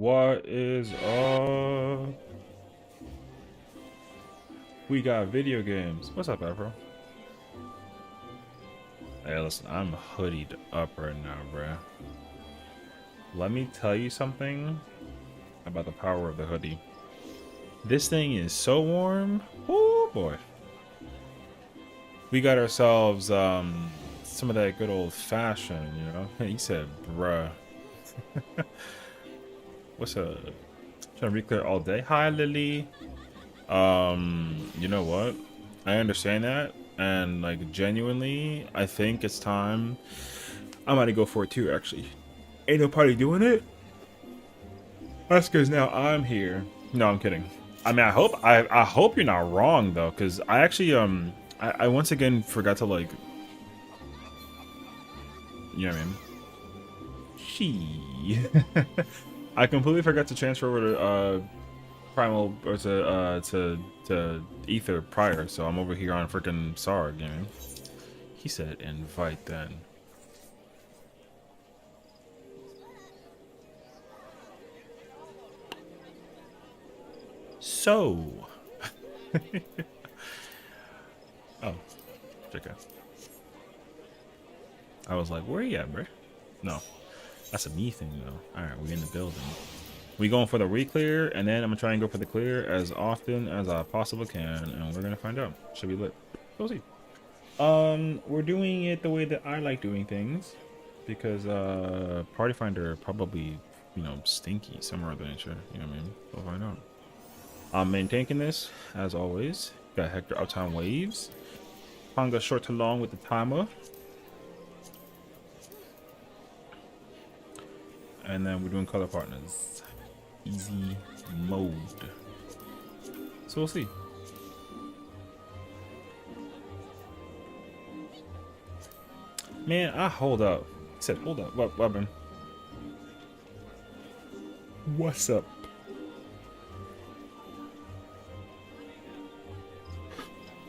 What is up? We got video games. What's up, Afro? Hey, listen, I'm hoodied up right now, bruh. Let me tell you something about the power of the hoodie. This thing is so warm. Oh boy. We got ourselves some of that good old fashioned, you know? He said, bruh. What's up? Trying to re-clear all day. Hi, Lily. You know what? I understand that, and like genuinely, I think it's time. I'm gonna go for it too. Actually, ain't nobody doing it. That's because now I'm here. No, I'm kidding. I mean, I hope you're not wrong though, because I actually I once again forgot to like, you know what I mean? She. I completely forgot to transfer over to Primal or to Ether prior, so I'm over here on freaking Sarg, you know? He said invite then. So oh, check out. I was like, where you at, bro? No. That's a me thing though. Alright, we're in the building. We going for the re-clear, and then I'm gonna try and go for the clear as often as I possibly can, and we're gonna find out. Should be lit. We'll see. We're doing it the way that I like doing things, because Party Finder probably, you know, stinky somewhere of the nature. You know what I mean? We'll find out. I'm maintaining this as always. Got Hector uptime waves. Panga short to long with the timer. And then we're doing color partners. Easy mode. So we'll see. Man, I hold up. He said, hold up. What happened? What's up?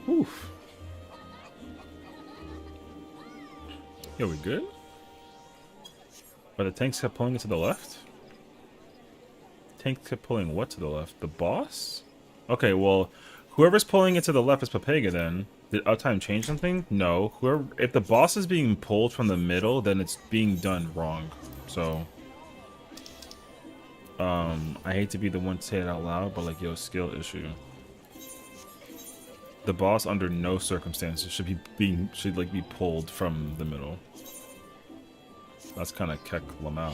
Oof. Yo, we good? But the tanks kept pulling it to the left? Tanks kept pulling what to the left? The boss? Okay, well, whoever's pulling it to the left is Papega then. Did uptime change something? No. Whoever, if the boss is being pulled from the middle, then it's being done wrong. So, I hate to be the one to say it out loud, but like, yo, skill issue. The boss under no circumstances should be pulled from the middle. That's kind of Keck Lamau.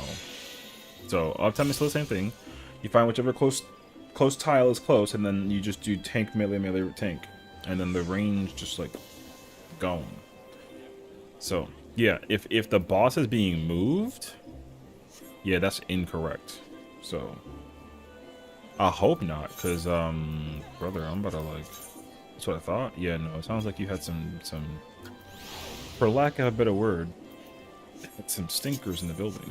So uptime is still the same thing. You find whichever close tile is close, and then you just do tank melee tank, and then the range just like gone. So yeah, if the boss is being moved, yeah, that's incorrect. So I hope not, cause brother, I'm about to like. That's what I thought. Yeah, no, it sounds like you had some, for lack of a better word, some stinkers in the building.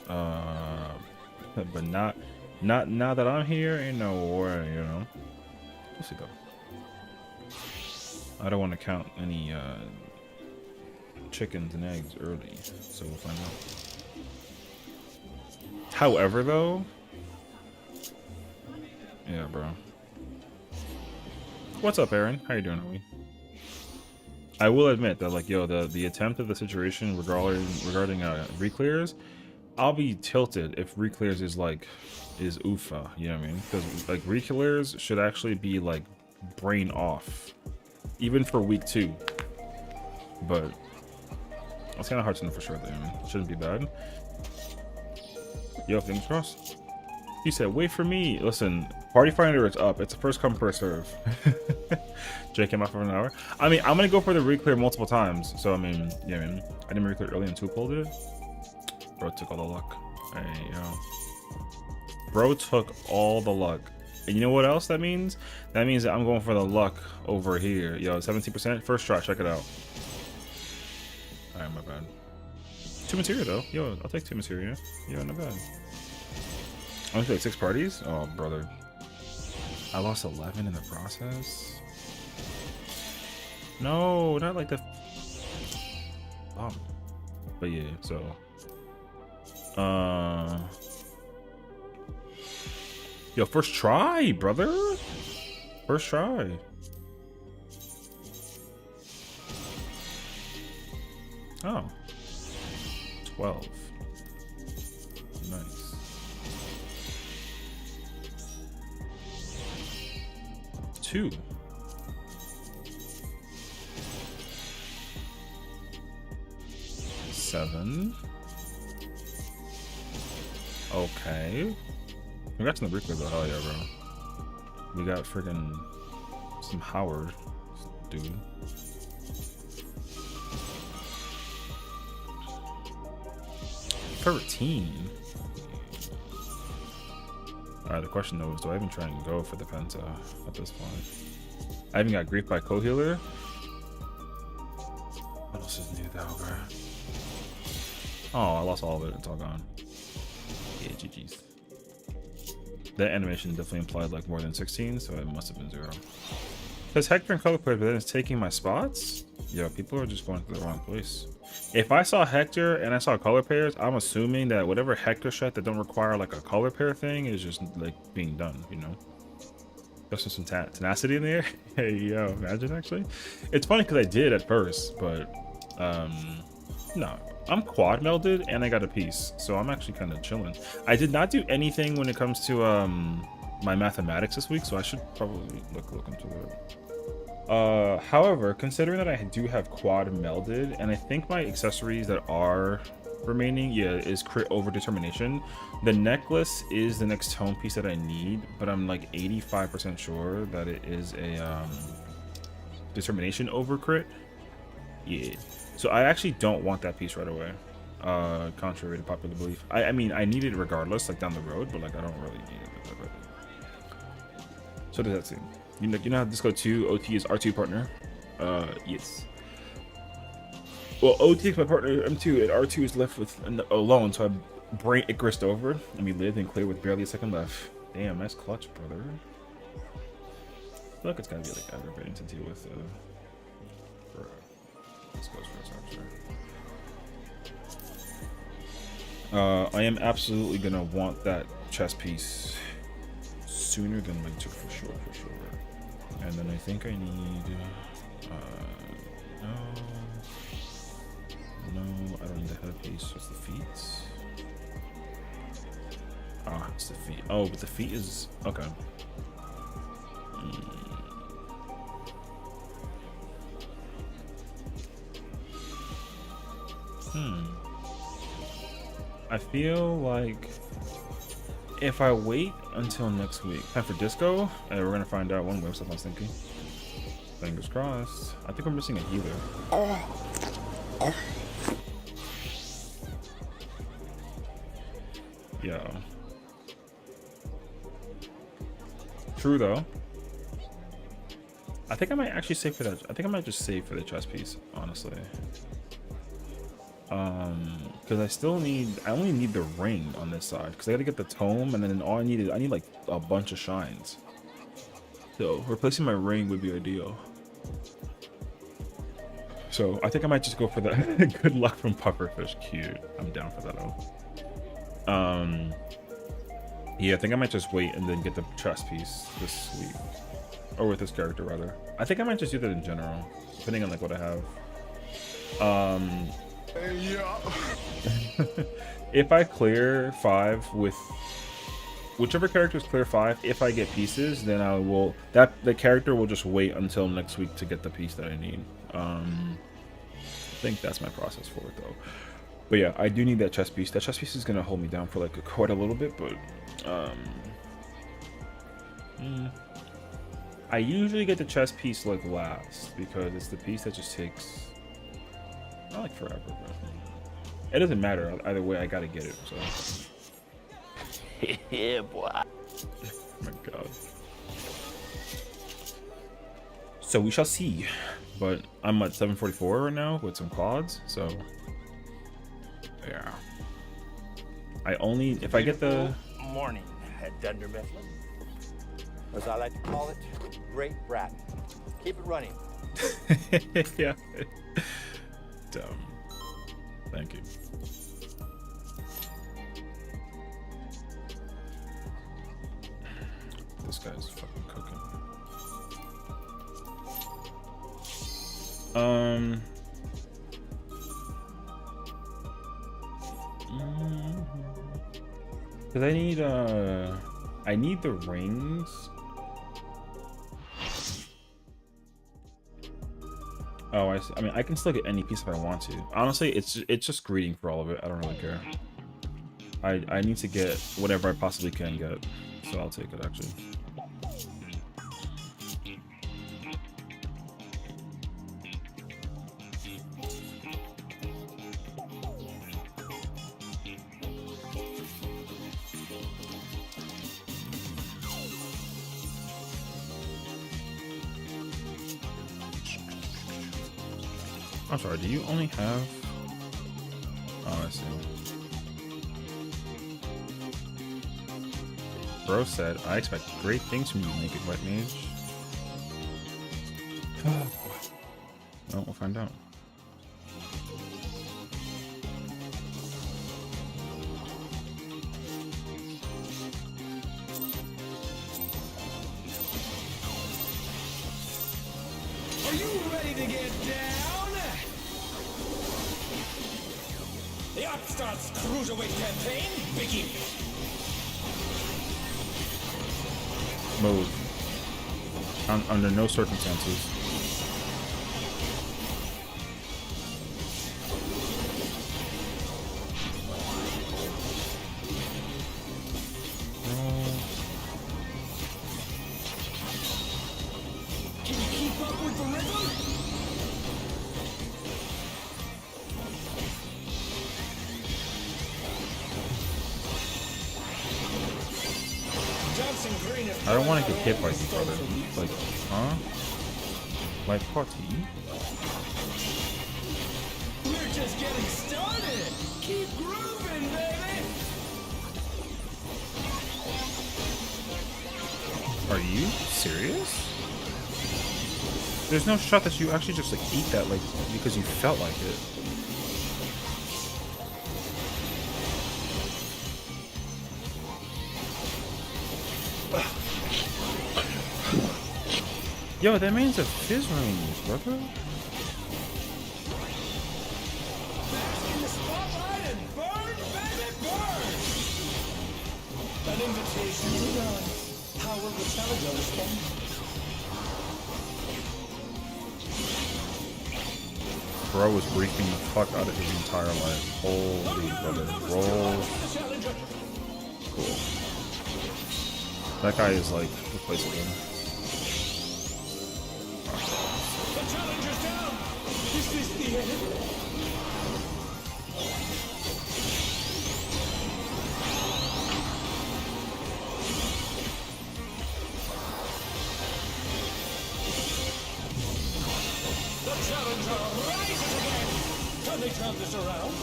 But not now that I'm here, ain't no way, you know. Let's see though. I don't want to count any chickens and eggs early, so we'll find out. However, though, yeah, bro. What's up, Aaron? How you doing, homie? I will admit that, like, yo, the attempt of the situation regarding re-clears, I'll be tilted if re-clears is UFA, you know what I mean? Because like re-clears should actually be like brain off, even for week 2. But it's kind of hard to know for sure. Though, I mean, it shouldn't be bad. Yo, fingers crossed. He said, "Wait for me." Listen, Party Finder is up. It's a first come first serve. Jay came out for an hour. I mean, I'm gonna go for the re-clear multiple times. So I mean, yeah, I mean, I didn't re-clear early and 2 pulled it. Bro took all the luck. Hey, yo. Bro took all the luck. And you know what else that means? That means that I'm going for the luck over here. Yo, 17%. First try, check it out. Alright, my bad. 2 materia though. Yo, I'll take 2 materia. Yo, not bad. I only like 6 parties? Oh, brother. I lost 11 in the process? No, not like the... But yeah, so... Yo, first try, brother. First try. Oh. 12. Nice. Two. Seven. Okay. We got some replay though. Hell yeah, bro. We got freaking some Howard, dude. $13. Alright, the question though is, do I even try and go for the Penta at this point? I even got grief by co-healer. What else is new though, bro? Oh, I lost all of it. It's all gone. Yeah, GG's. That animation definitely implied like more than 16, so it must have been 0. Because Hector and color player, but then it's taking my spots? Yo, people are just going to the wrong place. If I saw Hector and I saw color pairs, I'm assuming that whatever Hector strat that don't require like a color pair thing is just like being done, you know? Just some tenacity in there. Hey, yo, imagine actually. It's funny because I did at first, but no. I'm quad melded and I got a piece, so I'm actually kind of chilling. I did not do anything when it comes to my mathematics this week, so I should probably look into it. However, considering that I do have quad melded, and I think my accessories that are remaining, yeah, is crit over determination. The necklace is the next tone piece that I need, but I'm like 85% sure that it is a determination over crit. Yeah. So I actually don't want that piece right away, contrary to popular belief. I mean, I need it regardless, like down the road, but like I don't really need it. So does that seem? You know how Disco 2 OT is R2 partner? Yes. Well, OT is my partner M2, and R2 is left with alone, so I bring Icarus over, and we live and clear with barely a second left. Damn, nice clutch, brother. I feel like it's gotta be like aggravating to deal with. This goes first, actually. I am absolutely gonna want that chest piece sooner than later, for sure. And then I think I need. No, I don't need the head piece. What's the feet? Ah, it's the feet. Oh, but the feet is okay. I feel like if I wait until next week, time for disco, and we're gonna find out one way. Stuff I was thinking. Fingers crossed. I think we're missing a healer. Yeah. True though. I think I might actually save for that. I think I might just save for the chest piece, honestly. Because I only need the ring on this side, because I gotta get the tome, and then all I need like a bunch of shines. So replacing my ring would be ideal. So I think I might just go for that. Good luck from Pufferfish. Cute. I'm down for that though. Yeah, I think I might just wait and then get the chest piece this week, or with this character rather. I think I might just do that in general, depending on like what I have. Yeah. If I clear 5 with whichever characters clear 5, if I get pieces, then I will. The character will just wait until next week to get the piece that I need. I think that's my process for it though. But yeah, I do need that chest piece. That chest piece is gonna hold me down for like quite a little bit, but I usually get the chest piece like last because it's the piece that just takes not like forever, but it doesn't matter either way. I gotta get it. So yeah, boy. Oh my god. So we shall see. But I'm at 744 right now with some quads, so yeah. If I get the morning at Dunder Mifflin, as I like to call it, great brat. Keep it running. Yeah. Dumb. Thank you. guy's fucking cooking. Cause I need the rings. Oh, I see. I mean, I can still get any piece if I want to. Honestly, it's just greeting for all of it. I don't really care. I need to get whatever I possibly can get, so I'll take it actually. I'm sorry, do you only have... Oh, I see. Bro said, I expect great things from you, Naked White Mage. Well, we'll find out. Are you ready to get down? The Upstart's Cruiserweight campaign begins. Move. Under no circumstances. Can you keep up with the rhythm? I don't want to get hit by you, brother. Like, huh? My party? We're just getting started. Keep grooving, baby. Are you serious? There's no shot that you actually just like eat that like because you felt like it. Yo, that means a fizz range, brother. Bask in the spotlight and burn, baby, burn. An invitation to dance. How will the challenger respond? Bro was briefing the fuck out of his entire life. Holy brother. Roll. Cool. That guy is like replaceable. The challenger's down. Is this the end? The challenger rises again. Can they turn this around?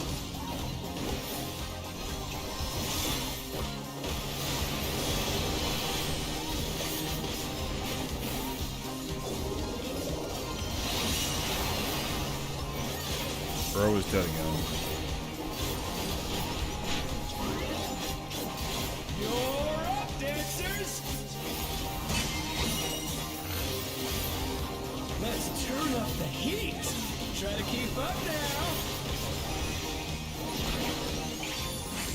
Bro is dead again. You're up, dancers! Let's turn up the heat! Try to keep up now!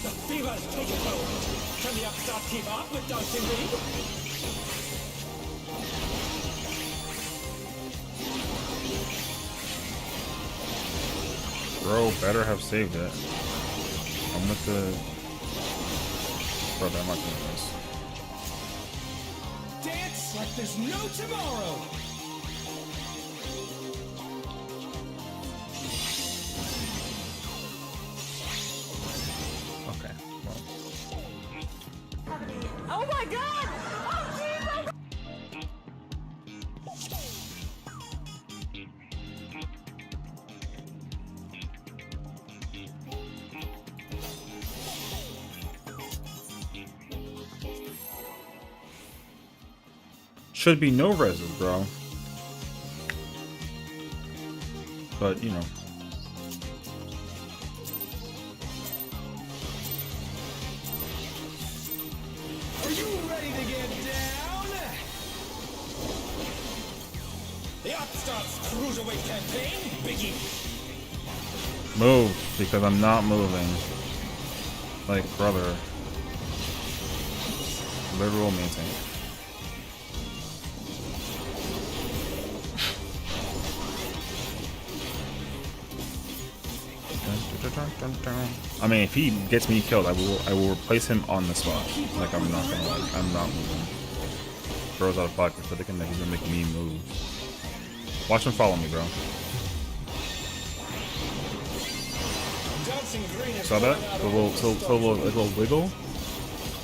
The fever's taking hold! Can the Upstart keep up with Dancing League? Bro better have saved it. I'm with the... Brother, I'm not doing this. Dance like there's no tomorrow! Okay, well. Oh my god! Oh Jesus! Should be no reses, bro. But, you know. Are you ready to get down? The Upstart's cruiserweight campaign, Biggie. Move, because I'm not moving. Like, brother. Literal maintain. I mean, if he gets me killed, I will replace him on the spot. Like, I'm not gonna lie, I'm not moving. Bro's out of pocket, but he's gonna make me move. Watch him follow me, bro. Saw that? A little wiggle?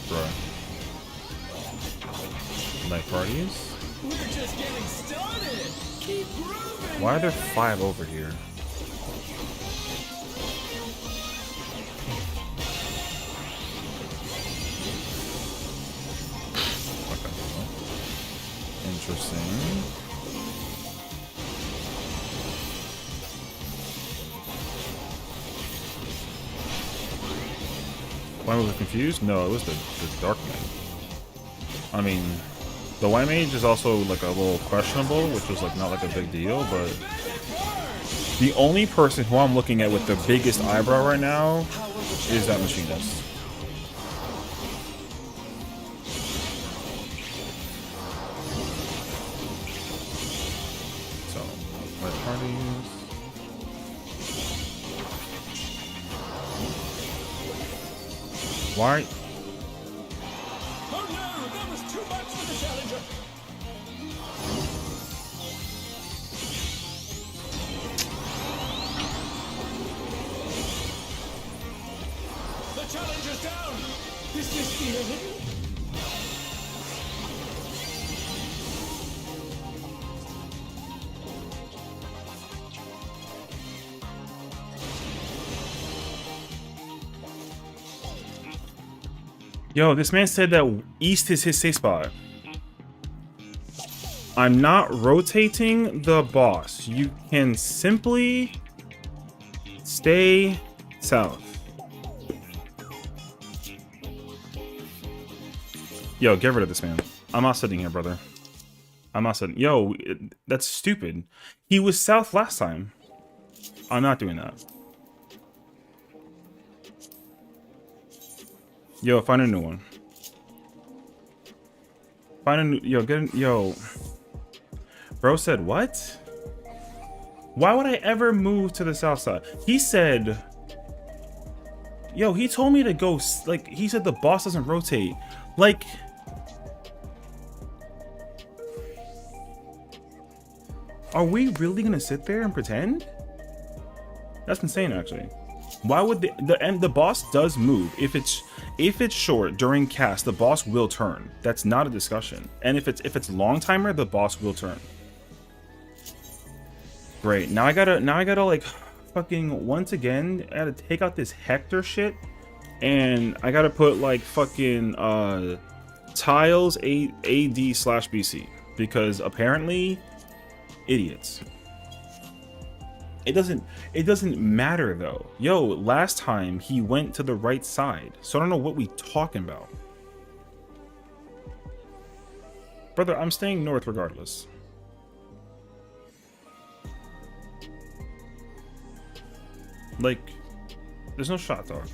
Bro. Night parties? We're just getting started. Keep grooving. Why are there 5 over here? Okay. Interesting. Why was I confused? No, it was the Dark Knight. I mean, the White Mage is also like a little questionable, which was like not like a big deal, but the only person who I'm looking at with the biggest eyebrow right now is that Machinist. So, White Parties. Why? Oh no, that was too much for the challenger. The challenger's down. Is this the end? Yo, this man said that east is his safe spot. I'm not rotating the boss. You can simply stay south. Yo, get rid of this man. I'm not sitting here, brother. I'm not sitting. Yo, that's stupid. He was south last time. I'm not doing that. Yo, find a new one. Find a new. Yo, get a, yo. Bro said what? Why would I ever move to the south side? He said. Yo, he told me to go. Like, he said the boss doesn't rotate. Like. Are we really gonna sit there and pretend? That's insane, actually. Why would the boss does move if it's short during cast, the boss will turn. That's not a discussion. And if it's long timer, the boss will turn. Great. Now I gotta like fucking once again I gotta take out this Hector shit, and I gotta put like fucking tiles AD/BC because apparently idiots. It doesn't matter though. Yo, last time he went to the right side. So I don't know what we talking about. Brother, I'm staying north regardless. Like, there's no shot dog.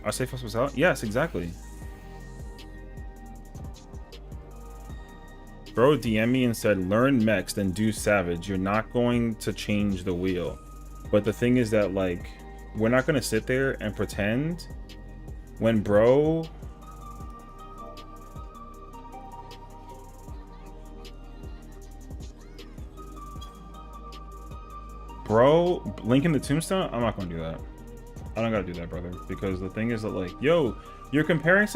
I say first was out? Yes, exactly. Bro DM me and said, learn mechs, then do savage. You're not going to change the wheel. But the thing is that, like, we're not going to sit there and pretend when bro... Bro, linking the tombstone? I'm not going to do that. I don't got to do that, brother. Because the thing is that, like, yo, you're comparing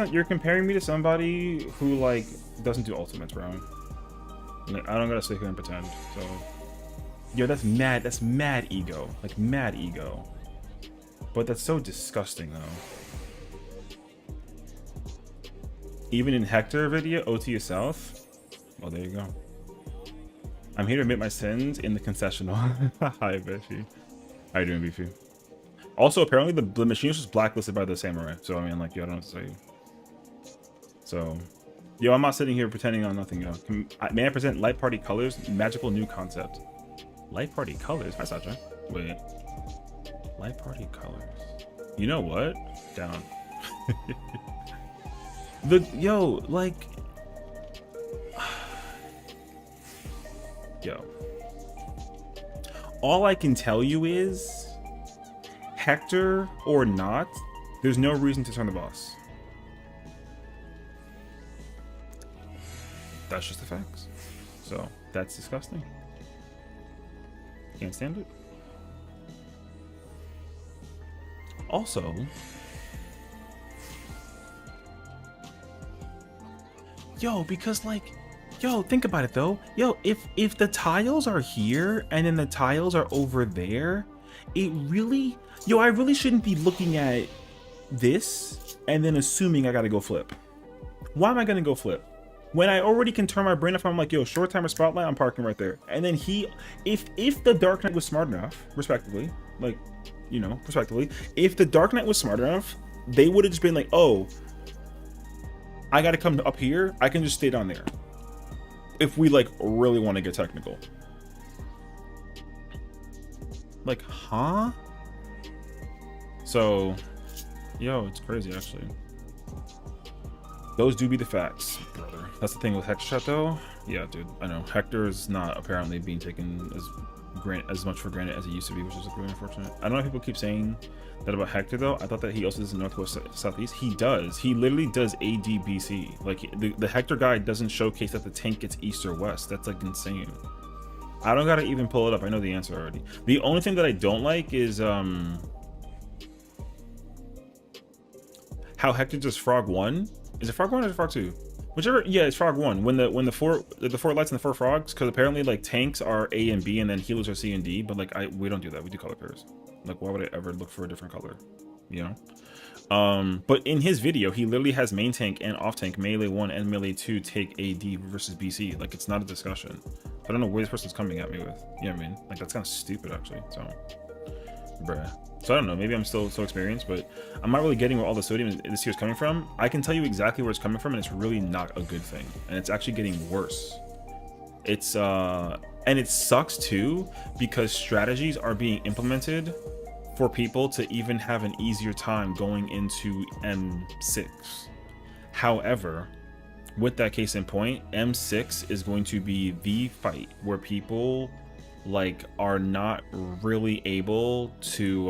me to somebody who, like, doesn't do ultimates, bro. Like, I don't gotta sit here and pretend. So, yo, that's mad ego, like mad ego. But that's so disgusting, though. Even in Hector video, OT is south. Well, there you go. I'm here to admit my sins in the concessional. Hi, Beshi. How you doing, Beefy? Also, apparently the machine was blacklisted by the samurai. So I mean, like, yo, I don't know what to tell you. So. Yo, I'm not sitting here pretending on nothing, yo. May I present Light Party Colors, magical new concept. Light Party Colors? Hi, Sacha. Wait. Light Party Colors. You know what? Down. Yo, like... Yo. All I can tell you is... Hector or not, there's no reason to turn the boss. That's just the facts. So that's disgusting. Can't stand it. Also, yo, because like, yo, think about it though. Yo, if the tiles are here and then the tiles are over there, it really, yo, I really shouldn't be looking at this and then assuming I gotta go flip. Why am I gonna go flip? When I already can turn my brain off, I'm like, yo, short timer spotlight, I'm parking right there. And then if the Dark Knight was smart enough, respectively, like, you know, respectively, if the Dark Knight was smart enough, they would have just been like, oh, I gotta come up here, I can just stay down there. If we like really want to get technical. Like, huh? So, yo, it's crazy actually. Those do be the facts, brother. That's the thing with Hector shot though. Yeah, dude, I know. Hector is not apparently being taken as much for granted as he used to be, which is really unfortunate. I don't know if people keep saying that about Hector though. I thought that he also does in Northwest Southeast. He does. He literally does ADBC. Like the Hector guy doesn't showcase that the tank gets East or West. That's like insane. I don't gotta even pull it up. I know the answer already. The only thing that I don't like is how Hector does Frog 1. Is it Frog 1 or is it Frog 2? Whichever, yeah, it's Frog 1. When the four lights and the 4 frogs, because apparently like tanks are A and B and then healers are C and D, but like we don't do that. We do color pairs. Like why would I ever look for a different color? You know? But in his video, he literally has main tank and off tank, melee 1 and melee 2 take AD versus BC. Like it's not a discussion. I don't know where this person's coming at me with. You know what I mean? Like that's kind of stupid actually. So, bruh. So I don't know, maybe I'm still so experienced, but I'm not really getting where all the sodium this here is coming from. I can tell you exactly where it's coming from, and it's really not a good thing. And it's actually getting worse. It's and it sucks too, because strategies are being implemented for people to even have an easier time going into M6. However, with that case in point, M6 is going to be the fight where people like are not really able to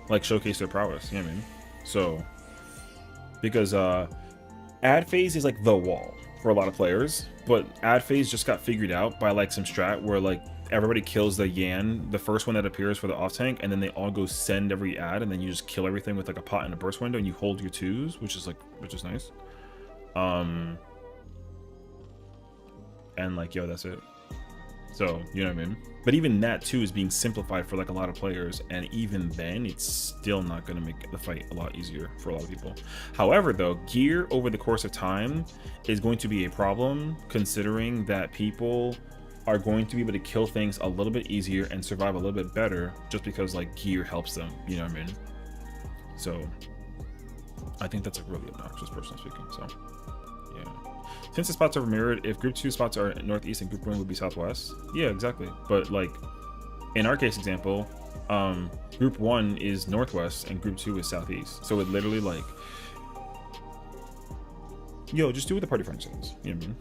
like showcase their prowess, you know what I mean? So because ad phase is like the wall for a lot of players, but ad phase just got figured out by like some strat where like everybody kills the Yan, the first one that appears for the off tank, and then they all go send every ad, and then you just kill everything with like a pot and a burst window, and you hold your 2s, which is nice. And like, yo, that's it. So, you know what I mean? But even that too is being simplified for like a lot of players, and even then it's still not going to make the fight a lot easier for a lot of people. However though, gear over the course of time is going to be a problem, considering that people are going to be able to kill things a little bit easier and survive a little bit better just because like gear helps them, you know what I mean? So I think that's like really obnoxious, personally speaking. So yeah. Since the spots are mirrored, if group 2 spots are northeast and group 1 would be southwest. Yeah, exactly. But like in our case example, group 1 is northwest and group 2 is southeast. So it literally like, yo, just do what the party friend says. You know what I mean?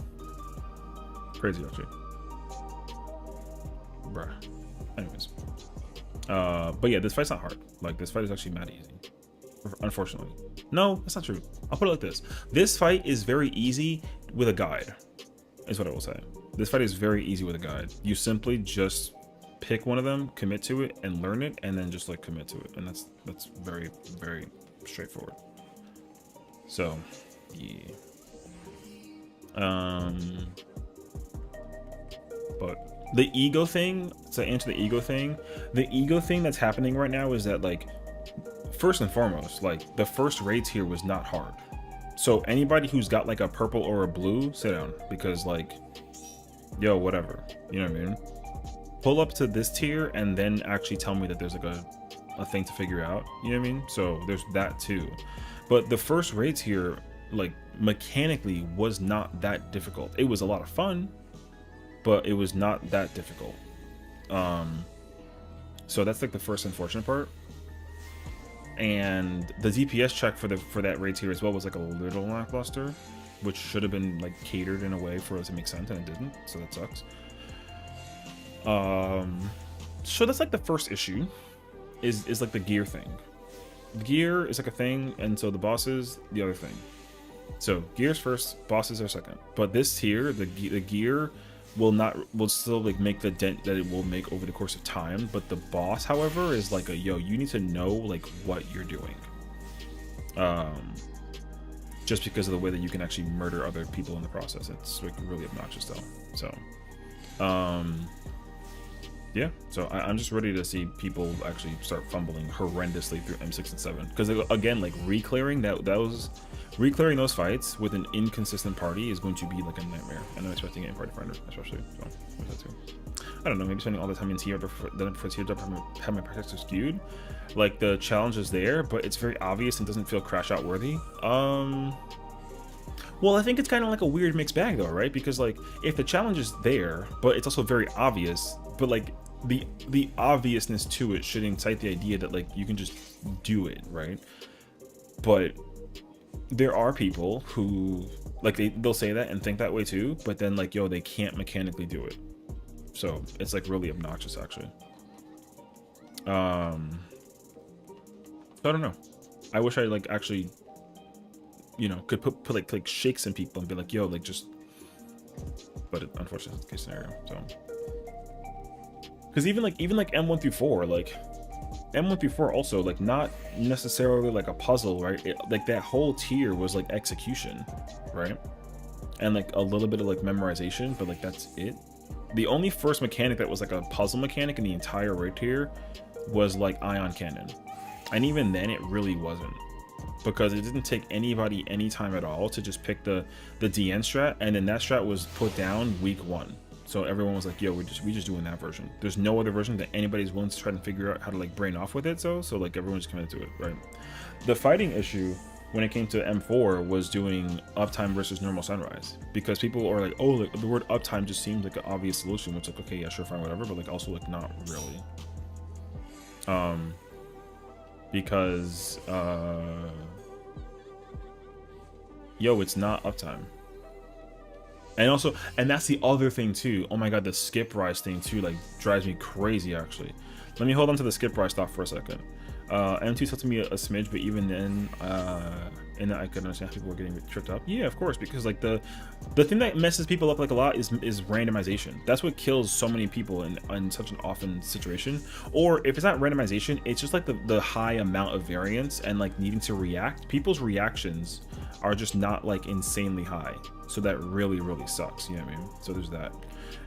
Crazy actually. Bruh. Anyways. But yeah, this fight's not hard. Like this fight is actually mad easy. Unfortunately. No, that's not true. I'll put it like this. This fight is very easy with a guide, is what I will say. This fight is very easy with a guide. You simply just pick one of them, commit to it, and learn it, and then just like commit to it. And that's very, very straightforward. So, yeah. But the ego thing, to answer the ego thing that's happening right now is that like, first and foremost, like the first raids here was not hard. So anybody who's got like a purple or a blue, sit down, because like, yo, whatever, you know what I mean? Pull up to this tier and then actually tell me that there's like a thing to figure out, you know what I mean? So there's that too. But the first raids here, like mechanically was not that difficult. It was a lot of fun, but it was not that difficult. So that's like the first unfortunate part. And the DPS check for that raid tier as well was like a little lackluster, which should have been like catered in a way for it to make sense, and it didn't, so that sucks. So that's like the first issue, is like the gear thing. Gear is like a thing, and so the bosses the other thing. So gears first, bosses are second. But this tier, the gear will still like make the dent that it will make over the course of time. But the boss, however, is like a yo, you need to know like what you're doing. Just because of the way that you can actually murder other people in the process. It's like really obnoxious though. So yeah, so I'm just ready to see people actually start fumbling horrendously through M6 and 7, because again, like reclearing those fights with an inconsistent party is going to be like a nightmare, and I'm expecting it in Party Finder especially. So with that too. I don't know, maybe spending all the time in tier then for tier job have my protector skewed. Like the challenge is there, but it's very obvious and doesn't feel crash out worthy. Well, I think it's kind of like a weird mixed bag though, right? Because like if the challenge is there, but it's also very obvious, but like the obviousness to it should incite the idea that like you can just do it, right? But there are people who like they'll say that and think that way too, but then like yo, they can't mechanically do it. So it's like really obnoxious actually. So I don't know. I wish I like actually, you know, could put like shakes in people and be like, yo, like just, but unfortunately it's the case scenario. So because even like M1 through 4, like M1 through 4 also like not necessarily like a puzzle, right? Like that whole tier was like execution, right? And like a little bit of like memorization, but like that's it. The only first mechanic that was like a puzzle mechanic in the entire raid tier was like ion cannon, and even then it really wasn't, because it didn't take anybody any time at all to just pick the DN strat, and then that strat was put down week 1. So everyone was like, yo, we just doing that version. There's no other version that anybody's willing to try and figure out how to like brain off with it. So like everyone's committed to it, right? The fighting issue when it came to M4 was doing uptime versus normal sunrise, because people are like, oh, like, the word uptime just seems like an obvious solution, which like, okay, yeah, sure, fine, whatever, but like also like not really. Because yo, it's not uptime. And also, and that's the other thing too. Oh my god, the skip rise thing too like drives me crazy actually. Let me hold on to the skip rise stuff for a second. M2 tilted me a smidge, but even then, and I could understand how people were getting tripped up. Yeah, of course, because like the thing that messes people up like a lot is randomization. That's what kills so many people in such an often situation. Or if it's not randomization, it's just like the high amount of variance and like needing to react. People's reactions are just not like insanely high, so that really sucks, you know what I mean? So there's that.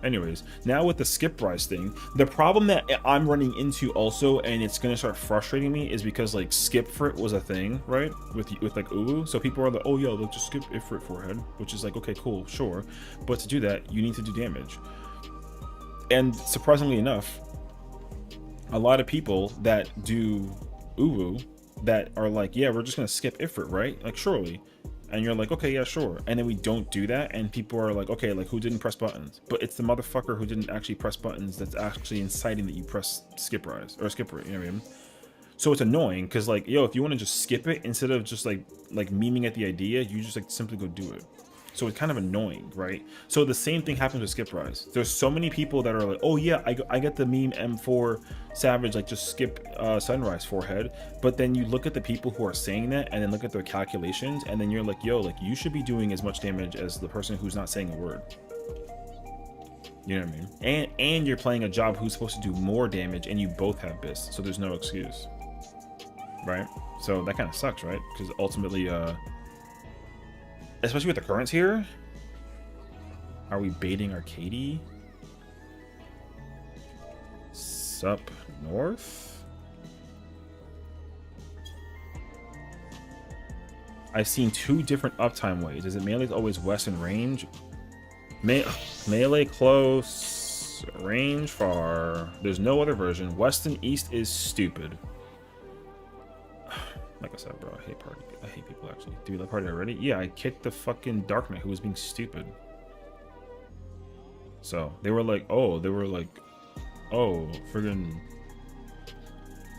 Anyways, now with the skip rise thing, the problem that I'm running into also, and it's gonna start frustrating me, is because like skip frit was a thing, right, with like Ulu. So people are like, oh yo, let's just skip ifrit forehead, which is like, okay, cool, sure, but to do that you need to do damage. And surprisingly enough, a lot of people that do Ulu that are like, yeah, we're just gonna skip ifrit, right, like surely. And you're like, okay, yeah, sure. And then we don't do that, and people are like, okay, like who didn't press buttons? But it's the motherfucker who didn't actually press buttons that's actually inciting that you press skip rise or skip it, you know what I mean? So it's annoying because like, yo, if you want to just skip it instead of just like memeing at the idea, you just like simply go do it. So it's kind of annoying, right? So the same thing happens with skip rise. There's so many people that are like, oh yeah, I get the meme M4 Savage, like just skip sunrise forehead. But then you look at the people who are saying that and then look at their calculations, and then you're like, yo, like you should be doing as much damage as the person who's not saying a word. You know what I mean? And you're playing a job who's supposed to do more damage, and you both have BIS, so there's no excuse. Right? So that kind of sucks, right? Because ultimately, especially with the currents here, are we baiting Arcady? Sup north? I've seen 2 different uptime ways. Is it melee always west and range? Melee close, range far. There's no other version. West and east is stupid. Like I said, bro, I hate party. I hate people actually. Do we left party already? Yeah, I kicked the fucking Dark Knight who was being stupid. So they were like, oh, friggin',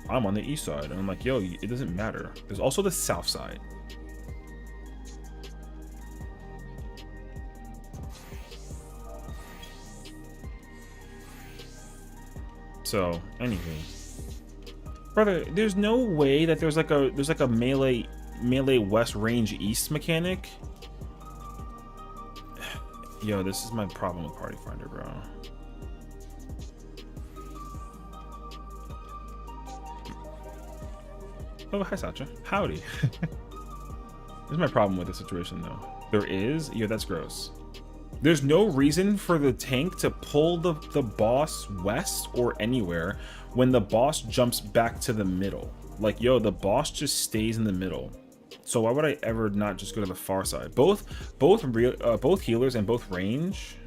I'm on the east side. And I'm like, yo, it doesn't matter. There's also the south side. So anyway, brother, there's no way that there's like a melee west range east mechanic. Yo, this is my problem with Party Finder, bro. Oh, hi, Satcha. Howdy. This is my problem with the situation, though. There is? Yeah, that's gross. There's no reason for the tank to pull the boss west or anywhere when the boss jumps back to the middle. Like, yo, the boss just stays in the middle. So why would I ever not just go to the far side? Both healers and both range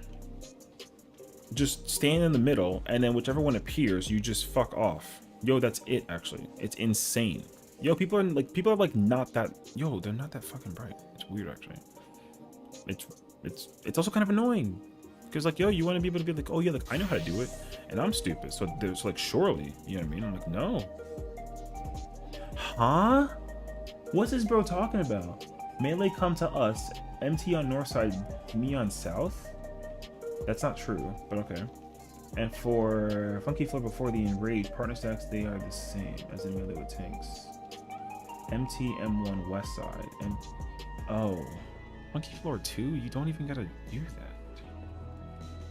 just stand in the middle, and then whichever one appears, you just fuck off. Yo, that's it. Actually, it's insane. Yo, people are like not that. Yo, they're not that fucking bright. It's weird, actually. It's also kind of annoying because like, yo, you want to be able to be like, oh yeah, like I know how to do it, and I'm stupid. So there's like, surely, you know what I mean? I'm like, no. Huh? What's this bro talking about? Melee come to us, MT on north side, me on south? That's not true, but okay. And for Funky Floor before the Enrage, partner stacks, they are the same as in melee with tanks. MT M1 west side. And oh, Funky Floor 2? You don't even gotta do that.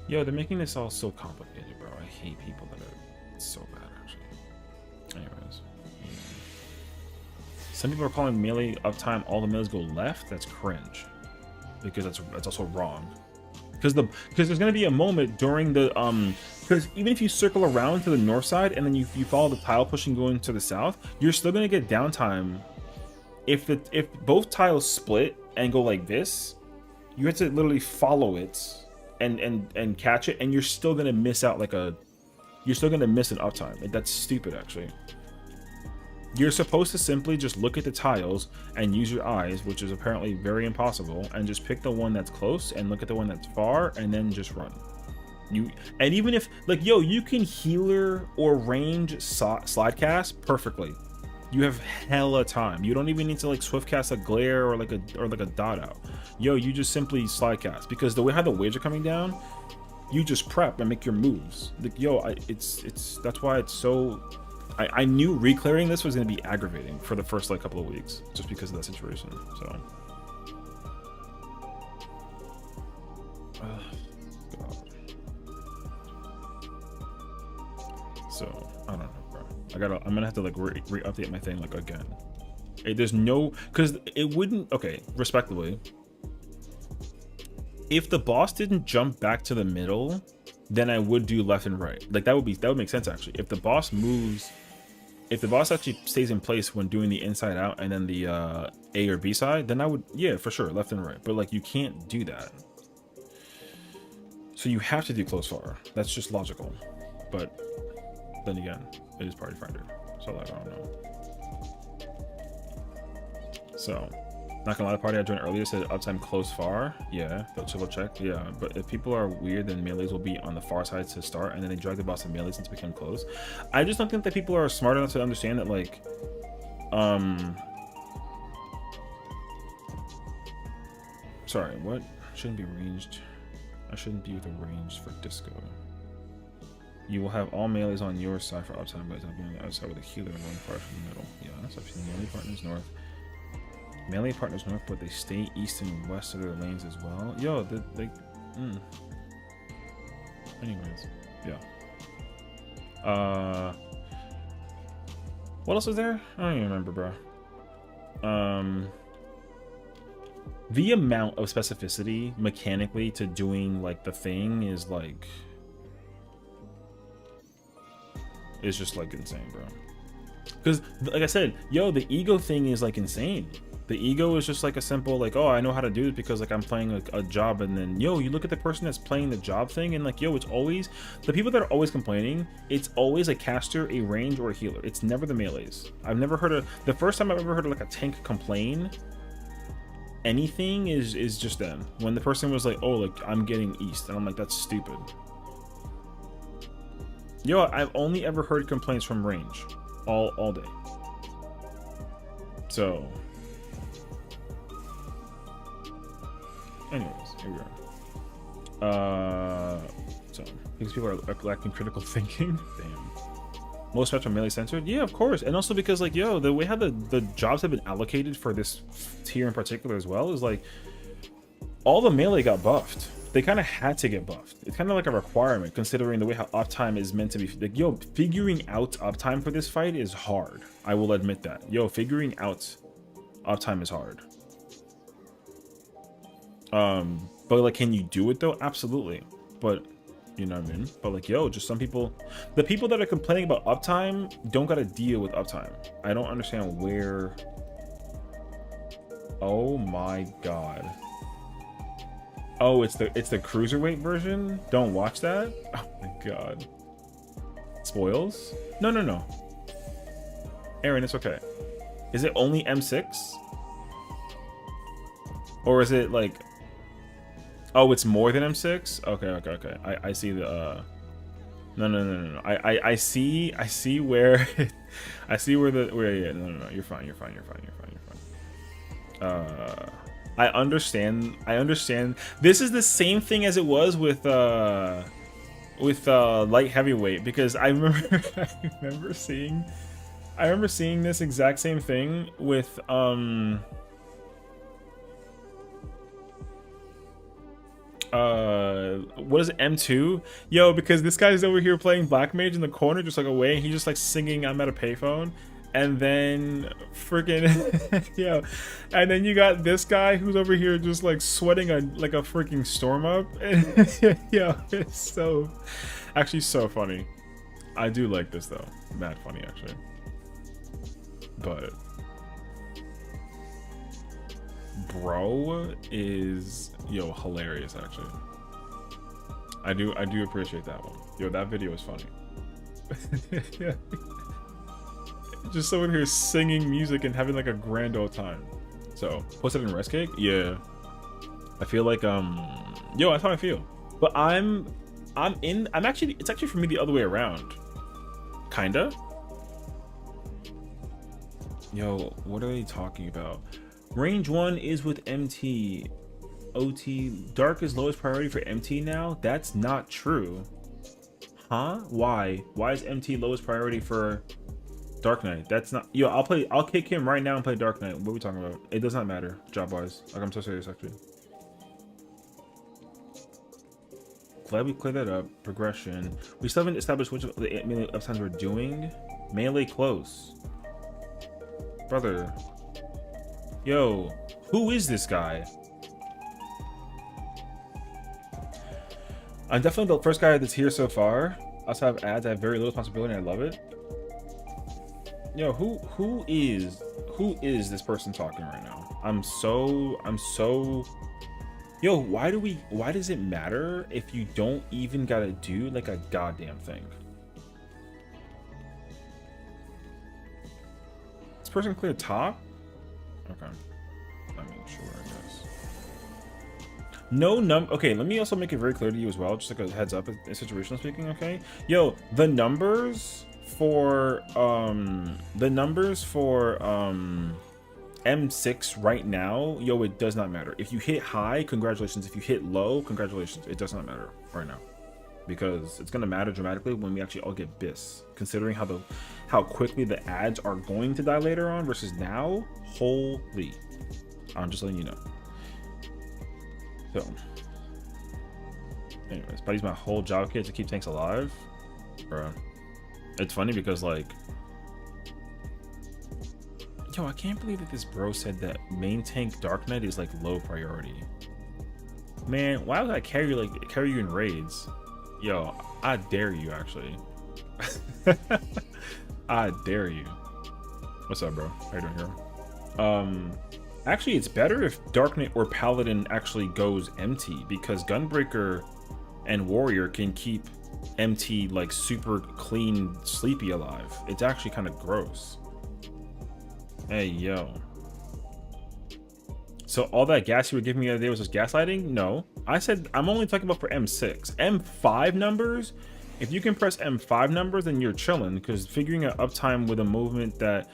Yo, they're making this all so complicated, bro. I hate people that are so bad, actually. Anyways. Some people are calling melee uptime all the melees go left. That's cringe, because that's also wrong. Because there's gonna be a moment during the because even if you circle around to the north side and then you follow the tile pushing going to the south, you're still gonna get downtime. If both tiles split and go like this, you have to literally follow it and catch it, and you're still gonna miss out you're still gonna miss an uptime. Like, that's stupid, actually. You're supposed to simply just look at the tiles and use your eyes, which is apparently very impossible, and just pick the one that's close and look at the one that's far and then just run. And even if like, yo, you can healer or range slide cast perfectly. You have hella time. You don't even need to like swift cast a glare or like a dot out. Yo, you just simply slide cast, because the way how the waves are coming down, you just prep and make your moves. Like, yo, that's why it's so. I knew reclearing this was going to be aggravating for the first like couple of weeks, just because of that situation. So, so I don't know, bro. I'm gonna have to like re-update my thing like again. There's no, because it wouldn't. Okay, respectively, if the boss didn't jump back to the middle, then I would do left and right. Like that would make sense, actually. If the boss moves. If the boss actually stays in place when doing the inside out and then the A or B side, then I would, yeah, for sure, left and right. But like, you can't do that. So you have to do close far. That's just logical. But then again, it is Party Finder. So like, I don't know. So, not gonna lie, the party I joined earlier said uptime close far. Yeah, they'll triple check. Yeah, but if people are weird, then melees will be on the far side to start, and then they drag the boss in melees until become close. I just don't think that people are smart enough to understand that, like, sorry, what? Shouldn't be ranged. I shouldn't be with a range for disco. You will have all melees on your side for uptime, but it's not being on the other side with a healer and one far from the middle. Yeah, that's actually melee partners north. Melee partners north, but they stay east and west of their lanes as well. Yo, anyways, yeah. What else is there? I don't even remember, bro. The amount of specificity mechanically to doing like the thing is like, it's just like insane, bro. Because like I said, yo, the ego thing is like insane. The ego is just like a simple like, oh, I know how to do it because like I'm playing a job, and then yo, you look at the person that's playing the job thing, and like yo, it's always the people that are always complaining. It's always a caster, a range, or a healer. It's never the melees. I've never heard of the first time I've ever heard of like a tank complain anything is just them when the person was like, oh, like I'm getting east, and I'm like, that's stupid. Yo, I've only ever heard complaints from range all day. So anyways, here we are. So because people are lacking critical thinking. Damn. Most match are melee censored? Yeah, of course. And also because like, yo, the way how the jobs have been allocated for this tier in particular as well is like all the melee got buffed. They kind of had to get buffed. It's kind of like a requirement considering the way how uptime is meant to be. Like, yo, figuring out uptime for this fight is hard. I will admit that. Yo, figuring out uptime is hard. But like, can you do it though? Absolutely. But you know what I mean? But like, yo, just some people, the people that are complaining about uptime don't gotta deal with uptime. I don't understand where. Oh my god. Oh, it's the cruiserweight version? Don't watch that? Oh my god. Spoils? No. Aaron, it's okay. Is it only M6? Or is it like, oh, it's more than M6? Okay. I see the no. I see where I see where yeah, no. You're fine. I understand. This is the same thing as it was with light heavyweight, because I remember seeing this exact same thing with what is it, M2? Yo, because this guy's over here playing Black Mage in the corner just like away, and he's just like singing I'm at a payphone, and then freaking yo, and then you got this guy who's over here just like sweating like a freaking storm up. Yo, it's so actually so funny. I do like this though. Mad funny actually. But bro is yo hilarious actually. I do appreciate that one. Yo, that video is funny. Yeah. Just someone here singing music and having like a grand old time. So post it in rest cake. Yeah, I feel like yo, that's how I feel. But it's actually for me the other way around, kinda. Yo, what are they talking about? Range 1 is with MT. OT dark is lowest priority for MT now. That's not true. Huh? Why is MT lowest priority for Dark Knight? That's not. Yo, I'll kick him right now and play Dark Knight. What are we talking about? It does not matter job wise. Like, I'm so serious actually. Glad we cleared that up. Progression. We still haven't established which of the melee uptimes we're doing. Melee close. Brother. Yo, who is this guy? I'm definitely the first guy that's here so far. I also have ads. I have very little responsibility and I love it. Yo, who is this person talking right now? I'm so yo, why does it matter if you don't even gotta do like a goddamn thing? This person cleared top? Okay. I mean, sure, I guess. Okay, let me also make it very clear to you as well, just like a heads up, situational speaking, okay? Yo, the numbers for M6 right now, yo, it does not matter. If you hit high, congratulations. If you hit low, congratulations. It does not matter right now, because it's gonna matter dramatically when we actually all get BIS, considering how quickly the ads are going to die later on versus now. Holy, I'm just letting you know. So anyways, but I use my whole job kit to keep tanks alive, bro. It's funny because like, yo, I can't believe that this bro said that main tank Dark Knight is like low priority. Man, why would I carry you in raids? Yo, I dare you actually. I dare you. What's up, bro? How you doing, hero? Actually, it's better if Dark Knight or Paladin actually goes empty, because Gunbreaker and Warrior can keep empty, like super clean, sleepy alive. It's actually kind of gross. Hey, yo. So all that gas you were giving me the other day was just gaslighting? No. I said I'm only talking about for M6. M5 numbers, if you can press M5 numbers, then you're chilling, because figuring out uptime with a movement that...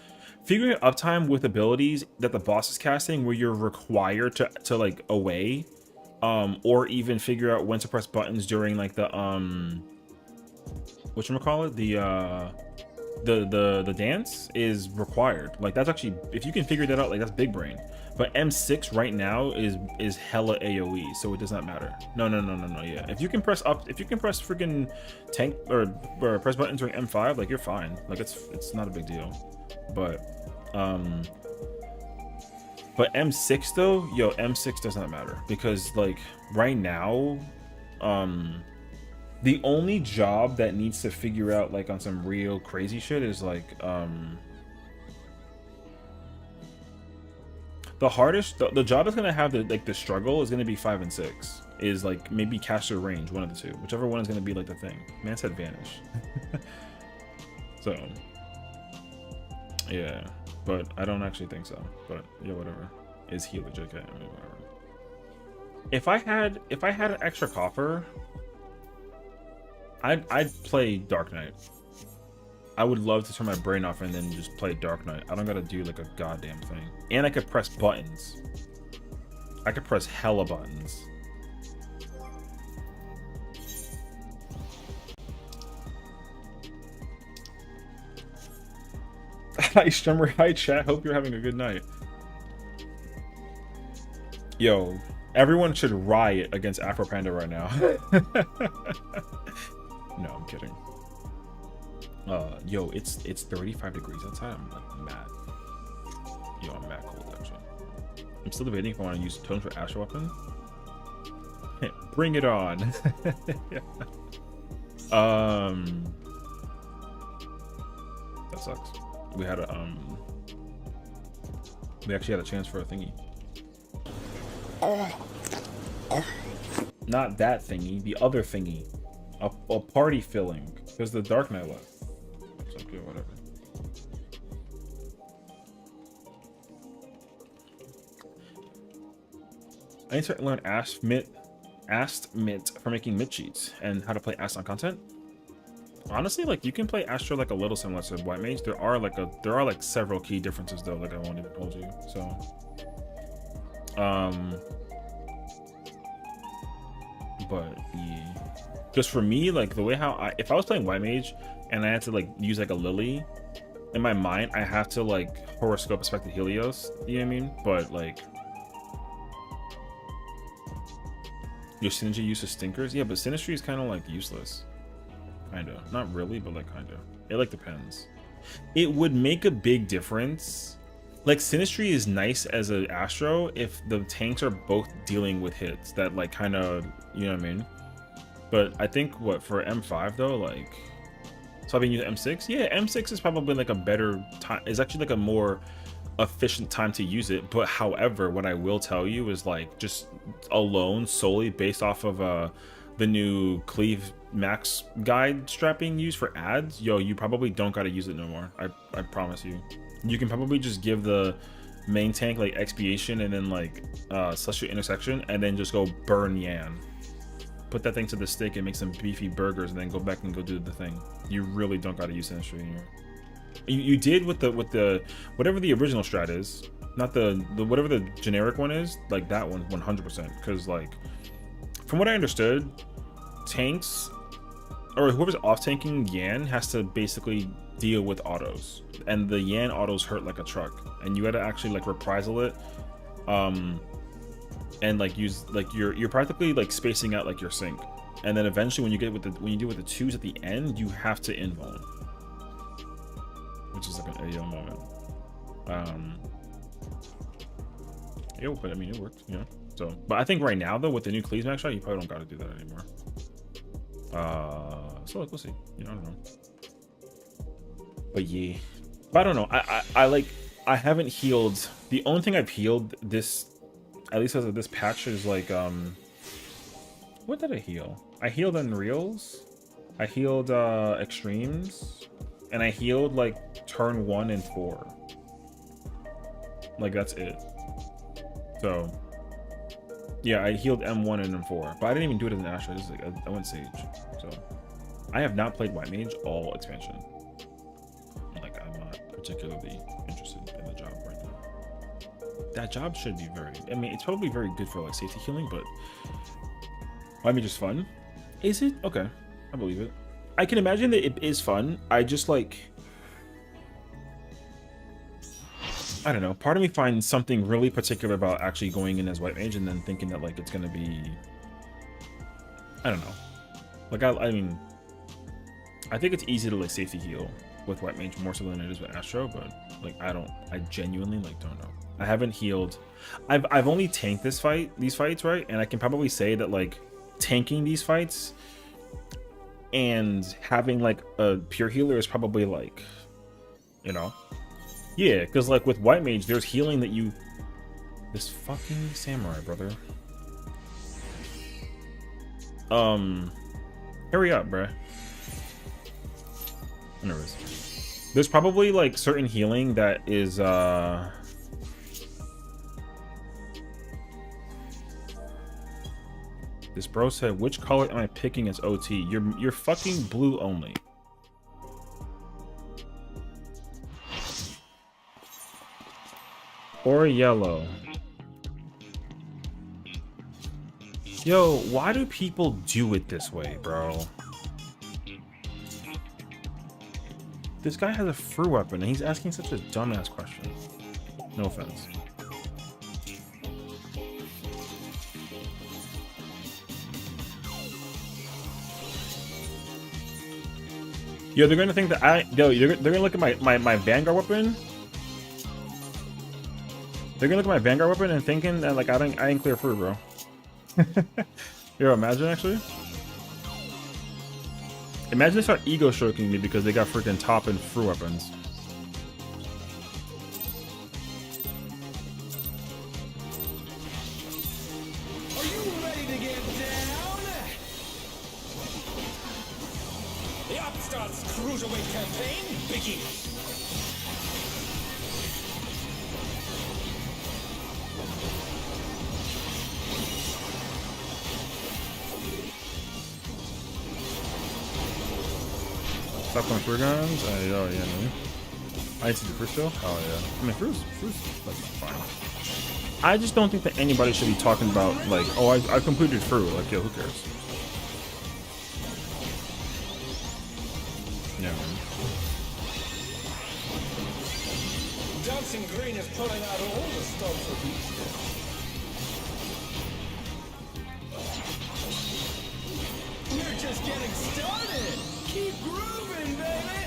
Figuring out uptime with abilities that the boss is casting where you're required to like away, or even figure out when to press buttons during like the whatchamacallit, the dance is required. Like that's actually, if you can figure that out, like that's big brain. But M6 right now is hella AoE, so it does not matter. No, yeah. If you can press up, if you can press freaking tank or press buttons during M5, like you're fine. Like it's not a big deal. But M6 though, yo, M6 does not matter, because like right now, the only job that needs to figure out like on some real crazy shit is like the hardest, the job that's gonna have the struggle is gonna be 5 and 6. Is like maybe caster range, one of the two, whichever one is gonna be like the thing. Man said vanish. So yeah, but I don't actually think so. But yeah, whatever. Is healer JK? I mean, whatever. If I had an extra coffer, I'd play Dark Knight. I would love to turn my brain off and then just play Dark Knight. I don't gotta do like a goddamn thing. And I could press buttons. I could press hella buttons. Hi streamer, hi chat, hope you're having a good night. Yo, everyone should riot against Afro Panda right now. No, I'm kidding. Yo, it's 35 degrees outside. I'm like mad. Yo, I'm mad cold actually. I'm still debating if I want to use tones for Astro Weapon. Bring it on. Yeah. That sucks. We had a we actually had a chance for a thingy. Not that thingy, the other thingy. A party filling, because the Dark Knight left. It's okay, whatever. I need to learn Ast Mit for making mid cheats and how to play Ast on content. Honestly, like you can play Astro like a little similar to White Mage. There are like several key differences though, like I won't even told you. So but yeah, just for me, like the way how if I was playing White Mage and I had to like use like a Lily, in my mind I have to like horoscope expected Helios, you know what I mean? But like your synergy uses stinkers, yeah, but Sinistry is kind of like useless. Kinda, not really, but like kinda. It like depends. It would make a big difference. Like Sinistry is nice as an Astro if the tanks are both dealing with hits that like kind of, you know what I mean. But I think what for M5 though, like, so I've been using M6. Yeah, M6 is probably like a better time. It's actually like a more efficient time to use it. But however, what I will tell you is like just alone solely based off of the new Cleave Max guide strap being used for ads, yo, you probably don't gotta use it no more. I promise you. You can probably just give the main tank like expiation and then like celestial intersection and then just go burn Yan. Put that thing to the stick and make some beefy burgers and then go back and go do the thing. You really don't gotta use Sinistry anymore. You did with the whatever the original strat is, not the whatever the generic one is, like that one 100%. Because like from what I understood, tanks or whoever's off tanking Yan has to basically deal with autos, and the Yan autos hurt like a truck, and you gotta actually like reprisal it, and like use like you're practically like spacing out like your sync, and then eventually when you get with the deal with the twos at the end, you have to invuln, which is like an AO moment. Yeah, but I mean it worked, you know. So, but I think right now though with the new Cleave Max shot, you probably don't gotta do that anymore. So like we'll see, you know, I don't know. But yeah, but I don't know. I like I haven't healed. The only thing I've healed this, at least as of this patch, is like what did I heal? I healed Unreals, I healed Extremes, and I healed like turn 1 and 4. Like that's it. So yeah, I healed M1 and M4, but I didn't even do it as an Astra. Just like I went Sage. So I have not played White Mage all expansion. Like I'm not particularly interested in the job right now. That job should be very, I mean, it's probably very good for like safety healing, but White Mage is fun. Is it? Okay, I believe it. I can imagine that it is fun. I just like, I don't know. Part of me finds something really particular about actually going in as White Mage and then thinking that like it's gonna be, I don't know. Like I mean, I think it's easy to like safety heal with White Mage more so than it is with Astro, but like I genuinely like don't know. I haven't healed. I've only tanked these fights, right? And I can probably say that like tanking these fights and having like a pure healer is probably like, you know. Yeah, because like with White Mage, there's healing that you... This fucking samurai, brother. Hurry up, bruh. Anyways. There's probably like certain healing that is, This bro said, which color am I picking as OT? You're fucking blue only. Or yellow. Yo, why do people do it this way, bro? This guy has a free weapon and he's asking such a dumbass question. No offense. Yo, they're gonna think that they're gonna look at my Vanguard weapon. They're gonna look at my Vanguard weapon and thinking that like I ain't clear through, bro. Yo, imagine actually. Imagine they start ego stroking me because they got freaking top and fruit weapons. Are you ready to get down? The Upstart's Cruiserweight campaign begins. Stop on free guns? Oh yeah, man. I see the fruit still? Oh yeah. I mean fruit's like fine. I just don't think that anybody should be talking about like, oh I completed fruit. Like, yo, who cares? Yeah, man. Dancing Green is pulling out all the stops for these days. We're just getting started. Keep grooving, baby.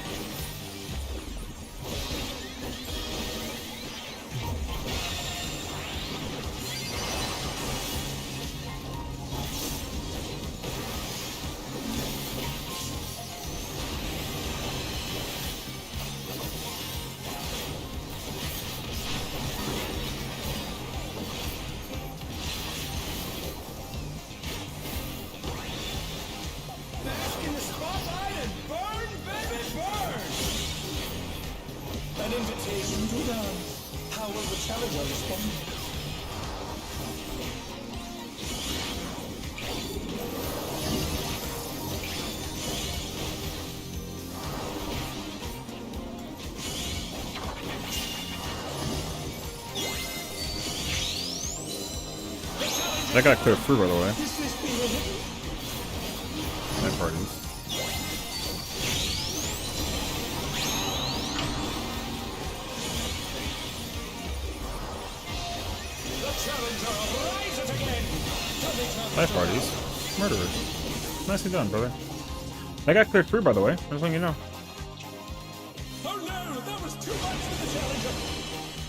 Bask in the spotlight and burn, baby, burn! An invitation to dance. How will the challenger respond? That got clear through, by the way. Is this being hidden? My parties. The challenger rises again. My parties. Murderers. Nicely done, brother. That got cleared through, by the way. Just letting you know. Oh no, that was too much for the challenger.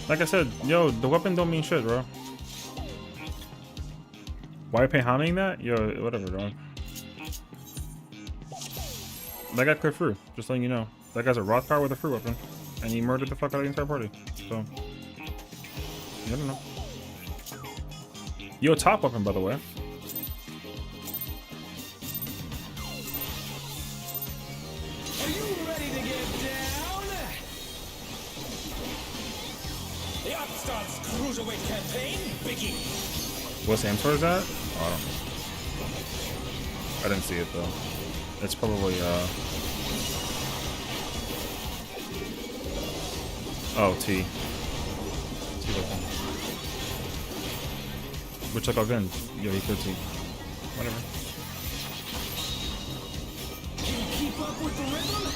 Like I said, yo, the weapon don't mean shit, bro. Why are you pay hamming that? Yo, whatever, dog. That got cleared through. Just letting you know. That guy's a Rothgar with a fruit weapon. And he murdered the fuck out of the entire party. So... I don't know. Yo, top weapon, by the way. Are you ready to get down? The Upstart's Cruiserweight campaign begins. What's Amtor is that? Oh, I don't know. I didn't see it though. It's probably oh, T. T weapon. Which like again, yo, he could T. Whatever. Can you keep up with the rhythm?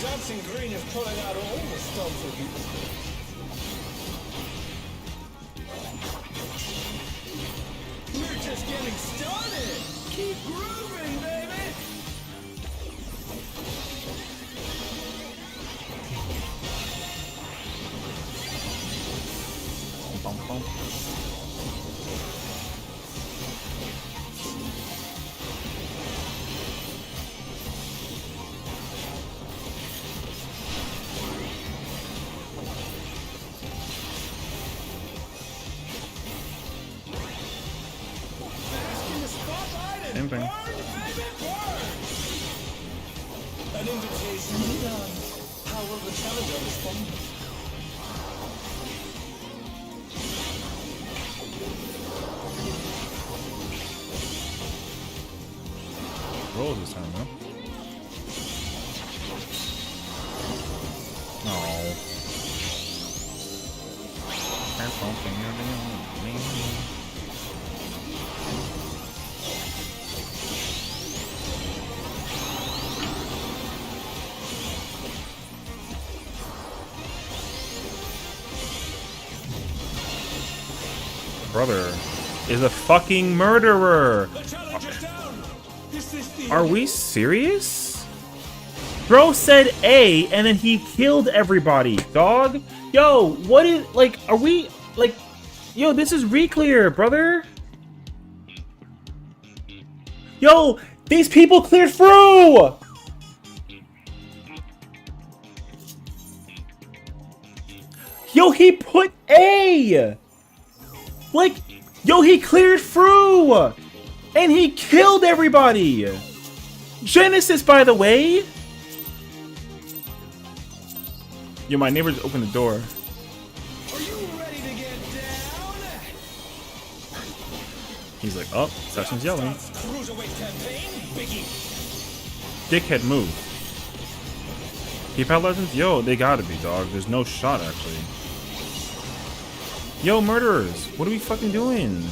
Dancing Green is pulling out all the stops of you. We're just getting started. Keep grooving, baby. Bum, bum. Bask in the spotlight and Same thing. burn, baby, burn. An invitation to dance. How will the challenger respond? Rolls this time, huh? No. Brother is a fucking murderer. The challenger's down. This is the Are we serious? Bro said A and then he killed everybody, dog. Yo, what is, like, are we, like, yo, this is re-clear, brother. Yo, these people cleared through. Yo, he put A. Like, yo, he cleared through. And he killed everybody. Genesis, by the way. Yo, my neighbors opened the door. Are you ready to get down? He's like, oh, Sessiion's yelling. Upstart's Cruiserweight campaign begins. Dickhead, move. Keypad legends? Yo, they gotta be, dog. There's no shot, actually. Yo, murderers. What are we fucking doing?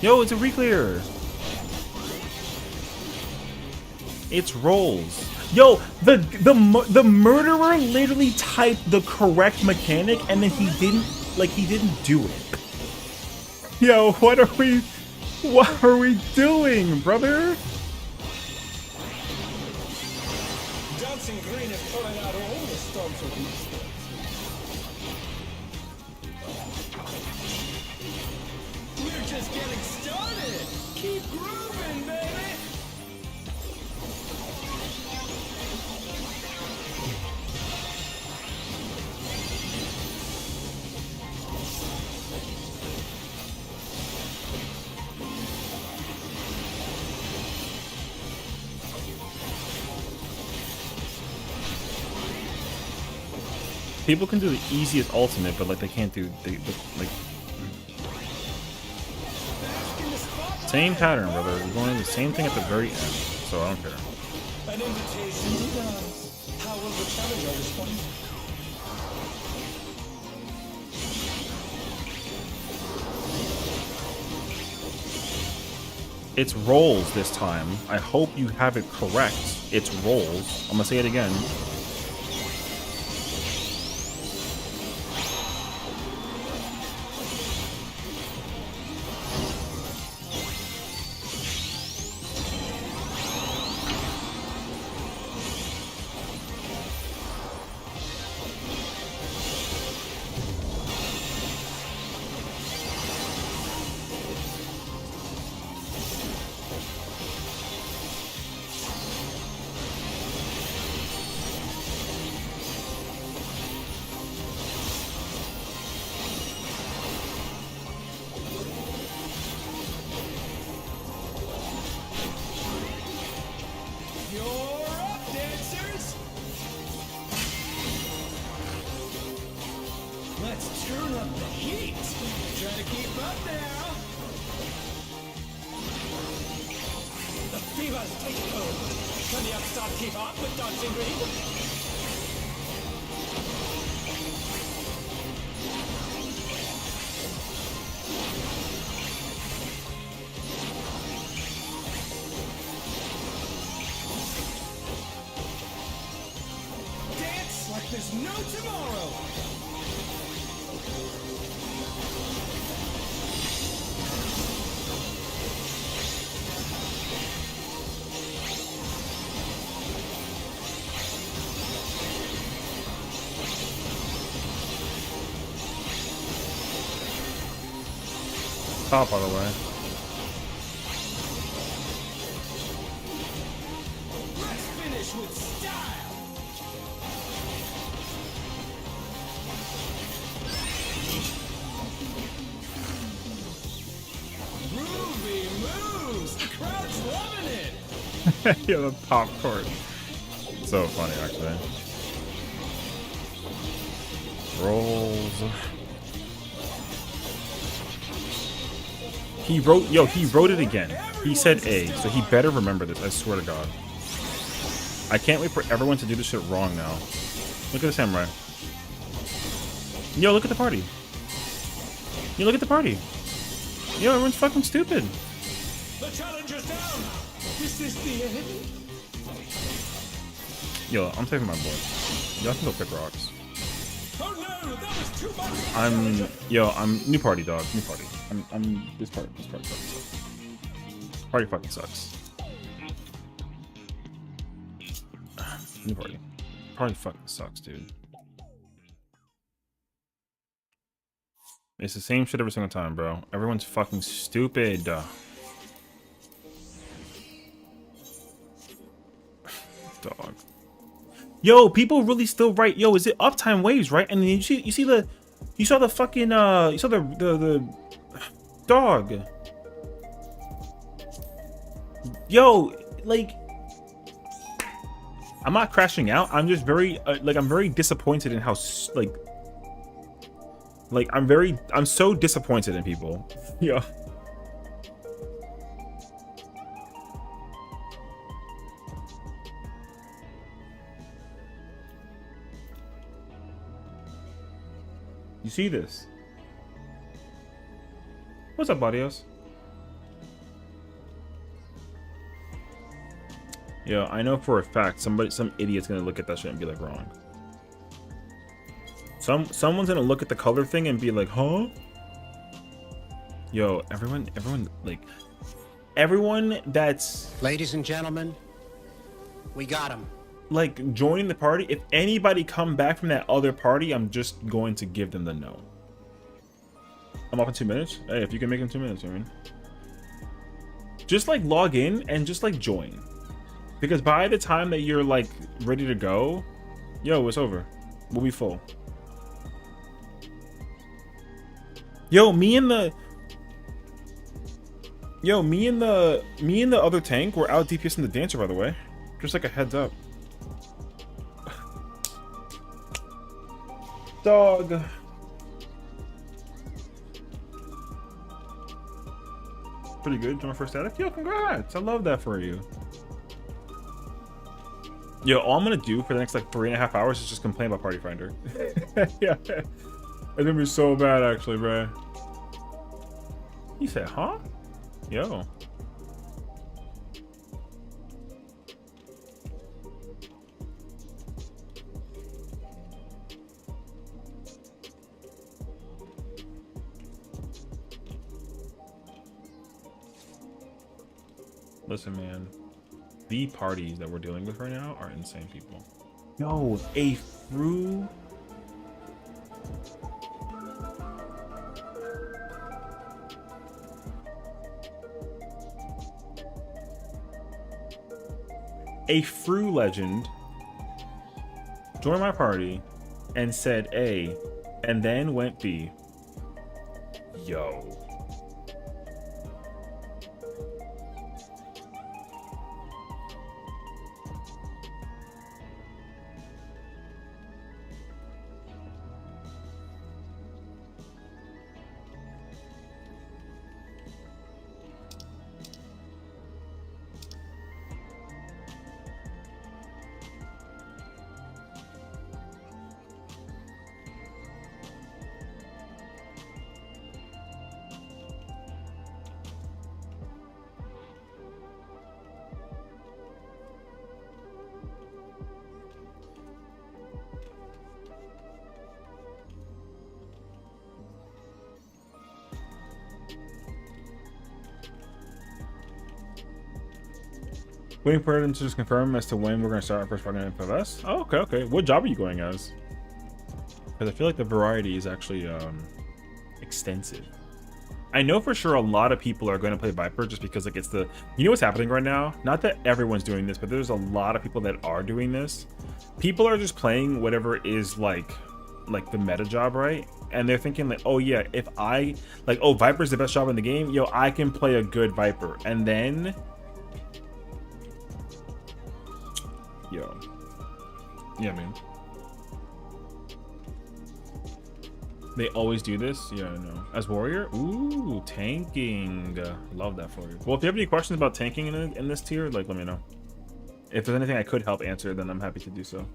Yo, it's a re-clear. It's rolls. Yo, the murderer literally typed the correct mechanic and then he didn't do it. Yo, what are we doing, brother? Dancing Green is pulling out all the stops of these. We're just getting started. Keep grooving, baby. People can do the easiest ultimate, but like they can't do like same pattern, brother. We're going to do the same thing at the very end, so I don't care. An invitation to dance. How will the challenger respond? It's rolls this time. I hope you have it correct. It's rolls. I'm gonna say it again. Let's turn up the heat. Try to keep up now. The fever's taking hold. Can the upstart keep up with Dancing Green? Dance like there's no tomorrow. Top, by the way. Let's finish with style. Groovy moves. The crowd's loving it. Yeah, the popcorn. So funny, actually. Rolls. He wrote it again. He said A, so he better remember this, I swear to God. I can't wait for everyone to do this shit wrong now. Look at the samurai. Yo, look at the party. Yo, look at the party. Yo, everyone's fucking stupid. The challenger's down. Is this the end? Yo, I'm saving my boy. Y'all can go pick rocks. Oh no, that was too much. I'm new party, dog. New party. I'm this party sucks. Party fucking sucks. New party. Party fucking sucks, dude. It's the same shit every single time, bro. Everyone's fucking stupid. Dog. Yo, people really still write. Yo, is it uptime waves, right? And then you saw the fucking you saw the dog. Yo, like, I'm not crashing out. I'm just very I'm very disappointed in how I'm so disappointed in people. Yeah. You see this? What's up, Barrios? Yo, I know for a fact some idiot's gonna look at that shit and be like, wrong. Someone's gonna look at the color thing and be like, huh? Yo, everyone that's Ladies and gentlemen, we got him. like joining the party. If anybody come back from that other party, I'm just going to give them the no. I'm up in 2 minutes. Hey, if you can make it in 2 minutes, I mean, just like log in and just like join, because by the time that you're like ready to go, yo, it's over. We'll be full. Yo, me and the other tank were out DPSing the dancer, by the way. Just like a heads up. Dog. Pretty good. Join first static. Yo, congrats. I love that for you. Yo, all I'm gonna do for the next like 3.5 hours is just complain about Party Finder. Yeah. It's gonna be so bad, actually, bro. He said, huh? Yo. Listen, man. The parties that we're dealing with right now are insane, people. Yo, a through. A Fru legend joined my party and said A and then went B. Yo. Waiting for them to just confirm as to when we're going to start our first partner in FFS. Oh, okay, okay. What job are you going as? Because I feel like the variety is actually extensive. I know for sure a lot of people are going to play Viper just because like it's the, you know what's happening right now? Not that everyone's doing this, but there's a lot of people that are doing this. People are just playing whatever is like the meta job, right? And they're thinking like, oh yeah, if I like, oh, Viper's the best job in the game, yo, I can play a good Viper. And then yo, yeah, man, they always do this. Yeah, I know. As warrior, ooh, tanking, love that for you. Well, if you have any questions about tanking in this tier, like, let me know. If there's anything I could help answer, then I'm happy to do so.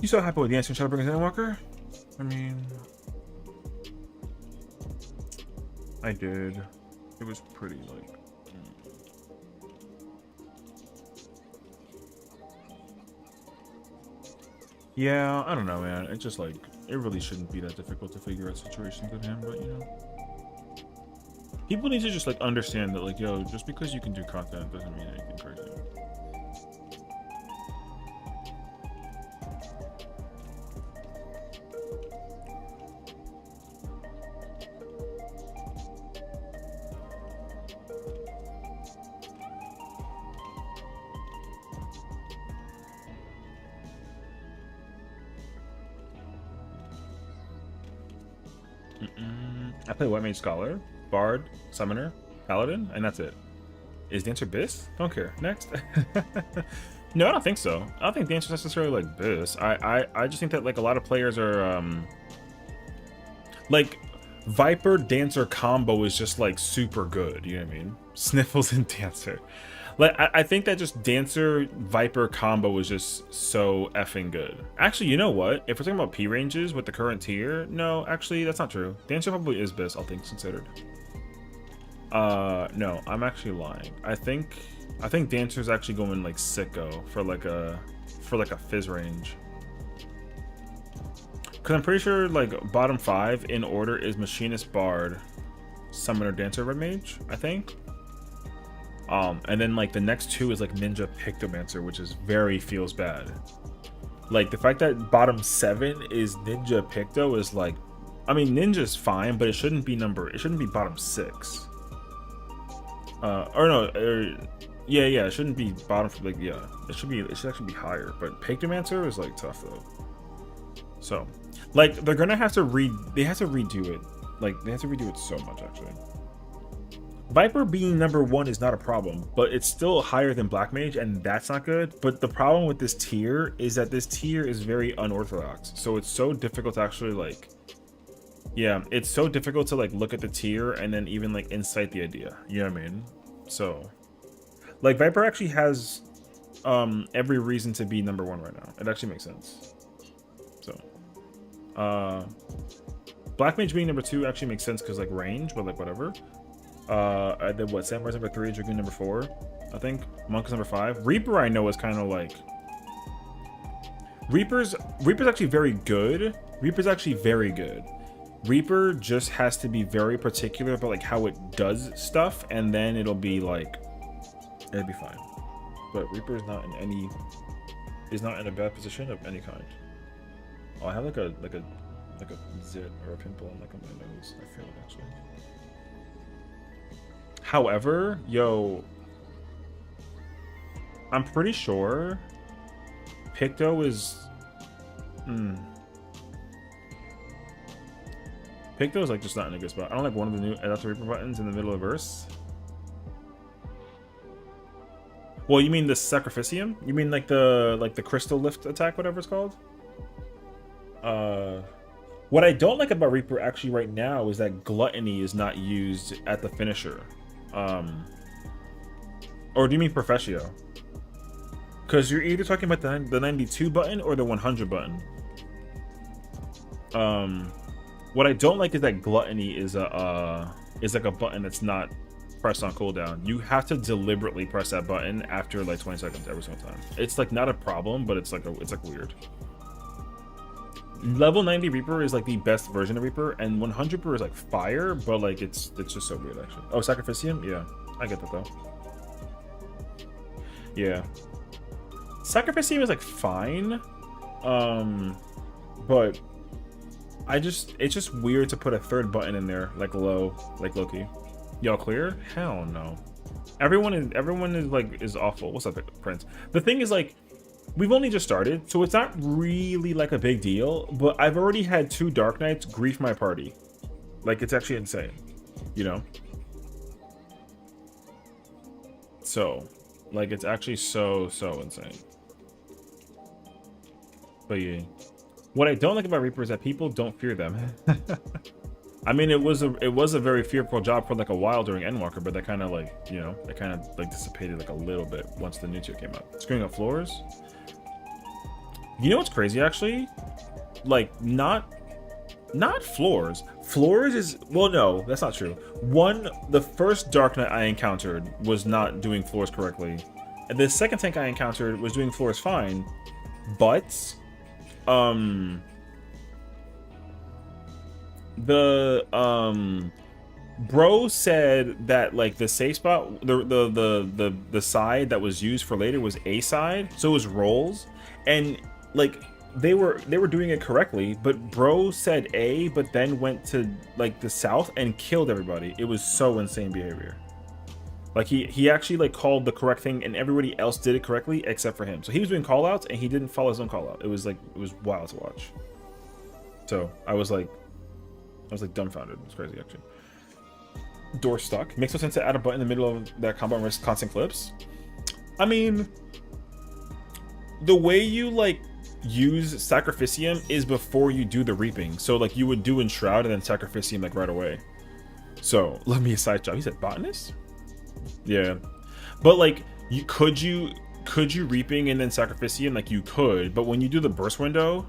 You so happy with the answer, Shadowbringers Endwalker? I mean, I did. It was pretty like. Yeah, I don't know, man. It's just like, it really shouldn't be that difficult to figure out situations with him, but you know. People need to just like understand that like, yo, just because you can do content doesn't mean anything crazy. I play White Mage Scholar, Bard, Summoner, Paladin, and that's it. Is Dancer Biss? Don't care. Next. No, I don't think so. I don't think Dancer's necessarily like Biss. I just think that like a lot of players are like Viper Dancer combo is just like super good, you know what I mean? Sniffles and Dancer. Like I think that just Dancer Viper combo is just so effing good. Actually, you know what? If we're talking about P ranges with the current tier, no, actually that's not true. Dancer probably is Biss, all things considered. No, I'm actually lying. I think Dancer's actually going like sicko for like a fizz range. Cause I'm pretty sure like bottom 5 in order is Machinist, Bard, Summoner, Dancer, Red Mage, I think. And then like the next 2 is like Ninja, Pictomancer, which is very feels bad. Like the fact that bottom 7 is Ninja, Picto is like, I mean Ninja's fine, but it shouldn't be bottom 6. Yeah, it shouldn't be bottom for like, yeah, it should actually be higher, but Pictomancer is like tough though. So like they're gonna have to redo it. Like they have to redo it so much actually. Viper being number 1 is not a problem, but it's still higher than Black Mage, and that's not good. But the problem with this tier is that this tier is very unorthodox, so it's so difficult to actually like, yeah, it's so difficult to like look at the tier and then even like incite the idea, you know what I mean? So like Viper actually has every reason to be number 1 right now. It actually makes sense. So Black Mage being number 2 actually makes sense because like range, but like whatever. Then what? Samurai's number 3, Dragoon number 4, I think. Monk is number 5. Reaper I know is kind of like, Reaper's actually very good. Reaper's actually very good. Reaper just has to be very particular about like how it does stuff, and then it'll be like, it'll be fine. But Reaper is not in a bad position of any kind. Oh, I have like a zit or a pimple on like on my nose. I feel it actually. However, yo, I'm pretty sure Picto is Picto is like just not in a good spot. I don't like one of the new Adaptive Reaper buttons in the middle of verse. Well, you mean the Sacrificium? You mean like the crystal lift attack, whatever it's called? What I don't like about Reaper actually right now is that Gluttony is not used at the finisher. Or do you mean Professio? Because you're either talking about the 92 button or the 100 button. What I don't like is that Gluttony is like a button that's not pressed on cooldown. You have to deliberately press that button after like 20 seconds every single time. It's like not a problem, but it's like weird. Level 90 Reaper is like the best version of Reaper, and 100 Reaper is like fire, but like it's just so weird actually. Oh, Sacrificium? Yeah, I get that though. Yeah. Sacrificium is like fine. But it's just weird to put a third button in there, like Loki. Y'all clear? Hell no. Everyone is awful. What's up, Prince? The thing is, like, we've only just started, so it's not really like a big deal, but I've already had 2 Dark Knights grief my party. Like, it's actually insane, you know? So, like, it's actually so insane. But yeah. What I don't like about Reaper is that people don't fear them. I mean, it was a very fearful job for like a while during Endwalker, but that kind of like, you know, it kind of like dissipated like a little bit once the new tier came out. Screwing up floors. You know what's crazy actually? Like not floors. Floors is, well, no, that's not true. The first Dark Knight I encountered was not doing floors correctly, and the second tank I encountered was doing floors fine, but bro said that like the safe spot, the side that was used for later was A side, so it was rolls, and like they were doing it correctly, but bro said A, but then went to like the south and killed everybody. It was so insane behavior. Like he actually like called the correct thing, and everybody else did it correctly except for him. So he was doing callouts and he didn't follow his own callout. It was wild to watch. So I was like dumbfounded. It's crazy actually. Door stuck. Makes no sense to add a button in the middle of that combo and risk constant clips. I mean, the way you like use Sacrificium is before you do the reaping. So like you would do Enshroud and then Sacrificium like right away. So let me a side job. He said botanist? Yeah. But like could you reaping and then Sacrificium? Like you could, but when you do the burst window,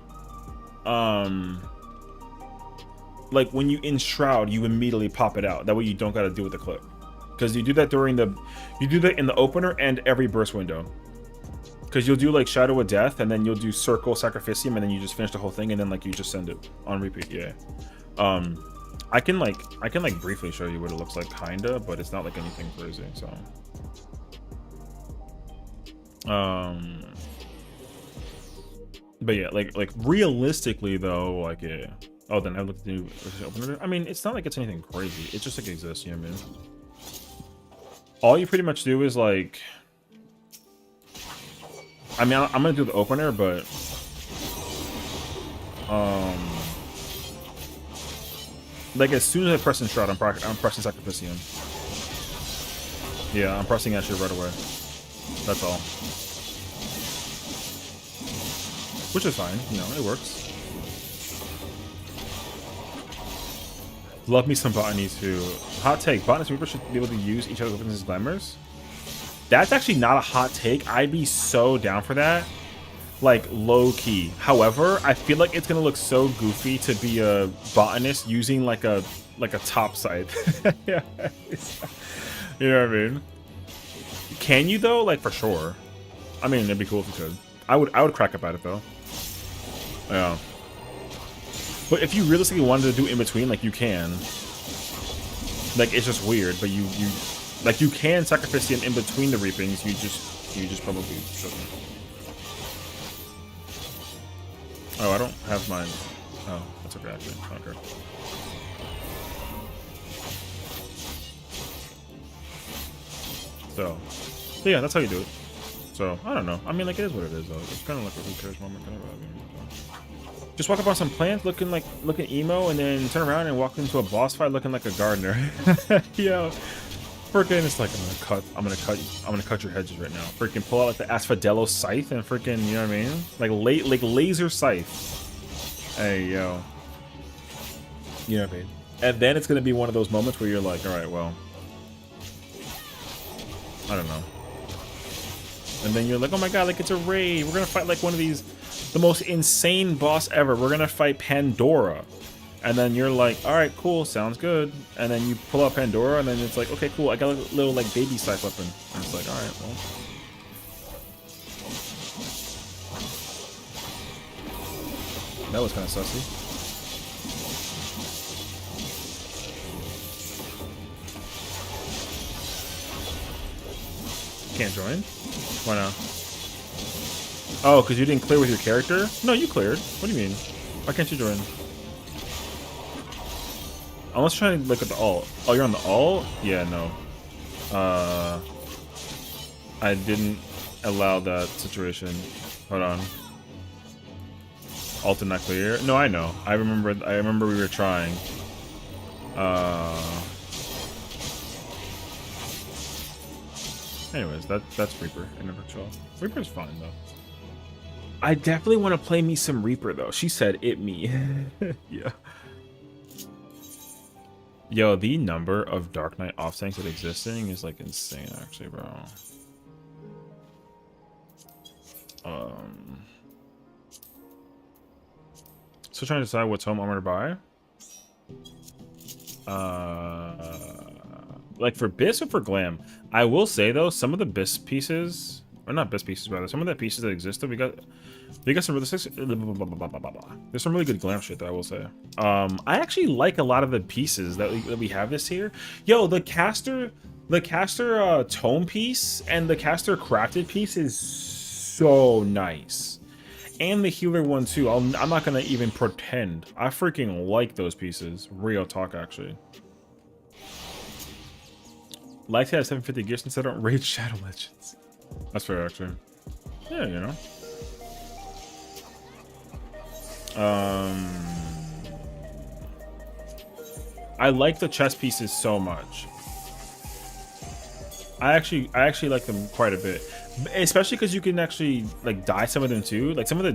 like when you Enshroud, you immediately pop it out. That way you don't gotta do with the clip. Because you do that in the opener and every burst window. Because you'll do like Shadow of Death, and then you'll do Circle, Sacrificium, and then you just finish the whole thing, and then like you just send it on repeat. Yeah. I can briefly show you what it looks like, kinda, but it's not like anything crazy. So. But yeah, like realistically though, like yeah. Oh, then I looked at the new opener. I mean, it's not like it's anything crazy. It just like exists, you know what I mean? All you pretty much do is like, I mean, I'm gonna do the opener, but like as soon as I press Enshroud, I'm pressing Sacrificium. Yeah, I'm pressing actually right away. That's all. Which is fine, you know, it works. Love me some botany too. Hot take, botanist and reaper should be able to use each other's weapons as glamours. That's actually not a hot take. I'd be so down for that. Like, low key. However, I feel like it's gonna look so goofy to be a botanist using like a top scythe. Yeah. You know what I mean? Can you though? Like for sure. I mean, it'd be cool if you could. I would crack up at it though. Yeah. But if you realistically wanted to do in between, like you can. Like it's just weird, but you can Sacrificium in between the reapings. You just probably shouldn't. Oh, I don't have mine. Oh, that's okay actually. Okay. So yeah, that's how you do it. So I don't know. I mean, like it is what it is though. It's kind of like a who cares moment kind of vibe. Just walk up on some plants looking emo, and then turn around and walk into a boss fight looking like a gardener. Yo, freaking, it's like I'm gonna cut your hedges right now. Freaking pull out like the Asphodello scythe and freaking, you know what I mean? Like laser scythe. Hey yo, you know what I mean? And then it's gonna be one of those moments where you're like, all right, well, I don't know. And then you're like, oh my god, like it's a raid. We're gonna fight like one of these. The most insane boss ever. We're gonna fight Pandora. And then you're like, alright, cool, sounds good. And then you pull out Pandora, and then it's like, okay, cool, I got a little like baby scythe weapon. And it's like, alright, well. That was kind of sussy. Can't join? Why not? Oh, because you didn't clear with your character? No, you cleared. What do you mean? Why can't you join? I was trying to look at the alt. Oh, you're on the alt? Yeah, no. I didn't allow that situation. Hold on. Alt did not clear. No, I know. I remember we were trying. Anyways, that's Reaper in a virtual. Reaper's fine though. I definitely want to play me some Reaper though. She said it me. Yeah. Yo, the number of Dark Knight off tanks that existing is like insane actually, bro. So trying to decide what tome armor to buy. Like for BIS or for Glam. I will say though, some of the BIS pieces, or not BIS pieces rather, some of the pieces that exist though, we got some really, there's some really good Glam shit that I will say. I actually like a lot of the pieces that we have this here. Yo, the caster tome piece and the caster crafted piece is so nice. And the healer one too. I'm not gonna even pretend. I freaking like those pieces. Real talk, actually. Like to have 750 gear since I don't raid Shadow Legends. That's fair, actually. Yeah, you know. I like the chest pieces so much. I actually like them quite a bit, especially because you can actually like dye some of them too. Like some of the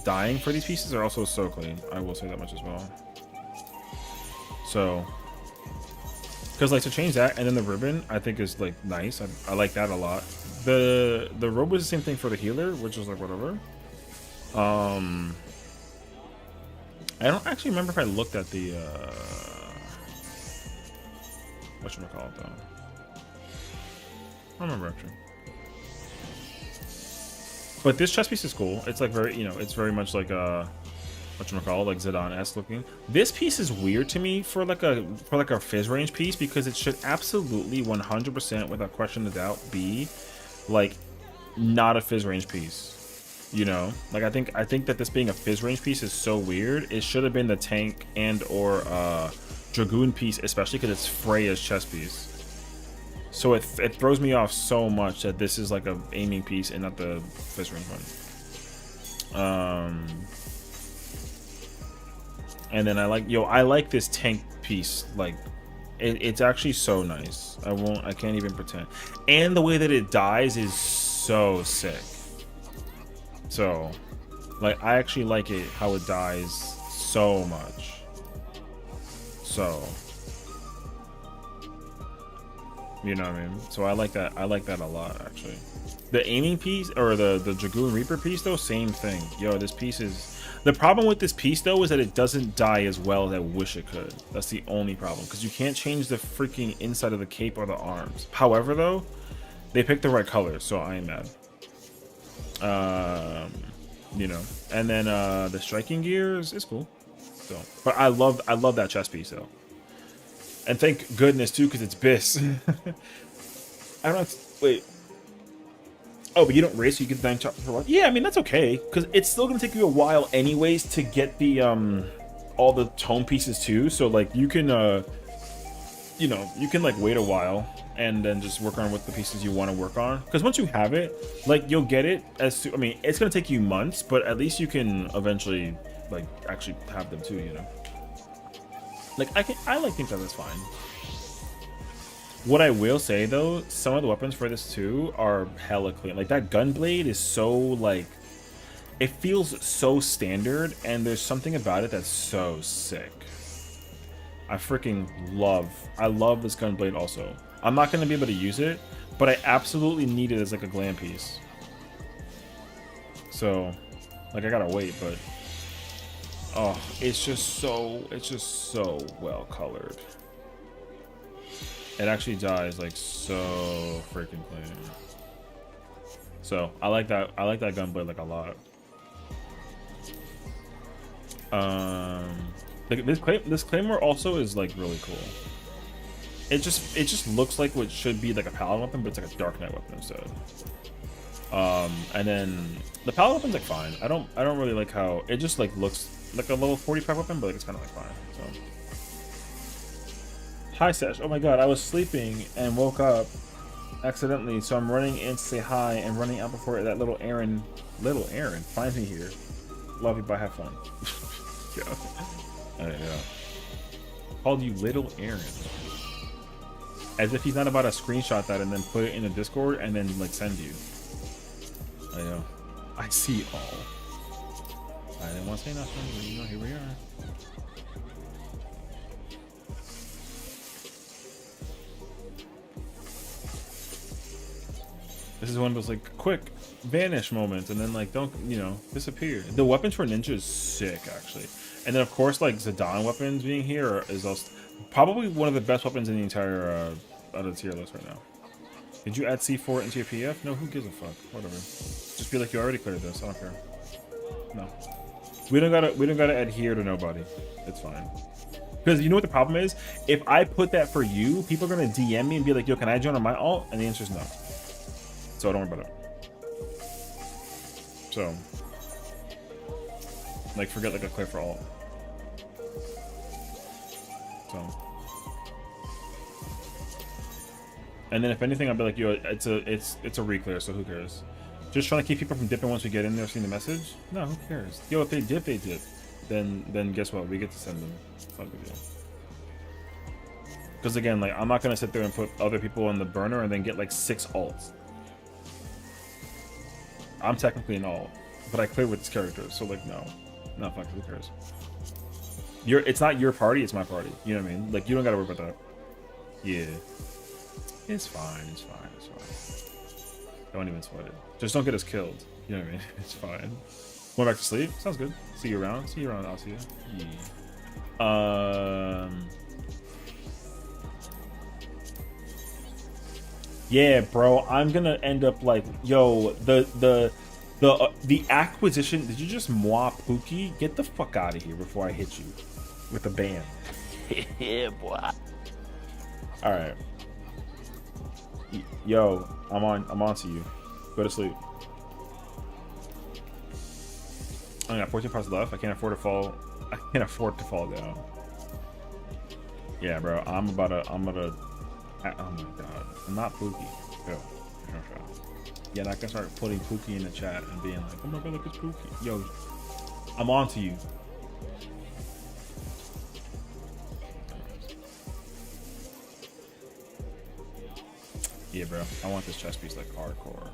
dyeing for these pieces are also so clean. I will say that much as well. So, because like to change that and then the ribbon, I think is like nice. I like that a lot. The robe was the same thing for the healer, which was like whatever. I don't actually remember if I looked at the whatchamacallit though. I don't remember actually. But this chest piece is cool. It's like very, you know, it's very much like a whatchamacallit, like Zidane-esque looking. This piece is weird to me for like a fizz range piece because it should absolutely 100% without question of doubt be like not a fizz range piece. You know, like I think that this being a fizz range piece is so weird. It should have been the tank and or dragoon piece, especially because it's Freya's chest piece. So it throws me off so much that this is like a aiming piece and not the fizz range one. And then I like this tank piece. Like it's actually so nice. I can't even pretend. And the way that it dies is so sick. So, like, I actually like it how it dies so much. So, you know what I mean? So I like that. I like that a lot, actually. The aiming piece or the Dragoon Reaper piece, though, same thing. Yo, this piece is. The problem with this piece, though, is that it doesn't die as well as I wish it could. That's the only problem because you can't change the freaking inside of the cape or the arms. However, though, they picked the right color, so I am mad. You know, and then the striking gear is cool. So, but I love that chest piece though, and thank goodness too because it's BIS. I don't wait. Oh, but you don't race, so you can then chop for what? Yeah, I mean that's okay because it's still gonna take you a while anyways to get the all the tone pieces too. So like you can you know, you can like wait a while and then just work on what the pieces you want to work on, because once you have it, like you'll get it as to, I mean it's gonna take you months, but at least you can eventually like actually have them too, you know. Like I like think that that's fine. What I will say though, some of the weapons for this too are hella clean. Like that gun blade is so like, it feels so standard, and there's something about it that's so sick. I freaking love this gun blade also. I'm not gonna be able to use it, but I absolutely need it as like a glam piece. So, like I gotta wait, but oh, it's just so well colored. It actually dies like so freaking clean. So I like that gun blade like a lot. This claymore also is like really cool. It just looks like what should be like a paladin weapon, but it's like a dark knight weapon instead. And then the paladin weapon's like fine. I don't really like how it just like looks like a level 45 weapon, but like it's kind of like fine. So hi Sesh. Oh my god, I was sleeping and woke up accidentally, so I'm running in to say hi and running out before that little Aaron finds me here. Love you, bye, have fun. Yeah. Called you little Aaron. As if he's not about to screenshot that and then put it in the Discord and then like send you. I know. I see all. I didn't want to say nothing, but you know, here we are. This is one of those like quick vanish moments and then like don't, you know, disappear. The weapons for ninja is sick actually. And then of course like Zidane weapons being here is also probably one of the best weapons in the entire out of the tier list right now. Did you add C4 into your PF? No, who gives a fuck? Whatever. Just be like you already cleared this. I don't care. No. We don't gotta adhere to nobody. It's fine. Because you know what the problem is? If I put that for you, people are gonna DM me and be like, yo, can I join on my alt? And the answer is no. So don't worry about it. So like forget like a clear for alt. So and then if anything I'll be like, yo, it's a reclear, so who cares? Just trying to keep people from dipping once we get in there seeing the message? No, who cares? Yo, if they dip, they dip. Then guess what? We get to send them. Fuck with you. Because again, like I'm not gonna sit there and put other people on the burner and then get like 6 alts. I'm technically an alt, but I clear with this character, so like no, fuck, who cares? It's not your party, it's my party. You know what I mean? Like you don't gotta worry about that. Yeah, it's fine. Don't even sweat it. Just don't get us killed. You know what I mean? It's fine. Going back to sleep. Sounds good. See you around. I'll see you. Yeah. Yeah, bro, I'm gonna end up like, yo, the acquisition. Did you just moi Pookie? Get the fuck out of here before I hit you with a ban. Yeah, boy. All right, yo, I'm on to you. Go to sleep. I got 14 parts left. I can't afford to fall down. Yeah, bro, I'm gonna. Oh my god, I'm not Pookie. Yo, yeah, I can start putting Pookie in the chat and being like, oh my god, look, it's Pookie. Yo, I'm on to you. Yeah, bro, I want this chess piece like hardcore.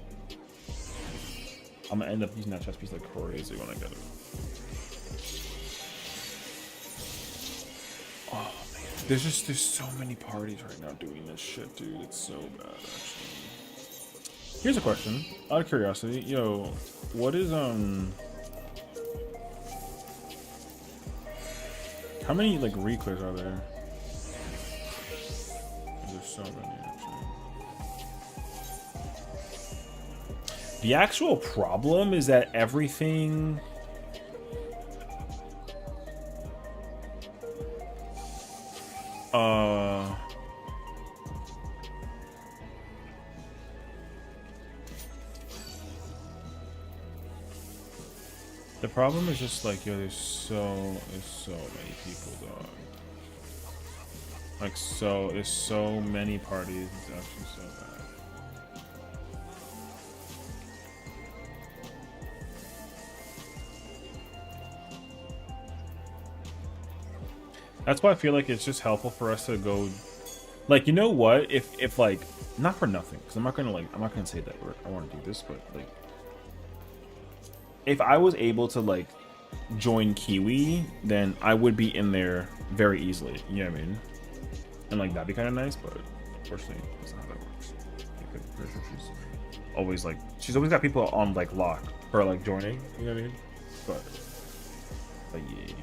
I'm gonna end up using that chess piece like crazy when I get it. Oh man, there's so many parties right now doing this shit, dude. It's so bad, actually. Here's a question, out of curiosity, yo, what is how many like reclears are there? There's so many. The actual problem is that everything the problem is just like, yo, there's so many people, dog. Like there's so many parties, it's actually so bad. That's why I feel like it's just helpful for us to go, like, you know what? If like, not for nothing, because I'm not gonna say that I want to do this, but like, if I was able to like join Kiwi, then I would be in there very easily. You know what I mean? And like that'd be kind of nice, but unfortunately, that's not how that works. She's always got people on like lock for like joining. You know what I mean? But yeah.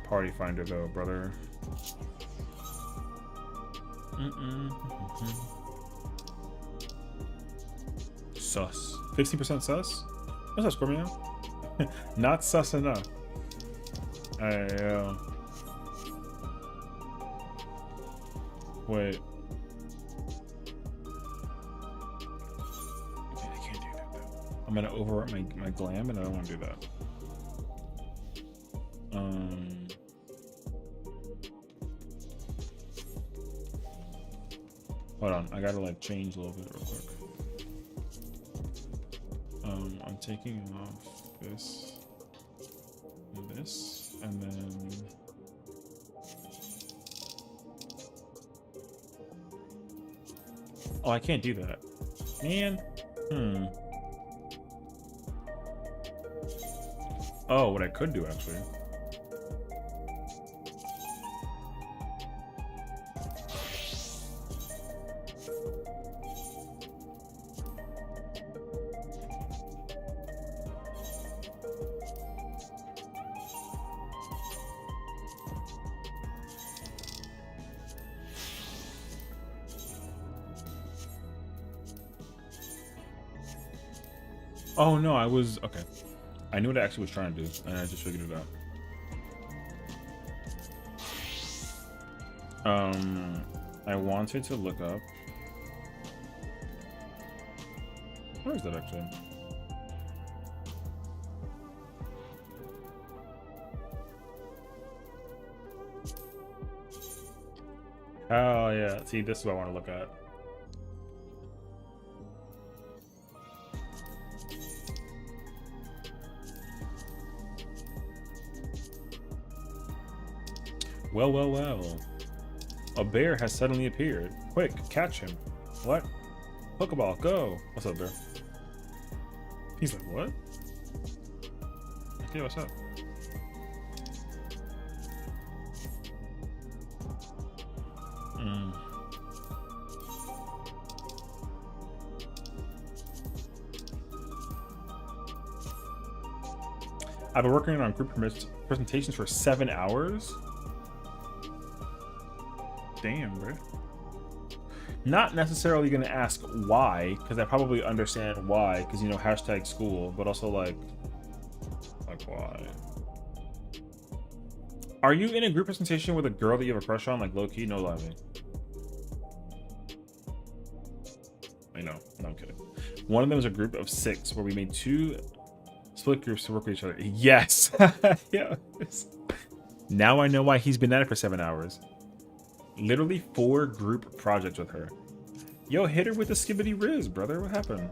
Party finder though, brother. Sus. 15% sus? What's up, Scorpio? Not sus enough. Wait. Okay, I can't do that though. I'm gonna overwrite my glam and I don't wanna do that. Hold on, I gotta like change a little bit real quick. I'm taking off this and this, and then oh, I can't do that, man. Oh, what I could do actually. Oh no, I was okay. I knew what I actually was trying to do, and I just figured it out. I wanted to look up. Where is that actually? Oh yeah, see, this is what I want to look at. Well, well, well. A bear has suddenly appeared. Quick, catch him. What? Pokeball, go. What's up, bear? He's like, what? Okay, what's up? I've been working on group presentations for 7 hours. Damn, bro. Not necessarily gonna ask why, because I probably understand why, because you know, hashtag school, but also like why? Are you in a group presentation with a girl that you have a crush on, like low key? No lie to me. I know, no, I'm kidding. One of them is a group of 6 where we made 2 split groups to work with each other. Yes. Yeah. Now I know why he's been at it for 7 hours. Literally 4 group projects with her. Yo, hit her with the skibbity riz, brother. What happened?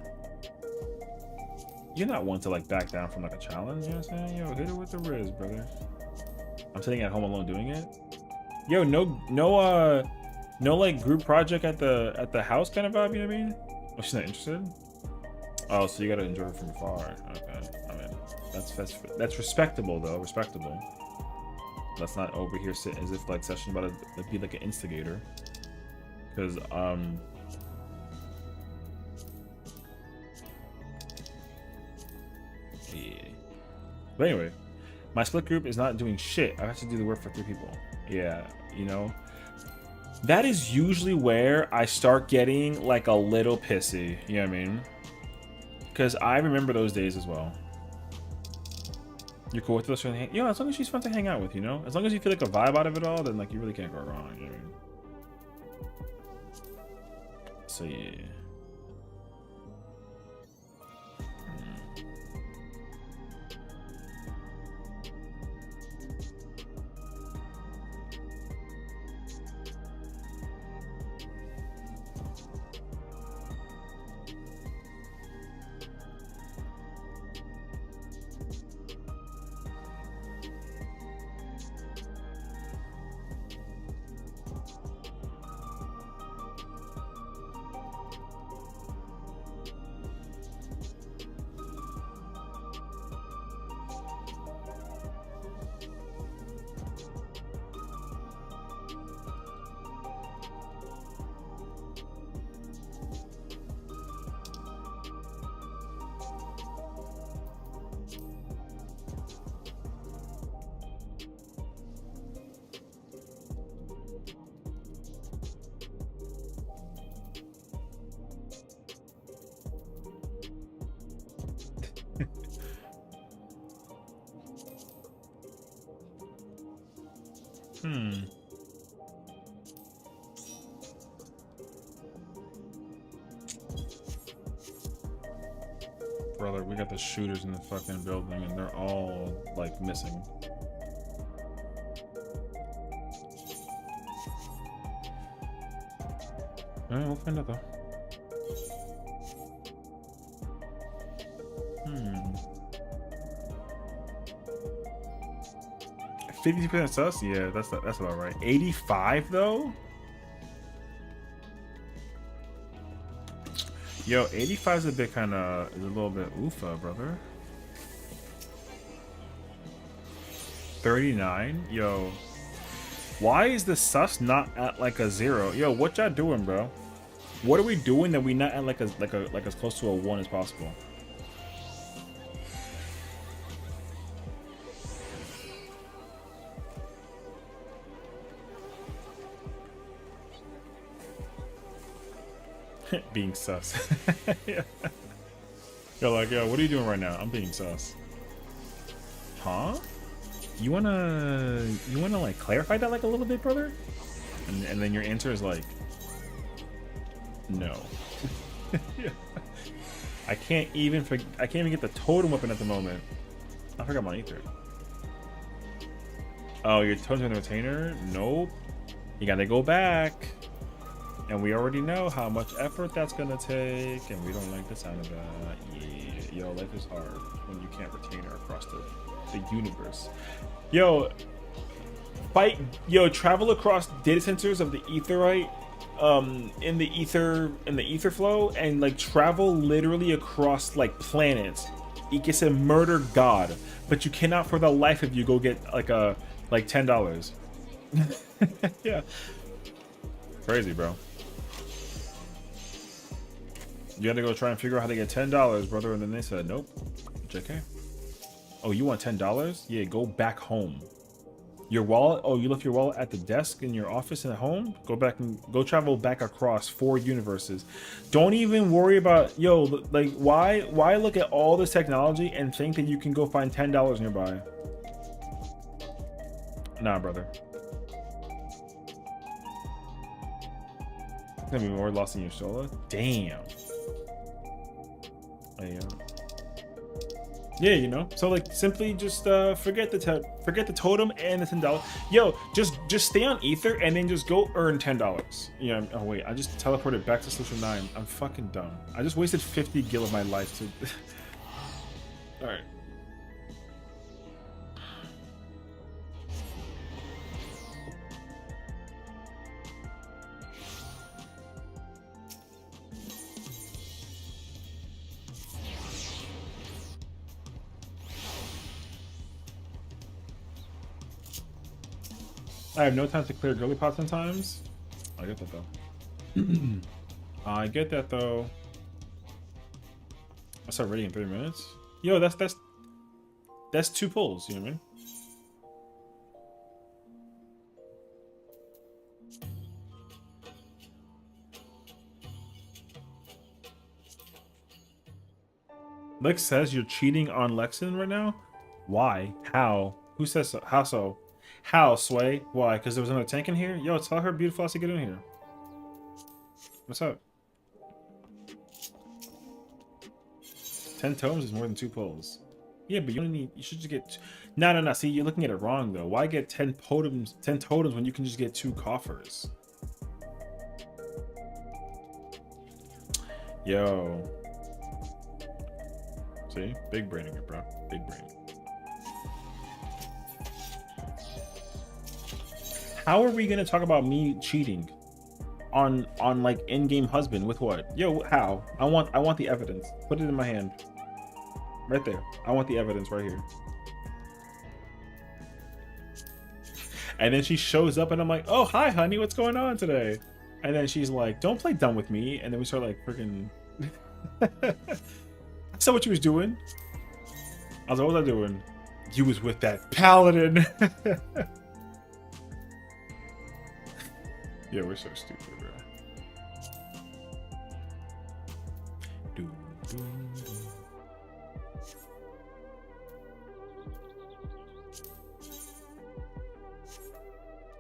You're not one to like back down from like a challenge, you know what I'm saying? Yo, hit her with the riz, brother. I'm sitting at home alone doing it. Yo, no like group project at the house kind of vibe, you know what I mean? Oh, she's not interested? Oh, so you gotta enjoy it from afar. Okay. I mean, that's respectable though, respectable. Let's not over here sit as if like Sessiion about to be like an instigator, because yeah. But anyway, my split group is not doing shit. I have to do the work for 3 people. Yeah, you know, that is usually where I start getting like a little pissy. You know what I mean? Because I remember those days as well. You're cool with this? You know, as long as she's fun to hang out with, you know? As long as you feel like a vibe out of it all, then like you really can't go wrong, you know what I mean? So yeah. Brother, we got the shooters in the fucking building and they're all like missing. Alright, we'll find out though. 50% sus? Yeah, that's about right. 85 though? Yo, 85 is a bit is a little bit oofa, brother. 39? Yo. Why is the sus not at like a 0? Yo, what y'all doing, bro? What are we doing that we not at like as close to a 1 as possible? Being sus. Yeah. You're like, yo, what are you doing right now? I'm being sus. Huh? You wanna like clarify that like a little bit, brother? And then your answer is like, no. Yeah. I can't even get the totem weapon at the moment. I forgot my ether. Oh, your totem's on the retainer? Nope. You gotta go back. And we already know how much effort that's gonna take, and we don't like the sound of that. Yeah, yo, life is hard when you can't retain her across the universe. Yo, travel across data centers of the Aetheryte, in the ether flow, and like travel literally across like planets. It gets a murder god, but you cannot for the life of you go get like $10. Yeah, crazy, bro. You had to go try and figure out how to get $10, brother, and then they said, nope. JK. Oh, you want $10? Yeah, go back home. Your wallet? Oh, you left your wallet at the desk in your office and at home? Go back and go travel back across 4 universes. Don't even worry about, yo, like, why look at all this technology and think that you can go find $10 nearby? Nah, brother. It's gonna be more lost in your soul. Damn. Yeah, you know. So like, simply just forget the totem and the $10. Yo, just stay on Ether and then just go earn $10. Yeah. Oh wait, I just teleported back to Solution 9. I'm fucking dumb. I just wasted 50 gil of my life to. All right. I have no time to clear girly pots sometimes. I get that though. I get that though. I start ready in 3 minutes. Yo, that's 2 pulls. You know what I mean? Lex says you're cheating on Lexin right now. Why? How? Who says so? How so? How, Sway? Why? Because there was another tank in here? Yo, tell her beautiful ass to get in here. What's up? 10 tomes is more than 2 pulls. Yeah, but you only need, you should just get no. See, you're looking at it wrong though. Why get 10 totems when you can just get 2 coffers? Yo. See? Big braining it, bro. Big brain. How are we gonna talk about me cheating on like in-game husband with what? Yo, how? I want the evidence. Put it in my hand. Right there. I want the evidence right here. And then she shows up and I'm like, oh, hi honey, what's going on today? And then she's like, don't play dumb with me. And then we start like freaking I saw what you was doing. I was like, what was I doing? You was with that paladin. Yeah, we're so stupid, bro.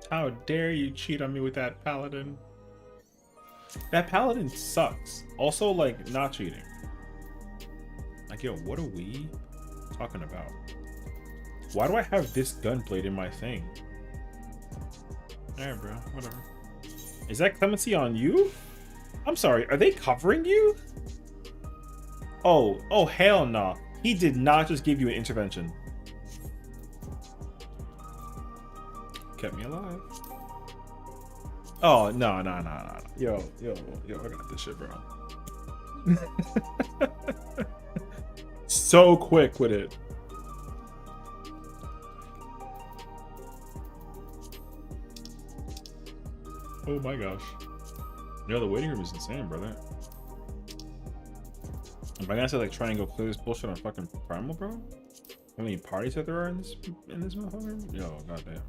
How dare you cheat on me with that paladin? That paladin sucks. Also, like, not cheating. Like, yo, what are we talking about? Why do I have this gunblade in my thing? Alright, bro. Whatever. Is that clemency on you? I'm sorry. Are they covering you? Oh, hell no. He did not just give you an intervention. Kept me alive. Oh, no. Yo, I got this shit, bro. So quick with it. Oh my gosh. Yo, the waiting room is insane, brother. Am I gonna say like try and go clear this bullshit on fucking Primal, bro? How many parties that there are in this motherfucker? Yo, goddamn.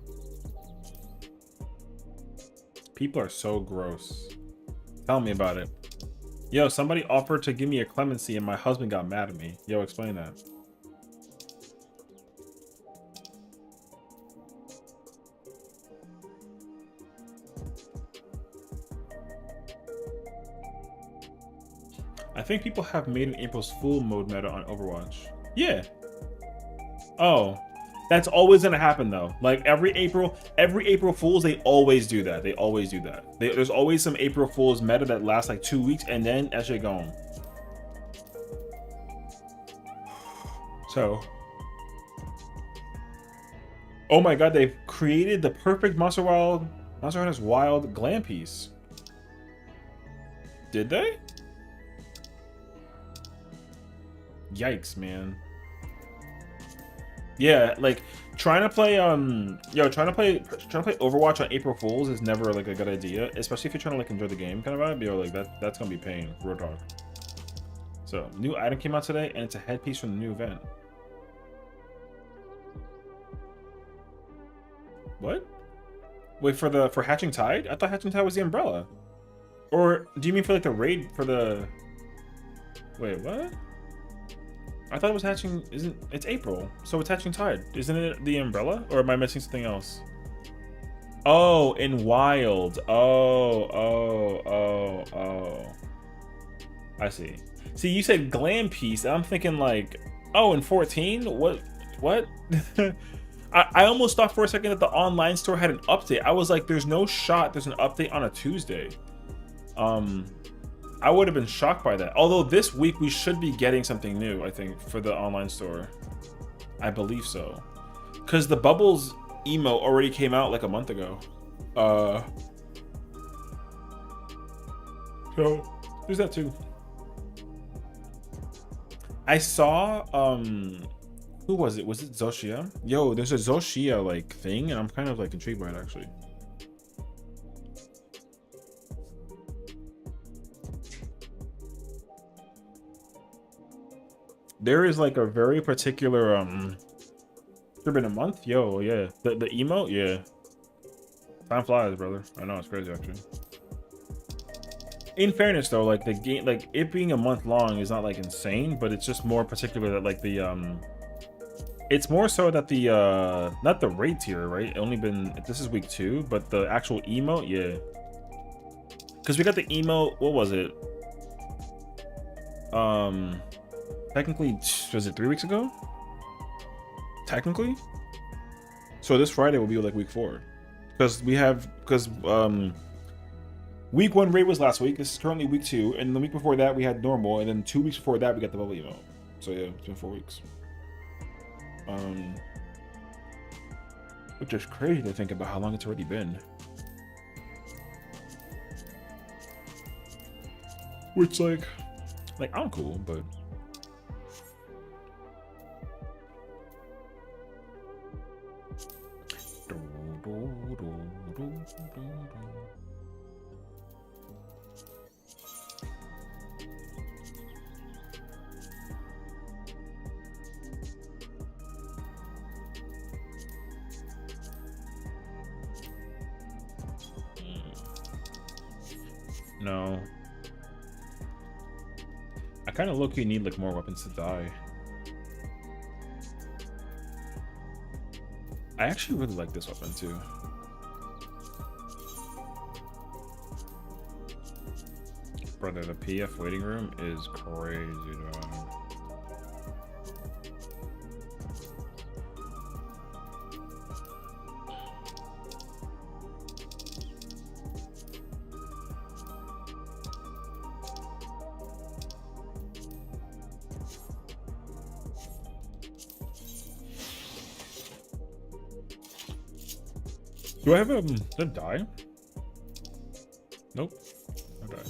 People are so gross. Tell me about it. Yo, somebody offered to give me a clemency and my husband got mad at me. Yo, explain that. I think people have made an April's Fool mode meta on Overwatch. Yeah. Oh, that's always gonna happen though. Like every April Fools, they always do that. They always do that. There's always some April Fools meta that lasts like 2 weeks and then that shit gone. So, oh my god, they've created the perfect Monster Hunter's Wild glam piece. Did they? Yikes, man. Yeah, like trying to play Overwatch on April Fools is never like a good idea, especially if you're trying to like enjoy the game kind of vibe. Yo, like that's gonna be pain, real talk. So, new item came out today and it's a headpiece from the new event. What? Wait, for Hatching Tide? I thought Hatching Tide was the umbrella. Or do you mean for like the raid for the Wait, what? I thought it was hatching. It's April, so it's Hatching Tide. Isn't it the umbrella, or am I missing something else? Oh, in Wild. Oh. I see. See, you said glam piece, and I'm thinking like, oh, in 14. What? I almost thought for a second that the online store had an update. I was like, there's no shot there's an update on a Tuesday. I would have been shocked by that. Although this week we should be getting something new, I think, for the online store. I believe so. Because the Bubbles emo already came out like a month ago. So, there's that too. I saw, who was it? Was it Zoshia? Yo, there's a Zoshia like thing, and I'm kind of like intrigued by it actually. There is like a very particular it's been a month. Yo, yeah, the emote, yeah. Time flies, brother. I know, it's crazy actually. In fairness though, like the game, like it being a month long is not like insane, but it's just more particular that like the it's more so that the not the raid tier, right? Only been, this is week 2, but the actual emote, yeah. Because we got the emote, what was it? Technically, was it 3 weeks ago? Technically? So this Friday will be like week 4. Because week 1 raid was last week. This is currently week 2. And the week before that we had normal. And then 2 weeks before that we got the bubble emote. So yeah, it's been 4 weeks. Which is crazy to think about how long it's already been. Which like I'm cool, but no. I kind of low-key need like more weapons to die. I actually really like this weapon too. Brother, the PF waiting room is crazy, dog. Do I have did it die? Nope. Okay.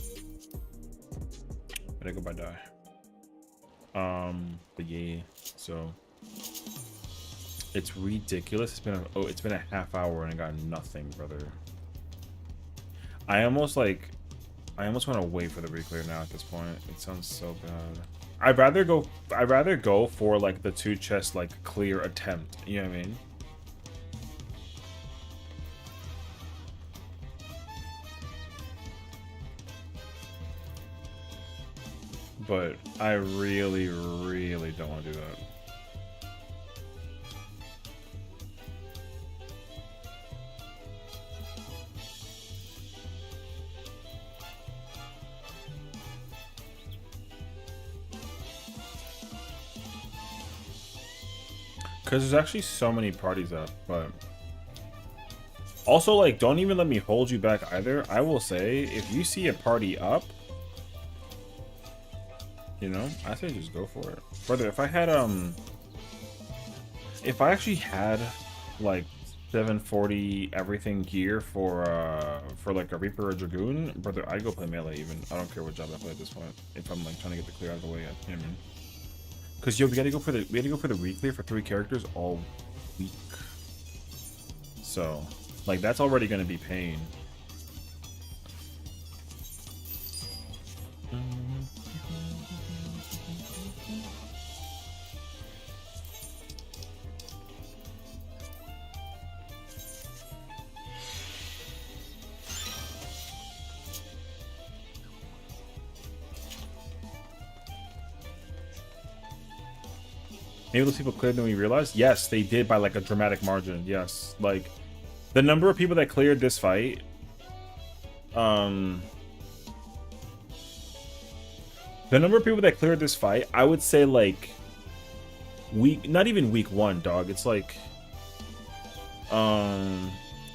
I go by die. But yeah, so it's ridiculous. It's been a half hour and I got nothing, brother. I almost want to wait for the reclear now at this point. It sounds so bad. I'd rather go for like the 2 chest like clear attempt. You know what I mean? But I really, really don't want to do that. Because there's actually so many parties up, but also like don't even let me hold you back either. I will say if you see a party up, you know, I say just go for it. Brother, if I actually had like 740 everything gear for like a Reaper or Dragoon, brother, I'd go play melee even. I don't care what job I play at this point. If I'm like trying to get the clear out of the way, you know what I mean? Cause yo, we had to go for the re-clear for 3 characters all week. So like that's already gonna be pain. Maybe those people cleared than we realized. Yes, they did by like a dramatic margin. Yes, like the number of people that cleared this fight, I would say like not even week 1, dog. It's like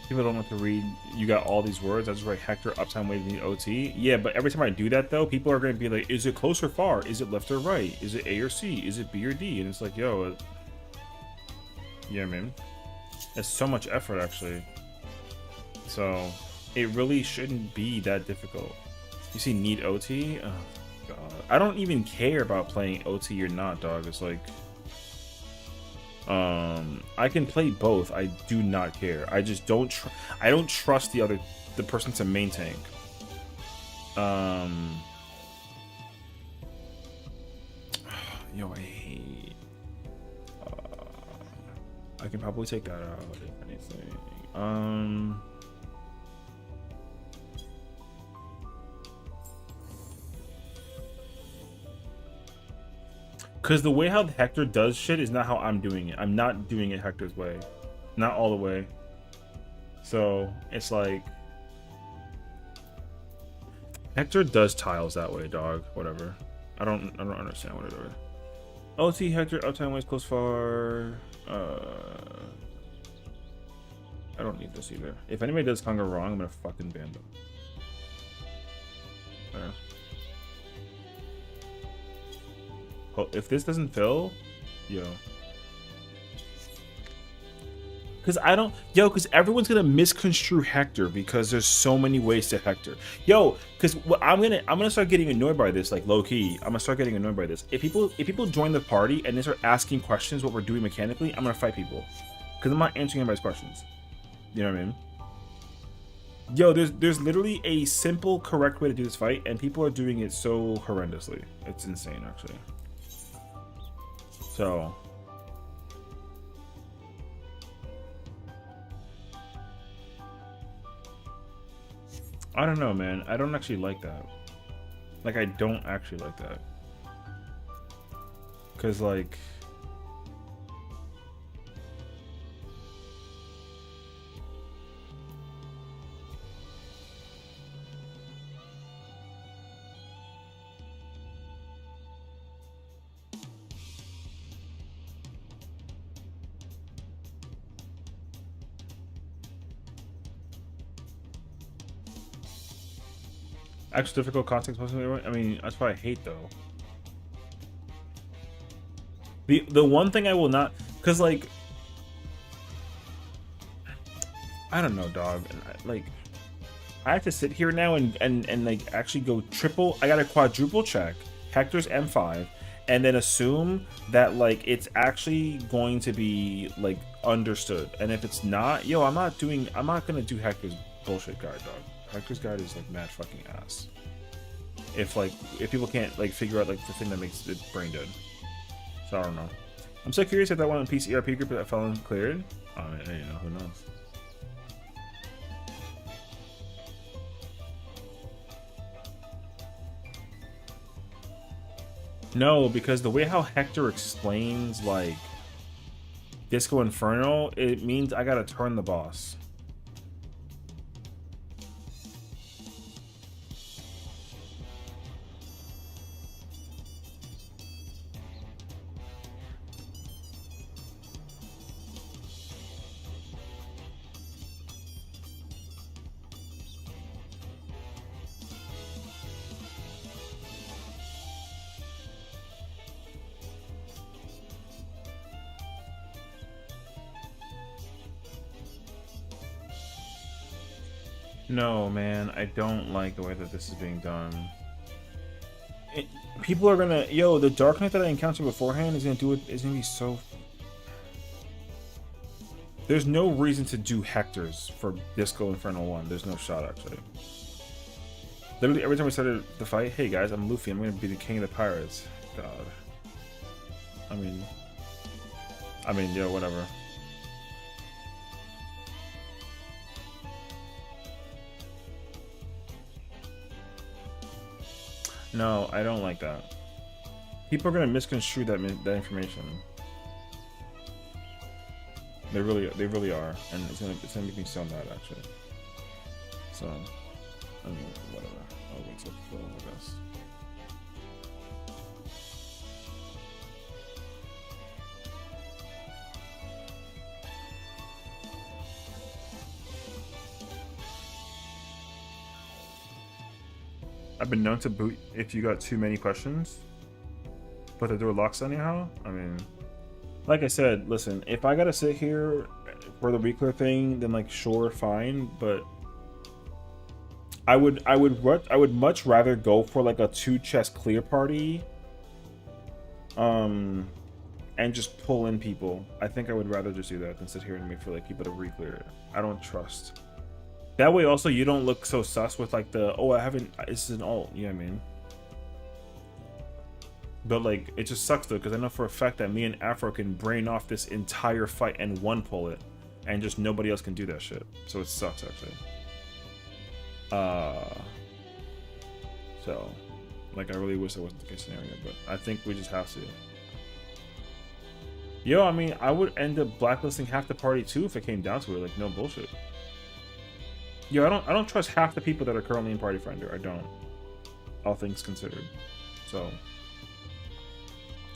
people don't want to read. You got all these words. I just write Hector, uptime, wave, need OT. Yeah, but every time I do that though, people are going to be like, is it close or far? Is it left or right? Is it A or C? Is it B or D? And it's like, yo, yeah, man, it's so much effort actually. So it really shouldn't be that difficult. You see, need OT? Oh god, I don't even care about playing OT or not, dog. It's like, I can play both. I do not care. I just don't I don't trust the person to main tank. Yo, I hate I can probably take that out if anything. Because the way how Hector does shit is not how I'm doing it. I'm not doing it Hector's way. Not all the way. So, it's like... Hector does tiles that way, dog. Whatever. I don't understand what it is. OT, Hector, uptime, ways, close, far... I don't need this either. If anybody does Conga wrong, I'm gonna fucking ban them. There. Oh, if this doesn't fill, yo. Because everyone's gonna misconstrue Hector because there's so many ways to Hector. Yo, because I'm gonna start getting annoyed by this, like low key. I'm gonna start getting annoyed by this. If people join the party and they start asking questions what we're doing mechanically, I'm gonna fight people. Because I'm not answering anybody's questions. You know what I mean? Yo, there's literally a simple, correct way to do this fight, and people are doing it so horrendously. It's insane, actually. So, I don't know, man. I don't actually like that. Like, I don't actually like that. Because, like... Extra difficult context. I mean, that's what I hate though. The one thing I will not, cause like, I don't know, dog. Like, I have to sit here now and like actually go triple. I got to quadruple check Hector's M5, and then assume that like it's actually going to be like understood. And if it's not, yo, I'm not gonna do Hector's bullshit guide, dog. Hector's guide is like mad fucking ass. If people can't like figure out like the thing that makes it brain dead. So I don't know. I'm so curious if that one piece ERP group that fell and cleared. I mean, you know, who knows. No, because the way how Hector explains like Disco Inferno, it means I gotta turn the boss. No, man, I don't like the way that this is being done. People are gonna, yo, the Dark Knight that I encountered beforehand is gonna do it. Is gonna be so. There's no reason to do Hector's for Disco Inferno 1. There's no shot actually. Literally every time we started the fight, hey guys, I'm Luffy. I'm gonna be the king of the pirates. God. I mean, yo, whatever. No, I don't like that. People are gonna misconstrue that information. They really are, and it's gonna make me so mad actually. So, I mean, whatever. I'll wait till Phil, I guess. I've been known to boot if you got too many questions, but the door locks anyhow. I mean, like I said, listen, if I gotta sit here for the reclear thing, then like sure, fine, but I would much rather go for like a 2 chest clear party, and just pull in people. I think I would rather just do that than sit here and wait for like people to reclear it. I don't trust. That way also you don't look so sus with like the, oh, I haven't, this is an alt, you know what I mean? But like, it just sucks though, because I know for a fact that me and Afro can brain off this entire fight and one pull it, and just nobody else can do that shit. So it sucks actually. So, like, I really wish that wasn't the case scenario, but I think we just have to. Yo, I mean, I would end up blacklisting half the party too if it came down to it, like, no bullshit. Yo, I don't trust half the people that are currently in Party Finder. I don't. All things considered. So,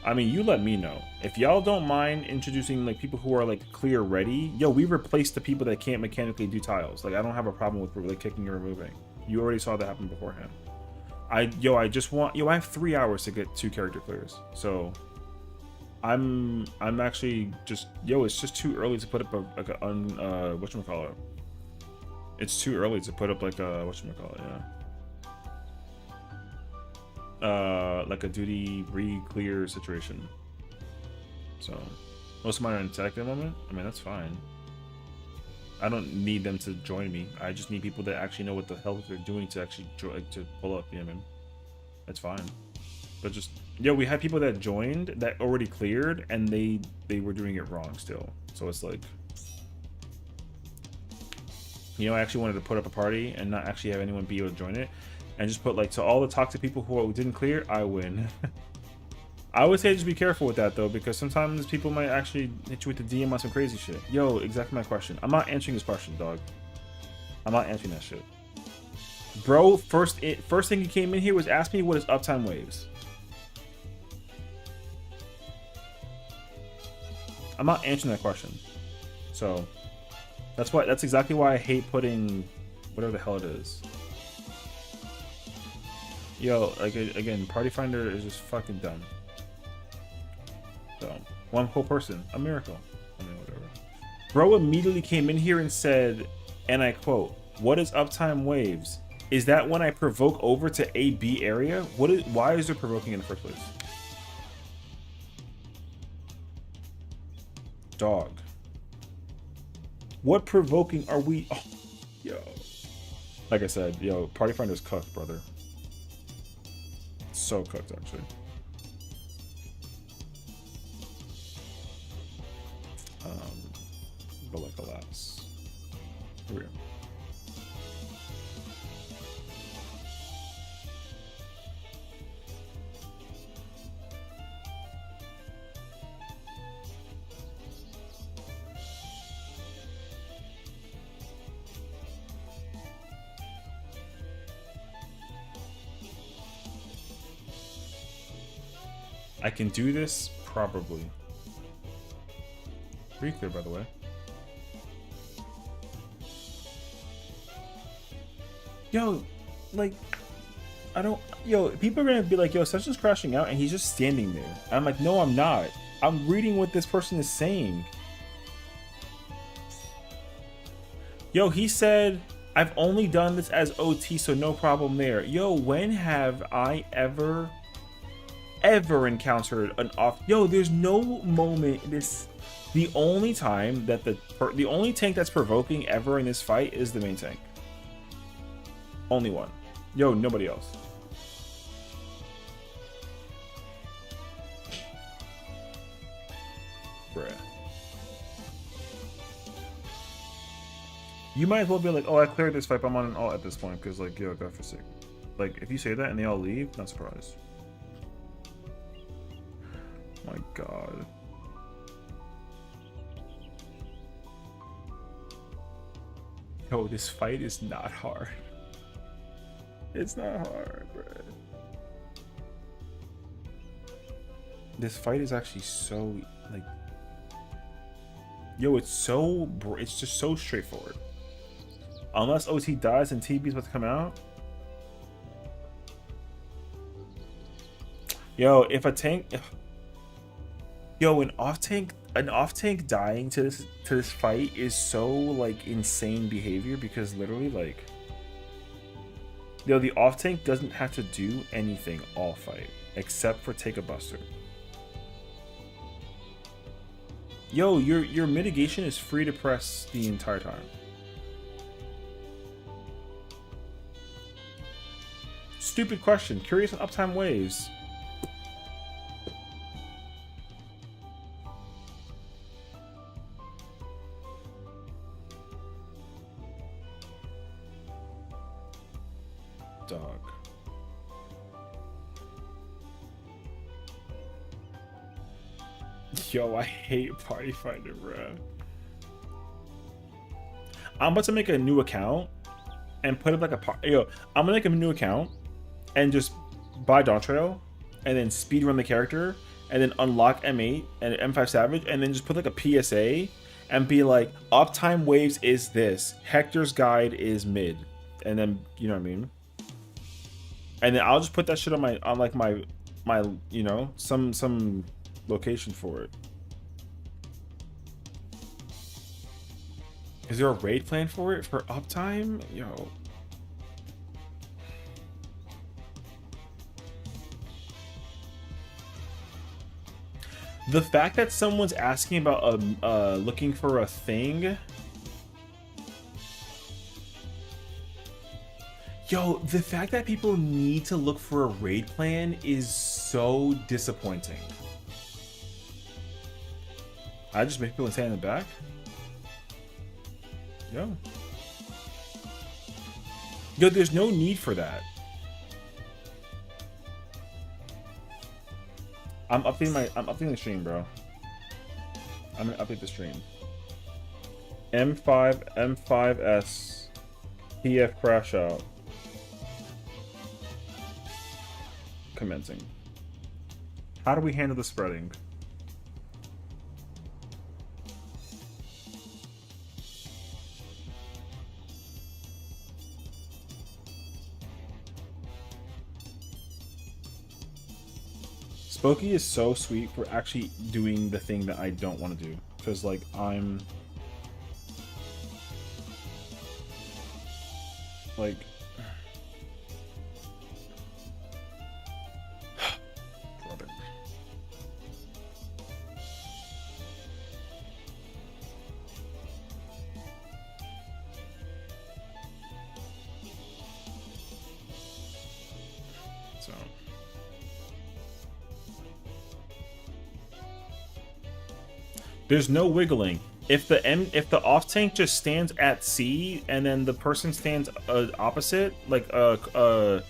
I mean, you let me know. If y'all don't mind introducing like people who are like clear ready, yo, we replaced the people that can't mechanically do tiles. Like, I don't have a problem with like kicking or removing. You already saw that happen beforehand. I have 3 hours to get 2 character clears. So I'm actually just, yo, it's just too early to put up whatchamacallit. It's too early to put up like a whatchamacallit, yeah. Like a duty re-clear situation. So most of mine are in tech at the moment. I mean, that's fine. I don't need them to join me. I just need people that actually know what the hell they're doing to actually to pull up. You know what I mean? That's fine. But just, yo, we had people that joined that already cleared, and they were doing it wrong still. So it's like, you know, I actually wanted to put up a party and not actually have anyone be able to join it, and just put like, to all the toxic people who didn't clear, I win. I would say just be careful with that though, because sometimes people might actually hit you with the DM on some crazy shit. Yo, exactly my question. I'm not answering this question, dog. I'm not answering that shit. Bro, first thing he came in here was ask me what is uptime waves. I'm not answering that question. So that's exactly why I hate putting whatever the hell it is. Yo, like again, Party Finder is just fucking dumb. So one whole person, a miracle. I mean, whatever. Bro immediately came in here and said, and I quote, "What is uptime waves? Is that when I provoke over to AB area? What is? Why is there provoking in the first place?" Dog. What provoking are we? Oh, yo. Like I said, yo, Party Finder's cooked, brother. So cooked, actually. But like alas. Here we go. I can do this probably. Pretty clear, by the way. Yo, like, I don't. Yo, people are gonna be like, "Yo, Sessiion's crashing out," and he's just standing there. I'm like, no, I'm not. I'm reading what this person is saying. Yo, he said, "I've only done this as OT, so no problem there." Yo, when have I ever encountered an off? Yo, there's no moment. The only time that the only tank that's provoking ever in this fight is the main tank. Only one. Yo, nobody else. Bruh. You might as well be like, "Oh, I cleared this fight, but I'm on an alt at this point," because, like, yo, God for sake. Like, if you say that and they all leave, not surprised. My God. Yo, this fight is not hard. It's not hard, bro. This fight is actually so, like, yo, it's just so straightforward. Unless OT dies and TB's about to come out. Yo, if a tank, yo, an off tank dying to this fight is so, like, insane behavior, because literally, like, yo, the off tank doesn't have to do anything all fight except for take a buster. Yo, your mitigation is free to press the entire time. Stupid question. Curious on uptime waves. Dog. Yo, I hate Party Finder, bro. I'm about to make a new account and put up like yo, I'm gonna make a new account and just buy Dawn Trail and then speed run the character and then unlock M8 and M5 Savage and then just put like a PSA and be like, uptime waves is this, Hector's guide is mid, and then, you know what I mean? And then I'll just put that shit on my you know, some location for it. Is there a raid plan for it for uptime? Yo. The fact that someone's asking about looking for a thing. Yo, the fact that people need to look for a raid plan is so disappointing. I just make people stand in the back. Yo, there's no need for that. I'm updating the stream, bro. I'm gonna update the stream. M5S PF crash out. Commencing. How do we handle the spreading? Spooky is so sweet for actually doing the thing that I don't want to do. Because, like, I'm... Like... Brother. So... There's no wiggling. If the off tank just stands at C and then the person stands opposite, like yo,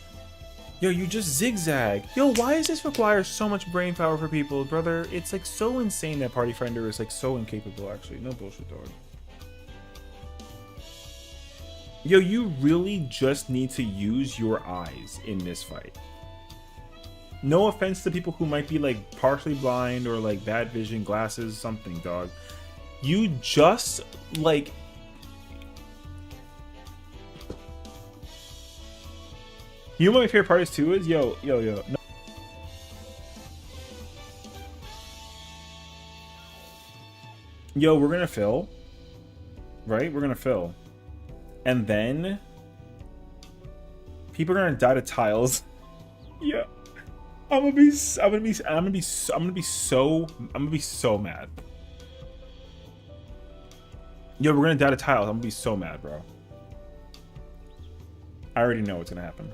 you just zigzag. Yo, why does this require so much brain power for people, brother? It's like so insane that Party Finder is like so incapable. Actually, no bullshit, dog. Yo, you really just need to use your eyes in this fight. No offense to people who might be like partially blind or like bad vision, glasses, something, dog. You just like... You know what my favorite part is too is? Yo. No. Yo, we're gonna fill. Right? We're gonna fill. And then... people are gonna die to tiles. Yeah. I'm gonna be so mad. Yo, we're gonna die to tiles. I'm gonna be so mad, bro. I already know what's gonna happen.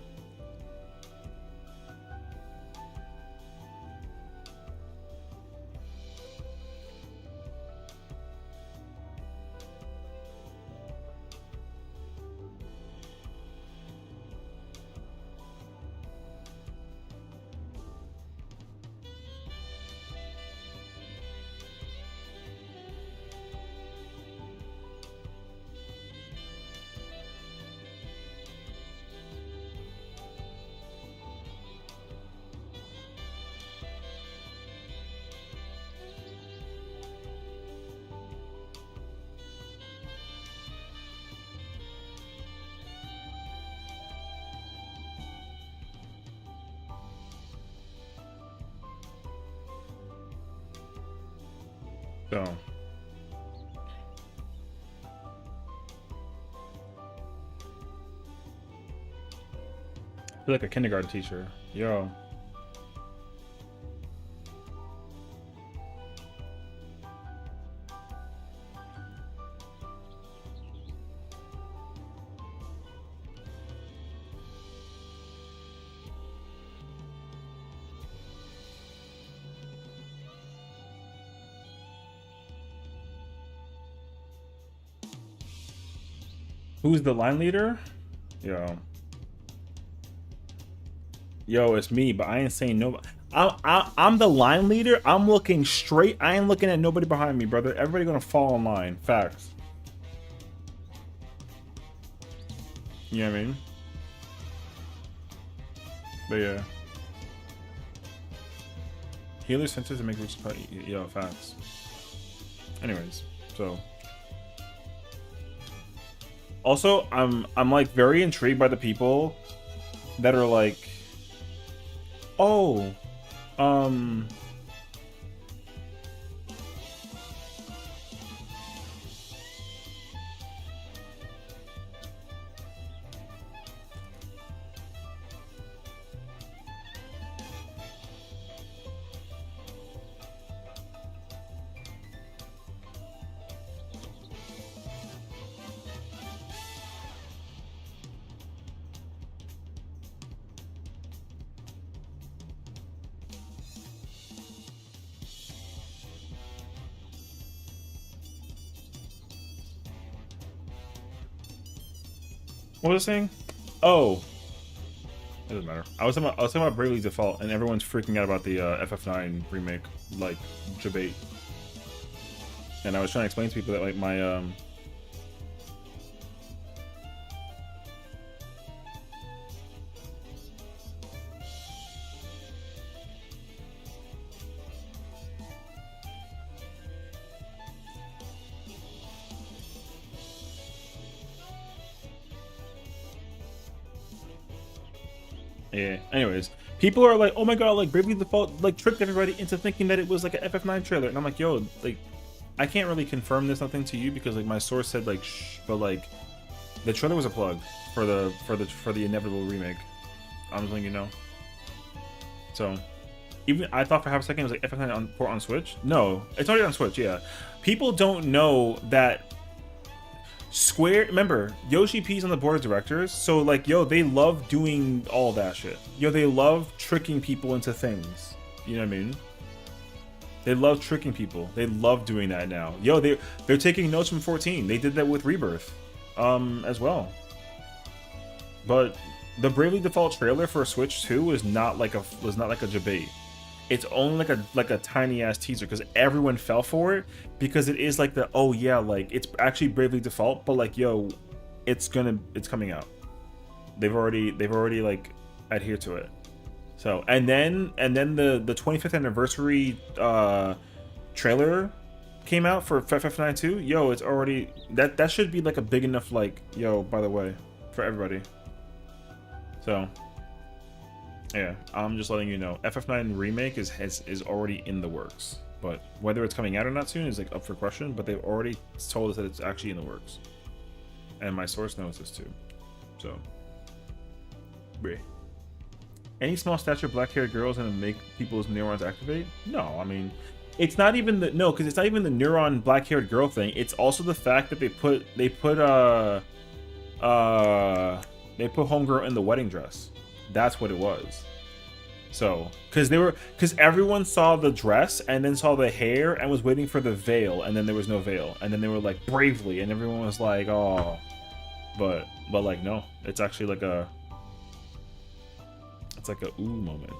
So, I feel like a kindergarten teacher. Yo. Who's the line leader? Yo, it's me, but I ain't saying no. I'm the line leader. I'm looking straight. I ain't looking at nobody behind me, brother. Everybody gonna fall in line. Facts. You know what I mean? But yeah. Healer sensors to make which yo, facts. Anyways, so. Also, I'm like very intrigued by the people that are like, oh, what was I saying? Oh, it doesn't matter. I was talking about Bravely Default, and everyone's freaking out about the FF9 remake, like debate. And I was trying to explain to people that like my yeah. Anyways, People are like, oh my god, like Bravely Default like tricked everybody into thinking that it was like an FF9 trailer, and I'm like, yo, like I can't really confirm this nothing to you because like my source said like shh, but like the trailer was a plug for the inevitable remake. I'm just letting you know. So even I thought for half a second it was like FF9 on port on Switch. No, it's already on Switch. Yeah, people don't know that Square. Remember, Yoshi P's on the board of directors, so like, yo, they love doing all that shit. Yo, they love tricking people into things. You know what I mean? They love tricking people. They love doing that now. Yo, they're taking notes from 14. They did that with Rebirth, as well. But the Bravely Default trailer for Switch 2 was not like a debate. It's only like a tiny ass teaser because everyone fell for it because it is like the, oh yeah, like it's actually Bravely Default, but like, yo, it's coming out. They've already like adhered to it. So and then the 25th anniversary trailer came out for FF9 2. Yo, it's already that should be like a big enough like, yo, by the way, for everybody. So yeah, I'm just letting you know, FF9 remake is already in the works, but whether it's coming out or not soon is like up for question. But they've already told us that it's actually in the works, and my source knows this too. So, bleh. Any small stature black-haired girls gonna make people's neurons activate? No, I mean, it's not even the because it's not even the neuron black-haired girl thing. It's also the fact that they put homegirl in the wedding dress. That's what it was. So, because everyone saw the dress and then saw the hair and was waiting for the veil, and then there was no veil, and then they were like bravely, and everyone was like, oh, but like no, it's actually like a ooh moment.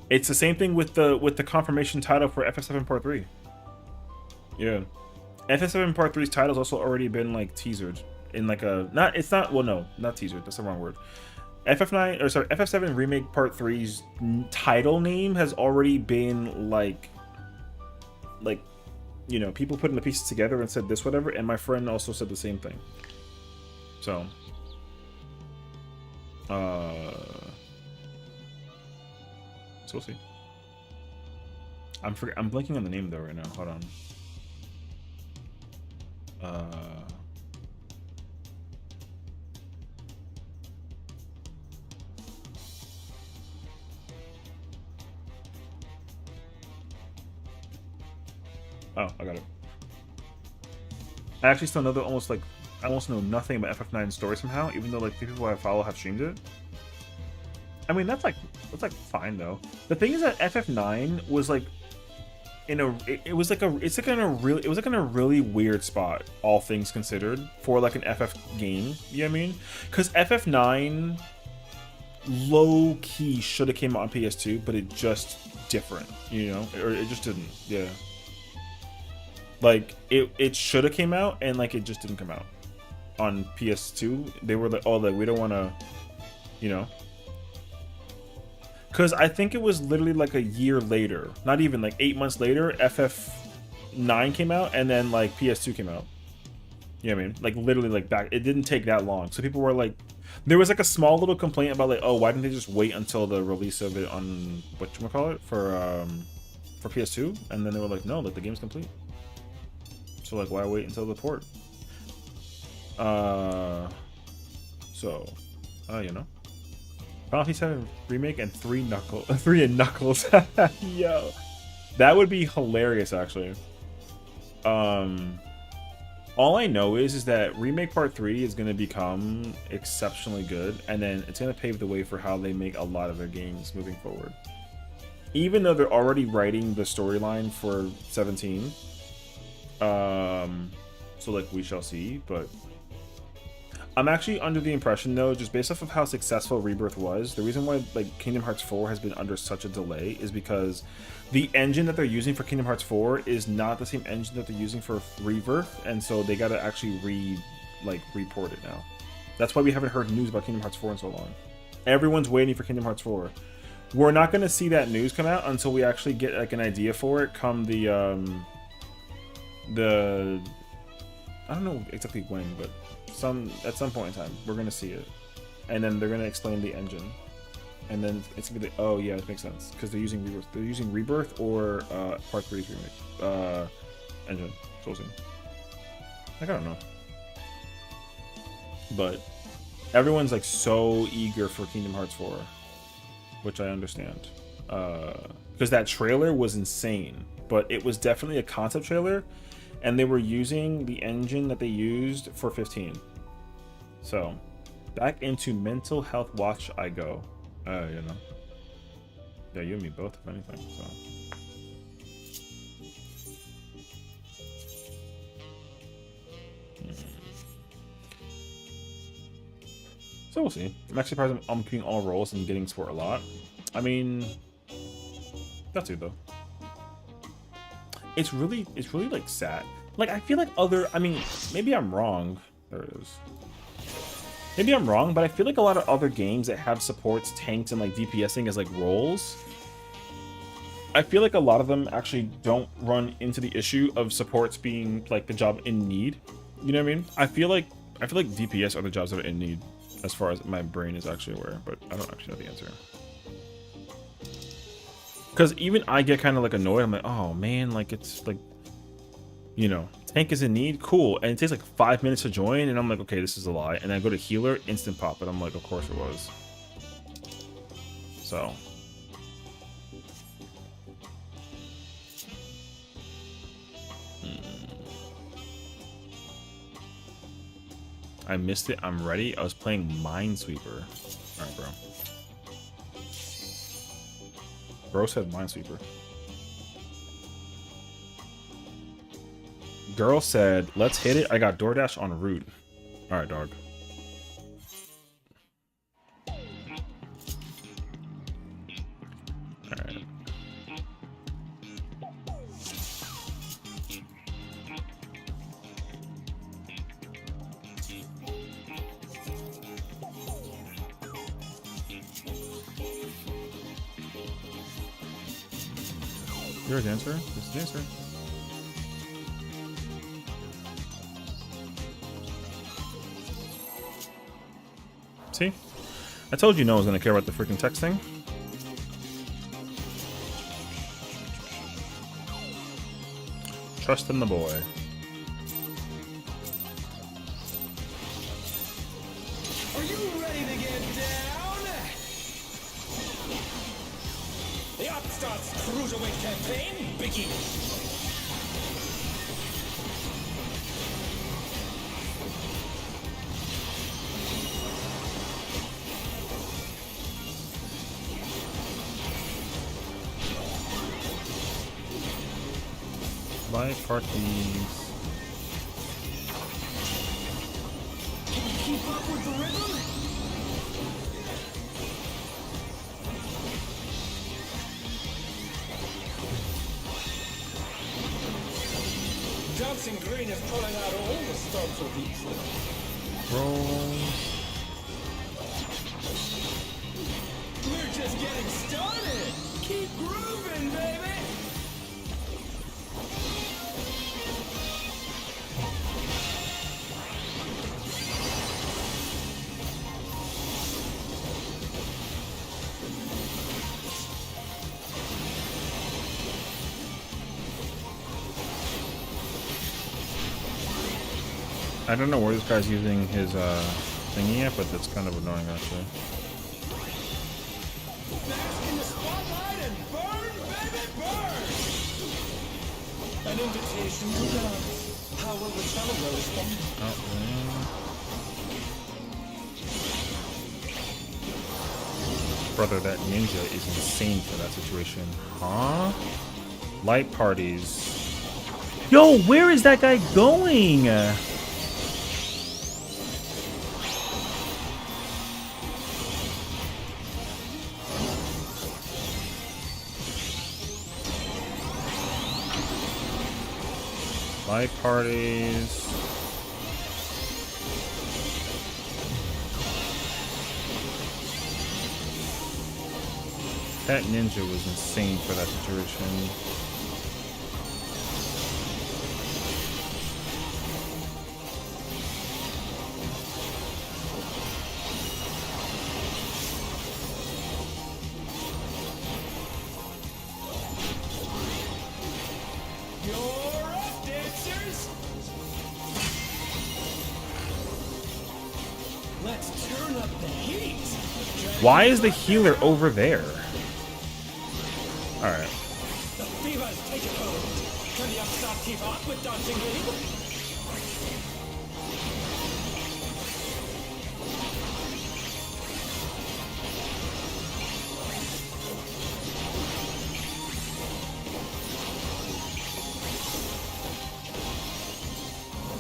It's the same thing with the confirmation title for FF7 Part 3. Yeah, FF7 Part 3's title's also already been like teasered in like a not teasered. That's the wrong word. FF7 Remake Part 3's title name has already been like, you know, people putting the pieces together and said this whatever, and my friend also said the same thing. So, so we'll see. I'm blanking on the name though right now. Hold on. Oh, I got it. I actually still know that I almost know nothing about FF9's story somehow, even though like the people I follow have streamed it. I mean, that's like fine though. The thing is that FF9 was like it was in a really weird spot, all things considered, for like an FF game. You know what I mean? Because FF9 low key should have came out on PS2, but it just different, you know, or it just didn't. Yeah. Like it should have came out and like it just didn't come out on PS2. They were like, oh, like we don't want to, you know, because I think it was literally like a year later, not even like 8 months later, FF9 came out and then like PS2 came out. You know what I mean? Like literally like back. It didn't take that long, so people were like, there was like a small little complaint about like, oh, why didn't they just wait until the release of it on whatchamacallit for PS2? And then they were like, no, like the game's complete. So like, why wait until the port? You know, Final Fantasy 7 remake and 3 and Knuckles. Yo, that would be hilarious actually. All I know is that remake part 3 is going to become exceptionally good, and then it's going to pave the way for how they make a lot of their games moving forward. Even though they're already writing the storyline for 17. So like we shall see, but I'm actually under the impression though, just based off of how successful Rebirth was, the reason why like Kingdom Hearts 4 has been under such a delay is because the engine that they're using for Kingdom Hearts 4 is not the same engine that they're using for Rebirth, and so they gotta actually report it now. That's why we haven't heard news about Kingdom Hearts 4 in so long. Everyone's waiting for Kingdom Hearts 4. We're not gonna see that news come out until we actually get like an idea for it come the I don't know exactly when, but at some point in time we're gonna see it, and then they're gonna explain the engine. and then it's gonna be oh yeah, it makes sense because they're using Rebirth. They're using Rebirth or Part 3's remake engine. So we'll see. Like, I don't know, but everyone's like so eager for Kingdom Hearts 4, which I understand, because that trailer was insane. But it was definitely a concept trailer, and they were using the engine that they used for 15. So back into mental health watch I go. You know, yeah, you and me both, if anything. So. So we'll see. I'm actually surprised I'm keeping all roles and getting support a lot. I mean, that's it though. It's really like sad. Like, I feel like I mean, maybe I'm wrong. There it is. Maybe I'm wrong, but I feel like a lot of other games that have supports, tanks, and like DPSing as like roles, I feel like a lot of them actually don't run into the issue of supports being like the job in need. You know what I mean? I feel like DPS are the jobs that are in need, as far as my brain is actually aware, but I don't actually know the answer. Because even I get kind of like annoyed. I'm like, oh man, like it's like, you know, tank is in need, cool, and it takes like 5 minutes to join, and I'm like, okay, this is a lie. And I go to healer, instant pop, and I'm like, of course it was. So. I missed it. I'm ready. I was playing Minesweeper. All right, bro. Bro said Minesweeper. Girl said, let's hit it. I got DoorDash en route. All right, dog. All right. You're a dancer? This is a dancer. See? I told you no one was gonna care about the freaking text thing. Trust in the boy. Are you ready to get down? The Upstarts Cruiserweight campaign begins. Buy parties. Can you keep up with the rhythm? Dancing Green is pulling out all the stops of these. Roll. We're just getting started. Keep grooving, baby. I don't know where this guy's using his thingy at, but that's kind of annoying actually. Bask in the spotlight and burn, baby, burn! An invitation to dance. How will the cello respond? Oh, man. Brother, that ninja is insane for that situation. Huh? Light parties. Yo, where is that guy going? Light parties. That ninja was insane for that situation. Why is the healer over there? Alright. The fever's taken hold. Can the upstart keep up with Dancing League?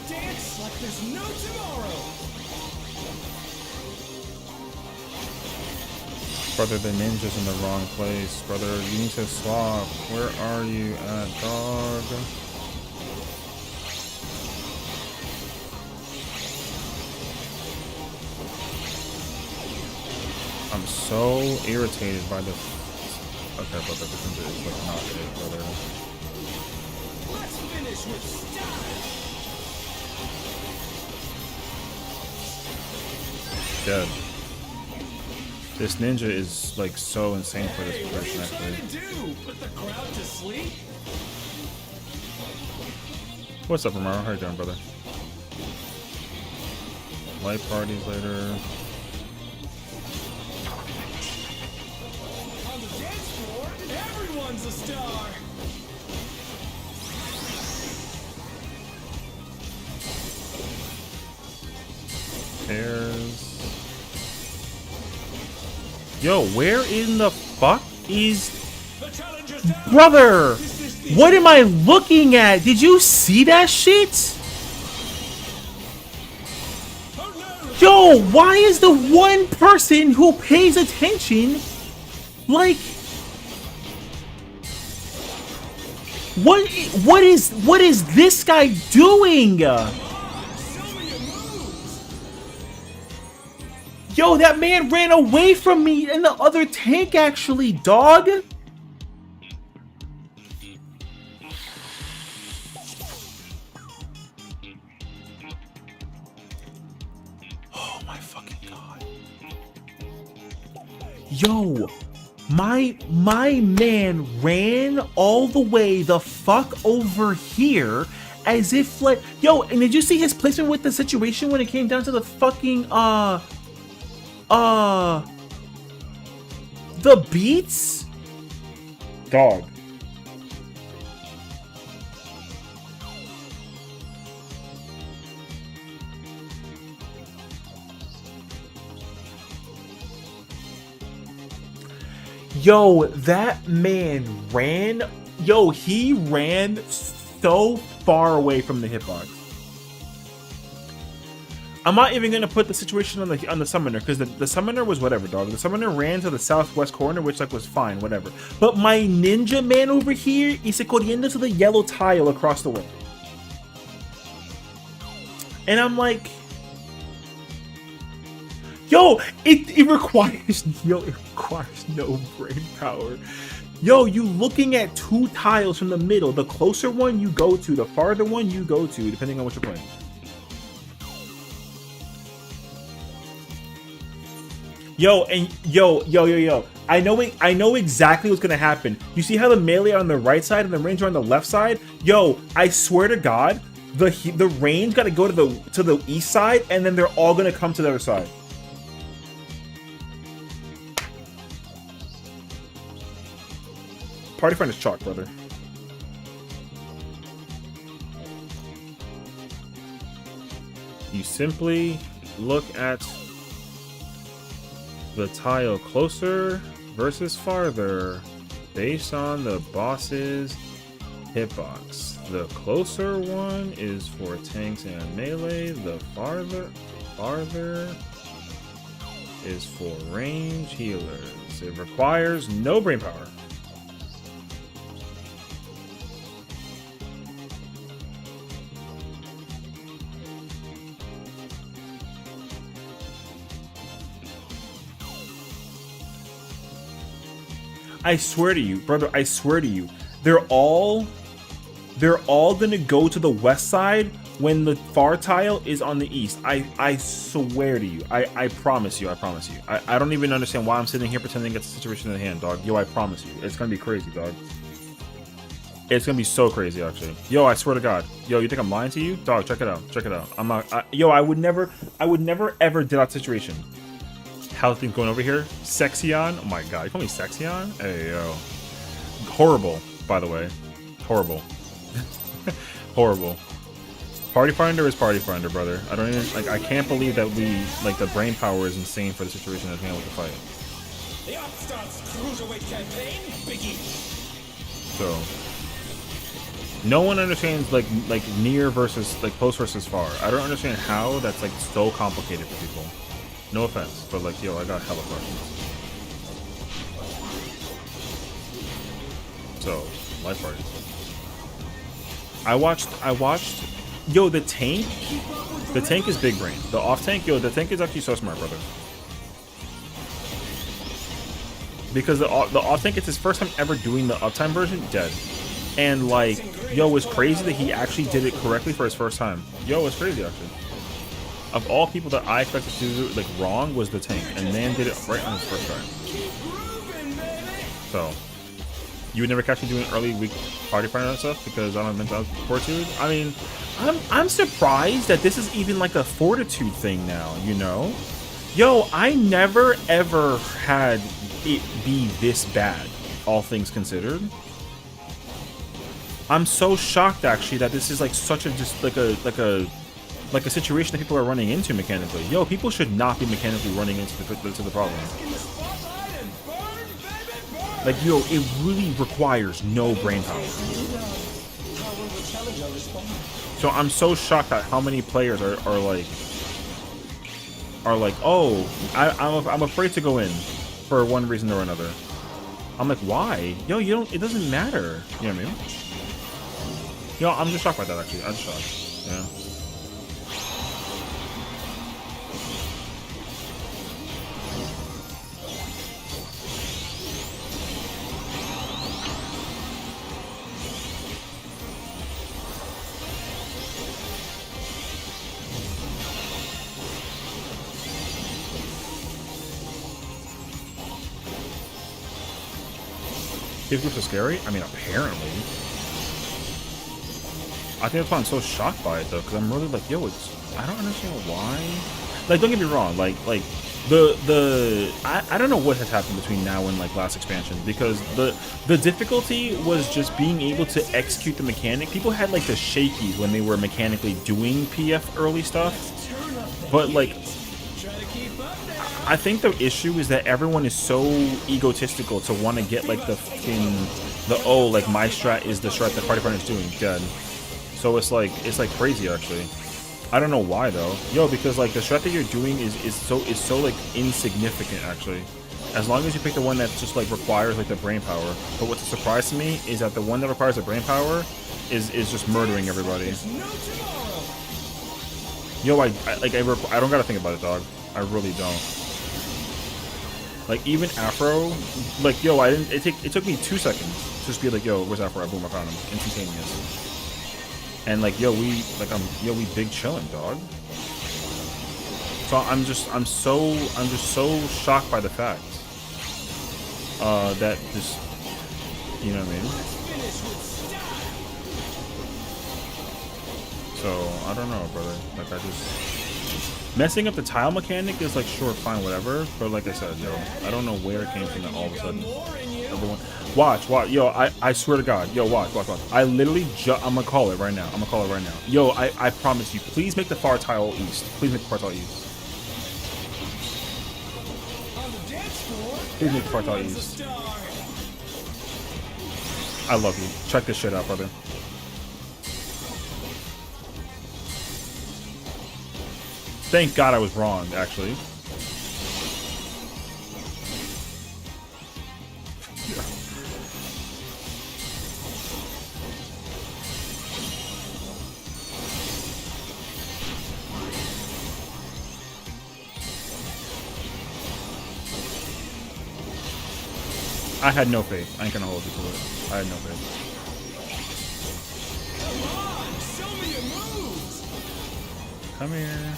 Dance like there's no tomorrow. Brother, the ninja's in the wrong place. Brother, you need to swap. Where are you at, dog? I'm so irritated by the... Okay, brother, this ninja is like not it, brother. Let's finish with style. Dead. This ninja is like so insane for this What are person, you actually. trying to do? Put the crowd to sleep? What's up, Romero? How you doing, brother? Light parties later. On the dance floor, everyone's a star. Pairs. Yo, where in the fuck is... The challenger's down. Brother! What am I looking at? Did you see that shit? Oh no! Yo, why is the one person who pays attention like... What is this guy doing? Show me your moves. Yo, that man ran away from me in the other tank, actually, dog. Oh my fucking god. Yo, my man ran all the way the fuck over here as if like, yo, and did you see his placement with the situation when it came down to the fucking the beats? Dog. Yo, that man ran. Yo, he ran so far away from the hitbox. I'm not even gonna put the situation on the summoner because the summoner was whatever, dog. The summoner ran to the southwest corner, which like was fine, whatever. But my ninja man over here is corriendo to the yellow tile across the way, and I'm like, yo, it requires no brain power. Yo, you looking at two tiles from the middle. The closer one you go to, the farther one you go to, depending on what you're playing. Yo, and yo. I know exactly what's gonna happen. You see how the melee on the right side and the ranger on the left side? Yo, I swear to God, the range gotta go to the east side, and then they're all gonna come to the other side. Party friend is chalk, brother. You simply look at the tile closer versus farther based on the boss's hitbox. The closer one is for tanks and melee. The farther is for range healers. It requires no brain power. I swear to you, brother, I swear to you, they're all gonna go to the west side when the far tile is on the east. I swear to you. I promise you, I don't even understand why I'm sitting here pretending it's the situation in hand, dog. Yo, I promise you. It's gonna be crazy, dog. It's gonna be so crazy, actually. Yo, I swear to God. Yo, you think I'm lying to you? Dog, check it out. I'm not. Yo, I would never ever do that situation. How's things going over here? Sessiion? Oh my god, you call me Sessiion? Hey yo. Horrible, by the way. Horrible. Horrible. Party Finder is Party Finder, brother. I don't even like. I can't believe that we like the brain power is insane for the situation that's going with the fight. The Upstarts Cruiserweight campaign begins. So, no one understands like near versus like close versus far. I don't understand how that's like so complicated for people. No offense, but like yo, I got hella questions. So, life party. I watched. Yo, the tank is big brain. The off tank, yo, the tank is actually so smart, brother. Because the off tank, it's his first time ever doing the uptime version, dead. And like, yo, it's crazy that he actually did it correctly for his first time. Yo, it's crazy actually. Of all people that I expected to do like wrong was the tank, and man did it right on his first try. So, you would never catch me doing early week party finder and stuff because I don't have mental fortitude. I mean, I'm surprised that this is even like a fortitude thing now, you know? Yo, I never ever had it be this bad, all things considered. I'm so shocked actually that this is like such a just like a situation that people are running into mechanically. Yo, people should not be mechanically running into the problem. Like, yo, it really requires no brain power. So I'm so shocked at how many players are like, oh, I'm afraid to go in for one reason or another. I'm like, why? Yo, you don't. It doesn't matter. You know what I mean? Yo, I'm just shocked by that actually. I'm just shocked. Yeah. These groups are scary? I mean, apparently. I think that's why I'm so shocked by it, though, because I'm really like, yo, it's... I don't understand why... Like, don't get me wrong, I don't know what has happened between now and, like, last expansion, because the difficulty was just being able to execute the mechanic. People had, like, the shakies when they were mechanically doing PF early stuff, but, like... I think the issue is that everyone is so egotistical to want to get like the like my strat is the strat that Party Partner is doing dead. So it's like crazy actually. I don't know why though. Yo, because like the strat that you're doing is so like insignificant actually. As long as you pick the one that just like requires like the brain power. But what's a surprise to me is that the one that requires the brain power is just murdering everybody. Yo, I don't gotta think about it, dog. I really don't. Like even Afro, like yo, it took me 2 seconds to just be like, yo, where's Afro? Boom, I found him, instantaneous. And like yo, we big chillin', dog. So I'm so shocked by the fact that just, you know what I mean. So I don't know, brother. Like I just. Messing up the tile mechanic is like, sure, fine, whatever. But like I said, yo, I don't know where it came from that all of a sudden. Everyone, watch, yo, I swear to God, yo, watch. I literally, I'm gonna call it right now. Yo, I promise you, please make the far tile east. Please make the far tile east. Please make the far tile east. I love you. Check this shit out, brother. Thank God I was wrong, actually. Yeah. I had no faith. I ain't gonna hold you to it. I had no faith. Come on, show me your moves. Come here.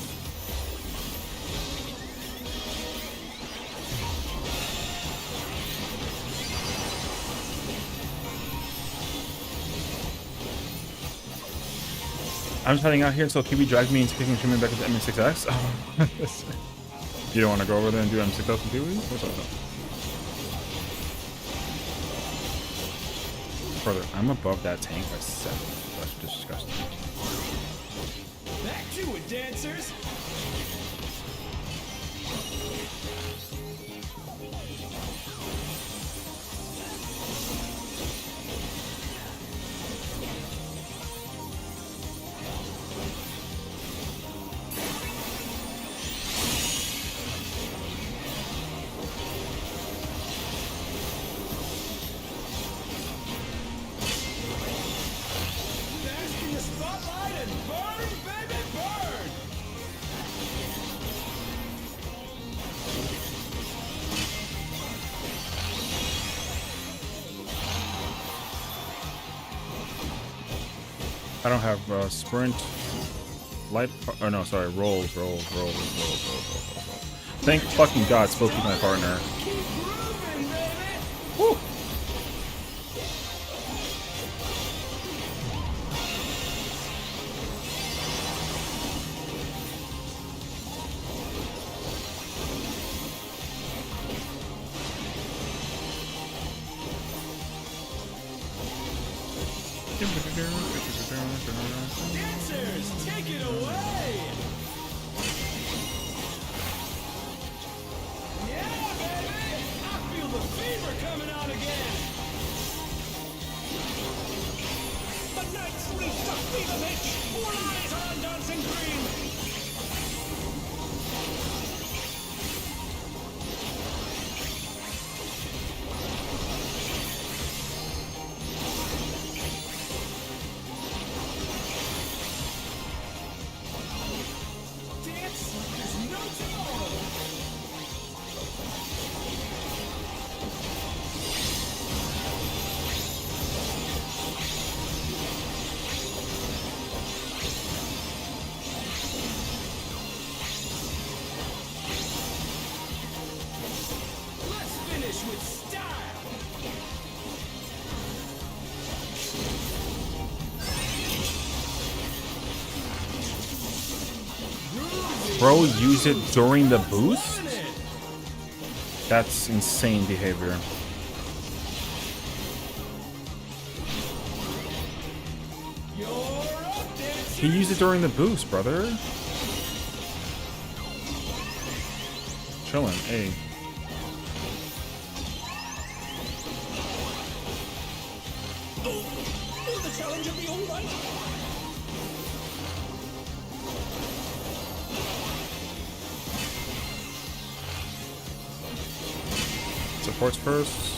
I'm just heading out here, so Kiwi dragged me into kicking Shimon back into MN6X. You don't want to go over there and do M6000 Pee-wee? What's up? Brother, I'm above that tank by 7. That's disgusting. Back to it, dancers. Bask in the spotlight and burn, baby, burn. I don't have sprint, light, oh no, sorry, rolls. Thank fucking God, Spooky, my partner. Keep grooving, baby. Woo. Dancers, take it away. Yeah, baby. I feel the fever coming on again. The night's reached a fever pitch. All eyes are on dancing green. Dance like there's no tomorrow. Let's finish with style. Bro, use it during the boost? Loving it. That's insane behavior. You're up, dancers. He used it during the boost, brother. Chillin', hey. Oh, the challenge of the all right. Supports first.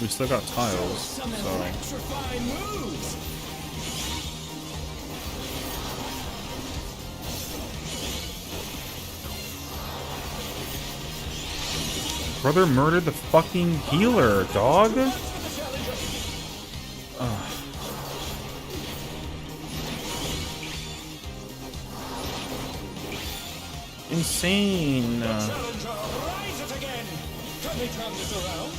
We still got tiles, Some so electrifying moves. brother murdered the fucking healer, dog. Insane. Challenger rises again. Can they turn this around?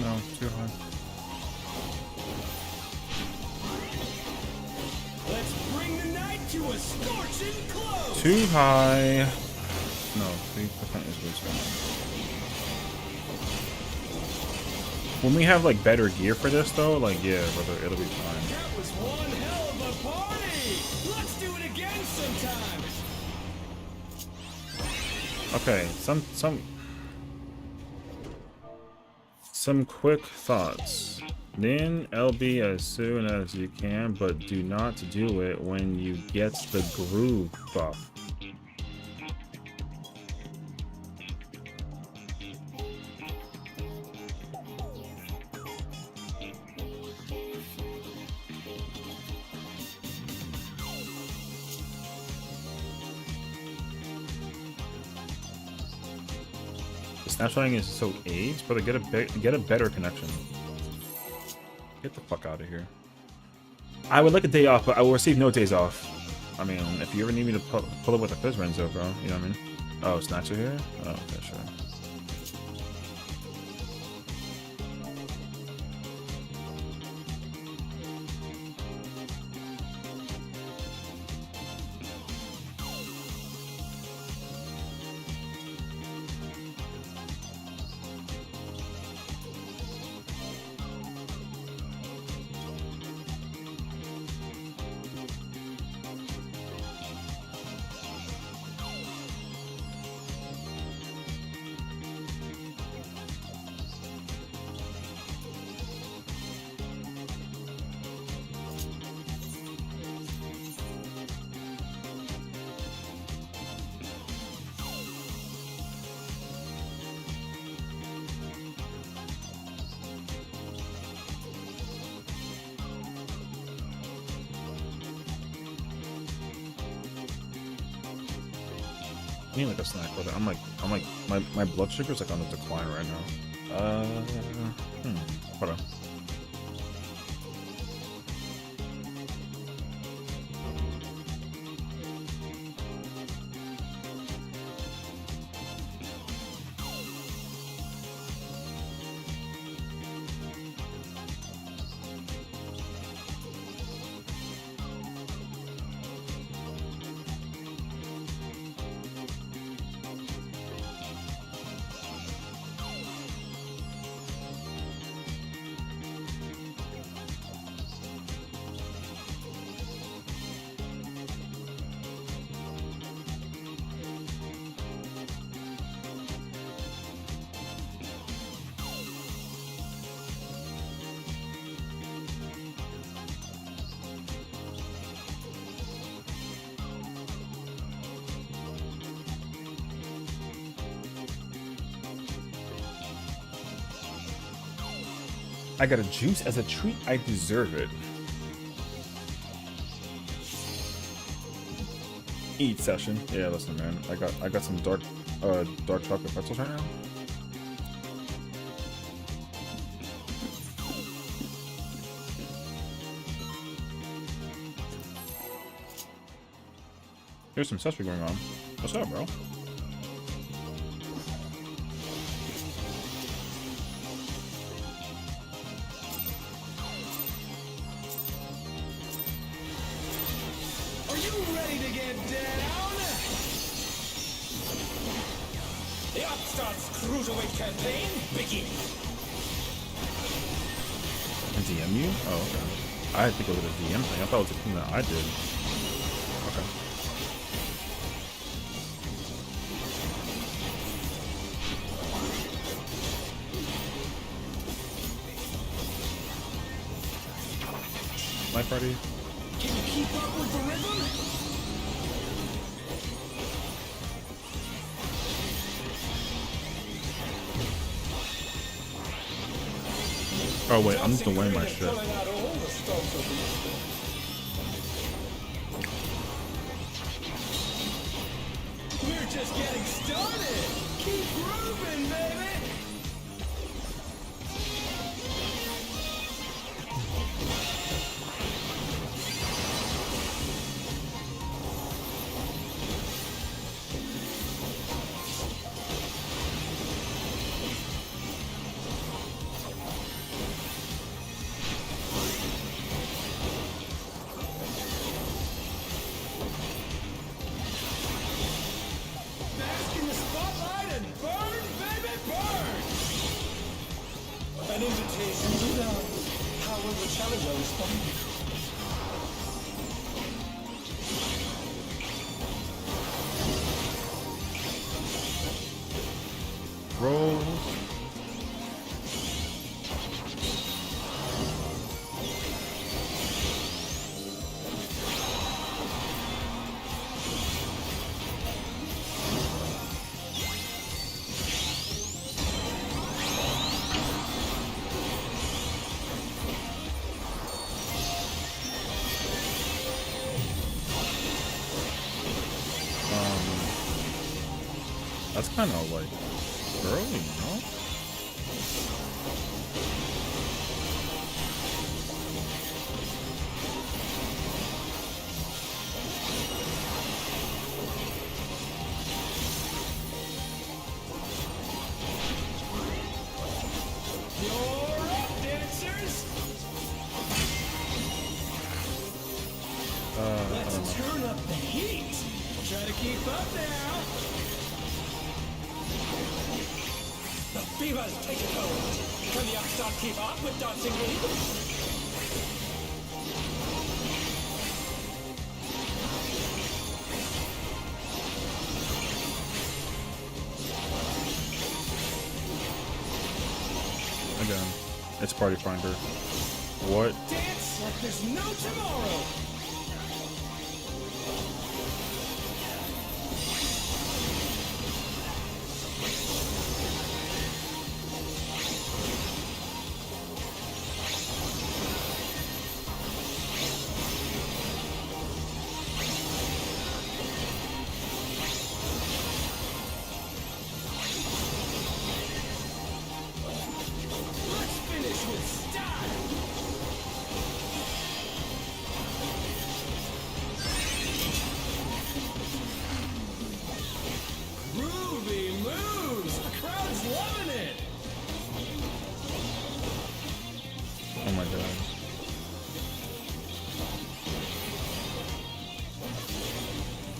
No, too high. Scorching close. Too high. No, 3% is respawn. When we have like better gear for this though, like yeah, brother, it'll be fine. That was one hell of a party. Let's do it again sometime. Okay, some quick thoughts. Then LB as soon as you can, but do not do it when you get the groove buff. Snapshotting is so AIDS, but get a better connection. Get the fuck out of here. I would like a day off, but I will receive no days off. I mean, if you ever need me to pull up with a fizz Renzo, bro, you know what I mean? Oh, Snatcher here? Oh, okay, sure. I need like a snack, brother. I'm like, my blood sugar's like on the decline right now. Hold on. I got a juice as a treat. I deserve it. Eat session. Yeah, listen, man. I got some dark chocolate pretzels right now. There's some session going on. What's up, bro? Cruiserweight campaign begin. DM you? Oh, okay. I think it was a DM thing. I thought it was a thing that I did. Okay. My party. Can you keep up with the rhythm? Oh wait, I'm just wearing my shit. We're just getting started. Keep grooving, baby. invitation done. How will the challenger respond? Roll. That's kind of like early, no? You're up, dancers! Let's turn up the heat. Try to keep up now. The fever's taken hold. Can the upstart keep up with dancing eagles? Again, it's Party Finder. What? Dance like there's no tomorrow. Let's finish with style. Groovy moves. The crowd's loving it. Oh my god.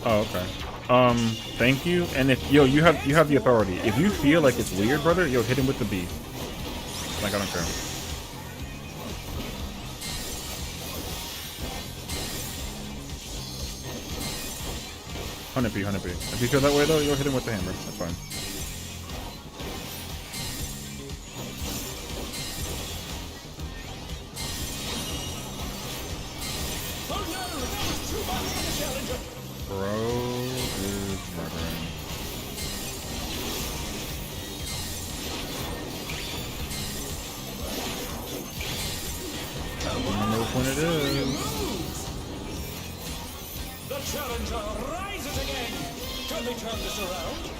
Oh, okay. Thank you. And if you have the authority. If you feel like it's weird, brother, yo, hit him with the B. Like, I don't care. Hundred P. If you feel that way though, you'll hit him with the hammer. That's fine. Oh no, that was too much for the challenger. Bro is murdering. I don't know which one it is. Moves. The challenger rises again. Can they turn this around?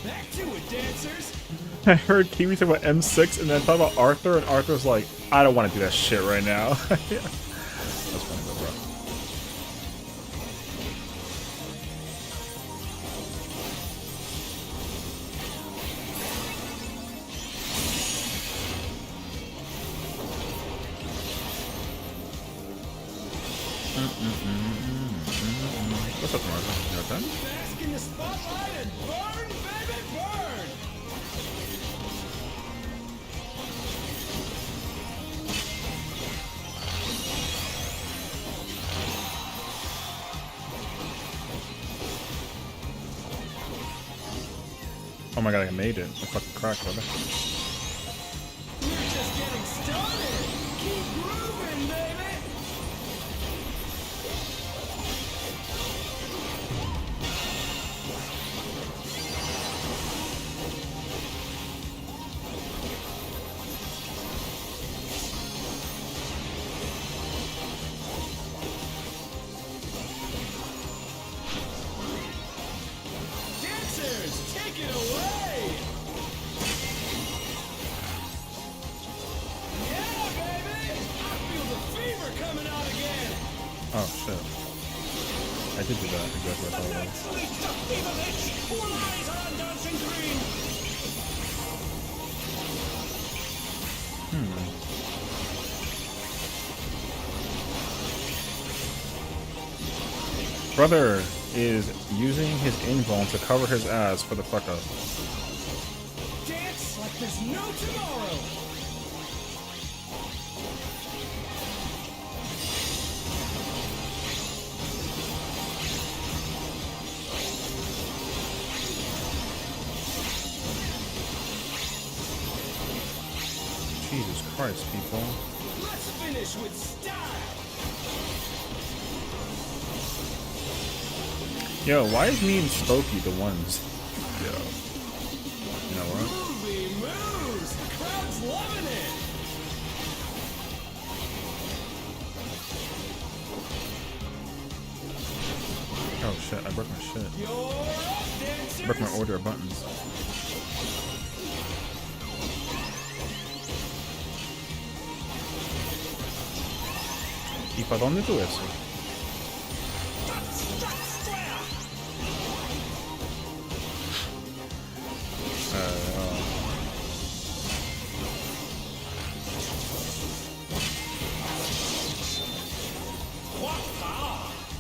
Back to it, dancers. I heard Kiwi talk about M6 and then talk about Arthur, and Arthur's like, I don't want to do that shit right now. Yeah. That's funny though, bro. What's up, Martha? You okay? Bask in the spotlight and burn, baby, burn. Oh my god, I made it. I fucking cracked, brother. We're just getting started. Keep grooving, baby. Dancers, take it away. I did do that. Exactly what I thought it was. All eyes are on Dancing Green. Brother is using his invuln to cover his ass for the fuck up. Dance like there's no tomorrow. Jesus Christ, people. Let's finish with style. Yo, why is me and Spokey the ones? Yo. You know what? Movie moves. Crowd's loving it. Oh shit, I broke my shit. You're up, dancers. Broke my order of buttons. ¿Y para dónde tú eso?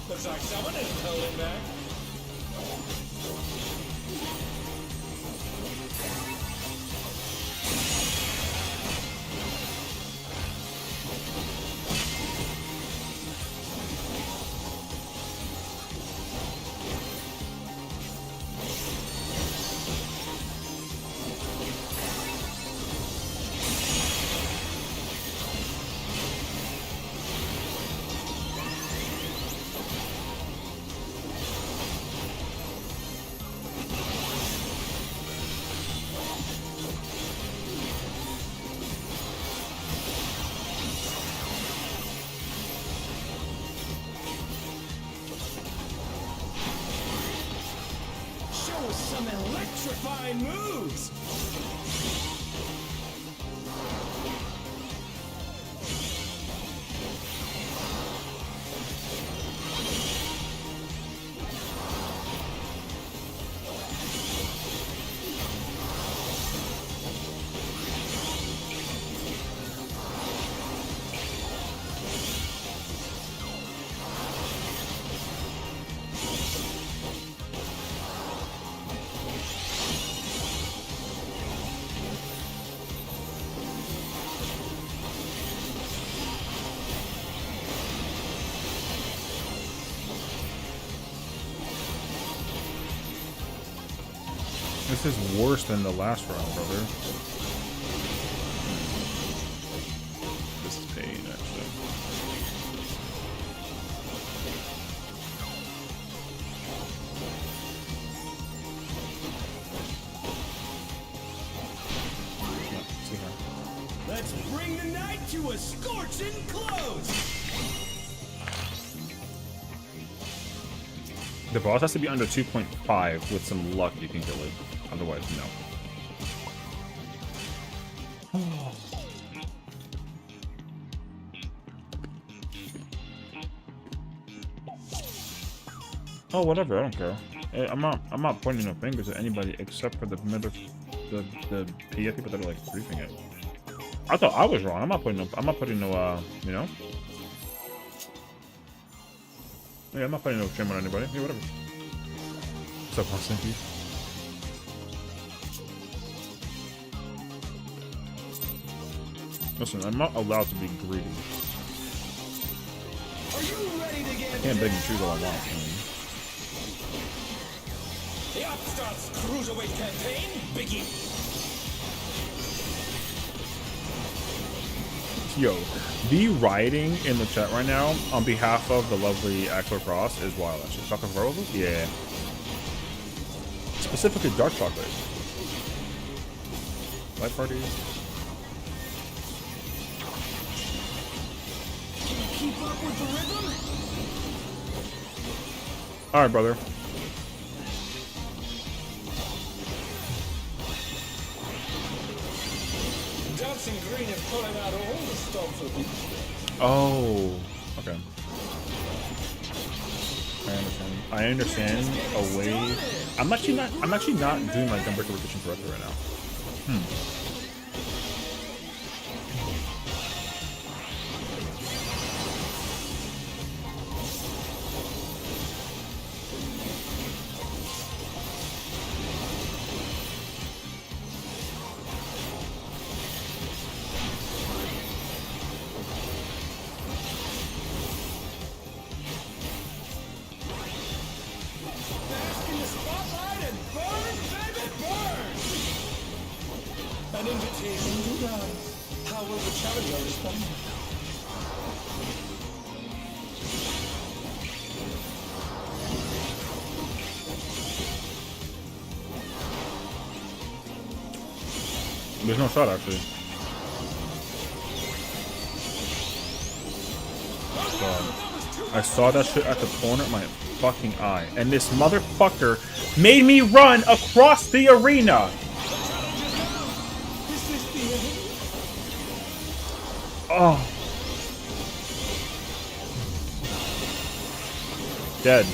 Looks like someone is holding back. Show us some electrifying moves. This is worse than the last round, brother. This is pain, actually. Yeah, see how. Let's bring the night to a scorching close. The boss has to be under 2.5. With some luck, you can kill it. Otherwise, no. Oh, whatever. I don't care. I'm not pointing no fingers at anybody except for the middle, the PF people that are like briefing it. I thought I was wrong. I'm not putting no, you know. Yeah, I'm not putting no shame on anybody. Yeah, whatever. What's up, Helsinki? Listen, I'm not allowed to be greedy. Are you ready to get I can't beg and choose all I want. The Upstarts Cruiserweight campaign begins. Yo, the writing in the chat right now on behalf of the lovely Axel Cross is wild. Actually, chocolate roses? Yeah. Specifically dark chocolate. Light party. Keep up with the rhythm. All right, brother. Dancing Green is pulling out all the stops with you. Oh, okay. I understand a way. I'm actually not doing my Gunbreaker rotation correctly right now. Bask in the spotlight and burn, baby, burn! An invitation to dance. How will the challenger respond? There's no shot actually. God. I saw that shit at the corner of my fucking eye, and this motherfucker made me run across the arena. Is this the end? Oh. Dead.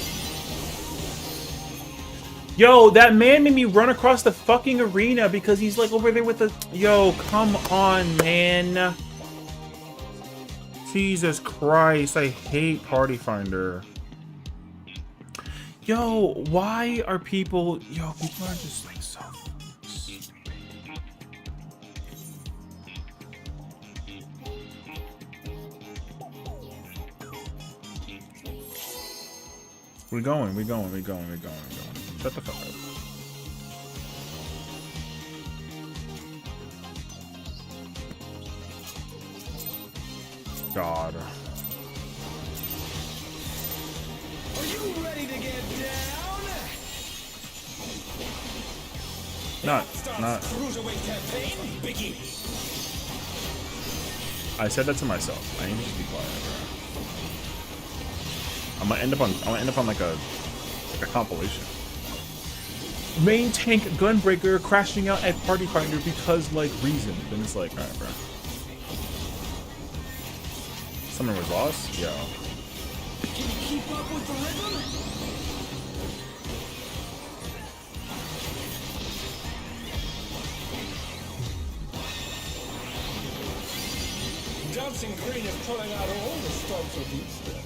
Yo, that man made me run across the fucking arena because he's like over there with the... Yo, come on, man. Jesus Christ, I hate Party Finder. Yo, why are people... Yo, people are just like so... We're going. Shut the fuck up. God. Are you ready to get down? Not. Cruiserweight campaign, Biggie. I said that to myself. I need to be quiet. I'm gonna end up on like a compilation. Main tank Gunbreaker crashing out at Party Finder because like reason. Then it's like, alright, bro. Someone was lost? Yeah. Can you keep up with the rhythm? Dancing Green is pulling out all the stops of Easter.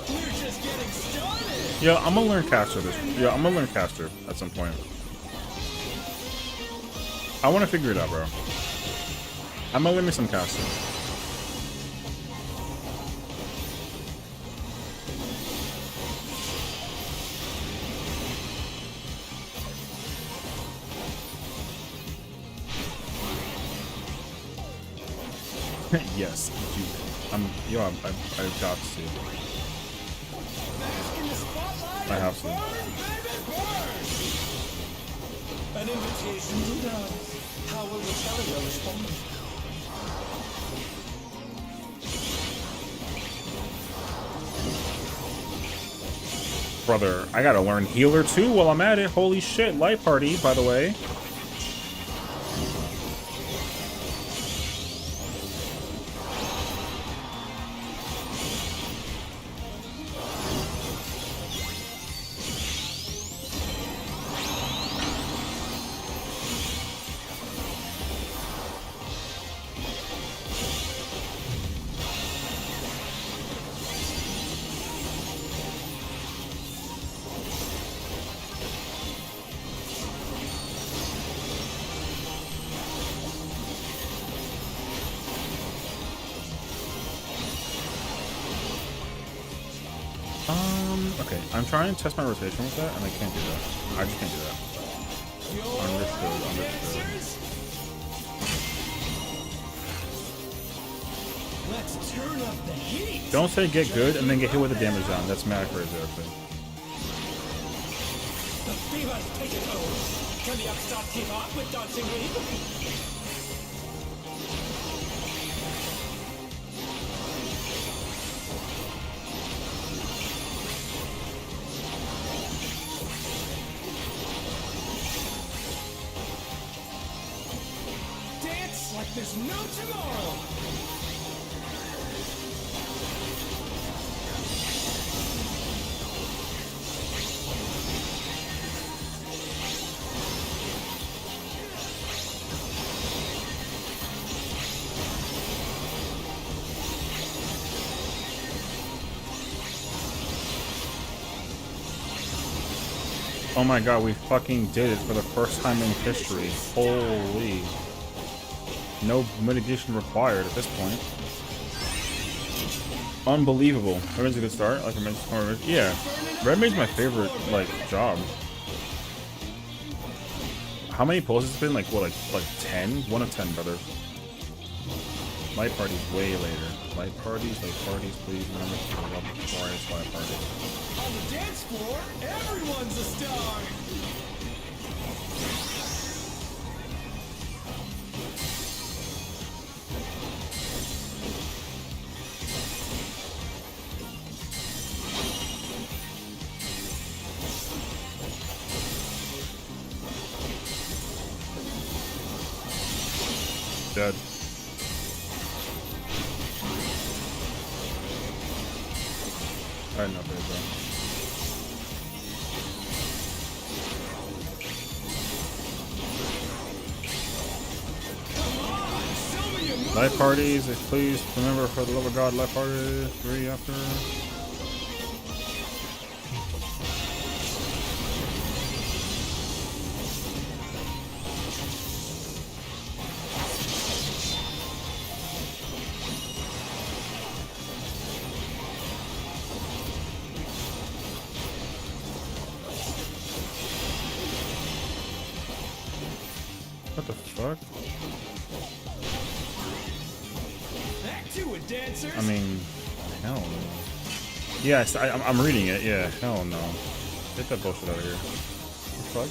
We're just getting started. Yeah, I'm gonna learn caster this. Yeah, I'm gonna learn caster at some point. I want to figure it out, bro. I'm gonna learn me some caster. Yes, dude. I've got to. I have to. An invitation to dance. How will the challenger respond? Brother, I gotta learn healer too while I'm at it. Holy shit, light party, by the way. Okay, I'm trying to test my rotation with that, and I can't do that. I just can't do that. Understood. Let's turn up the heat. Don't say get good and then get hit with a damage down. That's mad crazy, actually. The fever's taken hold. Can the upstart keep up with Dancing Green? Dance like there's no tomorrow. Oh my god, we fucking did it for the first time in history. Holy. No mitigation required at this point. Unbelievable. Red Maid's a good start. Like yeah. Red Maid's my favorite, like, job. How many pulls has it been? Like, what, like 10? 1 of 10, brother. Light parties way later. Light parties, please remember to love before I light parties. On the dance floor, everyone's a star. Dead. I had no bro. Light parties, please remember for the love of God, light party 3 after. What the fuck? Back to it, dancers. I mean, hell no. Yes, I'm reading it. Yeah, hell no. Get that bullshit out of here. What the fuck?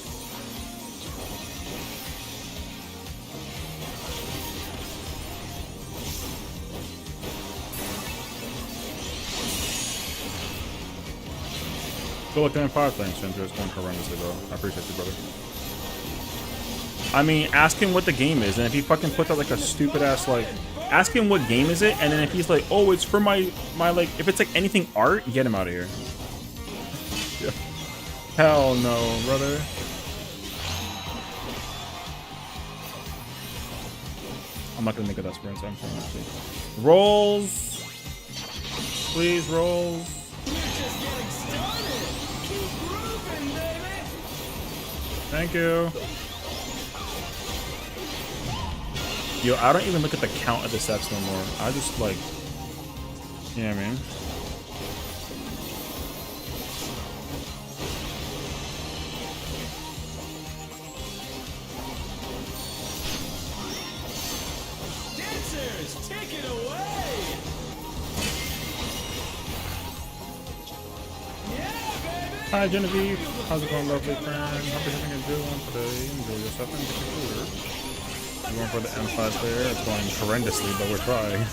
Go look at 5 things, Ginger. It's going horrendously, bro. I appreciate you, brother. I mean, ask him what the game is, and if he fucking puts out like a stupid ass like, ask him what game is it, and then if he's like, oh, it's for my like, if it's like anything art, get him out of here. Yeah. Hell no, brother. I'm not gonna make a death sprint, so I'm trying to see. Rolls, please, rolls. We're just getting started. Keep grooving, baby. Thank you. Yo, I don't even look at the count of the sets no more. I just like, yeah, man. Dancers, take it away. Yeah, baby. Hi, Genevieve. How's it going, lovely friend? Hope you're having a good one today. Enjoy yourself and get your cooler. We're going for the M5 there. It's going horrendously, but we're trying.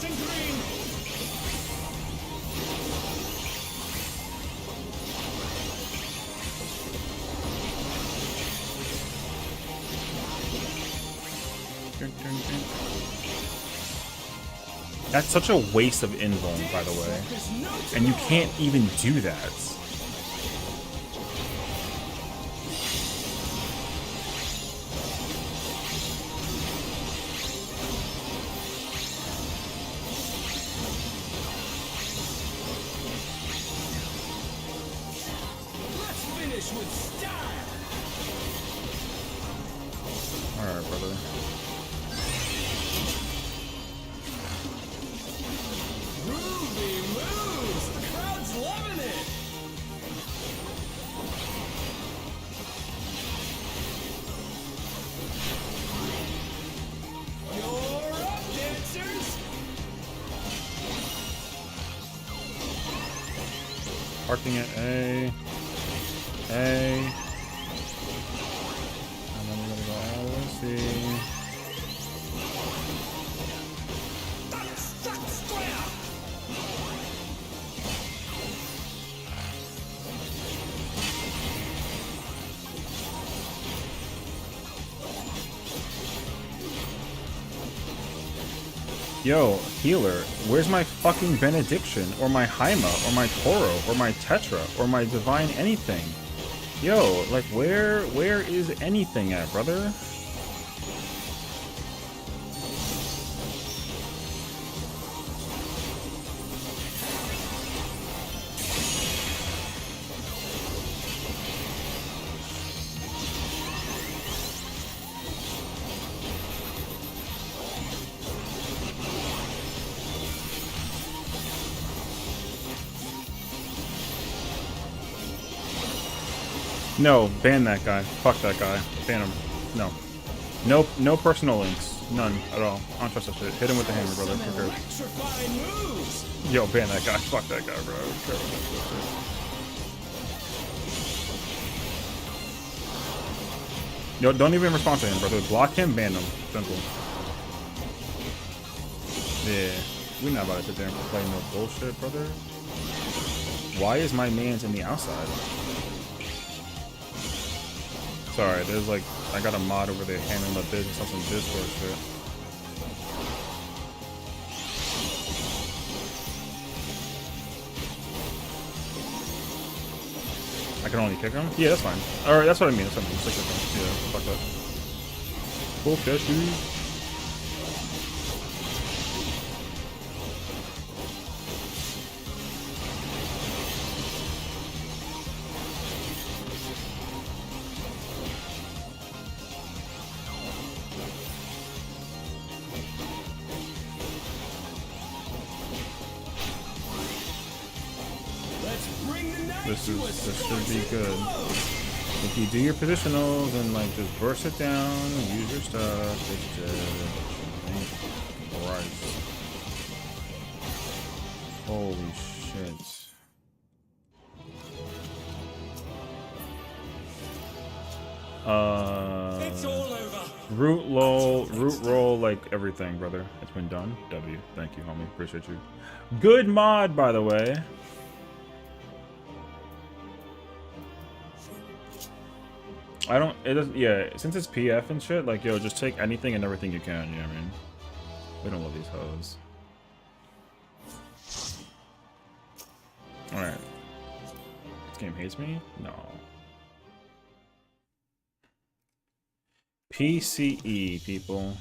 That's such a waste of invuln, by the way. And you can't even do that. With style. Alright, brother. Groovy moves. The crowd's loving it. You're up, dancers. Parking at A. And then we're gonna go all the way C. Yo, healer, where's my fucking benediction, or my Haima, or my Toro, or my Tetra, or my divine anything? Yo, like, where is anything at, brother? No, ban that guy. Fuck that guy. Ban him. No. No personal links. None at all. I don't trust that shit. Hit him with the hammer, brother. Who cares? Electrifying moves. Yo, ban that guy. Fuck that guy, bro. I don't care about that shit. Yo, don't even respond to him, brother. Block him, ban him. Simple. Yeah. We not about to sit there and play no bullshit, brother. Why is my man's in the outside? Sorry, there's like, I got a mod over there handling the business on some Discord shit. I can only kick him? Yeah, that's fine. Alright, that's what I mean. That's what I mean. Just kick him. Yeah, fuck that. Fuck that shit. This should be good. If you do your positionals and like just burst it down, use your stuff, it's dead. Christ. Holy shit. It's all over. Root roll like everything, brother. It's been done. W. Thank you, homie. Appreciate you. Good mod, by the way. I don't, it doesn't, yeah, since it's PF and shit, like, yo, just take anything and everything you can, you know what I mean? We don't love these hoes. Alright. This game hates me? No. PCE, people.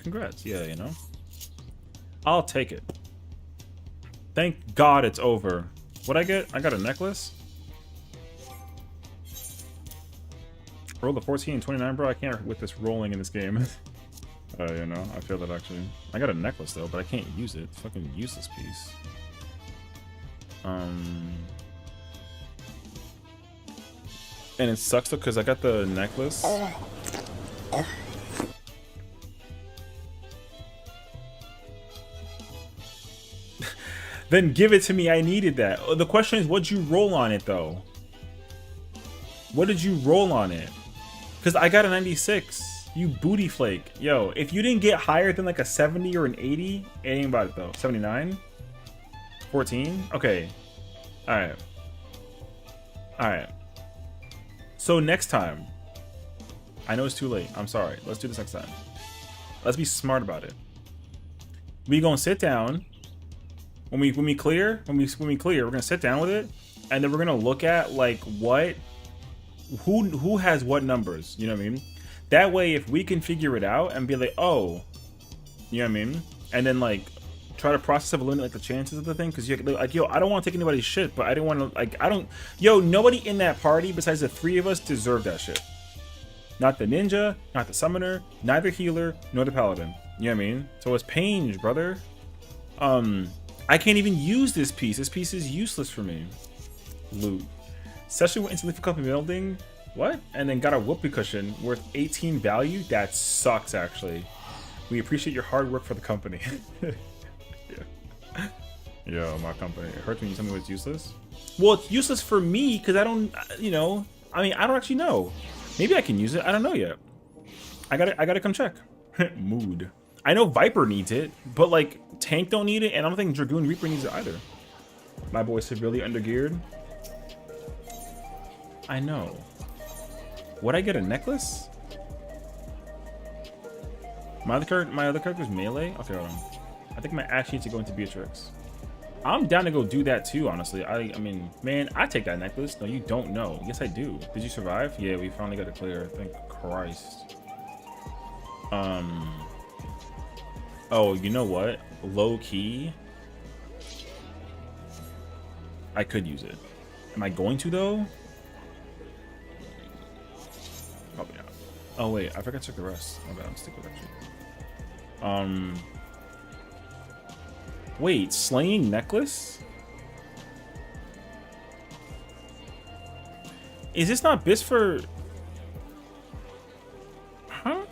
Congrats, yeah, you know? I'll take it. Thank God it's over. What'd I get? I got a necklace? Roll the 14 and 29, bro. I can't with this rolling in this game. You know, I feel that actually. I got a necklace though, but I can't use it. It's fucking useless piece. And it sucks though, because I got the necklace. Then give it to me. I needed that. The question is, what'd you roll on it though? What did you roll on it? Because I got a 96. You booty flake. Yo, if you didn't get higher than like a 70 or an 80, it ain't about it though. 79? 14? Okay. Alright. Alright. So next time. I know it's too late. I'm sorry. Let's do this next time. Let's be smart about it. We gonna sit down. When we clear, we're gonna sit down with it, and then we're gonna look at like what who has what numbers, you know what I mean? That way, if we can figure it out and be like, oh, you know what I mean? And then like try to process of eliminate like the chances of the thing, because you're like, yo, I don't want to take anybody's shit, but I didn't want to like, yo, nobody in that party besides the three of us deserve that shit. Not the ninja, not the summoner, neither healer, nor the paladin. You know what I mean? So it's Pange, brother. I can't even use this piece. This piece is useless for me. Loot. Sessiion went into the company building. What? And then got a whoopee cushion worth 18 value? That sucks, actually. We appreciate your hard work for the company. Yeah. Yo, my company. It hurts when you tell me what's useless. Well, it's useless for me because I don't, you know, I mean, I don't actually know. Maybe I can use it. I don't know yet. I gotta come check. Mood. I know Viper needs it, but like Tank don't need it, and I don't think Dragoon Reaper needs it either. My boy's severely undergeared. I know. Would I get a necklace? My other character's melee? Okay, hold on. I think I might actually need to go into Beatrix. I'm down to go do that too, honestly. I mean, man, I take that necklace. No, you don't know. Yes, I do. Did you survive? Yeah, we finally got it clear. Thank Christ. Oh, you know what? Low key. I could use it. Am I going to though? Probably not. Oh wait, I forgot to check the rest. My bad, I'm sticking with that shit. Wait, slaying necklace? Is this not bis for? Huh?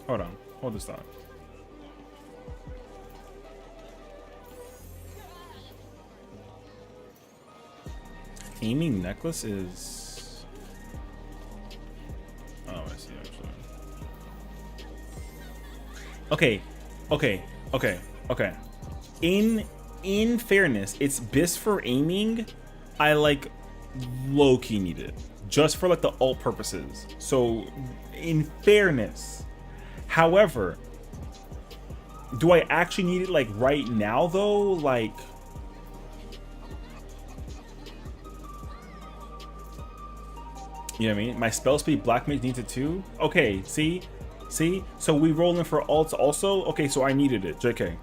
Hold on. Hold this thought. Aiming necklace is. Oh, I see. Actually. Okay. In fairness, it's bis for aiming. I like low key need it just for like the alt purposes. So, in fairness, however, do I actually need it like right now though? Like. You know what I mean? My spell speed black mage needs it too. Okay, see? So we rolling for alts also? Okay, so I needed it. JK.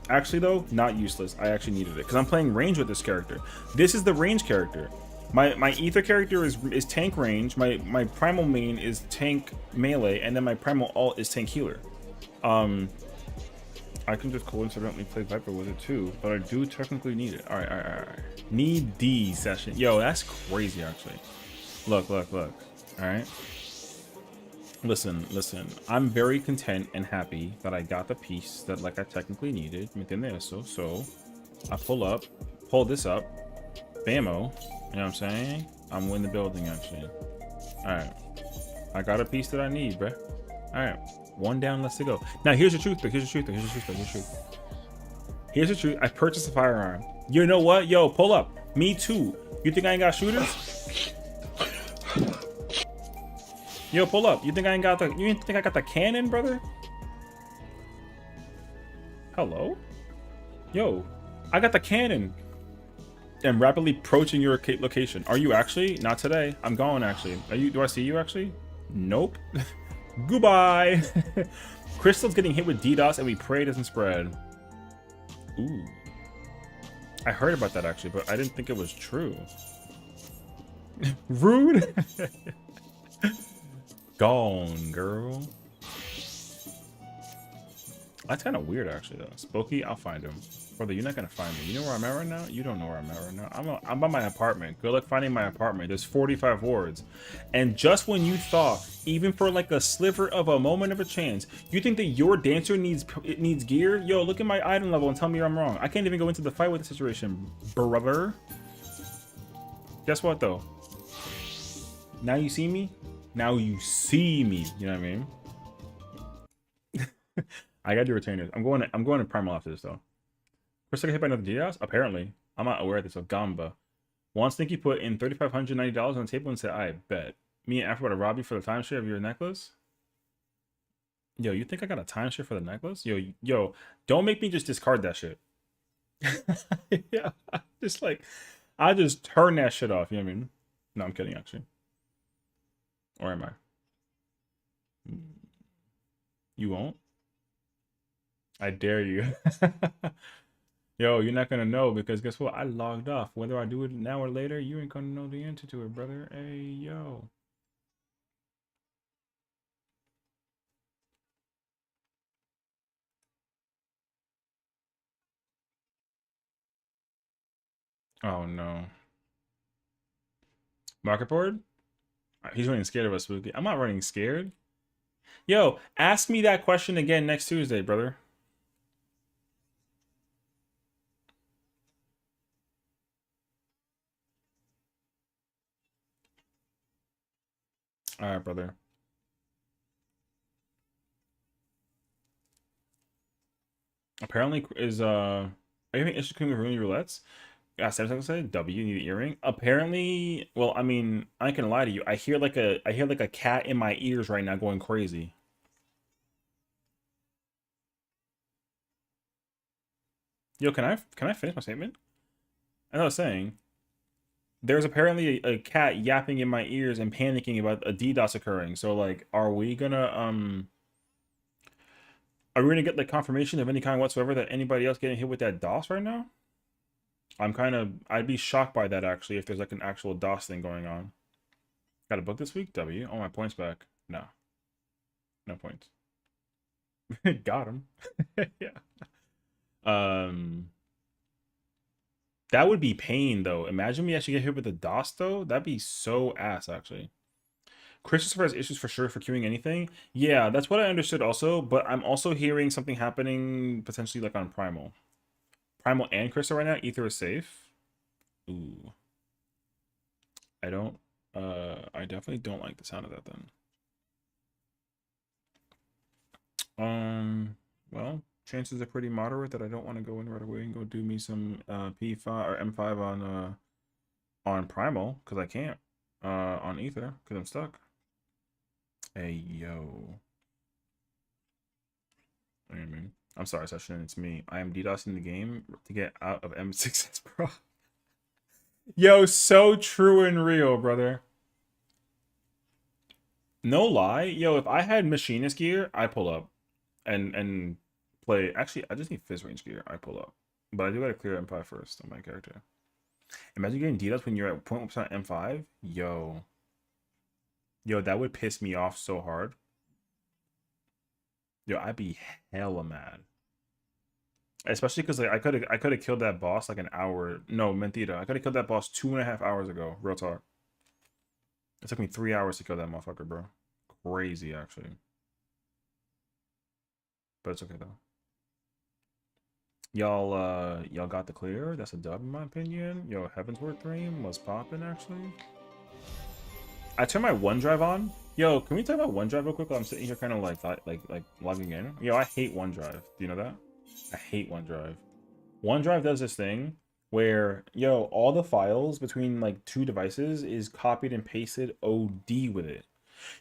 Actually though, not useless. I actually needed it because I'm playing range with this character. This is the range character. My ether character is tank range. My primal main is tank melee, and then my primal alt is tank healer. I can just coincidentally play Viper with it too, but I do technically need it. All right. Need D session. Yo, that's crazy actually. Look. All right. Listen. I'm very content and happy that I got the piece that like I technically needed. So I pull this up, bammo. You know what I'm saying? I'm in the building actually. All right. I got a piece that I need, bruh. All right. One down, let's go. Now here's the truth. Here's the truth. I purchased a firearm. You know what? Yo, pull up. Me too. You think I ain't got shooters? Yo, pull up. You think I got the cannon, brother? Hello? Yo, I got the cannon. I'm rapidly approaching your location. Are you actually? Not today. I'm going actually. Are you? Do I see you actually? Nope. Goodbye. Crystal's getting hit with DDoS and we pray it doesn't spread. Ooh. I heard about that actually, but I didn't think it was true. Rude. Gone, girl. That's kind of weird, actually, though. Spooky, I'll find him. Brother, you're not gonna find me. You know where I'm at right now? You don't know where I'm at right now. I'm by my apartment. Good luck finding my apartment. There's 45 wards. And just when you thought, even for like a sliver of a moment of a chance, you think that your dancer needs gear? Yo, look at my item level and tell me I'm wrong. I can't even go into the fight with the situation, brother. Guess what, though? Now you see me? Now you see me. You know what I mean? I gotta do retainers. I'm going to primal after this though. First I get hit by another DDoS? Apparently. I'm not aware of this. So Gamba. One Stinky put in $3,590 on the table and said, I bet. Me and Afro to rob you for the timeshare of your necklace? Yo, you think I got a timeshare for the necklace? Yo, don't make me just discard that shit. Yeah. I just turn that shit off, you know what I mean? No, I'm kidding actually. Or am I? You won't? I dare you. Yo, you're not gonna know because guess what? I logged off. Whether I do it now or later, you ain't gonna know the answer to it, brother. Hey, yo. Oh no. Market board? He's running scared of us, Spooky. I'm not running scared. Yo, ask me that question again next Tuesday, brother. All right, brother. Apparently, is are you having issues with room roulettes? Yeah, Samsung said W, you need an earring. Apparently, well, I mean, I ain't gonna lie to you. I hear like a cat in my ears right now going crazy. Yo, can I finish my statement? As I was saying, there's apparently a cat yapping in my ears and panicking about a DDoS occurring. So like, are we gonna get like confirmation of any kind whatsoever that anybody else getting hit with that DOS right now? I'd be shocked by that actually if there's like an actual DOS thing going on. Got a book this week? W. Oh, my points back. No. No points. Got him. Yeah. That would be pain, though. Imagine we actually get hit with a DOS, though. That'd be so ass, actually. Christopher has issues for sure for queuing anything. Yeah, that's what I understood also, but I'm also hearing something happening potentially like on Primal. Primal and Crystal right now, Ether is safe. Ooh. I definitely don't like the sound of that then. Well, chances are pretty moderate that I don't want to go in right away and go do me some P5 or M5 on Primal, because I can't. On Ether, because I'm stuck. Hey, yo. I mean, I'm sorry, Sessiion, it's me. I am DDoSing the game to get out of M6S, bro. Yo, so true and real, brother. No lie. Yo, if I had Machinist gear, I pull up and play. Actually, I just need Fizz range gear. I pull up. But I do gotta clear M5 first on my character. Imagine getting DDoS when you're at 0.1% M5. Yo, that would piss me off so hard. Yo, I'd be hella mad. Especially because like I could have killed that boss like an hour. No, mentira. I could have killed that boss 2.5 hours ago. Real talk. It took me 3 hours to kill that motherfucker, bro. Crazy, actually. But it's okay though. Y'all got the clear. That's a dub in my opinion. Yo, Heavensward Dream was popping actually. I turned my OneDrive on. Yo, can we talk about OneDrive real quick while I'm sitting here kind of like logging in? Yo, I hate OneDrive. Do you know that? I hate OneDrive. OneDrive does this thing where, yo, all the files between like two devices is copied and pasted OD with it.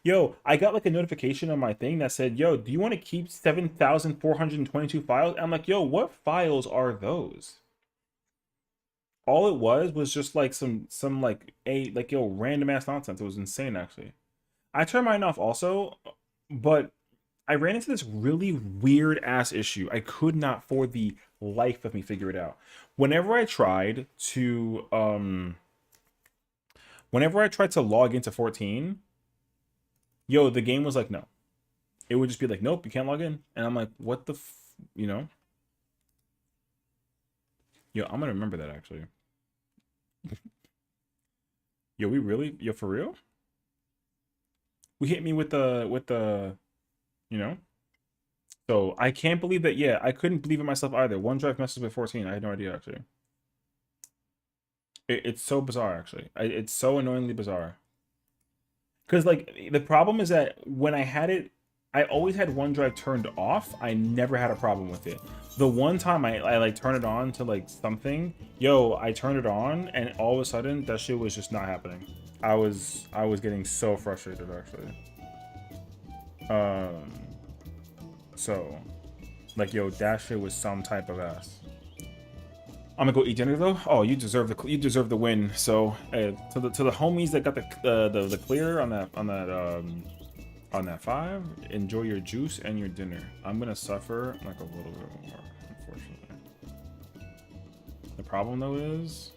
Yo, I got like a notification on my thing that said, yo, do you want to keep 7,422 files? I'm like, yo, what files are those? All it was just like some like yo, random ass nonsense. It was insane actually. I turned mine off also, but I ran into this really weird ass issue. I could not for the life of me figure it out. Whenever I tried to log into 14, yo, the game was like, no. It would just be like, nope, you can't log in. And I'm like, what the you know? Yo, I'm gonna remember that actually. Yo, yo, for real? We hit me with the, you know? So I can't believe that. Yeah, I couldn't believe it myself either. OneDrive messes with 14. I had no idea actually. It's so bizarre actually. It's so annoyingly bizarre. Because like the problem is that when I had it, I always had OneDrive turned off. I never had a problem with it. The one time I like turn it on to like something, yo, I turned it on and all of a sudden that shit was just not happening. I was getting so frustrated actually. So like, yo, that shit was some type of ass. I'm gonna go eat dinner though. Oh, you deserve the win. So to the homies that got the clear on that 5, enjoy your juice and your dinner. I'm gonna suffer like a little bit more, unfortunately. The problem though is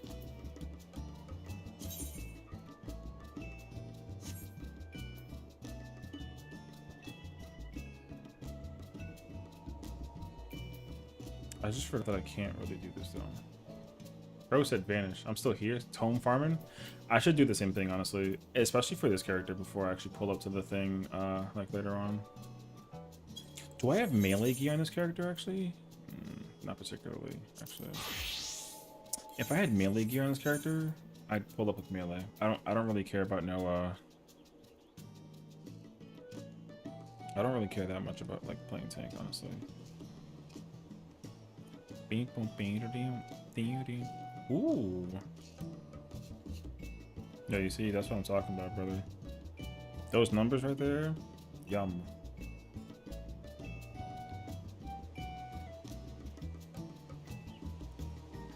I just forgot that I can't really do this though. Bro said vanish. I'm still here. Tome farming. I should do the same thing, honestly. Especially for this character before I actually pull up to the thing, like later on. Do I have melee gear on this character, actually? Not particularly, actually. If I had melee gear on this character, I'd pull up with melee. I don't really care about no, I don't really care that much about, like, playing tank, honestly. Ooh. Yeah, you see, that's what I'm talking about, brother. Those numbers right there, yum.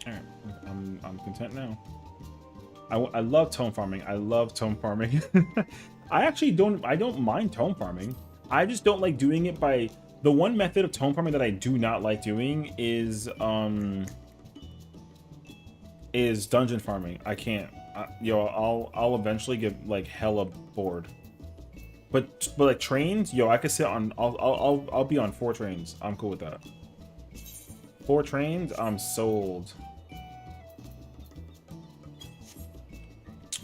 Alright, I'm content now. I love tome farming. I love tome farming. I don't mind tome farming. I just don't like doing it by the one method of tome farming that I do not like doing is dungeon farming. I can't. Yo, I'll eventually get like hella bored. But like trains, yo, I could sit on. I'll be on 4 trains. I'm cool with that. 4 trains, I'm sold.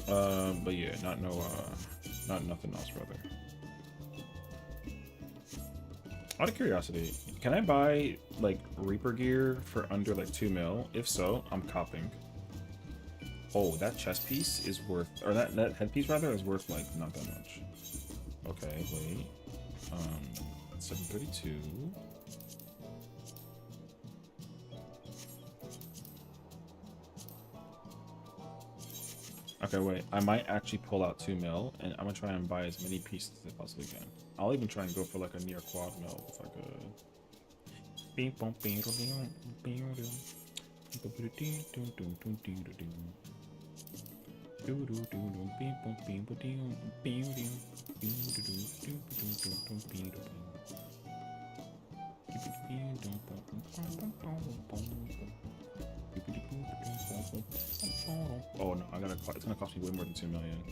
But yeah, not nothing else, brother. Out of curiosity, can I buy like Reaper gear for under like 2 mil? If so, I'm copping. Oh, that chest piece is worth, or that headpiece rather is worth like not that much. Okay, wait. 732. Okay, wait. I might actually pull out 2 mil, and I'm gonna try and buy as many pieces as I possibly can. I'll even try and go for like a near quad mil if I could. Oh no, it's gonna cost me way more than 2 million.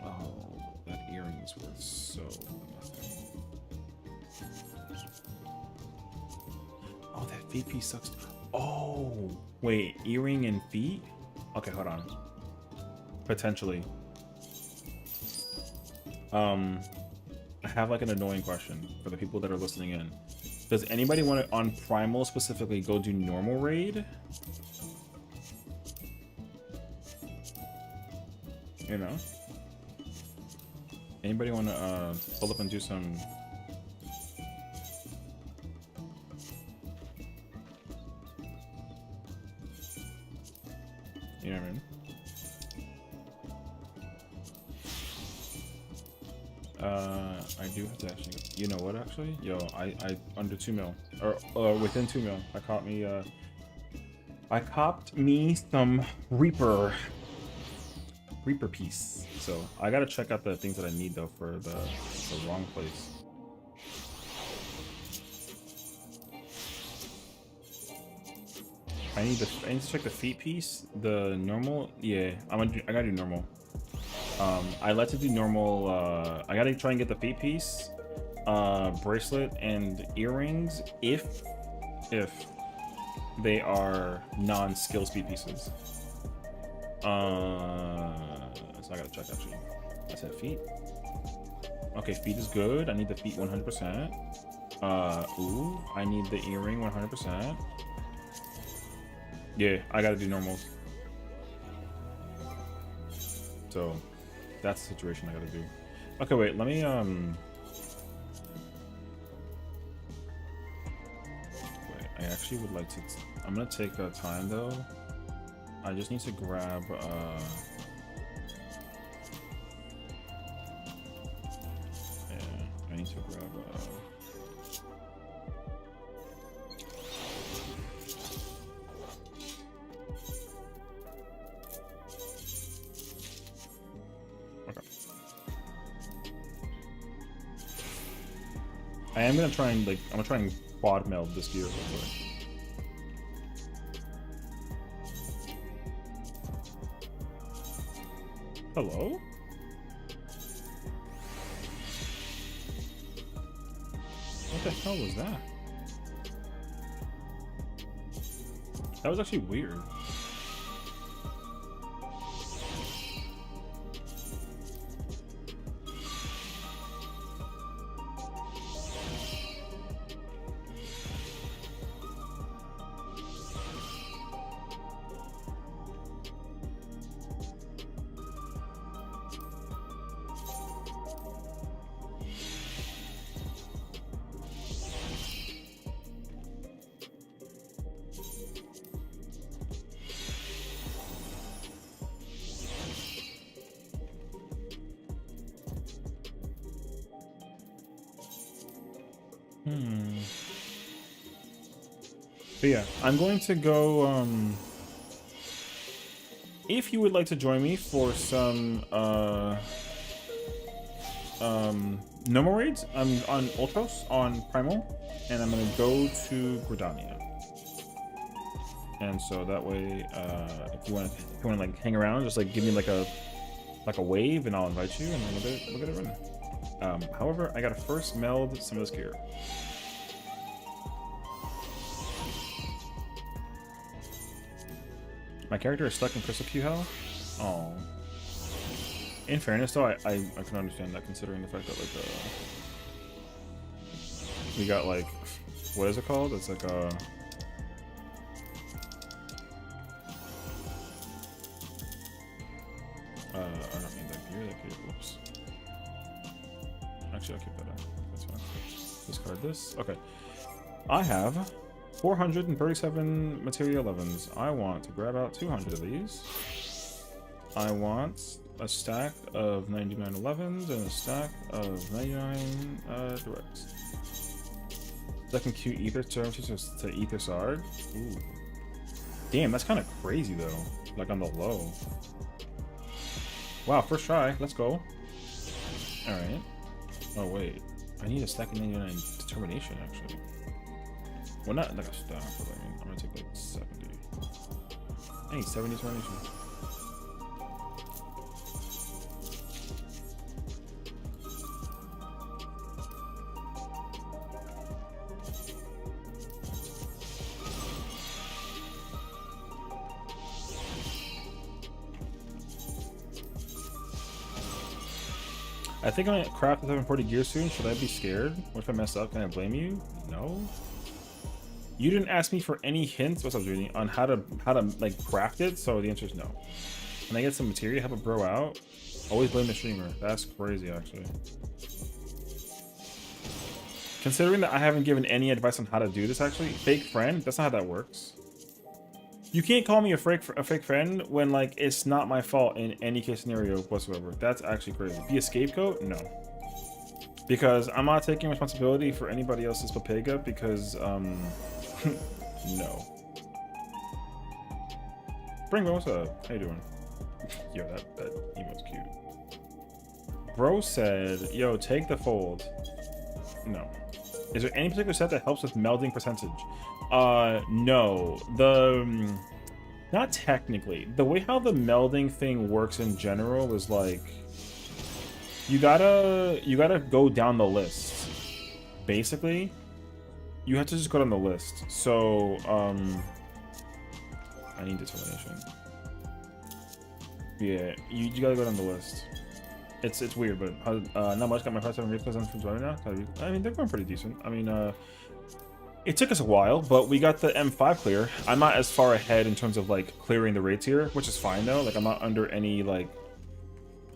Oh, that earring is worth so nothing. Oh, that feet piece sucks. Oh, wait, earring and feet? Okay, hold on. Potentially. I have like an annoying question for the people that are listening in. Does anybody want to, on Primal specifically, go do normal raid? You know? Anybody want to pull up and do some... You know what I mean? I do have to actually... You know what, actually? Yo, I under 2 mil. Or within 2 mil. I copped me some Reaper piece. So I gotta check out the things that I need though for the wrong place. I need to check the feet piece. The normal, yeah, I gotta do normal. I like to do normal. I gotta try and get the feet piece, bracelet and earrings if they are non-skill speed pieces. So I gotta check actually. I said feet. Okay, feet is good. I need the feet 100%. Ooh, I need the earring 100%. Yeah, I gotta do normals. So that's the situation I gotta do. Okay, wait, let me wait, I actually would like to I'm gonna take time though. I just need to grab I need to grab okay. I am gonna try and I'm gonna try and quad meld this gear real quick. Hello? What the hell was that? That was actually weird. But yeah, I'm going to go, if you would like to join me for some, normal raids, I'm on Ultros, on Primal, and I'm gonna go to Gridania. And so that way, if you want to like hang around, just like give me like a wave and I'll invite you and then we'll get it running. However, I gotta first meld some of this gear. My character is stuck in Crystal Q Hell. Oh. In fairness, though, I can understand that considering the fact that like we got like what is it called? It's like I don't mean that gear. That gear. Whoops. Actually, I'll keep that out. That's fine. Discard this. Okay. I have 437 material 11s. I want to grab out 200 of these. I want a stack of 99 11s and a stack of 99 directs. Second Q ether term to ether sard. Ooh. Damn, that's kind of crazy though. Like on the low. Wow, first try. Let's go. Alright. Oh wait. I need a stack of 99 determination actually. Well, not like a stack, but I mean, I'm gonna take like 70. I need 70 determination. I think I'm gonna craft the 740 gear soon. Should I be scared? What if I mess up? Can I blame you? No. You didn't ask me for any hints. What's up, Judy? On how to like craft it. So the answer is no. Can I get some material? Have a bro out. Always blame the streamer. That's crazy, actually. Considering that I haven't given any advice on how to do this, actually, fake friend. That's not how that works. You can't call me a fake friend when like it's not my fault in any case scenario whatsoever. That's actually crazy. Be a scapegoat? No. Because I'm not taking responsibility for anybody else's papega because no. Bringo, what's up? How you doing? Yo, that emote's cute. Bro said, yo, take the fold. No. Is there any particular set that helps with melding percentage? No. Not technically. The way how the melding thing works in general is like you gotta go down the list. Basically, you have to just go down the list. So I need determination. Yeah, you gotta go down the list. It's weird, but not much. Got my first 7 replays on from Johnny now. I mean, they're going pretty decent. I mean, it took us a while, but we got the M5 clear. I'm not as far ahead in terms of like clearing the raids here, which is fine though. Like I'm not under any like.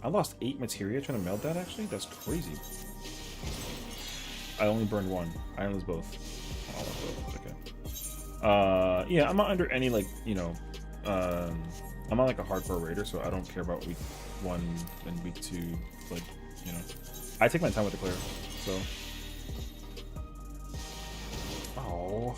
I lost 8 materia trying to meld that. Actually, that's crazy. I only burned 1. I lose both. Oh, both. Okay. Yeah, I'm not under any like I'm not like a hardcore raider, so I don't care about week 1 and week 2. Like I take my time with the clear. So. Oh.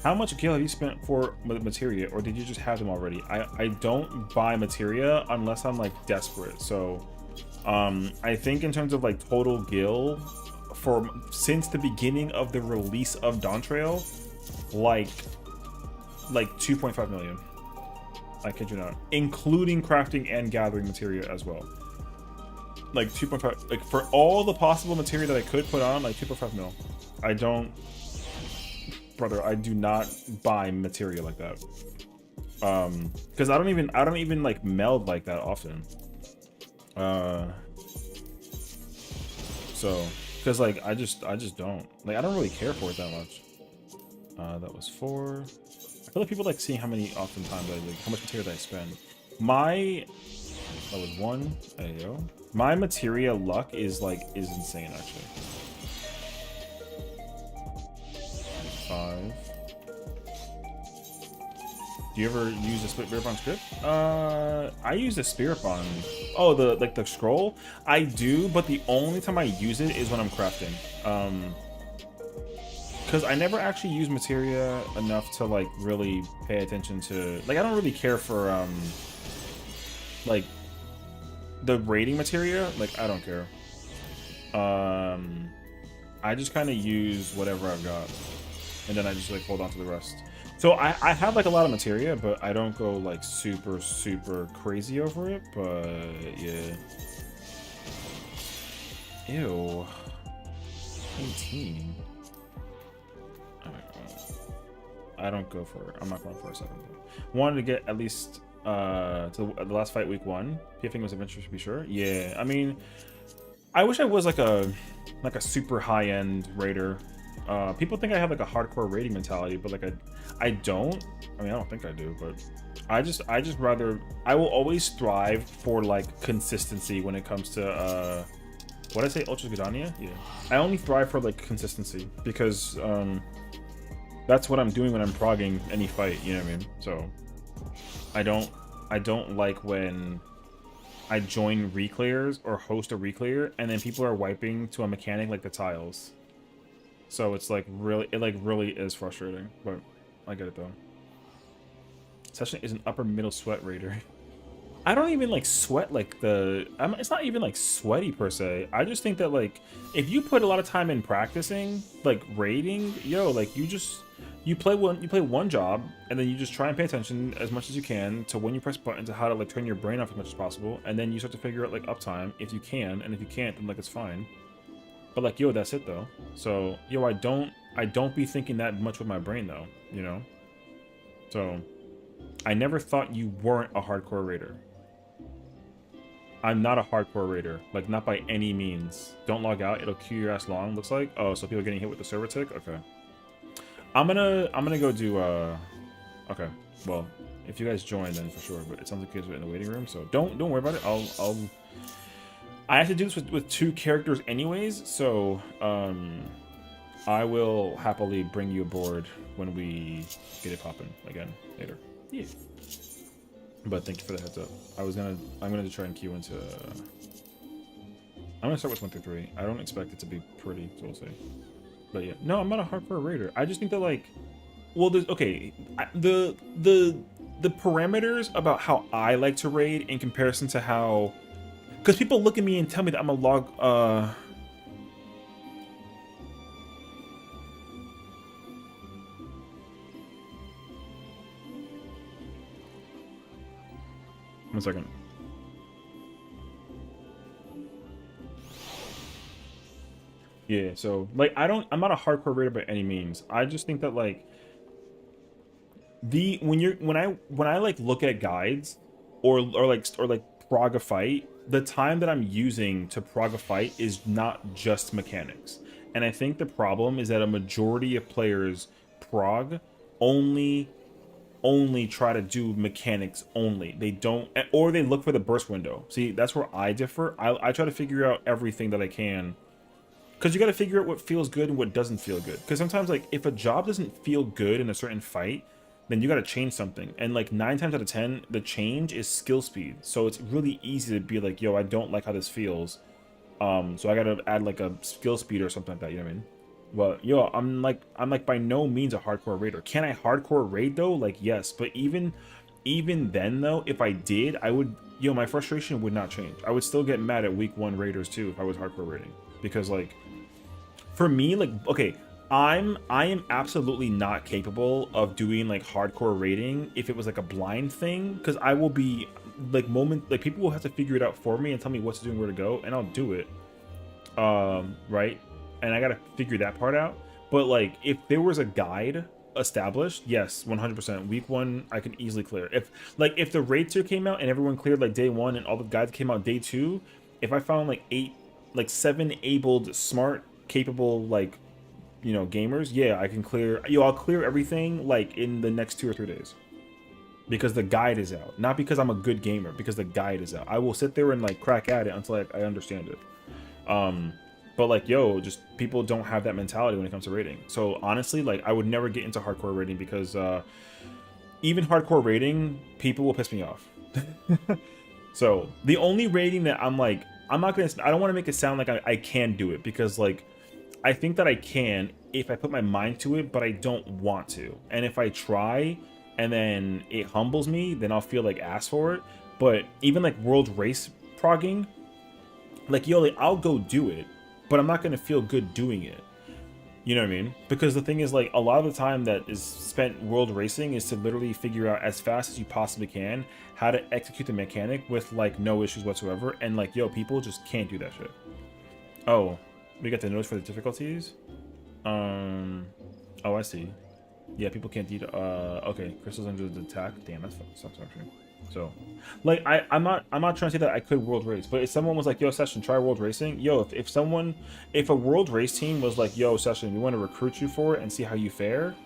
How much gil have you spent for materia, or did you just have them already? I don't buy materia unless I'm like desperate. So I think in terms of like total gil for since the beginning of the release of Dawntrail, like 2.5 million. I kid you not, including crafting and gathering materia as well. Like 2.5, like for all the possible materia that I could put on, like 2.5 mil. I don't. Brother, I do not buy material like that. Because I don't even like meld like that often. So, because like I just don't like, I don't really care for it that much. That was 4. I feel like people like seeing how many oftentimes how much material that I spend. That was 1. Ayo. My materia luck is insane actually. 5. Do you ever use a Spirit Bond script? I use the Spirit Bond. Oh, the scroll? I do, but the only time I use it is when I'm crafting. Because I never actually use materia enough to like really pay attention to, like I don't really care for like the raiding materia. Like I don't care. I just kind of use whatever I've got. And then I just like hold on to the rest. So I have like a lot of materia, but I don't go like super crazy over it. But yeah. Ew. 18. I don't go for it. I'm not going for a 7. Wanted to get at least to the last fight week 1. PFing was adventure to be sure. Yeah, I mean, I wish I was like a super high end raider. People think I have like a hardcore raiding mentality, but like I don't. I mean, I don't think I do, but I just rather, I will always thrive for like consistency when it could to what did I say, Ultra Gudania? Yeah. I only thrive for like consistency because that's what I'm doing when I'm progging any fight, you know what I mean? So I don't like when I join reclears or host a reclear and then people are wiping to a mechanic like the tiles. So it's like really is frustrating, but I get it though. Sessiion is an upper middle sweat raider. I don't even like sweat like it's not even like sweaty per se. I just think that like if you put a lot of time in practicing like raiding, yo, like you play one job and then you just try and pay attention as much as you can to when you press buttons to how to like turn your brain off as much as possible, and then you start to figure out like uptime if you can, and if you can't then like it's fine. But like, yo, that's it though. So yo, I don't be thinking that much with my brain though, you know? So I never thought you weren't a hardcore raider. I'm not a hardcore raider, like not by any means. Don't log out, it'll queue your ass long, looks like. Oh, so people are getting hit with the server tick? Okay. I'm gonna go do okay. Well, if you guys join then for sure, but it sounds like you guys are in the waiting room, so don't worry about it. I have to do this with 2 characters anyways, so I will happily bring you aboard when we get it popping again later. Yeah. But thank you for the heads up. I'm gonna try and queue into I'm gonna start with 1 through 3. I don't expect it to be pretty, so we'll see. But yeah, no, I'm not a hardcore raider. I just think that like, well, there's okay, the parameters about how I like to raid in comparison to how, because people look at me and tell me that I'm a log. 1 second. Yeah, so like I'm not a hardcore raider by any means. I just think that like when I like look at guides or prog a fight, the time that I'm using to prog a fight is not just mechanics. And I think the problem is that a majority of players prog only try to do mechanics only. They don't, or they look for the burst window. See, that's where I differ. I try to figure out everything that I can, because you got to figure out what feels good and what doesn't feel good. Because sometimes like if a job doesn't feel good in a certain fight, then you got to change something. And like 9 times out of 10, the change is skill speed. So it's really easy to be like, yo, I don't like how this feels. So I got to add like a skill speed or something like that. You know what I mean? Well, yo, I'm like by no means a hardcore raider. Can I hardcore raid though? Like, yes, but even then though, if I did, I would, yo, my frustration would not change. I would still get mad at week 1 raiders too if I was hardcore raiding, because like for me, like, okay, I am absolutely not capable of doing like hardcore raiding if it was like a blind thing, because I will be like people will have to figure it out for me and tell me what to do and where to go, and I'll do it. Right? And I gotta figure that part out. But like if there was a guide established, yes, 100%. Week 1 I can easily clear. If the raid tier came out and everyone cleared like day 1 and all the guides came out day 2, if I found like 7 abled, smart, capable, like, you know, gamers, yeah, I can clear. Yo, I'll clear everything like in the next 2 or 3 days, because the guide is out. Not because I'm a good gamer, because the guide is out. I will sit there and like crack at it until I understand it. But like, yo, just people don't have that mentality when it comes to raiding. So honestly, like I would never get into hardcore raiding, because even hardcore raiding, people will piss me off. So the only raiding that I'm like, I don't want to make it sound like I can do it, because like I think that I can if I put my mind to it, but I don't want to. And if I try and then it humbles me, then I'll feel like ass for it. But even like world race progging, like, yo, like, I'll go do it, but I'm not going to feel good doing it. You know what I mean? Because the thing is, like, a lot of the time that is spent world racing is to literally figure out as fast as you possibly can how to execute the mechanic with, like, no issues whatsoever. And, like, yo, people just can't do that shit. Oh, we got the notes for the difficulties? Oh, I see. Yeah, people can't eat. Okay, crystals under the attack. Damn, that sucks actually. So, like, I'm not trying to say that I could world race, but if someone was like, "Yo, Sessiion, try world racing," yo, if a world race team was like, "Yo, Sessiion, we want to recruit you for it and see how you fare,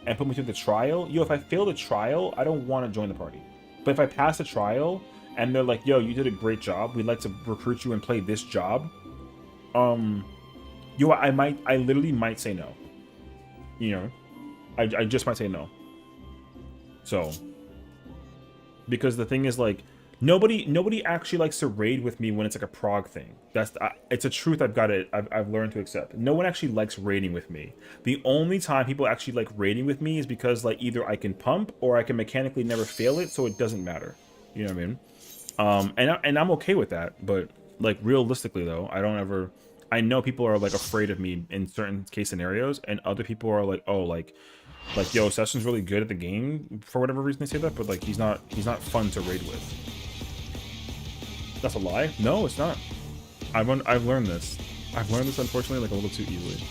and put me through the trial," yo, if I fail the trial, I don't want to join the party. But if I pass the trial and they're like, "Yo, you did a great job. We'd like to recruit you and play this job," yo, I literally might say no. You know, I just might say no. So. Because the thing is, like, nobody actually likes to raid with me when it's like a prog thing. It's a truth I've learned to accept. No one actually likes raiding with me. The only time people actually like raiding with me is because, like, either I can pump or I can mechanically never fail it, so it doesn't matter. You know what I mean? And I'm okay with that. But, like, realistically though, I know people are like afraid of me in certain case scenarios, and other people are like, oh, like, yo, Sessiion's really good at the game for whatever reason they say that, but like he's not fun to raid with. That's a lie? No, it's not. I've learned this. I've learned this unfortunately like a little too easily.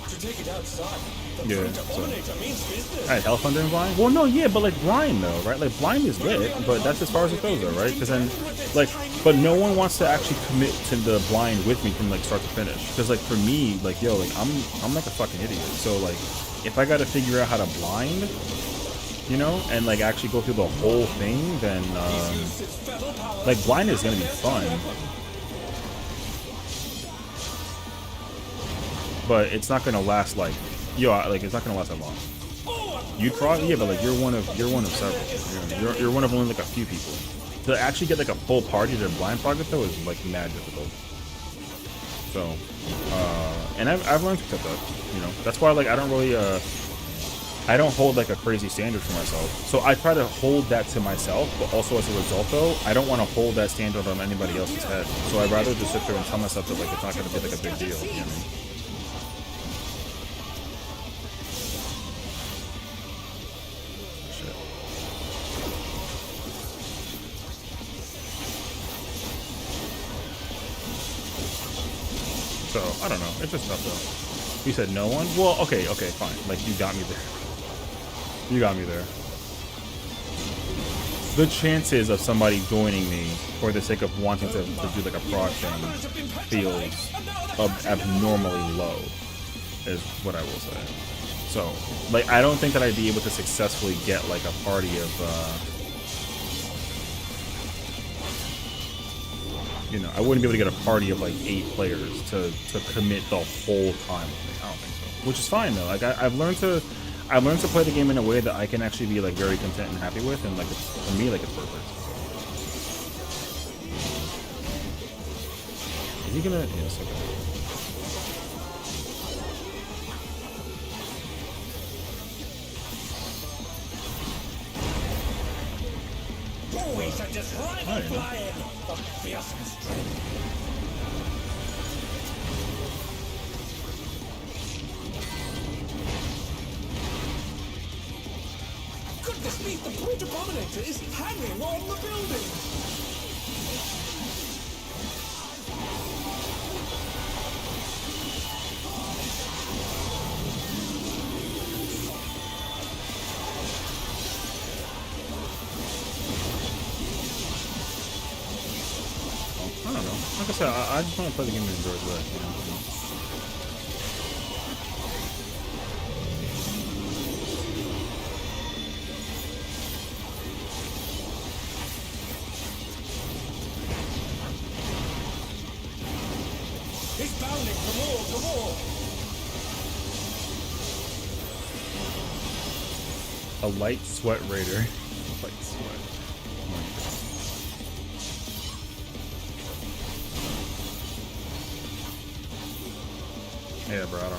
To take it outside, the Yeah, Printer so Dominator means business. I had health under blind. Well, no, yeah, but like blind though, right? Like blind is lit, but that's as far as it goes though, right? Because then, like, but no one wants to actually commit to the blind with me from like start to finish. Because like for me, like yo, like I'm like a fucking idiot. So like, if I got to figure out how to blind, you know, and like actually go through the whole thing, then like blind is gonna be fun. But it's not gonna last like, yo, like it's not gonna last that long. You'd probably, yeah, but like you're one of several. You're one of only like a few people. To actually get like a full party to blind project though is like mad difficult. So, and I've learned to accept that. You know, that's why like I don't really I don't hold like a crazy standard for myself. So I try to hold that to myself, but also as a result though, I don't want to hold that standard on anybody else's head. So I'd rather just sit there and tell myself that like it's not gonna be like a big deal. You know what I mean? So, I don't know. It's just tough, though. You said no one? Well, okay, fine. Like, you got me there. You got me there. The chances of somebody joining me for the sake of wanting to do, like, a prog thing feels abnormally low, is what I will say. So, like, I don't think that I'd be able to successfully get, like, a party of, you know, I wouldn't be able to get a party of like 8 players to commit the whole time with me. I don't think so. Which is fine though. Like I've learned to play the game in a way that I can actually be like very content and happy with, and like for me like it's perfect. Is he gonna? Yes. Okay. Always I just rival flying of fierce strength. Goodness me, the Printer Dominator is hanging on the building. I don't know. Like I said, I just want to play the game and enjoy it. You know? He's bounding from wall to wall. A light sweat raider. Light sweat. Oh my God. Yeah, bro, I don't know.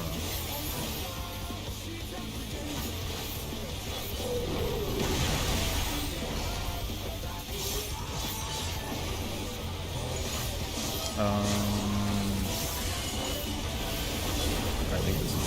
I think this is.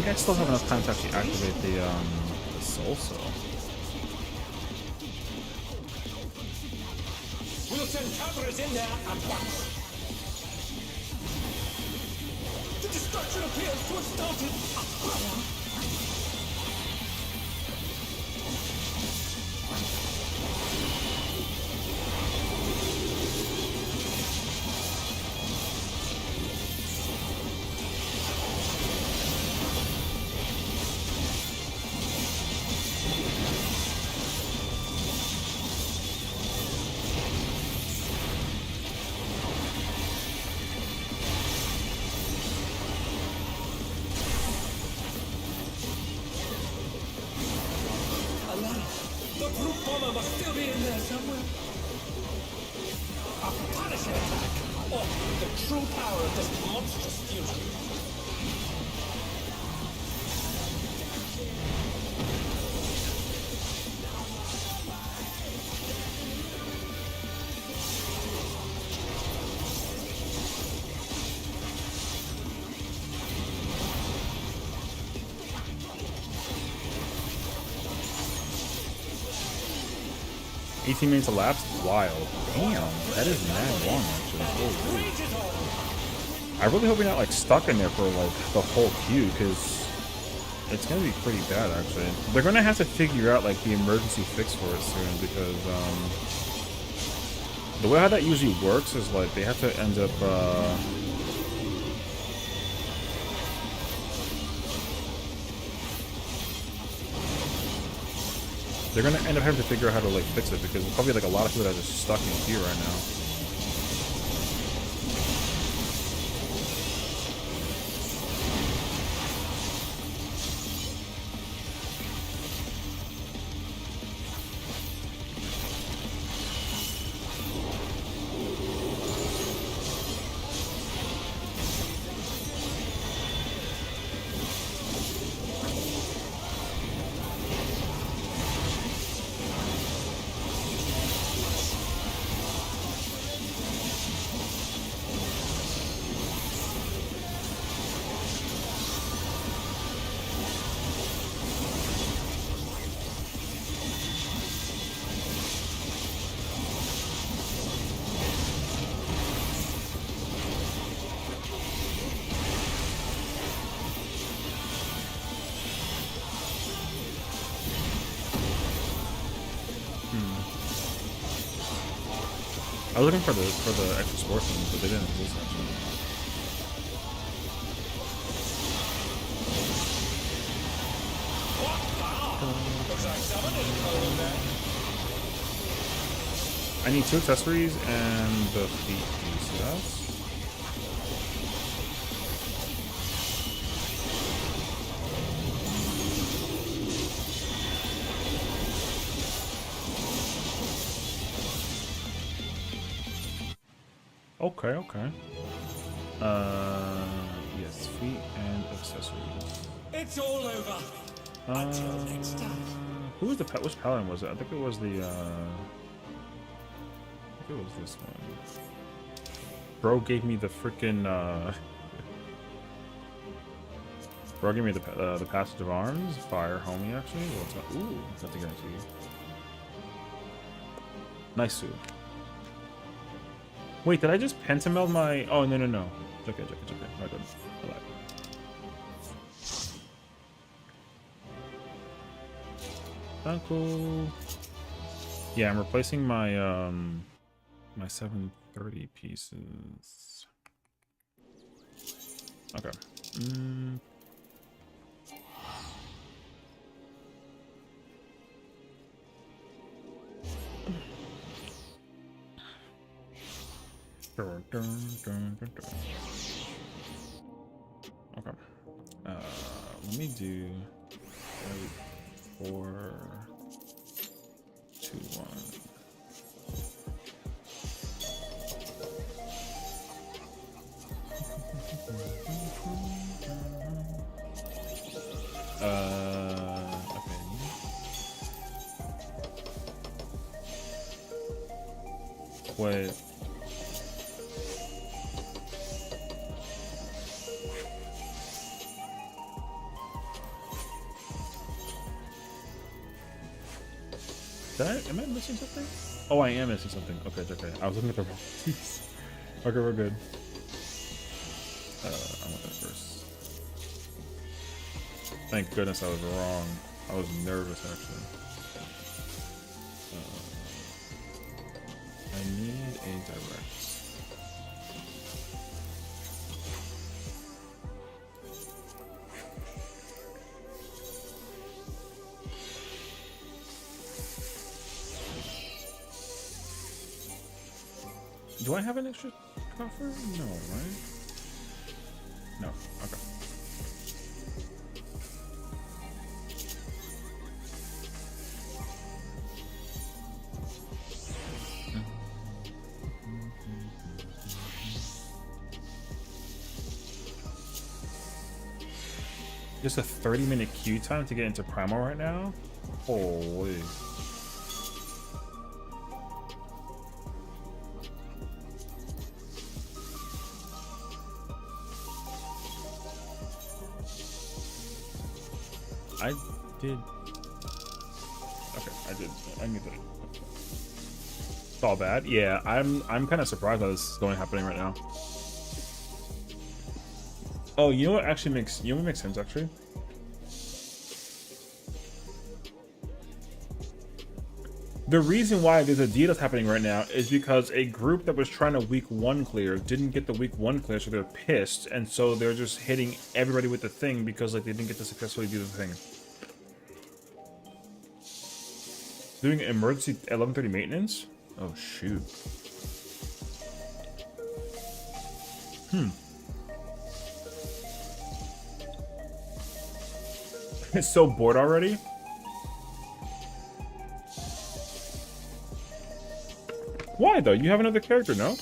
think I still have enough time to actually activate the soul cell. We'll send cameras in there at once. The destruction appears to have started. The brute bomber must still be in there somewhere. A punishing attack! Oh, the true power of this monstrous fusion. 18 minutes elapsed? Wild. Damn, that is mad long actually. Holy. I really hope you're not like stuck in there for like the whole queue, because it's gonna be pretty bad actually. They're gonna have to figure out like the emergency fix for it soon, because the way how that usually works is like they have to end up they're gonna end up having to figure out how to like fix it, because there's probably like a lot of people that are just stuck in queue right now. I was looking for the extra sportsmen, but they didn't exist actually. I need 2 accessories and the feet piece. Yes. Okay, okay. Yes, feet and accessories. It's all over. Until next time. Who was the pet? Which paladin was it? I think it was the. I think it was this one. Bro gave me the freaking. Bro gave me the passage of arms. Fire, homie. Actually, well, it's not. Ooh, that's a guarantee. Nice suit. Wait, did I just pentameld my... Oh, no, no, no. It's okay, it's okay, it's okay. I good. I lied. Uncle. Yeah, I'm replacing my, my 730 pieces. Okay. Okay. Let me do 4, 2, 1. Okay. Wait. Am I missing something? Oh, I am missing something. Okay, it's okay. I was looking at the wrong piece. Okay, we're good. I want that first. Thank goodness I was wrong. I was nervous actually. I need a direct. Do I have an extra coffer? No, right? No. Okay. Just a 30-minute queue time to get into Primal right now? Holy. I did. Okay, I did. I knew that. It's all bad. Yeah, I'm kind of surprised that this is happening right now. Oh, you know what actually makes sense actually? The reason why there's a deal that's happening right now is because a group that was trying to week 1 clear didn't get the week 1 clear, so they're pissed, and so they're just hitting everybody with the thing because like they didn't get to successfully do the thing. Doing emergency 11:30 maintenance? Oh shoot. It's so bored already. Why though? You have another character, no?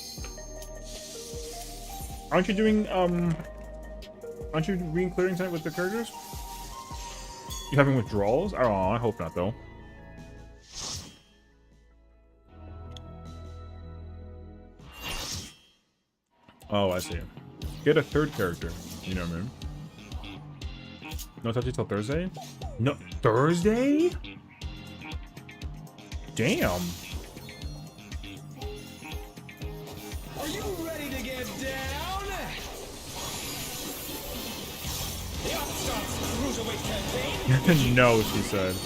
Aren't you doing aren't you re-clearing tonight with the characters? You having withdrawals? Oh, I hope not though. Oh, I see. Get a third character. You know what I mean? No touchy till Thursday? No, Thursday? Damn. Are you ready to get down? The Upstart's cruiserweight campaign. No, she said.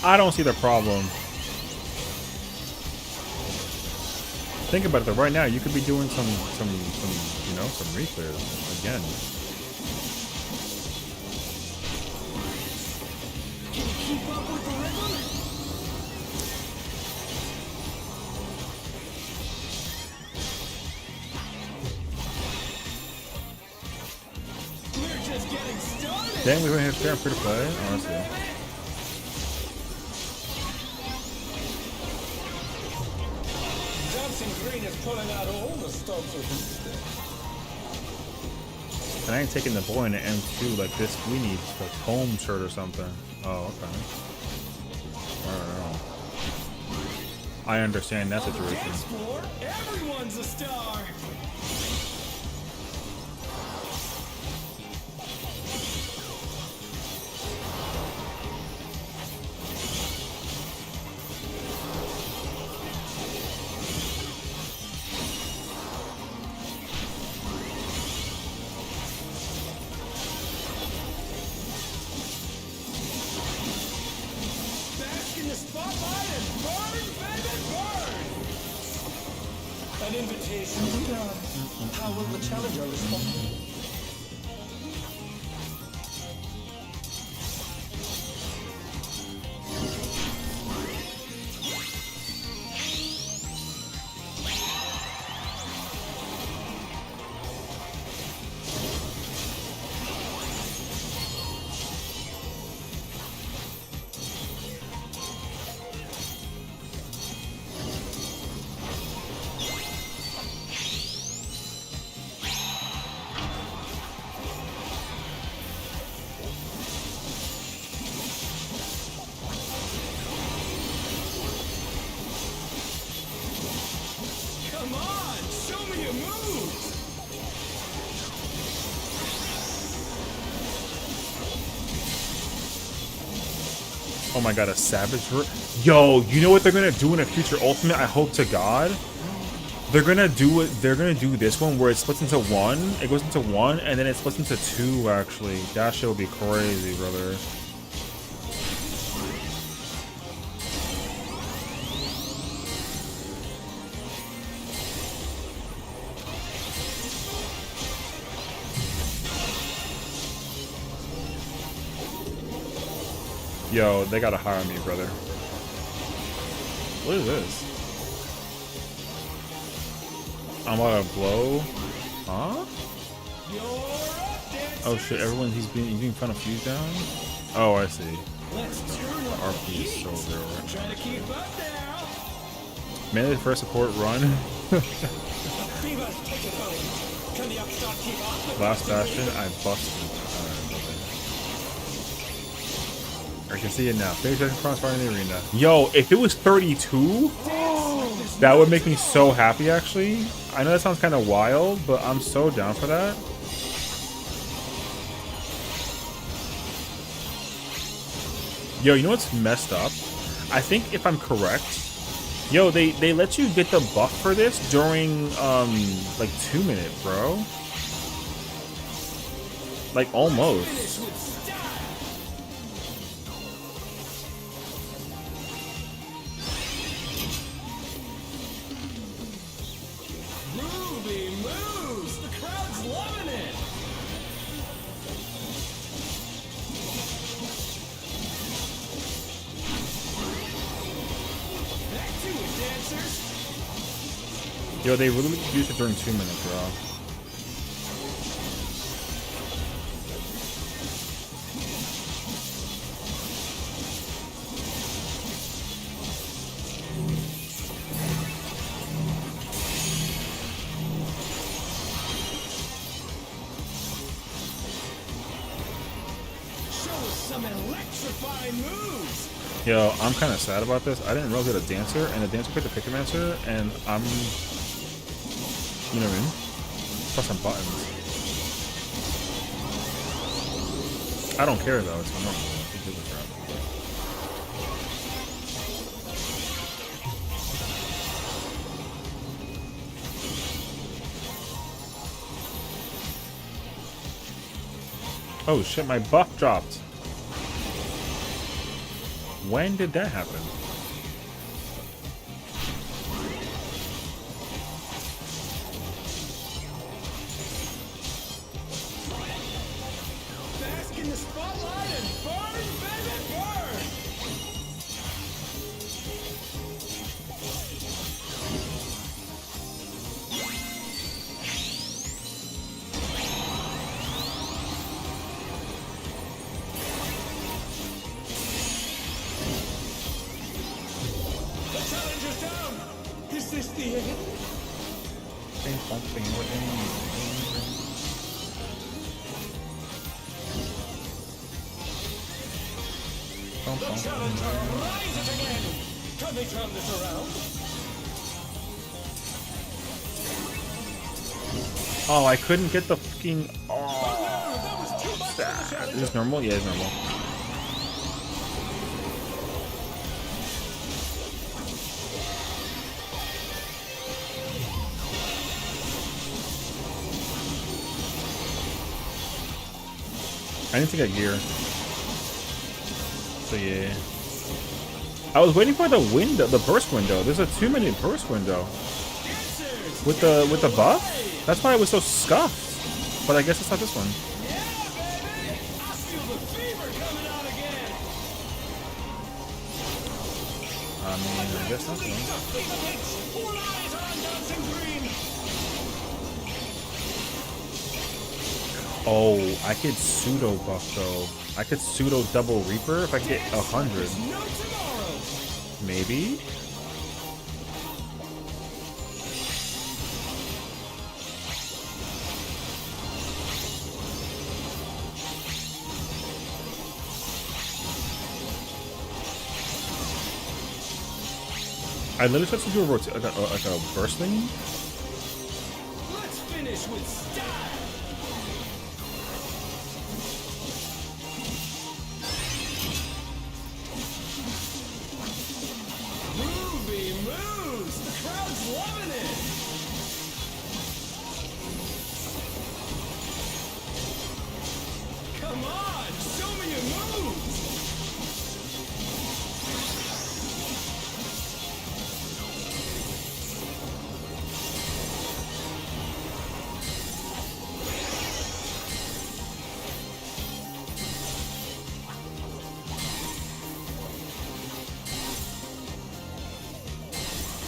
I don't see the problem. Think about it though. Right now, you could be doing some you know, some reclears again. Can you keep up with the rhythm? We're just getting started. Dang, we went here fair and free to play, honestly. Green is pulling out all the stops with him. And I ain't taking the boy in the M2 like this. We need a home shirt or something. Oh, okay. I understand that situation. Dance floor, everyone's a star. An invitation to dance. How will the challenger respond? Oh my god, a savage. Yo, you know what they're gonna do in a future ultimate? I hope to God. They're gonna do it. They're gonna do this one where it splits into one. It goes into one, and then it splits into two. Actually, that shit will be crazy, brother. Yo, they gotta hire me, brother. What is this? I'm about to blow. Huh? Oh shit, everyone he's being fun of Fuse down? Oh, I see. RP is so real right now. Mainly the first support run. Last bastion, I busted. I can see it now. Phase crossfire in the arena. Yo, if it was 32, that would make me so happy, actually. I know that sounds kind of wild, but I'm so down for that. Yo, you know what's messed up? I think if I'm correct, yo, they let you get the buff for this during, like 2 minutes, bro. Like, almost. Yo, they really used it during 2 minutes, bro. Show us some electrifying moves. Yo, I'm kind of sad about this. I didn't realize it had a dancer, and the dancer picked the Pickomancer, and I'm... You know what I mean? Plus some buttons. I don't care though, it's normal. It gives a crap. Oh shit, my buff dropped. When did that happen? Bask in the spotlight and burn, baby, burn! The challenger's down! Is this the end? The challenger rises again! Can they turn this around? Oh, I couldn't get the fucking... Oh no, that was too much for the Is challenger! this normal? Yeah, it's normal. I need to get gear. So yeah. I was waiting for the window, the burst window. There's a 2-minute burst window. With the buff? That's why it was so scuffed. But I guess it's not this one. Yeah, baby! I feel the fever coming out again! I mean, I guess not the one. The fever pitch! All eyes are on dancing green! Oh, I could pseudo buff though. I could pseudo double Reaper if I get 100. No tomorrow! Maybe? I literally just have to do a like a burst thing. Let's finish with style!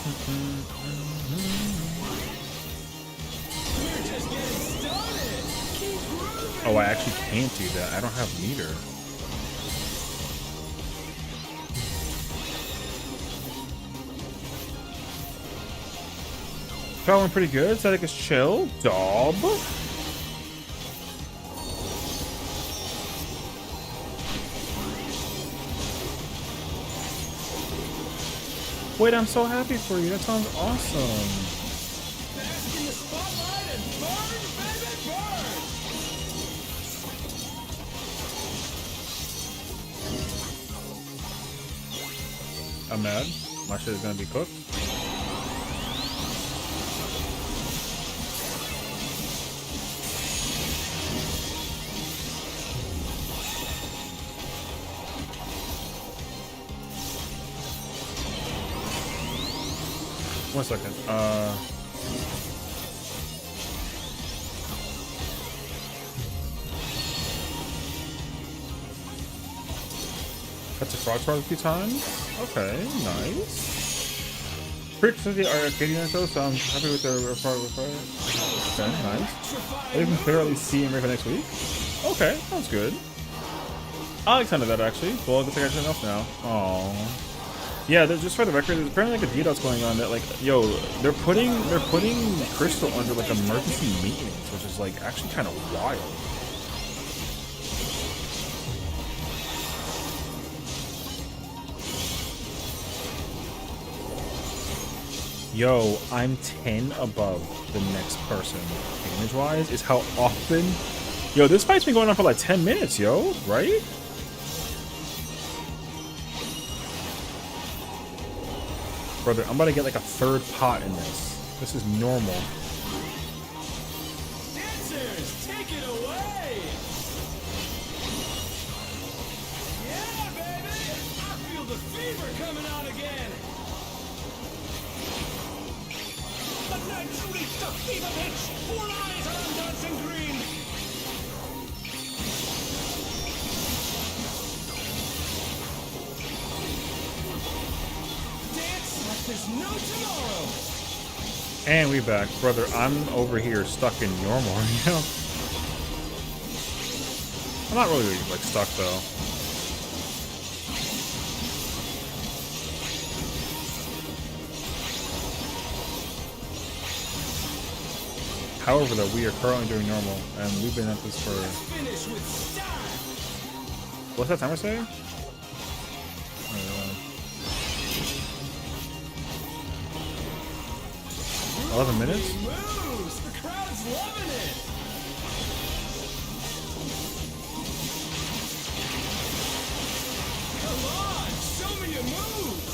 We're just getting started. Keep grooving. Oh, I actually can't do that. I don't have meter. Feeling pretty good. So I think it's chill. Dob. Wait, I'm so happy for you. That sounds awesome. Bask in the spotlight and burn, baby, burn. I'm mad. My shit is gonna be cooked. One second. Cut the frog sword a few times. Okay, nice. Frequency are Arcadian though, so I'm happy with their frog. Okay, nice. They can clearly see and for next week. Okay, sounds good. I'll extend that actually. Well, I guess I got something else now. Oh. Yeah, just for the record, there's apparently like a deal that's going on that like, yo, they're putting Crystal under like emergency maintenance, which is like actually kind of wild. Yo, I'm 10 above the next person, damage-wise, is how often. Yo, this fight's been going on for like 10 minutes, yo, right? Brother, I'm about to get like a third pot in this. This is normal. Dancers, take it away. Yeah, baby. I feel the fever coming on again. The night reached a fever pitch. All eyes are on dancing green. Dance like there's no tomorrow. And we back. Brother, I'm over here stuck in normal right now. I'm not really like stuck though. However, though, we are currently doing normal, and we've been at this for. Finish with style. What's that timer say? 11 minutes? Moves. The crowd's loving it. Come on, show me your moves.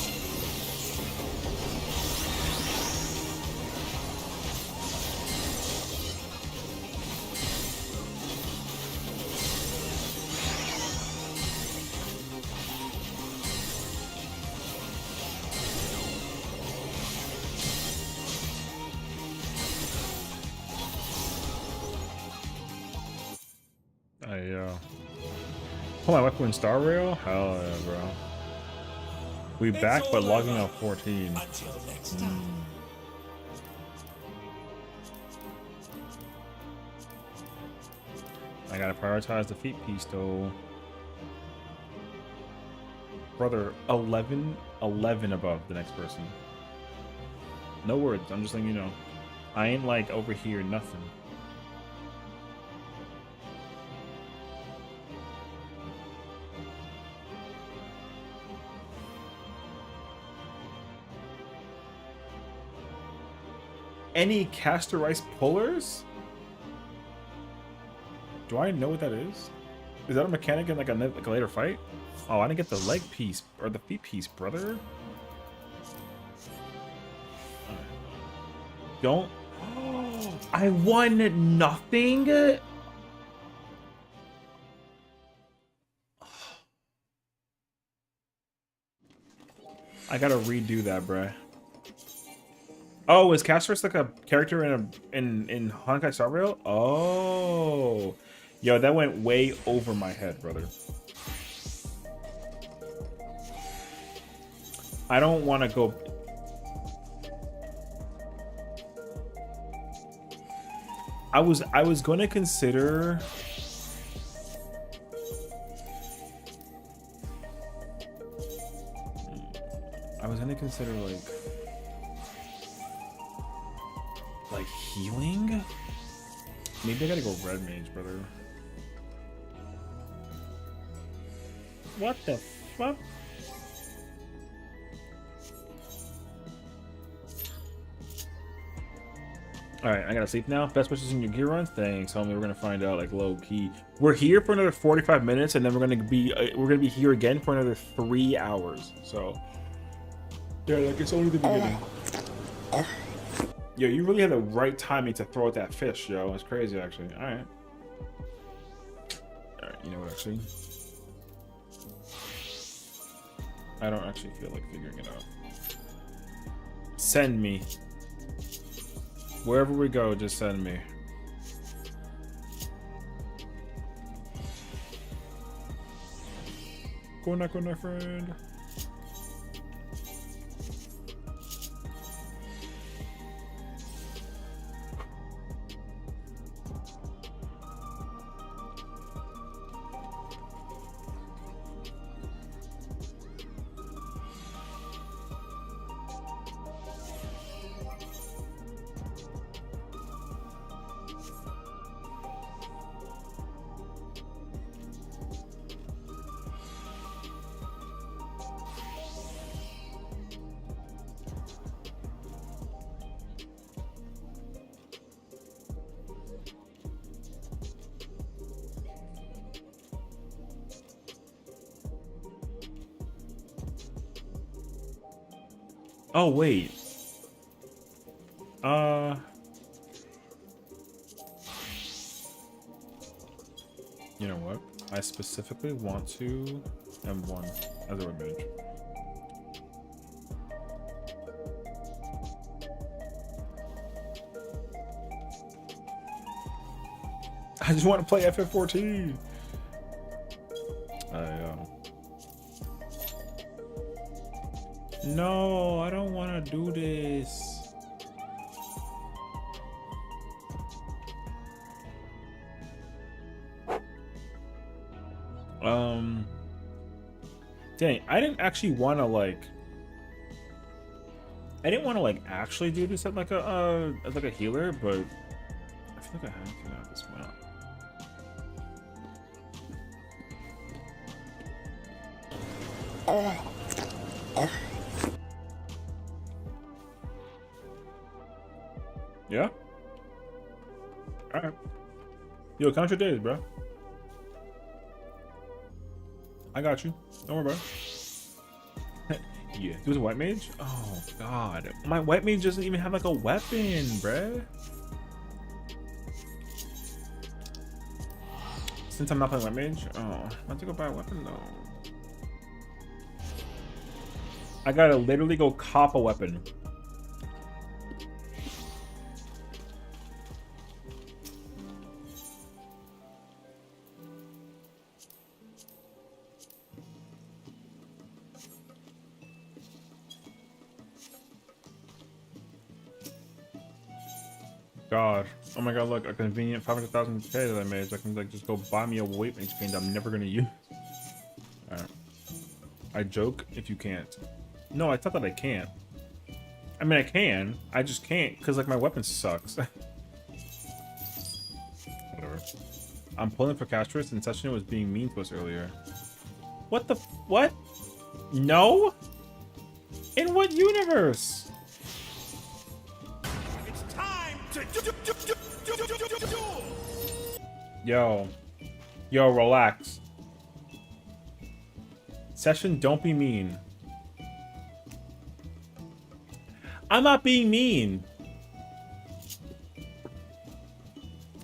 Pull my weapon in Star Rail? Hell yeah, bro. We back, but logging out 14. Until next time. I gotta prioritize the feet piece though. Brother, 11 above the next person. No words, I'm just letting you know. I ain't like over here, nothing. Any caster rice pullers? Do I know what that is? Is that a mechanic in like a later fight? Oh, I didn't get the leg piece or the feet piece, brother. Don't. I won nothing. I gotta redo that, bruh. Oh, is Casper's like a character in Honkai Star Rail? Oh, yo, that went way over my head, brother. I don't want to go. I was going to consider. I was going to consider like healing. Maybe I gotta go red mage, brother. What the fuck? Alright, I gotta sleep now. Best wishes in your gear runs. Thanks, homie. We're gonna find out like low key. We're here for another 45 minutes, and then we're gonna be here again for another 3 hours. So yeah, like it's only the beginning. Yo, you really had the right timing to throw at that fish, yo. It's crazy, actually. Alright. Alright, you know what, actually? I don't actually feel like figuring it out. Send me. Wherever we go, just send me. Good night, friend. Oh, wait. You know what? I specifically want to M1 as a red mage. I just want to play FF14. No, I don't want to do this. Dang, I didn't actually want to like. I didn't want to like actually do this at like a healer, but I feel like I have to at this point. Yeah? Alright. Yo, count your days, bro. I got you. Don't worry about it. Yeah. There's a white mage? Oh, God. My white mage doesn't even have, like, a weapon, bruh. Since I'm not playing white mage? Oh, I have to go buy a weapon, though. I gotta literally go cop a weapon. God. Oh my god, look, a convenient 500,000 K that I made. So I can like just go buy me a weight mage paint I'm never gonna use. Alright. I joke if you can't. No, I thought that I can't. I mean I can. I just can't because like my weapon sucks. Whatever. I'm pulling for Castris and Sessiion was being mean to us earlier. What the what? No? In what universe? Yo, relax. Sessiion, don't be mean. I'm not being mean.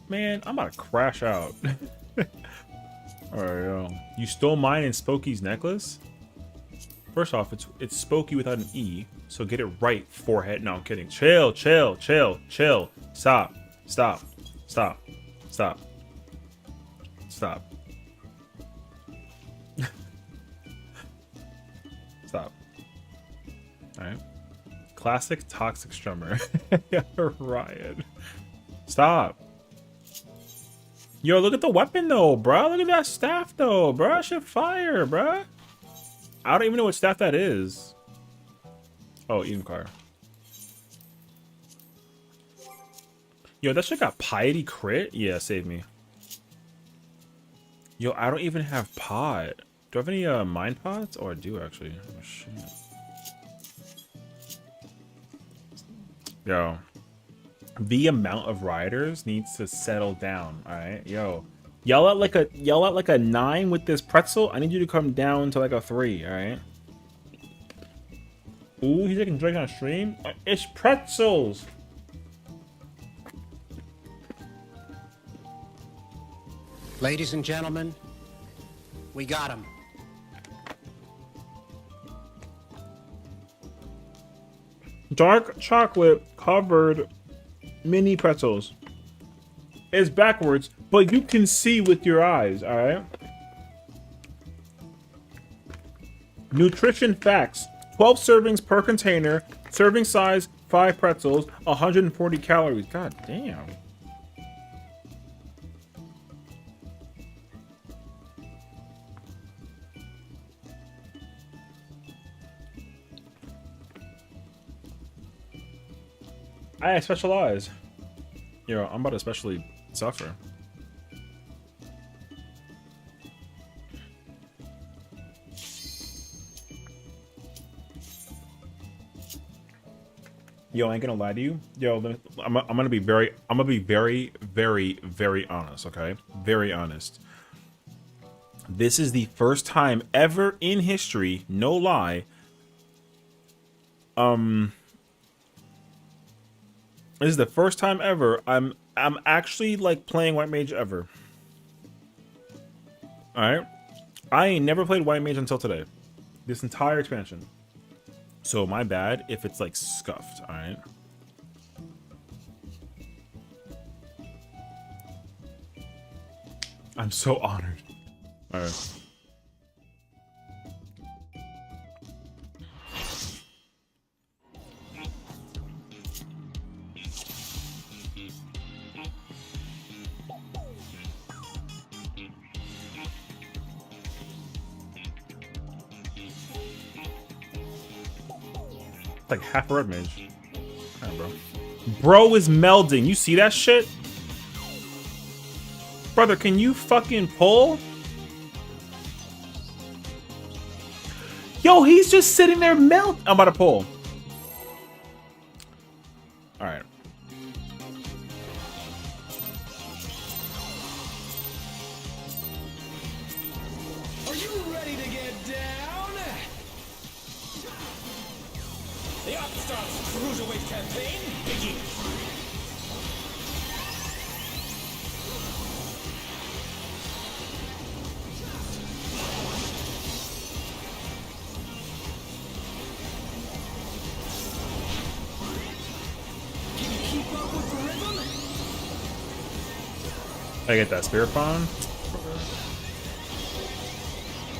Man, I'm about to crash out. Alright, yo. You stole mine and Spokey's necklace? First off, it's Spokey without an E, so get it right, forehead. No, I'm kidding. Chill. Stop. Stop. Alright. Classic toxic strummer. Riot. Stop. Yo, look at the weapon though, bro. Look at that staff though, bro. That shit fire, bro. I don't even know what staff that is. Oh, Eden car. Yo, that shit got piety crit? Yeah, save me. Yo, I don't even have pot. Do I have any mind pots? Oh, I do actually. Oh shit. Yo. The amount of riders needs to settle down, alright? Yo. Yell out like a 9 with this pretzel. I need you to come down to like a 3, alright? Ooh, he's taking drink on stream? It's pretzels! Ladies and gentlemen, we got him. Dark chocolate covered mini pretzels. It's backwards, but you can see with your eyes, alright? Nutrition facts. 12 servings per container. Serving size, 5 pretzels, 140 calories. God damn. I specialize. Yo, I'm about to especially suffer. Yo, I ain't gonna lie to you. Yo, I'm gonna be very honest, okay? Very honest. This is the first time ever in history, no lie. This is the first time ever I'm actually like playing White Mage ever. Alright? I ain't never played White Mage until today. This entire expansion. So my bad if it's like scuffed, alright? I'm so honored. Alright. Like half a red mage. Right, bro. Bro is melding. You see that shit? Brother, can you fucking pull? Yo, he's just sitting there melt. I'm about to pull. Alright. Are you ready to get down? The Upstarts Cruiserweight campaign begins. Can you keep up with the rhythm? I get that Spirit Bond?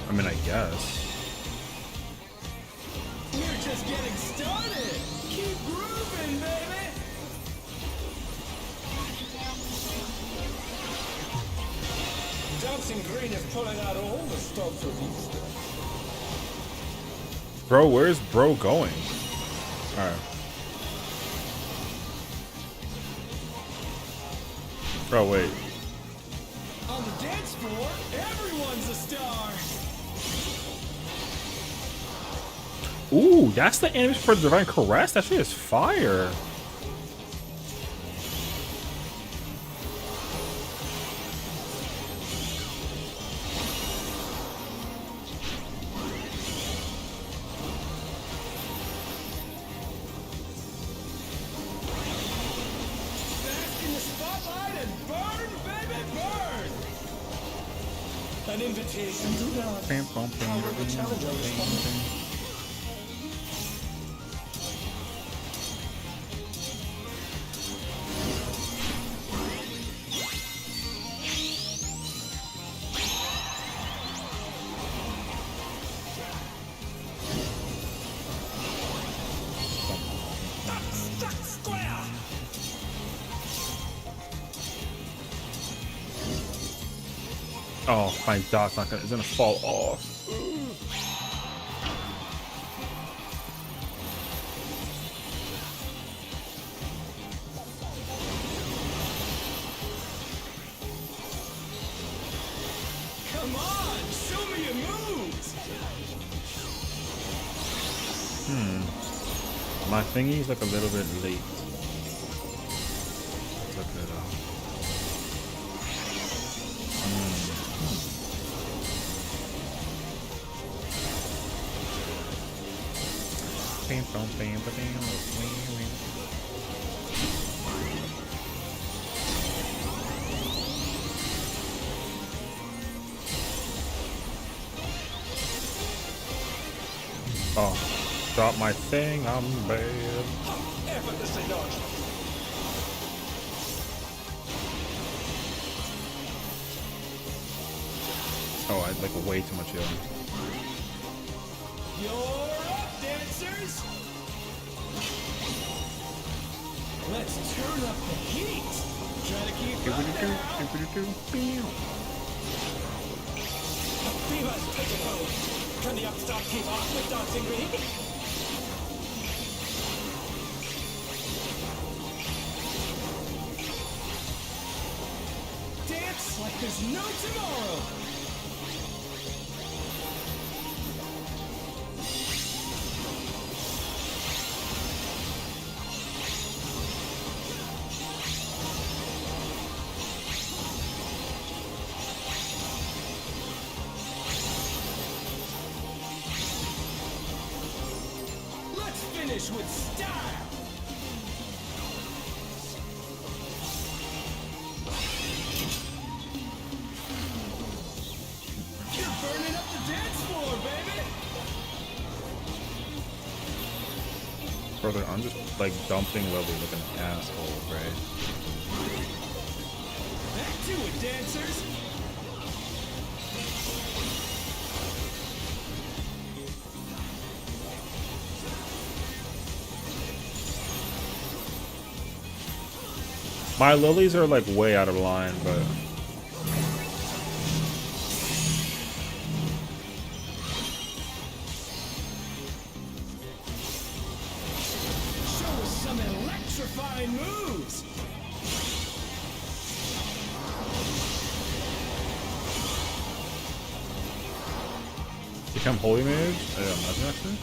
I mean, I guess. We're just getting started. Keep grooving, baby. Dancing Green is pulling out all the stops with these. Bro, where's bro going? Alright. Oh, wait. On the dance floor, everyone's a star. Ooh, that's the animation for the Divine Caress? That shit is fire. Bask in the spotlight and burn, baby, burn. An invitation to dance. Power of the challenger responding. Oh, my dot's not gonna. It's gonna fall off. Come on, show me your moves. My thingy's like a little bit late. Look at it. Oh, drop my thing, I'm bad. Effortlessly dodged. Oh, I had like way too much healing. You're up, dancers. Let's turn up the heat. Try to keep up now. Divas, take a pose. Can the upstart keep up with dancing ring? Dance like there's no tomorrow. Let's finish with style. You're burning up the dance floor, baby. Brother, I'm just like dumping levels like an asshole, right? Back to it, dancers. My lilies are like way out of line, but Show us some electrifying moves. become holy mage? Nothing actually.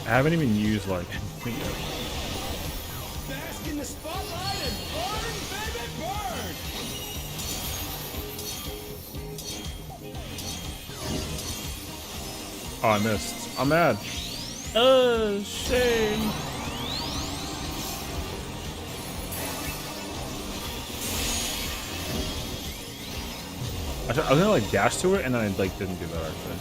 I haven't even used like anything yet. Bask in the spotlight and burn, baby, burn. Oh, I missed. I'm mad. Shame. I was gonna like dash to it and then I like didn't do that actually.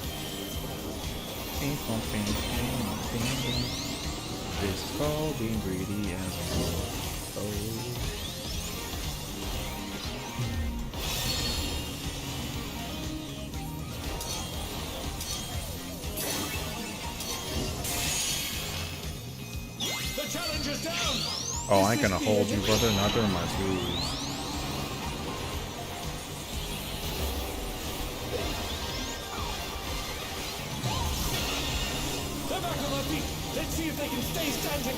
This is called being greedy as a whole. The challenge is down. Oh, I ain't gonna hold you, brother. Not during my twos. They're back on their feet. Let's see if they can stay standing.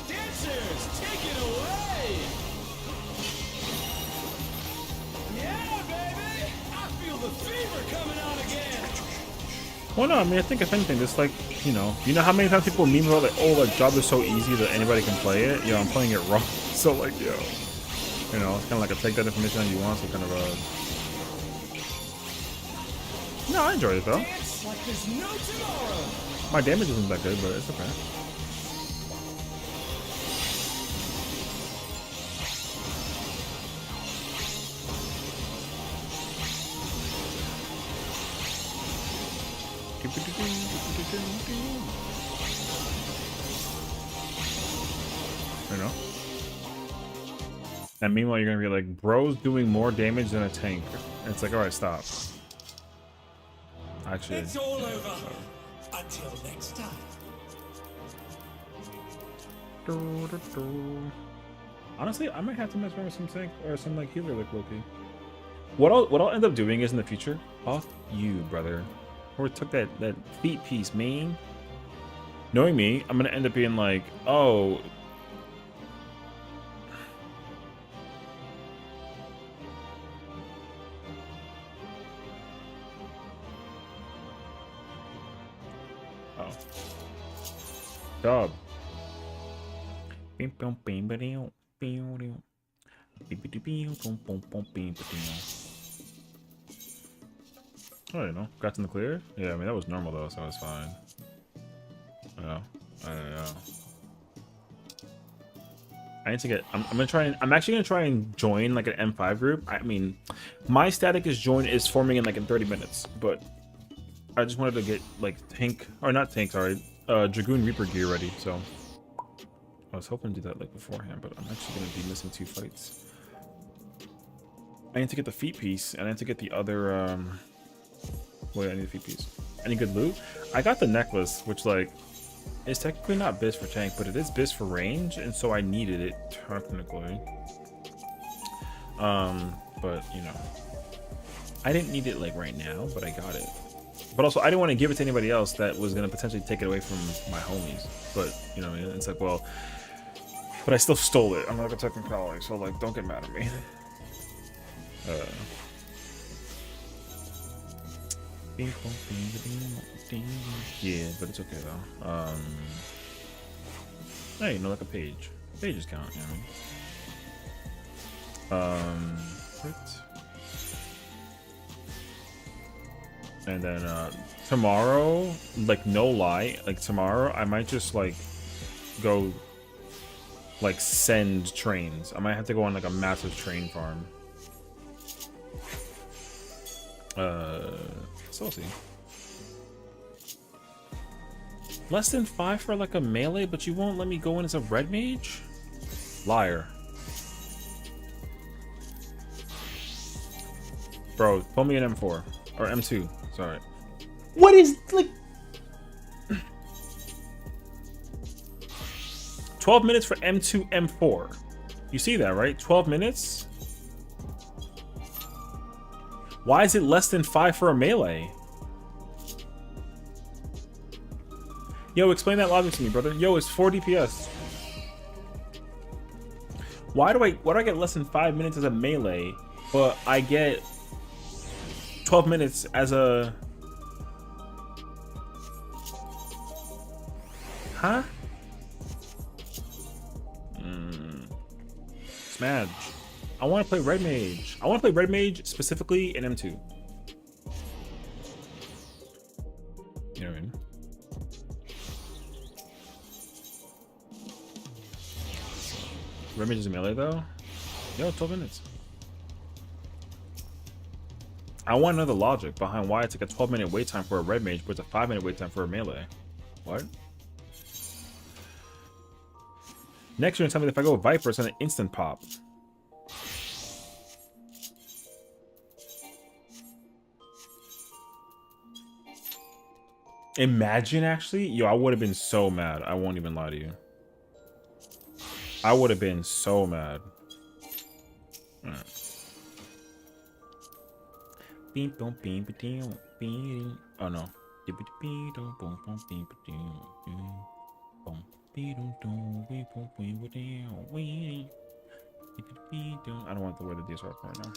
Dancers, take it away. Yeah, baby. I feel the fever coming on again. Well, no, I mean, I think if anything, just like, you know how many times people meme about like, oh, that job is so easy that anybody can play it? I'm playing it wrong. So, like, it's kind of like a take that information that you want, so kind of, no, I enjoy it though. Dance like there's no tomorrow. My damage isn't that good, but it's okay. You know? And meanwhile, you're gonna be like, bro's doing more damage than a tank. And it's like, alright, stop. Actually, It's all over. Until next time. honestly, I might have to mess around with some tank or some like healer like Loki. What I'll end up doing is in the future, fuck you, brother. Or took that feet piece, man. Knowing me, I'm gonna end up being like, oh. Oh. Dub. Oh, I don't know. Got in the clear? Yeah, I mean, that was normal though, so it's fine. I don't know. I need to get. I'm gonna try and. I'm actually gonna try and join like an M5 group. I mean, my static is forming in like in 30 minutes, but I just wanted to get like tank or not tank, sorry, Dragoon Reaper gear ready. So I was hoping to do that like beforehand, but I'm actually gonna be missing 2 fights. I need to get the feet piece, and I need to get the other. Wait, I need the feet piece. Any good loot? I got the necklace, which like. It's technically not biz for tank, but it is biz for range, and so I needed it technically. But you know, I didn't need it like right now, but I got it. But also, I didn't want to give it to anybody else that was gonna potentially take it away from my homies. But you know, it's like, well, but I still stole it. I'm like a technicality, so like, don't get mad at me. Yeah, but it's okay though. Hey, you know, like a page. Pages count, you know. And then tomorrow, like no lie, like tomorrow I might just like go like send trains. I might have to go on like a massive train farm. So we'll see. Less than 5 for like a melee, but you won't let me go in as a red mage? Liar. Bro, pull me an M4. Or M2, sorry. What is, like... 12 minutes for M2, M4. You see that, right? 12 minutes? Why is it less than 5 for a melee? Yo, explain that logic to me, brother. Yo, it's 4 DPS. Why do I get less than 5 minutes as a melee, but I get 12 minutes as a... Huh? Smadge. I want to play Red Mage. I want to play Red Mage specifically in M2. You know what I mean? Red Mage is a melee though? Yo, 12 minutes. I want to know the logic behind why it's like a 12-minute wait time for a Red Mage, but it's a 5-minute wait time for a melee. What? Next, you're gonna tell me that if I go with Viper, it's an instant pop. Imagine, actually? Yo, I would have been so mad. I won't even lie to you. I would have been so mad. Oh no. I don't want to wear the DSR right now.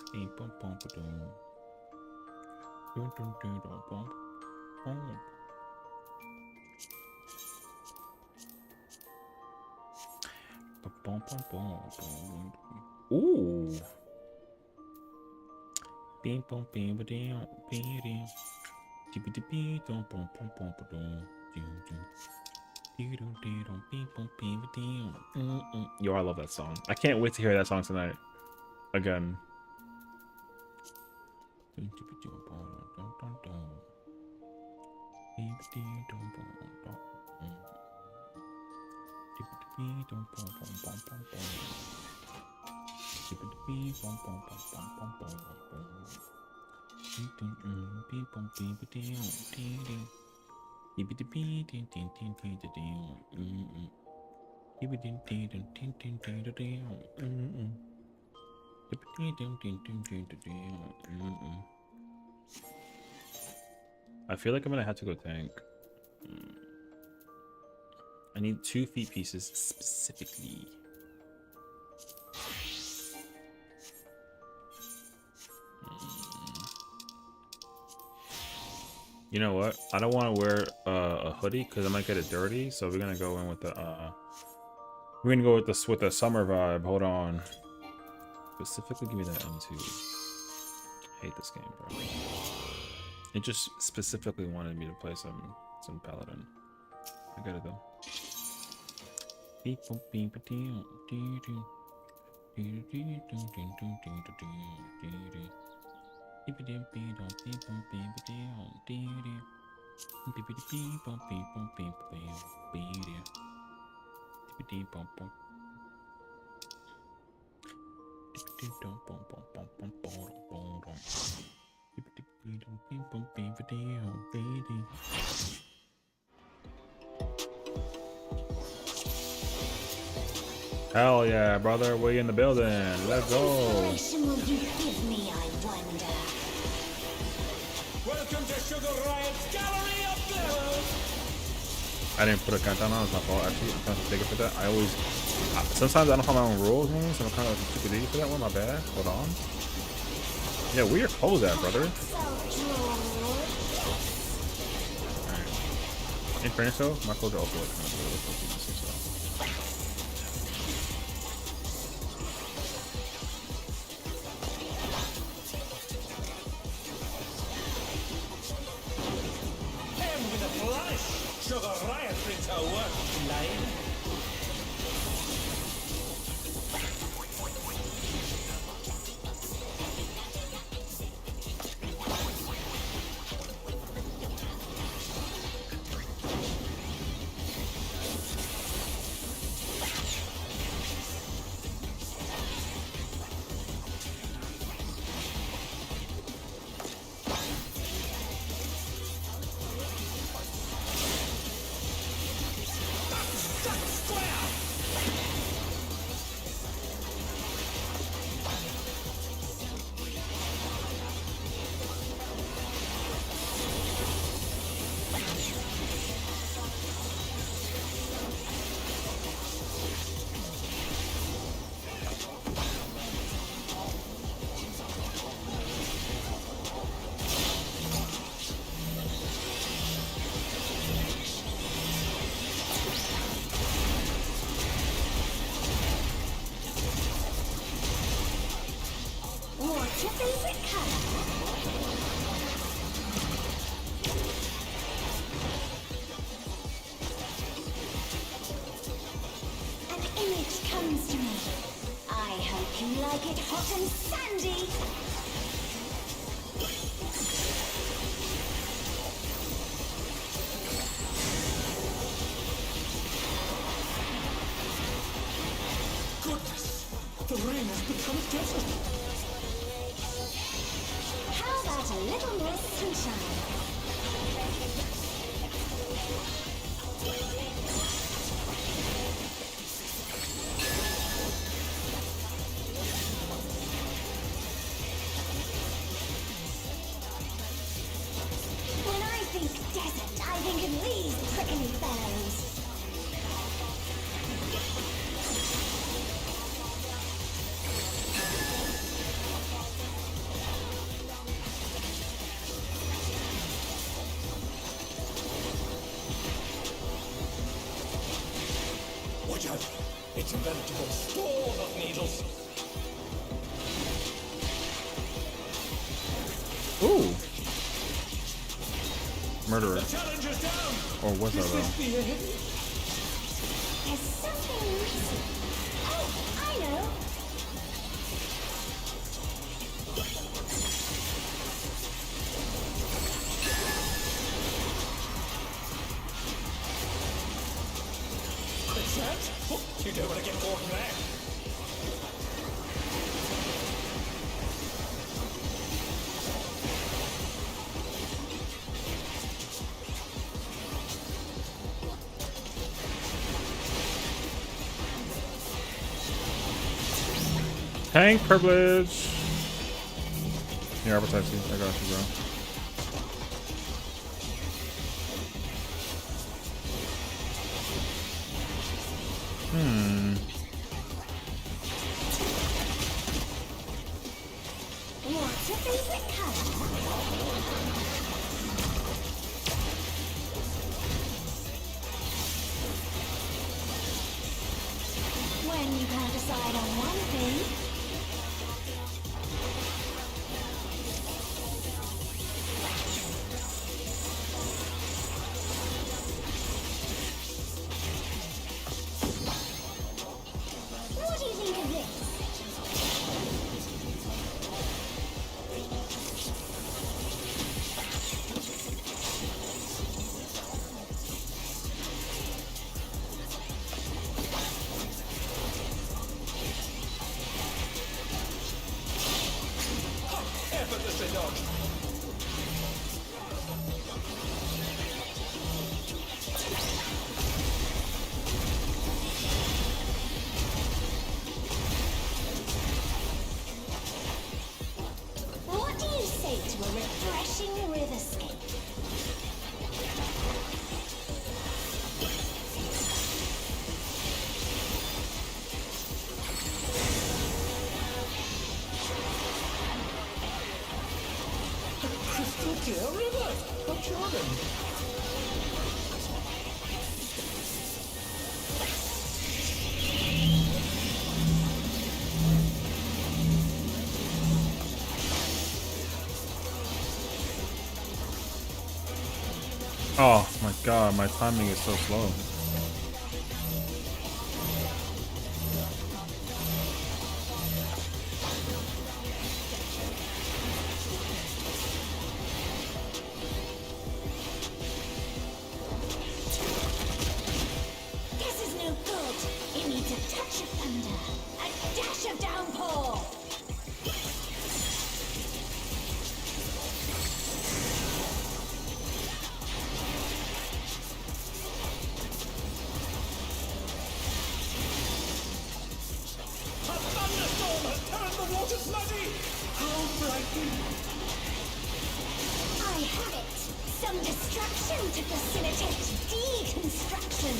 Ooh. Yo, I love that song. I can't wait to hear that song tonight. Again. I feel like I'm gonna have to go tank. I need 2 feet pieces specifically. You know what? I don't want to wear a hoodie because I might get it dirty. So we're gonna go in with the with the summer vibe. Hold on. Specifically, give me that M2. Hate this game, bro. It just specifically wanted me to play some paladin. I got it though. Hell yeah, brother. We in the building. Let's go. Inspiration will you give me, I wonder? Welcome to Sugar Riot's Gallery of Glamour! I didn't put a countdown on. It's my fault. Actually, I'm kind of bigger for that. I always... sometimes I don't follow my own rules, man, so I'm kind of stupid idiot for that one. My bad. Hold on. Yeah, where your clothes at, brother? Alright. In fairness, though, my clothes are also like kind of really so. Sugar Riot brings her work to life. What's your favorite color? An image comes to me. I hope you like it hot and sandy. Goodness, the rain has become a desert. How about a little more sunshine? When I think desert, I think of these prickly fellows. Watch out! It's a veritable storm of needles. Ooh. Murderer. The challenge is down. Or was I Is though? this the end? There's something missing. Oh, I know. You don't want to get caught in that. Tank privilege. Here, I'll protect you. I got you, bro. What's your favorite color? When you can't decide on one thing, what do you think of this? Effortlessly dodged. What do you say to a refreshing riverscape? Crystal clear river. How charming. Oh my god, my timing is so slow. This is no good. It needs a touch of thunder, a dash of downpour. A thunderstorm has turned the water bloody. How frightening. I have it. Some destruction to facilitate deconstruction.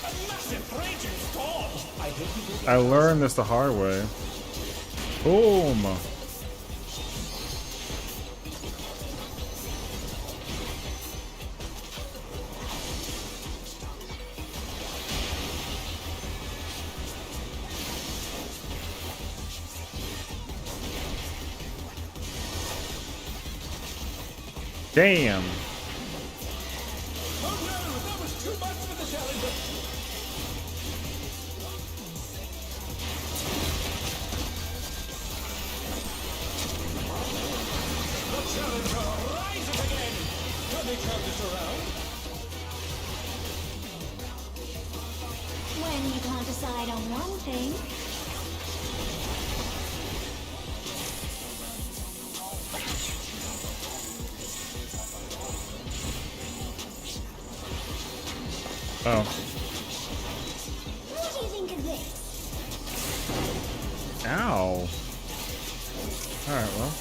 A massive raging storm. I hope you will. I learned this the hard way. Boom. Damn. Oh no, that was too much for the challenger. The challenger rises again. Can they turn this around? When you can't decide on one thing, Oh. what do you think of this? Ow. Alright, well.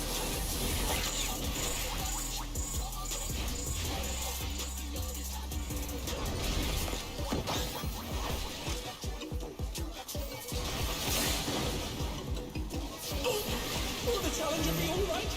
Will the challenger be all right?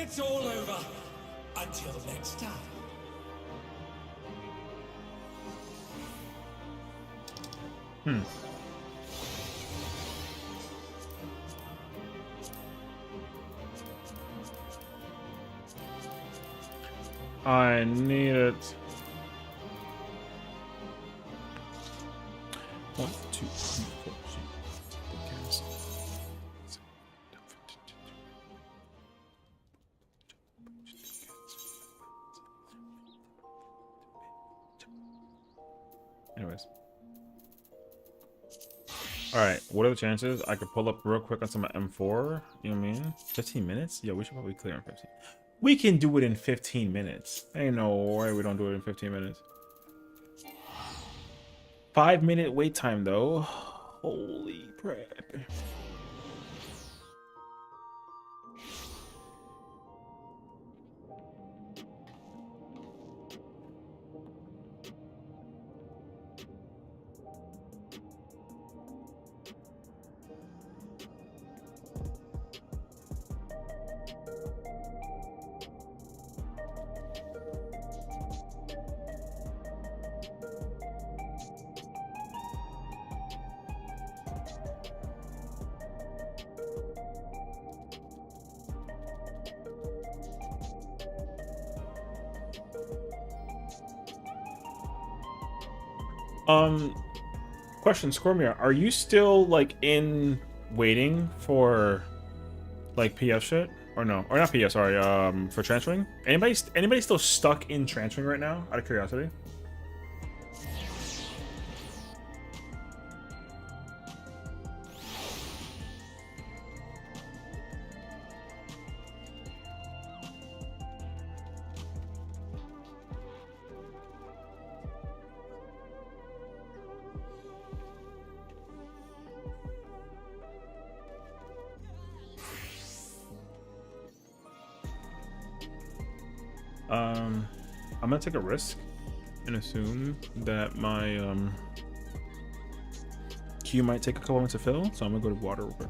It's all over. Until next time. I need it. 1, 2, 3, 4, 5. Anyways. Alright, what are the chances I could pull up real quick onto my M4? You know what I mean? 15 minutes? Yeah, we should probably clear in 15. We can do it in 15 minutes. Ain't no way we don't do it in 15 minutes. 5-minute wait time though. Holy crap. Question, Scormia, are you still like in waiting for like PF shit? Or no? Or not PF, sorry, for transferring? Anybody still stuck in transferring right now? Out of curiosity? I'm gonna take a risk and assume that my queue might take a couple minutes to fill, so I'm gonna go to water real quick.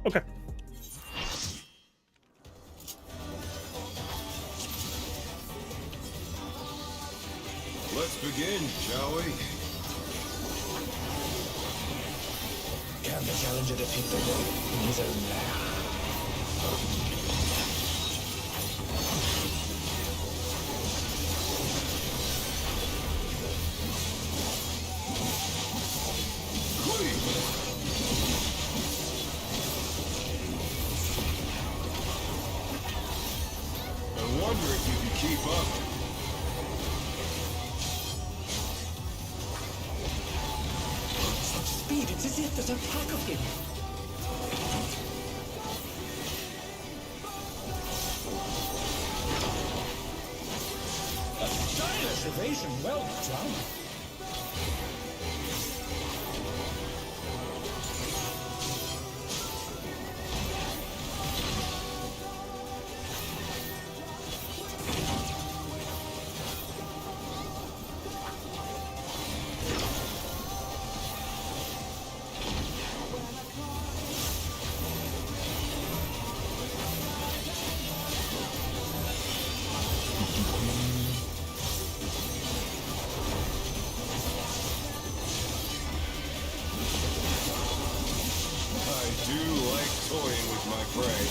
Okay. begin, shall we? Can the challenger defeat the wolf in his own lair? I wonder if you can keep up. Such speed, it's as if there's a pack of him. A stylish evasion, well done. I do like toying with my prey.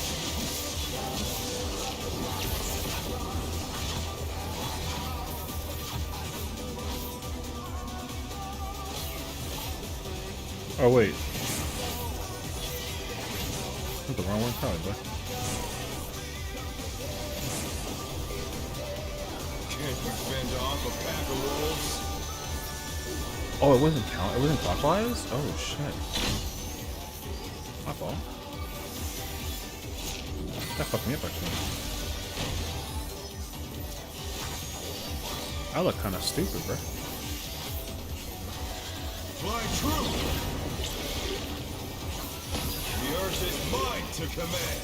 Oh wait. That's the wrong one card, bro. Can't you fend off a pack of wolves? Oh, it wasn't count. It wasn't clockwise. Oh shit. My fault. That fucked me up actually. I look kind of stupid, bro. Fly true! The earth is mine to command!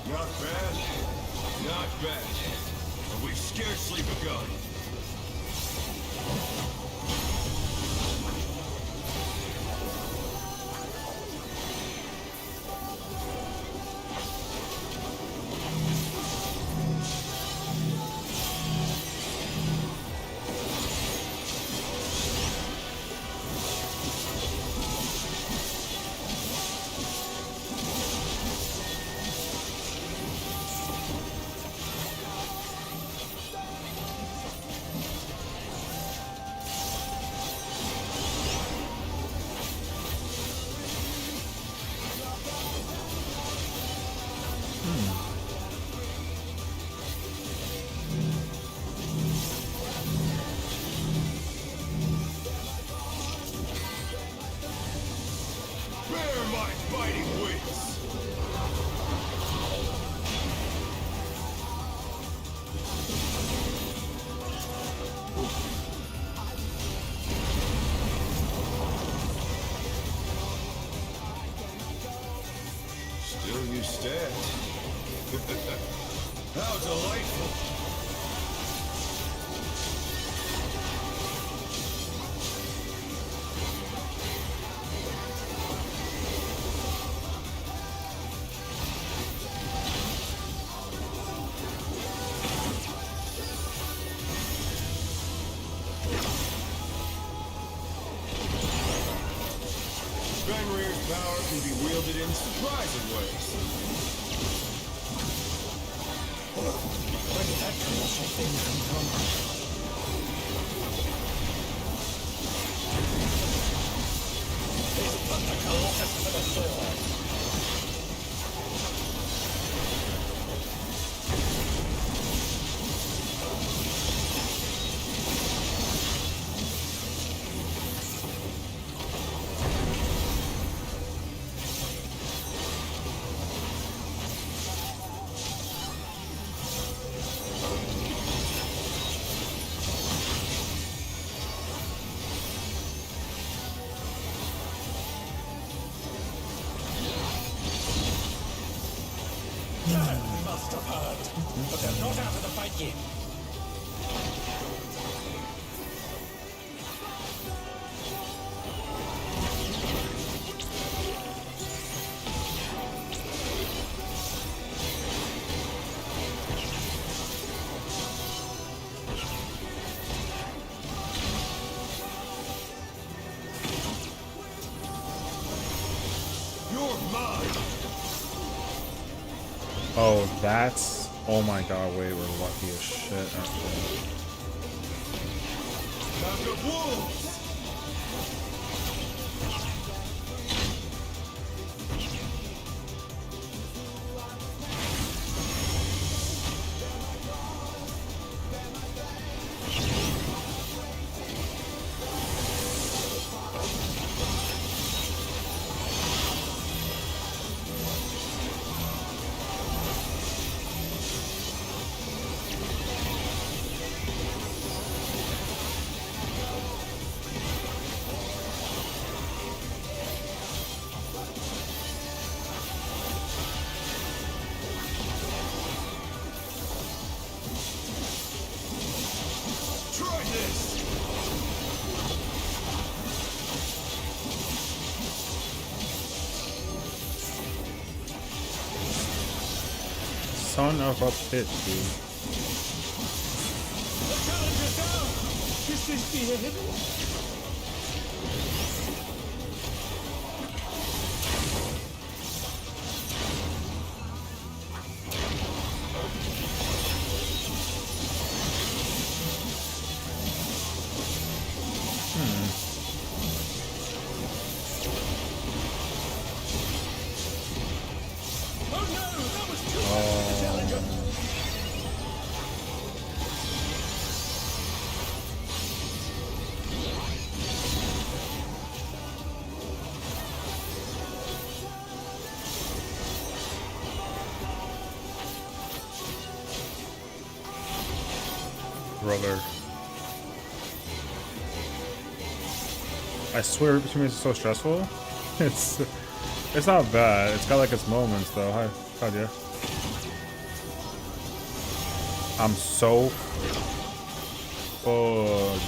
Not bad. Not bad. But we've scarcely begun. Bear my fighting wits! Still you stand. How delightful! Fenrir's power can be wielded in surprising ways. Where did that colossal thing come from? He's put the colossus to the sword. That must have hurt. But they're not out of the fight yet. You're mine. Oh, that's... Oh my god, wait, we're lucky as shit, actually. Pack of wolves. Try this. Son of a bitch, dude. The challenger's down. Is this the end? Oh no, that was too much, challenger. Brother. I swear between is so stressful. It's not bad. It's got like its moments though. Hi, God, yeah. I'm so fucked.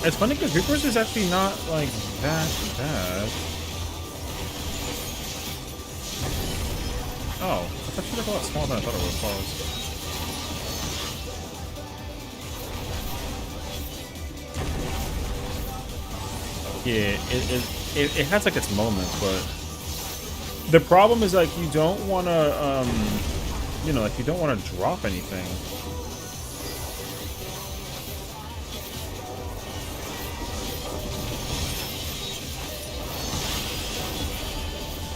It's funny because Reapers is actually not like that bad. Oh, it's actually like a lot smaller than I thought it was. Yeah, it has like its moments, but the problem is like you don't want to, you know, like you don't want to drop anything.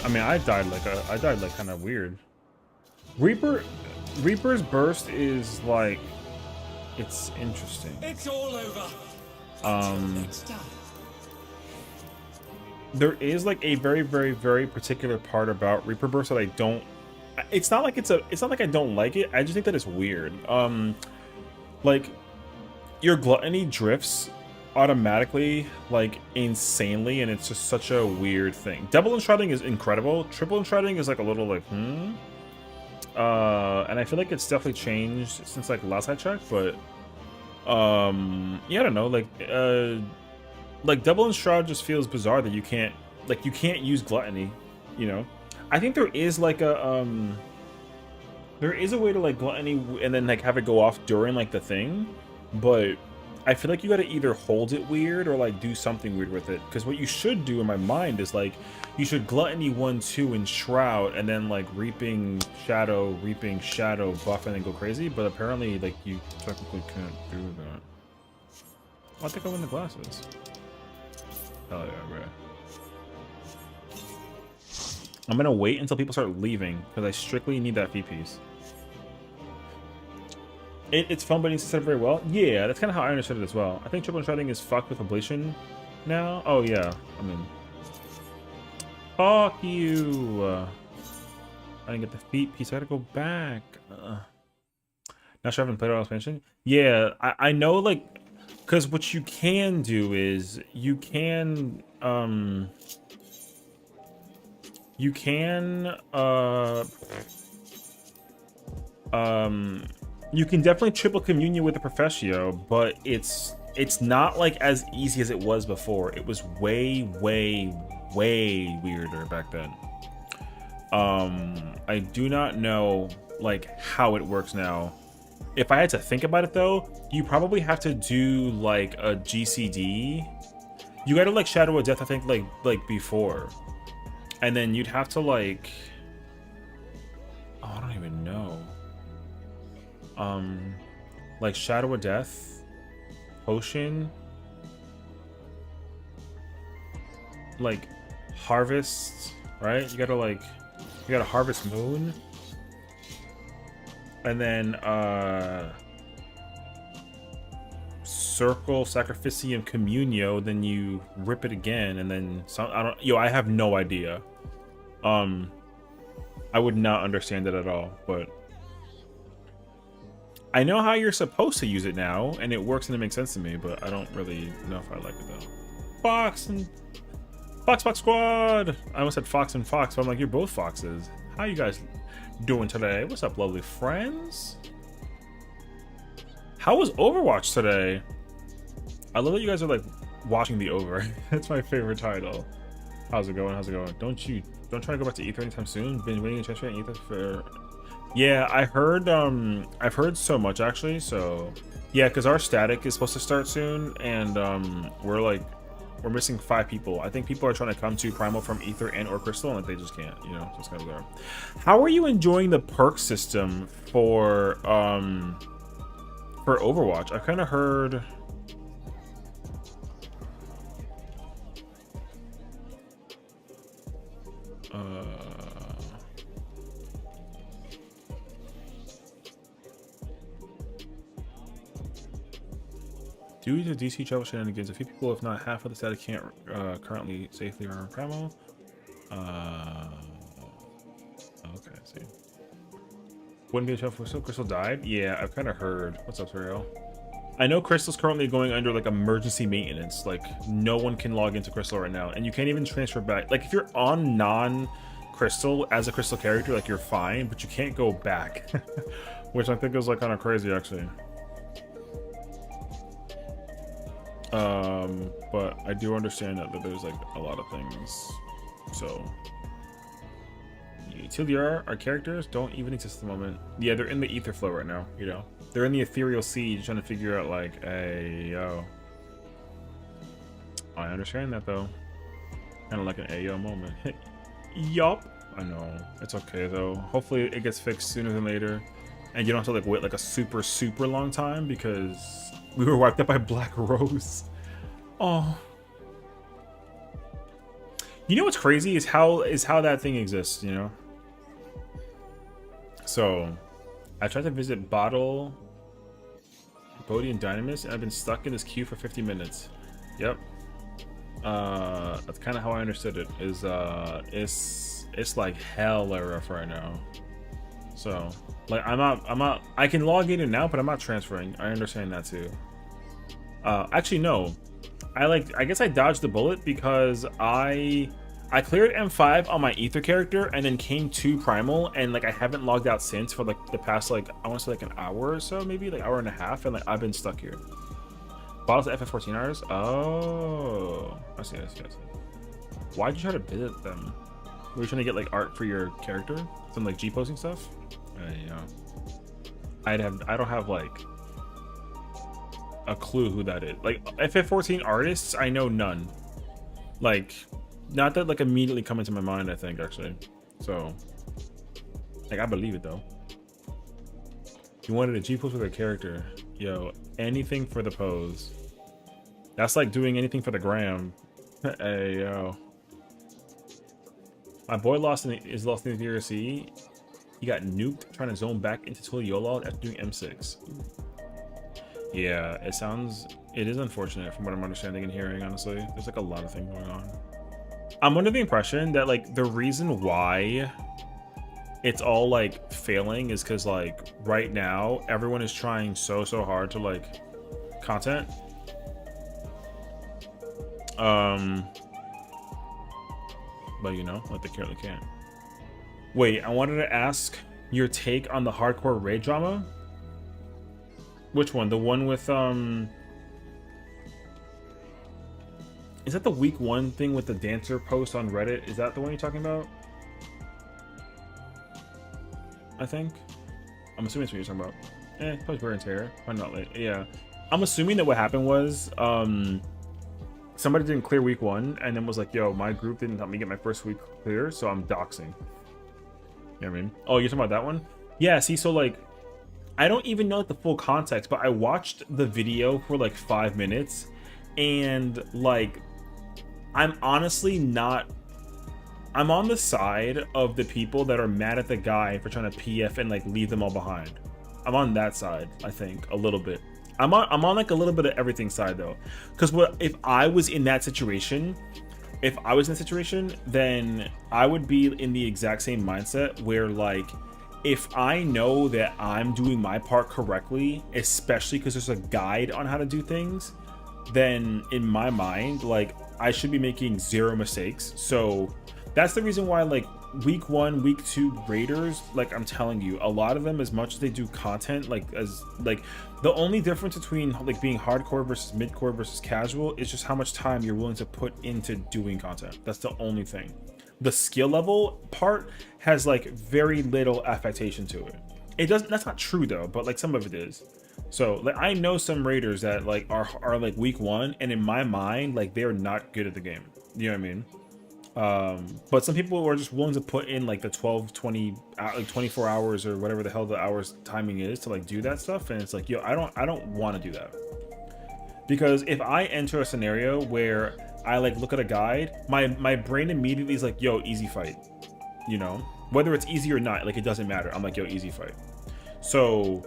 I mean, I died like kind of weird. Reaper's burst is like, it's interesting. It's all over. Until next time. There is like a very, very, very particular part about Reaper burst that I don't. It's not like it's not like I don't like it. I just think that it's weird. Like your gluttony drifts automatically like insanely, and it's just such a weird thing. Double enshrouding is incredible. Triple enshrouding is like a little like and I feel like it's definitely changed since like last I checked, but yeah, I don't know, like double enshroud just feels bizarre that you can't use gluttony, you know. I think there is like a there is a way to like gluttony and then like have it go off during like the thing, but I feel like you got to either hold it weird or like do something weird with it. Because what you should do in my mind is like you should gluttony 1-2 and shroud and then like reaping shadow buff and then go crazy. But apparently like you technically can't do that. Oh, I think I win the glasses. Hell yeah, bro. I'm gonna wait until people start leaving because I strictly need that VPs. It's fun, but it's set up very well. Yeah, that's kind of how I understood it as well. I think triple enshrouding is fucked with ablation now. Oh yeah, I mean, fuck you. I didn't get the feet piece. I gotta go back. Not sure I haven't played all expansion. Yeah, I know. Like, Because what you can do is you can you can definitely triple communion with the Professio, but it's not like as easy as it was before. It was way weirder back then. I do not know like how it works now. If I had to think about it though, you probably have to do like a GCD. You gotta like Shadow of Death, I think like before. And then you'd have to like, oh, I don't even know. Like Shadow of Death, Potion, like Harvest, right? You gotta Harvest Moon. And then Circle Sacrificium Communio, then you rip it again, and then some. I have no idea. I would not understand it at all, but I know how you're supposed to use it now, and it works and it makes sense to me, but I don't really know if I like it though. Fox Squad! I almost said Fox and Fox, but I'm like, you're both foxes. How you guys doing today? What's up, lovely friends? How was Overwatch today? I love that you guys are like watching the over. That's my favorite title. How's it going? Don't try to go back to Ether anytime soon. Been waiting to transfer Ether for. Yeah, I've heard so much actually. So yeah, because our static is supposed to start soon, and we're missing 5 people. I think people are trying to come to Primal from Ether and or Crystal, and like they just can't. You know, just kind of there. How are you enjoying the perk system for Overwatch? I kind of heard. Due to DC travel shenanigans, a few people, if not half of the static, can't currently safely run Primal. Okay, see. Wouldn't be a trouble for Crystal died? Yeah, I've kind of heard. What's up, Surreal? I know Crystal's currently going under like emergency maintenance. Like no one can log into Crystal right now, and you can't even transfer back. Like if you're on non-Crystal as a Crystal character, like you're fine, but you can't go back, which I think is like kind of crazy actually. But I do understand that there's like a lot of things. So Youre, our characters don't even exist at the moment. Yeah, they're in the ether flow right now, you know. They're in the ethereal siege trying to figure out like, hey, yo. I understand that though. Kind of like an ayo moment. Yup. I know. It's okay though. Hopefully it gets fixed sooner than later. And you don't have to like wait like a super long time because we were wiped out by Black Rose. Oh. You know what's crazy is how that thing exists, you know? So I tried to visit Bodie and Dynamis, and I've been stuck in this queue for 50 minutes. Yep. That's kind of how I understood it. It's like hell rough right now. So like I'm not I can log in now, but I'm not transferring. I understand that too. Actually no. I guess I dodged the bullet because I cleared M5 on my Ether character and then came to Primal, and like I haven't logged out since for like the past like I want to say like an hour or so, maybe like hour and a half, and like I've been stuck here. Bottles of FF14 hours. Oh, I see. Why'd you try to visit them? Were you trying to get like art for your character? Some like G posting stuff? Yeah. I don't have like a clue who that is. Like FF14 artists, I know none. Like, not that like immediately come into my mind, I think actually. So like I believe it though. You wanted a G pose with a character. Yo, anything for the pose. That's like doing anything for the gram. Hey yo. My boy is lost in the DRC. He got nuked trying to zone back into Tuliyola after doing M6. Yeah, it is unfortunate from what I'm understanding and hearing, honestly. There's like a lot of things going on. I'm under the impression that like the reason why it's all like failing is because like right now everyone is trying so hard to like content, But you know, like they clearly can't. Wait, I wanted to ask your take on the hardcore raid drama. Which one? The one with is that the week 1 thing with the dancer post on Reddit? Is that the one you're talking about? I think. I'm assuming that's what you're talking about. Post wear and tear. Why not? Like, yeah. I'm assuming that what happened was somebody didn't clear week 1 and then was like, yo, my group didn't help me get my first week clear, so I'm doxing. You know what I mean? Oh, you're talking about that one? Yeah, see, so like, I don't even know like, the full context, but I watched the video for like 5 minutes, and like, I'm honestly not... I'm on the side of the people that are mad at the guy for trying to PF and like leave them all behind. I'm on that side, I think, a little bit. I'm on like a little bit of everything side though, because what if I was in that situation? If I was in that situation, then I would be in the exact same mindset where like, if I know that I'm doing my part correctly, especially because there's a guide on how to do things, then in my mind, like I should be making 0 mistakes. So that's the reason why like week 1, week 2 raiders, like I'm telling you, a lot of them, as much as they do content, like as like the only difference between like being hardcore versus midcore versus casual is just how much time you're willing to put into doing content. That's the only thing. The skill level part has like very little affectation to it. It doesn't, that's not true though, but like some of it is. So like I know some raiders that like are like week 1, and in my mind like they're not good at the game. You know what I mean? But some people are just willing to put in like the 12, 20, like 24 hours or whatever the hell the hours timing is to like do that stuff, and it's like, yo, I don't want to do that. Because if I enter a scenario where I like look at a guide, my brain immediately is like, yo, easy fight. You know, whether it's easy or not, like it doesn't matter. I'm like, yo, easy fight. So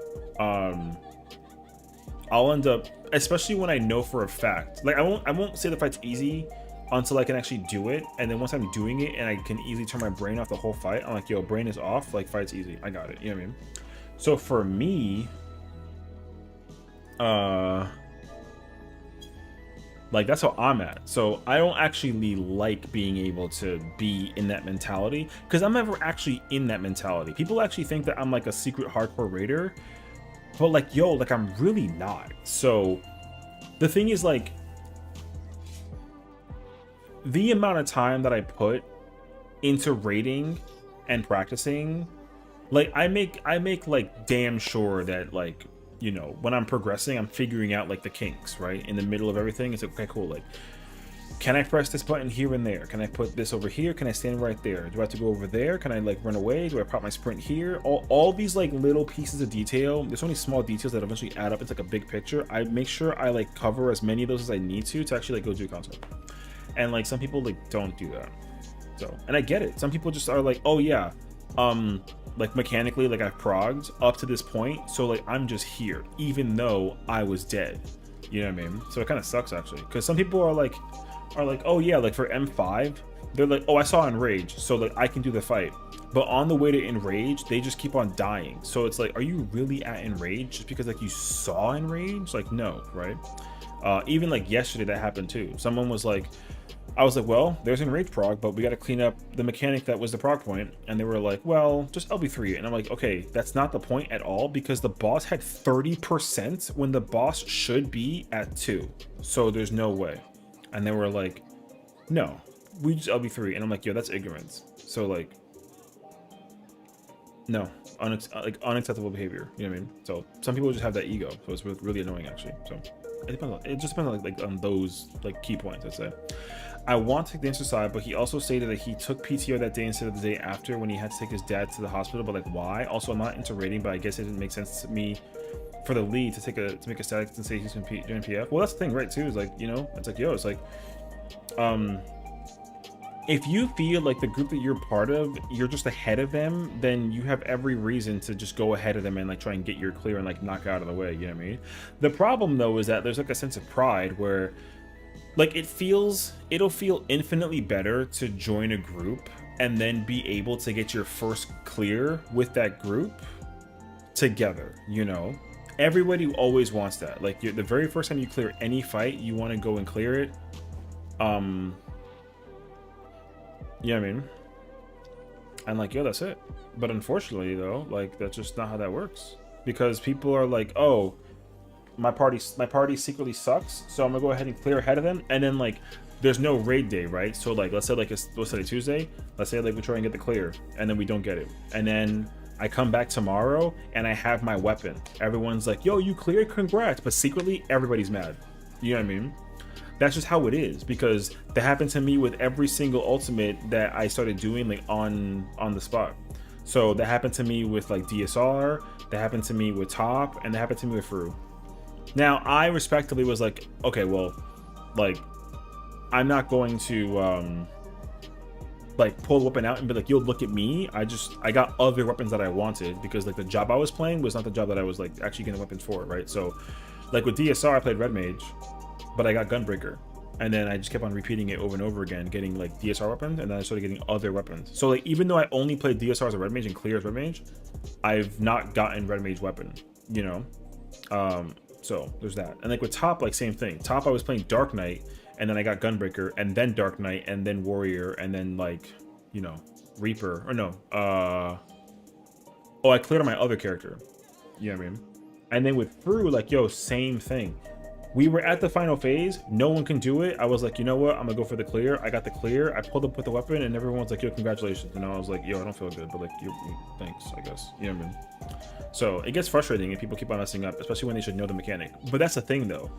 I'll end up, especially when I know for a fact, like I won't say the fight's easy until I can actually do it, and then once I'm doing it and I can easily turn my brain off the whole fight, I'm like, yo, brain is off, like fight's easy, I got it. You know what I mean? So for me, like that's how I'm at. So I don't actually like being able to be in that mentality, because I'm never actually in that mentality. People actually think that I'm like a secret hardcore raider, but like, yo, like I'm really not. So the thing is, like, the amount of time that I put into raiding and practicing, like I make like damn sure that, like, you know, when I'm progressing, I'm figuring out like the kinks, right? In the middle of everything, it's like, okay, cool, like, can I press this button here and there? Can I put this over here? Can I stand right there? Do I have to go over there? Can I like run away? Do I pop my sprint here? All these like little pieces of detail, there's so many small details that eventually add up. It's like a big picture. I make sure I like cover as many of those as I need to actually like go do content. And like some people like don't do that. So, and I get it. Some people just are like, oh yeah, like mechanically, like I've progged up to this point, so like I'm just here even though I was dead. You know what I mean? So it kind of sucks actually, because some people are like, oh yeah, like for M5, they're like, oh, I saw Enrage, so like I can do the fight. But on the way to Enrage, they just keep on dying. So it's like, are you really at Enrage just because like you saw Enrage? Like, no, right? Even like yesterday that happened too. Someone was like, I was like, well, there's Enrage prog, but we got to clean up the mechanic that was the prog point. And they were like, well, just LB3. And I'm like, okay, that's not the point at all, because the boss had 30% when the boss should be at 2. So there's no way. And they were like, no, we just LB3. And I'm like, yo, that's ignorance. So like, no, unacceptable behavior. You know what I mean? So some people just have that ego. So it's really annoying actually. So it just depends on like on those like key points, I'd say. I want to take the answer side, but he also stated that he took PTO that day instead of the day after when he had to take his dad to the hospital. But like, why? Also, I'm not into rating, but I guess it didn't make sense to me for the lead to make a static and say he's doing PF. Well, that's the thing, right? Too is like, you know, it's like, yo, it's like, if you feel like the group that you're part of, you're just ahead of them, then you have every reason to just go ahead of them and like try and get your clear and like knock out of the way. You know what I mean? The problem though is that there's like a sense of pride where, like, it'll feel infinitely better to join a group and then be able to get your first clear with that group together, you know? Everybody always wants that. Like, the very first time you clear any fight, you want to go and clear it You know what I mean? And like, yo, that's it. But unfortunately though, like that's just not how that works. Because people are like, oh, my party secretly sucks, so I'm gonna go ahead and clear ahead of them, and then like there's no raid day, right? So like let's say like it's Tuesday, let's say like we try and get the clear and then we don't get it, and then I come back tomorrow and I have my weapon. Everyone's like, yo, you cleared, congrats, but secretly everybody's mad. You know what I mean? That's just how it is, because that happened to me with every single ultimate that I started doing like on the spot. So that happened to me with like DSR, that happened to me with Top, and that happened to me with Fru. Now I respectively was like, okay, well, like I'm not going to like pull the weapon out and be like, yo, look at me. I got other weapons that I wanted, because like the job I was playing was not the job that I was like actually getting weapons for, right? So like with DSR I played Red Mage, but I got Gunbreaker, and then I just kept on repeating it over and over again, getting like DSR weapons, and then I started getting other weapons. So like even though I only played DSR as a Red Mage and clear as Red Mage, I've not gotten Red Mage weapon, you know. So there's that. And like with Top, like same thing. Top I was playing Dark Knight, and then I got Gunbreaker, and then Dark Knight, and then Warrior, and then like, you know, Reaper, or no, oh, I cleared on my other character, you know what I mean? And then with Fru, like, yo, same thing. We were at the final phase, no one can do it. I was like, you know what, I'm gonna go for the clear. I got the clear, I pulled up with the weapon, and everyone's like, yo, congratulations. And I was like, yo, I don't feel good, but like, thanks, I guess, you know what I mean? So it gets frustrating if people keep on messing up, especially when they should know the mechanic. But that's the thing though,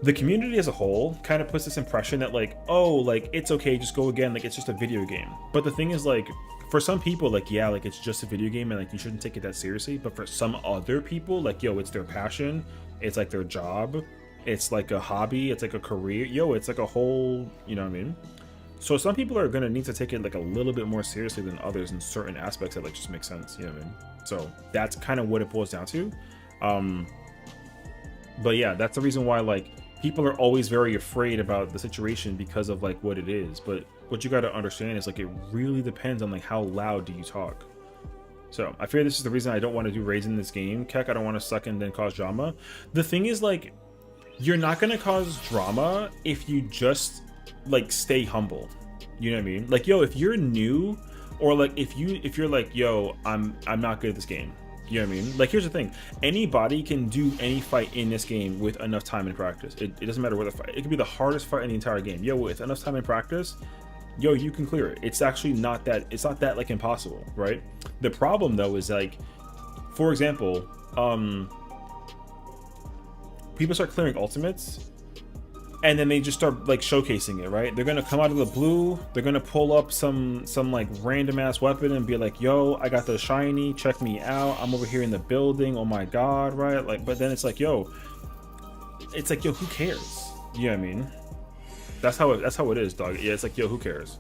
the community as a whole kind of puts this impression that like, oh, like it's okay, just go again, like it's just a video game. But the thing is, like, for some people, like, yeah, like it's just a video game and like you shouldn't take it that seriously. But for some other people, like, yo, it's their passion, it's like their job, it's like a hobby, it's like a career, yo, it's like a whole, you know what I mean? So some people are gonna need to take it like a little bit more seriously than others in certain aspects that like just make sense, you know what I mean? So that's kind of what it boils down to. But yeah, that's the reason why like people are always very afraid about the situation, because of like what it is. But what you got to understand is like it really depends on like how loud do you talk. So I fear this is the reason I don't want to do raids in this game, Keck. I don't want to suck and then cause drama. The thing is, like, you're not gonna cause drama if you just like stay humble. You know what I mean? Like, yo, if you're new, or like if you're like, yo, I'm not good at this game. You know what I mean? Like, here's the thing. Anybody can do any fight in this game with enough time and practice. It doesn't matter where the fight. It could be the hardest fight in the entire game. Yo, with enough time and practice, yo, you can clear it. It's actually not that, it's not that like impossible, right? The problem though is like, for example, people start clearing ultimates, and then they just start like showcasing it, right? They're gonna come out of the blue, they're gonna pull up some like random ass weapon and be like, yo, I got the shiny, check me out, I'm over here in the building, oh my god, right? Like, but then it's like, yo, who cares? You know what I mean? That's how it is, dog. Yeah, it's like, yo, who cares?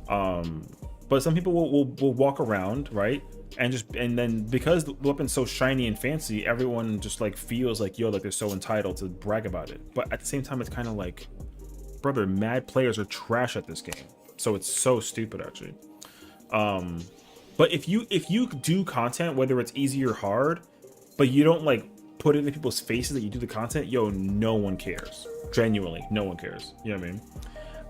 But some people will walk around, right? And then because the weapon's so shiny and fancy, everyone just like feels like, yo, like they're so entitled to brag about it. But at the same time, it's kind of like, brother, mad players are trash at this game, so it's so stupid actually. But if you do content, whether it's easy or hard, but you don't like put it in people's faces that you do the content, yo, no one cares. Genuinely, no one cares. You know what I mean?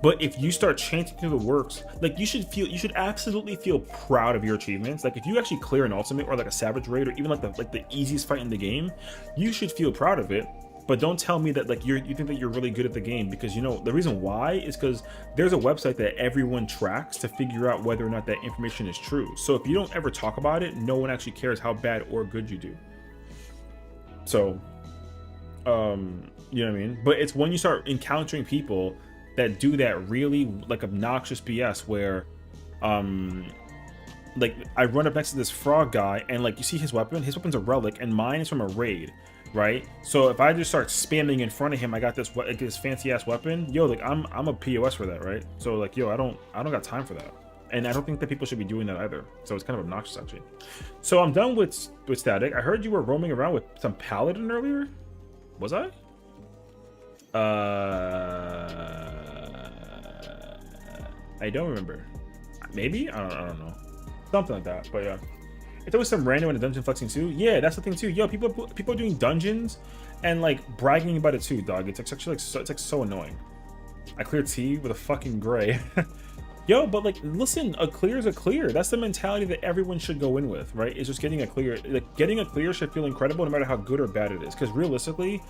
But if you start chanting through the works, like you should absolutely feel proud of your achievements. Like if you actually clear an ultimate or like a savage raid or even like the easiest fight in the game, you should feel proud of it. But don't tell me that like you think that you're really good at the game, because you know the reason why is because there's a website that everyone tracks to figure out whether or not that information is true. So if you don't ever talk about it, no one actually cares how bad or good you do. So, you know what I mean? But it's when you start encountering people that do that really like obnoxious BS where like I run up next to this frog guy and like you see his weapon's a relic and mine is from a raid, right? So if I just start spamming in front of him, I got this fancy ass weapon, yo, like I'm a POS for that, right? So like, yo, I don't got time for that, and I don't think that people should be doing that either. So it's kind of obnoxious actually. So I'm done with Static. I heard you were roaming around with some paladin earlier. Was I? I don't remember. Maybe? I don't know. Something like that. But yeah. It's always some random in a dungeon flexing too. Yeah, that's the thing too. Yo, people are doing dungeons and like bragging about it too, dog. It's actually like so, it's like so annoying. I clear T with a fucking gray. Yo, but like, listen, a clear is a clear. That's the mentality that everyone should go in with, right? It's just getting a clear. Like, getting a clear should feel incredible no matter how good or bad it is. Because realistically,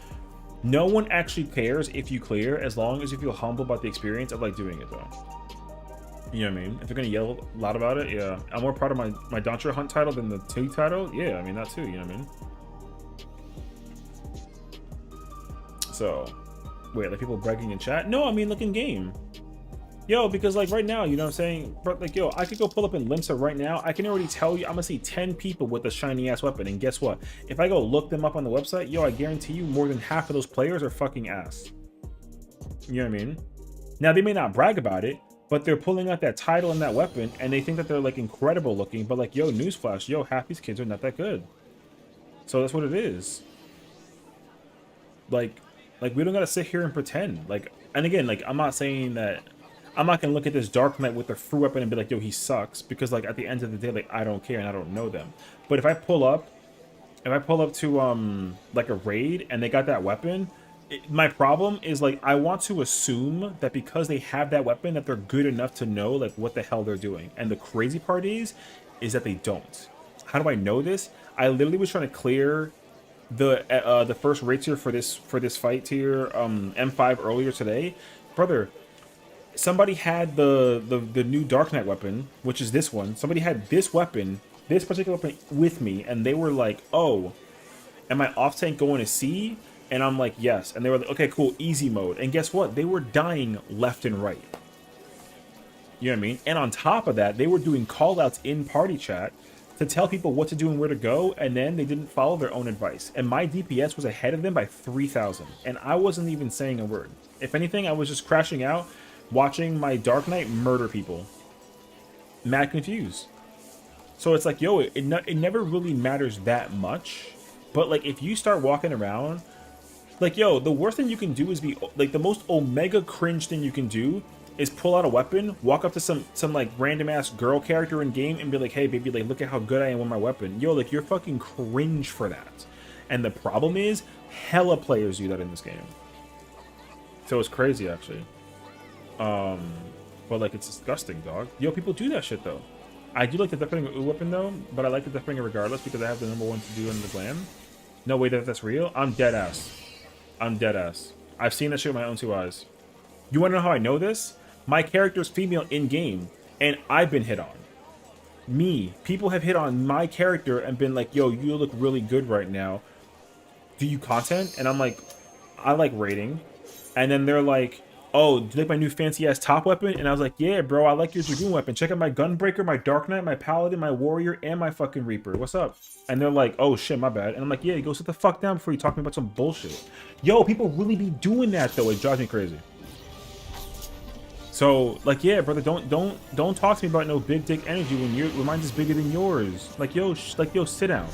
no one actually cares if you clear as long as you feel humble about the experience of like doing it though. You know what I mean? If you're gonna yell loud about it, yeah. I'm more proud of my Dontra Hunt title than the T title. Yeah, I mean that too, you know what I mean? So, wait, like people bragging in chat? No, I mean look in game. Yo, because like right now, you know what I'm saying? But like, yo, I could go pull up in Limsa right now. I can already tell you, I'm gonna see 10 people with a shiny ass weapon. And guess what? If I go look them up on the website, yo, I guarantee you more than half of those players are fucking ass. You know what I mean? Now, they may not brag about it, but they're pulling out that title and that weapon, and they think that they're like incredible looking. But like, yo, newsflash, yo, half these kids are not that good. So that's what it is. Like we don't gotta sit here and pretend. Like, and again, like, I'm not saying that. I'm not gonna look at this Dark Knight with a free weapon and be like, yo, he sucks, because like at the end of the day, like I don't care and I don't know them. But if I pull up to like a raid and they got that weapon, my problem is like I want to assume that because they have that weapon that they're good enough to know like what the hell they're doing. And the crazy part is that they don't. How do I know this? I literally was trying to clear the first raid tier for this fight tier M5 earlier today, brother. Somebody had the new Dark Knight weapon, which is this one. Somebody had this weapon, this particular weapon with me, and they were like, oh, am I off tank going to C? And I'm like, yes. And they were like, okay, cool, easy mode. And guess what? They were dying left and right. You know what I mean? And on top of that, they were doing callouts in party chat to tell people what to do and where to go, and then they didn't follow their own advice. And my DPS was ahead of them by 3,000. And I wasn't even saying a word. If anything, I was just crashing out, watching my Dark Knight murder people. Mad confused. So it's like, yo, it never really matters that much. But like, if you start walking around, like, yo, the worst thing you can do is be like, the most omega cringe thing you can do is pull out a weapon, walk up to some like random ass girl character in game and be like, hey baby, like look at how good I am with my weapon. Yo, like you're fucking cringe for that. And the problem is, hella players do that in this game. So it's crazy actually. But like, it's disgusting, dog. Yo, people do that shit though. I do like the Deafening weapon though, but I like the Deafening regardless because I have the #1 to do in the glam. No way that's real. I'm dead ass. I'm dead ass. I've seen that shit with my own 2 eyes. You wanna know how I know this? My character's female in game, and I've been hit on. People have hit on my character and been like, yo, you look really good right now. Do you content? And I'm like, I like raiding. And then they're like, oh, do you like my new fancy ass top weapon? And I was like, yeah, bro, I like your Dragoon weapon. Check out my Gunbreaker, my Dark Knight, my Paladin, my Warrior, and my fucking Reaper. What's up? And they're like, oh shit, my bad. And I'm like, yeah, go sit the fuck down before you talk to me about some bullshit. Yo, people really be doing that though. It drives me crazy. So, like, yeah, brother, don't talk to me about no big dick energy when mine's is bigger than yours. Like, yo, sit down.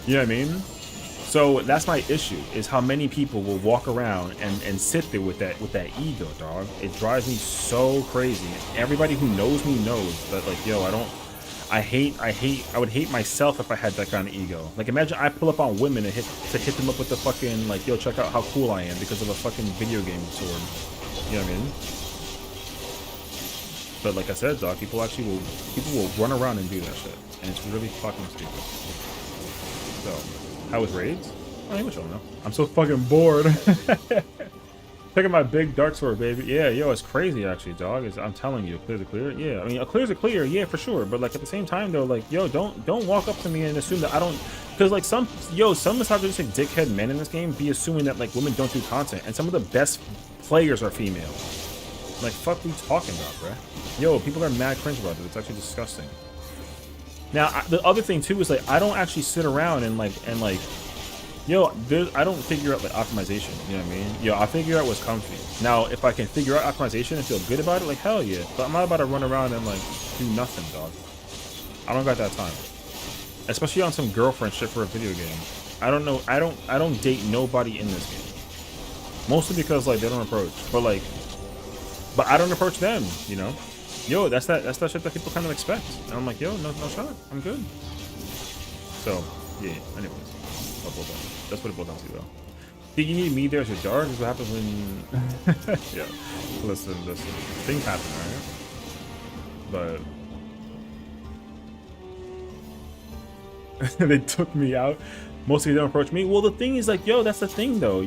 You know what I mean? So that's my issue, is how many people will walk around and sit there with that ego, dog. It drives me so crazy. Everybody who knows me knows that, like, yo, I would hate myself if I had that kind of ego. Like, imagine I pull up on women and hit them up with the fucking, like, yo, check out how cool I am because of a fucking video game sword. You know what I mean? But like I said, dog, people will run around and do that shit, and it's really fucking stupid. So, how was raids? I mean, which I don't know. I'm so fucking bored. Check out my big dark sword, baby. Yeah, yo, it's crazy actually, dog. I'm telling you, clear's a clear. Yeah, I mean, a clear's a clear, yeah, for sure. But like at the same time though, like, yo, don't walk up to me and assume that I don't. Because like some misogynistic dickhead men in this game be assuming that like women don't do content, and some of the best players are female. Like, fuck, what are you talking about, bruh? Yo, people are mad cringe about it. It's actually disgusting. Now, the other thing too is like I don't actually sit around and like yo, I don't figure out like optimization. You know what I mean? Yo, I figure out what's comfy. Now, if I can figure out optimization and feel good about it, like hell yeah. But I'm not about to run around and like do nothing, dog. I don't got that time. Especially on some girlfriend shit for a video game. I don't know. I don't date nobody in this game. Mostly because like they don't approach. But I don't approach them. You know. Yo, that's that shit that people kind of expect. And I'm like, yo, no shot. I'm good. So yeah. Anyways. That's what it boils down to, though. Do you need me there as your dog? This is what happens when... yeah. Listen. Things happen, right? But... they took me out. Mostly they don't approach me. Well, the thing is, like, yo, that's the thing, though.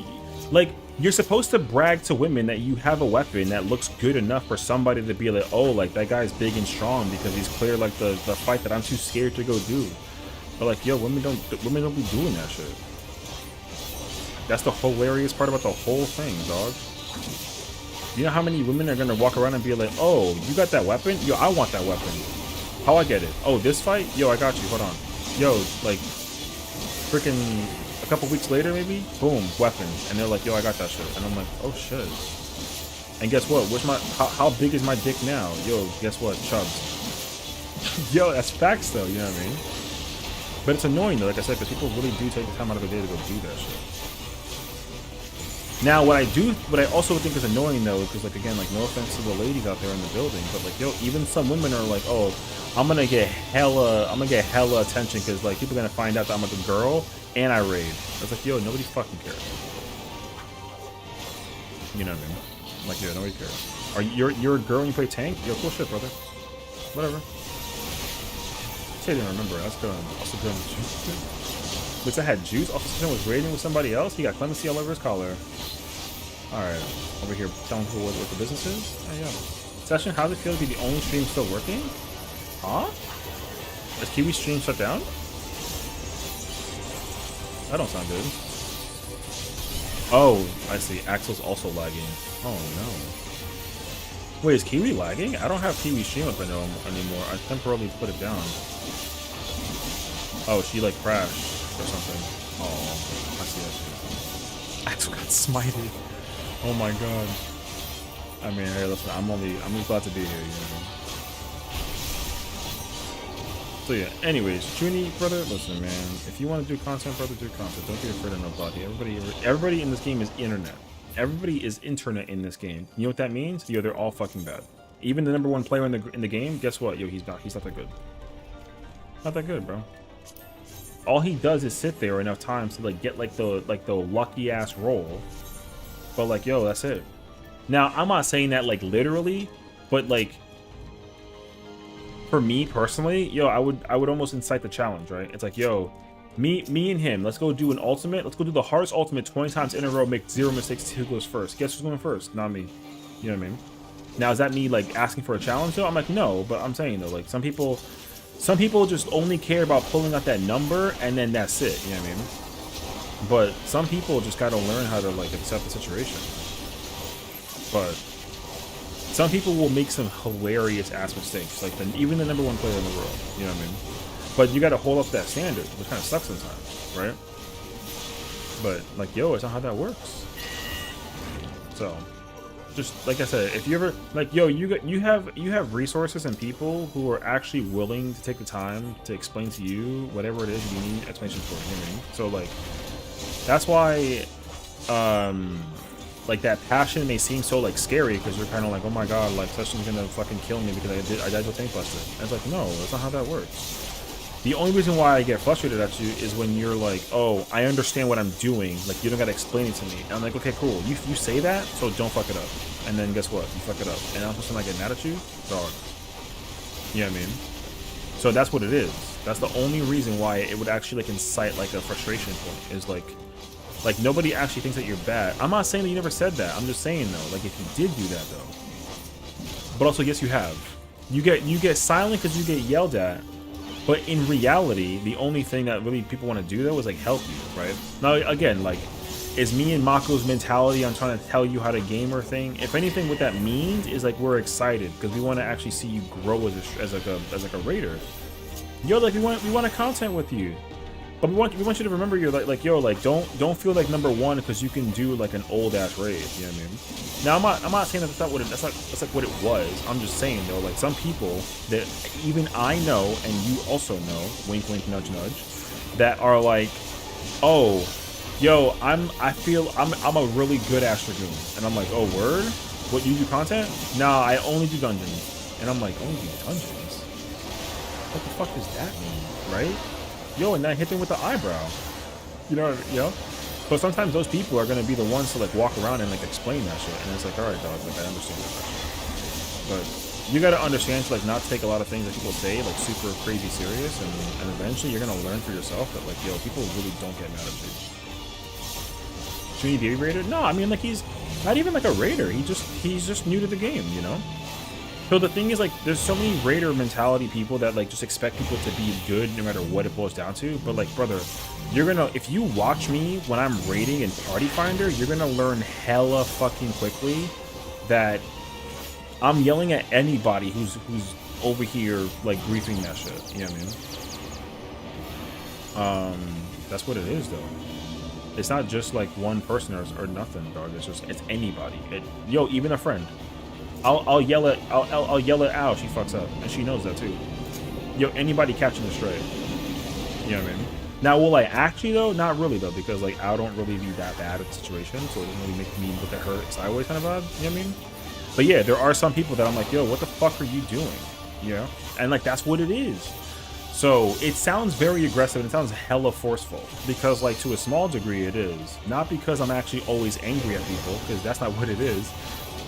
Like, you're supposed to brag to women that you have a weapon that looks good enough for somebody to be like, oh, like, that guy's big and strong because he's clear, like, the fight that I'm too scared to go do. But, like, yo, women don't be doing that shit. That's the hilarious part about the whole thing, dog. You know how many women are gonna walk around and be like, oh, you got that weapon? Yo, I want that weapon. How I get it? Oh, this fight? Yo, I got you. Hold on. Yo, like, freaking a couple weeks later, maybe? Boom, weapon. And they're like, yo, I got that shit. And I'm like, oh, shit. And guess what? How big is my dick now? Yo, guess what? Chubs. Yo, that's facts, though. You know what I mean? But it's annoying, though, like I said, because people really do take the time out of their day to go do that shit. Now, what I also think is annoying, though, because, like, again, like, no offense to the ladies out there in the building, but, like, yo, even some women are like, oh, I'm gonna get hella attention because, like, people are gonna find out that I'm, like, a girl and I raid. It's like, yo, nobody fucking cares. You know what I mean? Like, yo, nobody cares. You're a girl and you play tank? Yo, cool shit, brother. Whatever. I didn't remember. I was going with juice. Which I had juice. Officer was raiding with somebody else. He got clemency all over his collar. Alright. Over here telling people what the business is. There you go. Sessiion, how's it feel to be the only stream still working? Huh? Is Kiwi stream shut down? That don't sound good. Oh, I see. Axel's also lagging. Oh no. Wait, is Kiwi lagging? I don't have Kiwi stream up anymore. I temporarily put it down. Oh, she like crashed or something. Oh, I see that shit. Axel got smited. Oh my god. I mean, hey, listen, I'm just glad to be here, you know. So yeah, anyways, Junie, brother, listen, man. If you want to do content, brother, do content. Don't be afraid of nobody. Everybody in this game is internet. Everybody is internet in this game. You know what that means? Yo, they're all fucking bad. Even the #1 player in the game, guess what? Yo, he's not that good. Not that good, bro. All he does is sit there enough times to like get like the lucky ass roll. But like, yo, that's it. Now, I'm not saying that like literally, but like for me personally, yo, I would almost incite the challenge, right? It's like, yo, me and him, let's go do an ultimate. Let's go do the hardest ultimate 20 times in a row, make 0 mistakes. Who goes first? Guess who's going first? Not me. You know what I mean? Now, is that me like asking for a challenge though? I'm like, no, but I'm saying though, like some people just only care about pulling out that number and then that's it. You know what I mean? But some people just gotta learn how to like accept the situation. But some people will make some hilarious ass mistakes, like even the #1 player in the world. You know what I mean? But you gotta hold up that standard, which kind of sucks sometimes, right? But like, yo, it's not how that works. So, just like I said, if you ever like, yo, you have resources and people who are actually willing to take the time to explain to you whatever it is you need explanation for. You know what I mean? So like, that's why, like that passion may seem so like scary because you're kind of like, oh my god, like Sessiion's gonna fucking kill me because I died with tank buster. And it's like, no, that's not how that works. The only reason why I get frustrated at you is when you're like, oh, I understand what I'm doing. Like, you don't gotta explain it to me. And I'm like, okay, cool. You say that, so don't fuck it up. And then guess what? You fuck it up. And I'm supposed to like get mad at you? Dog. You know what I mean? So that's what it is. That's the only reason why it would actually like incite like a frustration point. Is like nobody actually thinks that you're bad. I'm not saying that you never said that. I'm just saying though, like if you did do that though. But also, yes, you have. You get silent because you get yelled at. But in reality, the only thing that really people want to do though is like help you, right? Now again, like, is me and Mako's mentality on trying to tell you how to game or thing? If anything, what that means is like we're excited because we want to actually see you grow as like a raider. Yo, like we want to content with you, but we want you to remember you're like yo, like don't feel like #1 because you can do like an old ass raid. You know what I mean? Now I'm not saying that that's like what it was. I'm just saying though, like some people that even I know and you also know, wink wink nudge nudge, that are like, oh, yo, I feel I'm a really good ass Dragoon, and I'm like, oh word, what, you do content? Nah, I only do dungeons, and I'm like, only do dungeons? What the fuck does that mean, right? Yo, and then I hit them with the eyebrow. You know, But sometimes those people are gonna be the ones to like walk around and like explain that shit, and it's like, all right, dog, like I understand that. But you gotta understand to like not take a lot of things that people say like super crazy serious, and eventually you're gonna learn for yourself that like, yo, people really don't get mad at you. Should he be a raider? No, I mean like he's not even like a raider. He's just new to the game, you know. So the thing is like, there's so many raider mentality people that like just expect people to be good no matter what it boils down to. But like, brother, you're gonna, if you watch me when I'm raiding in Party Finder, you're gonna learn hella fucking quickly that I'm yelling at anybody who's over here like griefing that shit. You know what I mean? That's what it is though. It's not just like one person or nothing, dog. It's anybody. Yo, even a friend. I'll yell at Al. She fucks up, and she knows that too. Yo, anybody catching the stray. You know what I mean? Now, will I actually though? Not really though, because like Al don't really be that bad at the situation, so it doesn't really make me look at her sideways kind of odd. You know what I mean? But yeah, there are some people that I'm like, yo, what the fuck are you doing? You know? And like that's what it is. So it sounds very aggressive and it sounds hella forceful because like to a small degree it is. Not because I'm actually always angry at people, because that's not what it is.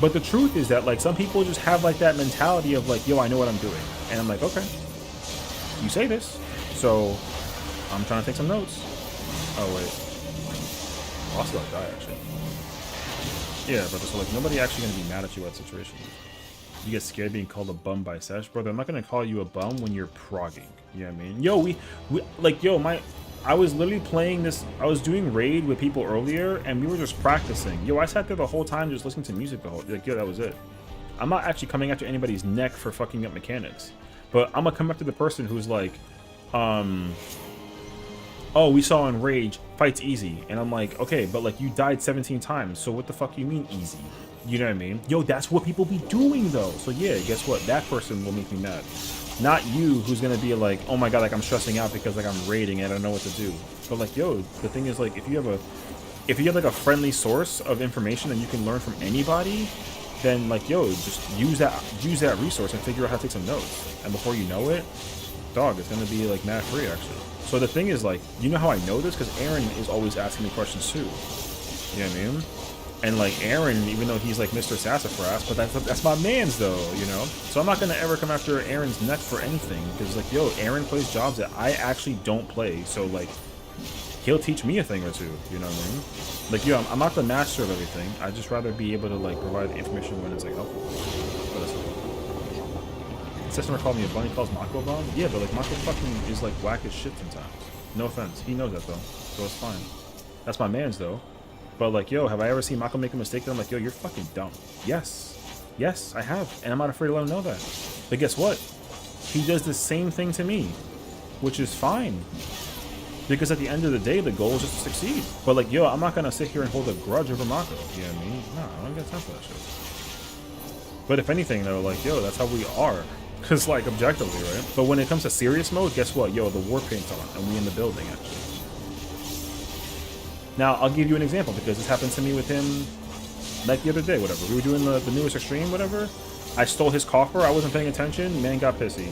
But the truth is that like some people just have like that mentality of like, yo, I know what I'm doing. And I'm like, okay, you say this, so I'm trying to take some notes. Oh wait, boss about to die actually. Yeah, brother, so like nobody actually gonna be mad at you at situations. You get scared being called a bum by Sesh, brother. I'm not gonna call you a bum when you're progging. You know what I mean? Yo, we like, yo, I was literally playing this. I was doing raid with people earlier, and we were just practicing. Yo, I sat there the whole time just listening to music the whole. Like, yo, that was it. I'm not actually coming after anybody's neck for fucking up mechanics, but I'm gonna come after the person who's like, oh, we saw in Rage, fight's easy, and I'm like, okay, but like you died 17 times, so what the fuck you mean easy? You know what I mean? Yo, that's what people be doing though. So yeah, guess what? That person will make me mad. Not you, who's gonna be like, oh my god, like I'm stressing out because like I'm raiding and I don't know what to do. But like, yo, the thing is like, if you have like a friendly source of information that you can learn from anybody, then like, yo, just use that resource and figure out how to take some notes. And before you know it, dog, it's gonna be like mad free actually. So the thing is like, you know how I know this? Because Aaron is always asking me questions too. You know what I mean? And like Aaron, even though he's like Mr. Sassafras, but that's my man's though, you know? So I'm not gonna ever come after Aaron's neck for anything, because like, yo, Aaron plays jobs that I actually don't play, so like, he'll teach me a thing or two, you know what I mean? Like, yo, I'm not the master of everything, I'd just rather be able to like provide the information when it's like helpful. But System called me a bum, he calls Mako a bum? Yeah, but like Mako fucking is like whack as shit sometimes. No offense, he knows that though, so it's fine. That's my man's though. But like, yo, have I ever seen Mako make a mistake that I'm like, yo, you're fucking dumb? Yes. Yes, I have. And I'm not afraid to let him know that. But guess what? He does the same thing to me, which is fine. Because at the end of the day, the goal is just to succeed. But like, yo, I'm not going to sit here and hold a grudge over Mako. You know what I mean? No, I don't got time for that shit. But if anything, though, like, yo, that's how we are. Because, like, objectively, right? But when it comes to serious mode, guess what? Yo, the war paint's on, and we in the building, actually. Now, I'll give you an example, because this happened to me with him, like, the other day, whatever. We were doing the newest extreme, whatever. I stole his coffer, I wasn't paying attention, man got pissy.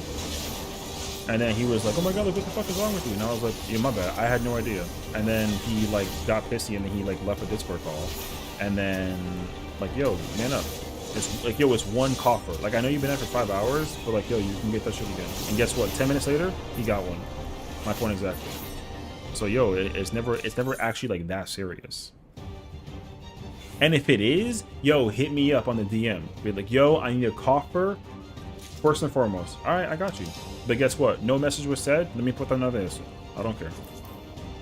And then he was like, oh my god, like, what the fuck is wrong with you? And I was like, yeah, my bad, I had no idea. And then he, like, got pissy, and then he, like, left a Discord call. And then, like, yo, man up. It's, like, yo, it's one coffer. Like, I know you've been there for 5 hours, but, like, yo, you can get that shit again. And guess what? 10 minutes later, he got one. My point exactly. So yo, it's never actually like that serious. And if it is, yo, hit me up on the DM. Be like, yo, I need a coffer first and foremost. All right, I got you. But guess what? No message was said. Let me put another answer. I don't care.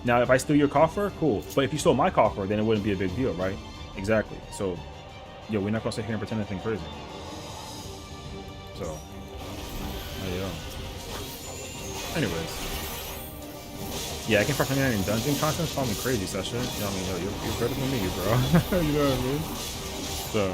Now, if I steal your coffer, cool. But if you stole my coffer, then it wouldn't be a big deal, right? Exactly. So, yo, we're not gonna sit here and pretend anything crazy. So, there you go. Anyways. Yeah, I can fucking in dungeon content, call me crazy, Sessiion. You know what I mean? Yo, you're better than me, bro. You know what I mean? So,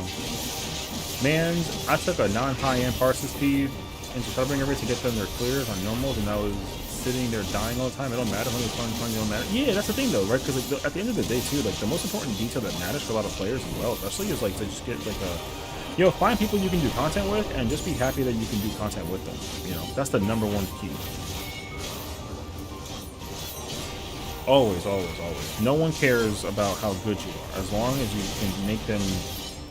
man, I took a non-high-end parser speed into Shadowbringer race to get them their clears on normals, and I was sitting there dying all the time. It don't matter how many fun, it don't matter. Yeah, that's the thing though, right? Because like, at the end of the day, too, like the most important detail that matters for a lot of players as well, especially is like to just get like a, yo, find people you can do content with, and just be happy that you can do content with them. You know, that's the #1 key. Always, always, always. No one cares about how good you are. As long as you can make them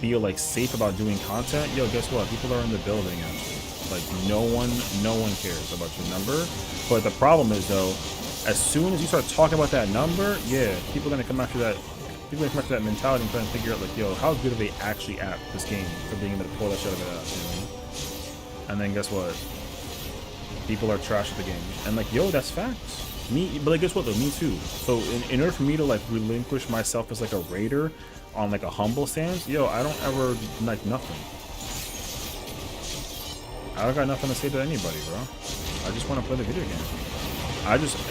feel like safe about doing content, yo, guess what? People are in the building actually. Like no one cares about your number. But the problem is though, as soon as you start talking about that number, yeah, people are gonna come after that. People are gonna come after that mentality and try and figure out like, yo, how good are they actually at this game for being able to pull that shit out of their ass, you know what I mean? And then guess what? People are trash at the game. And like, yo, that's facts. Me, but like, guess what though? Me too. So in order for me to like relinquish myself as like a raider on like a humble stance, yo, I don't ever like nothing. I don't got nothing to say to anybody, bro. I just want to play the video game.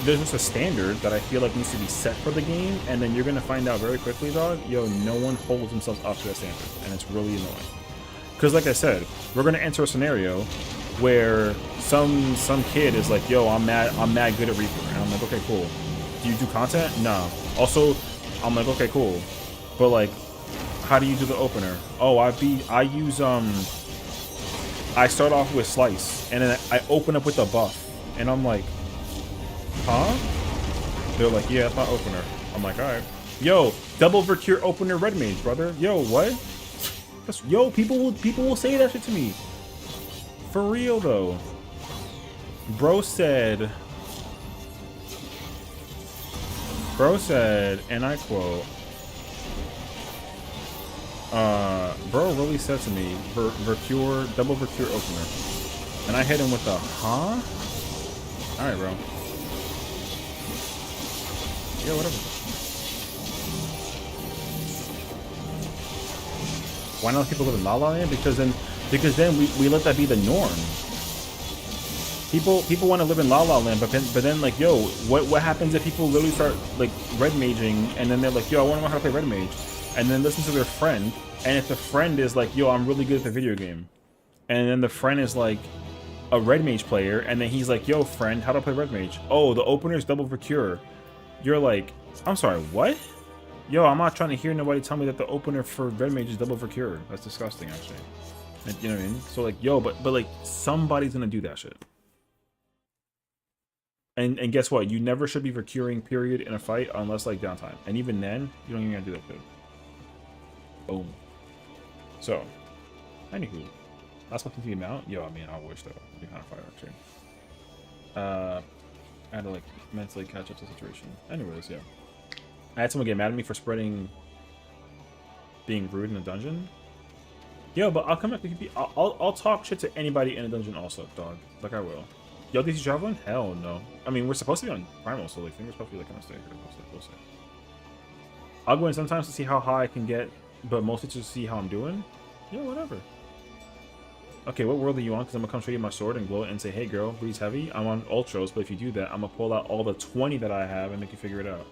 There's just a standard that I feel like needs to be set for the game, and then you're gonna find out very quickly, dog. Yo, no one holds themselves up to that standard, and it's really annoying. Because like I said, we're gonna enter a scenario where some kid is like, yo, I'm mad good at Reaper, and I'm like, okay, cool. Do you do content? No. Also, I'm like, okay, cool. But like, how do you do the opener? Oh, I start off with Slice, and then I open up with a buff, and I'm like, huh? They're like, yeah, that's my opener. I'm like, all right. Yo, double Vercure opener red mage, brother. Yo, what? Yo, people will say that shit to me. For real though. Bro said, and I quote, bro really said to me, Vercure, double Vercure opener. And I hit him with the, huh? Alright, bro. Yeah, whatever. Why not let people live in La La Land? Because then we let that be the norm. People want to live in La La Land, but then like, yo, what happens if people literally start like red maging, and then they're like, yo, I want to know how to play red mage, and then listen to their friend, and if the friend is like, yo, I'm really good at the video game, and then the friend is like a red mage player, and then he's like, yo, friend, how do I play red mage? Oh, the opener is double Vercure. You're like, I'm sorry, what? Yo, I'm not trying to hear nobody tell me that the opener for red mage is double Vercure. That's disgusting, actually. And, you know what I mean? So like, yo, but like somebody's gonna do that shit. And guess what? You never should be Vercuring, period, in a fight unless like downtime. And even then, you don't even gotta do that shit. Boom. So, anywho, that's what the amount. Yo, I mean, I wish though. It'd be kind of fire actually. I had to like mentally catch up to the situation. Anyways, yeah. I had someone get mad at me for being rude in a dungeon. Yo, but I'll come back. I'll talk shit to anybody in a dungeon also, dog. Like I will. Yo, is he traveling? Hell no. I mean, we're supposed to be on Primal, so like, I think we're supposed to be like kind of stay here. We'll see. I'll go in sometimes to see how high I can get, but mostly to see how I'm doing. Yeah, whatever. Okay, what world are you on? Because I'm gonna come show you my sword and glow it and say, hey girl, breeze heavy. I'm on Ultros, but if you do that, I'm gonna pull out all the 20 that I have and make you figure it out.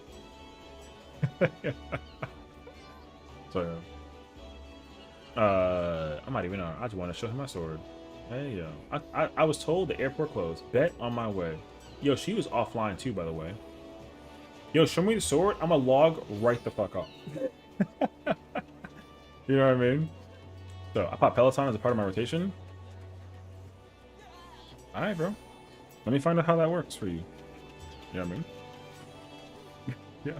So, I'm not even on. I just want to show him my sword. Hey, yo. I was told the airport closed. Bet on my way. Yo, she was offline too, by the way. Yo, show me the sword. I'm gonna log right the fuck off. You know what I mean? So, I pop Peloton as a part of my rotation. Alright, bro. Let me find out how that works for you. You know what I mean? Yeah.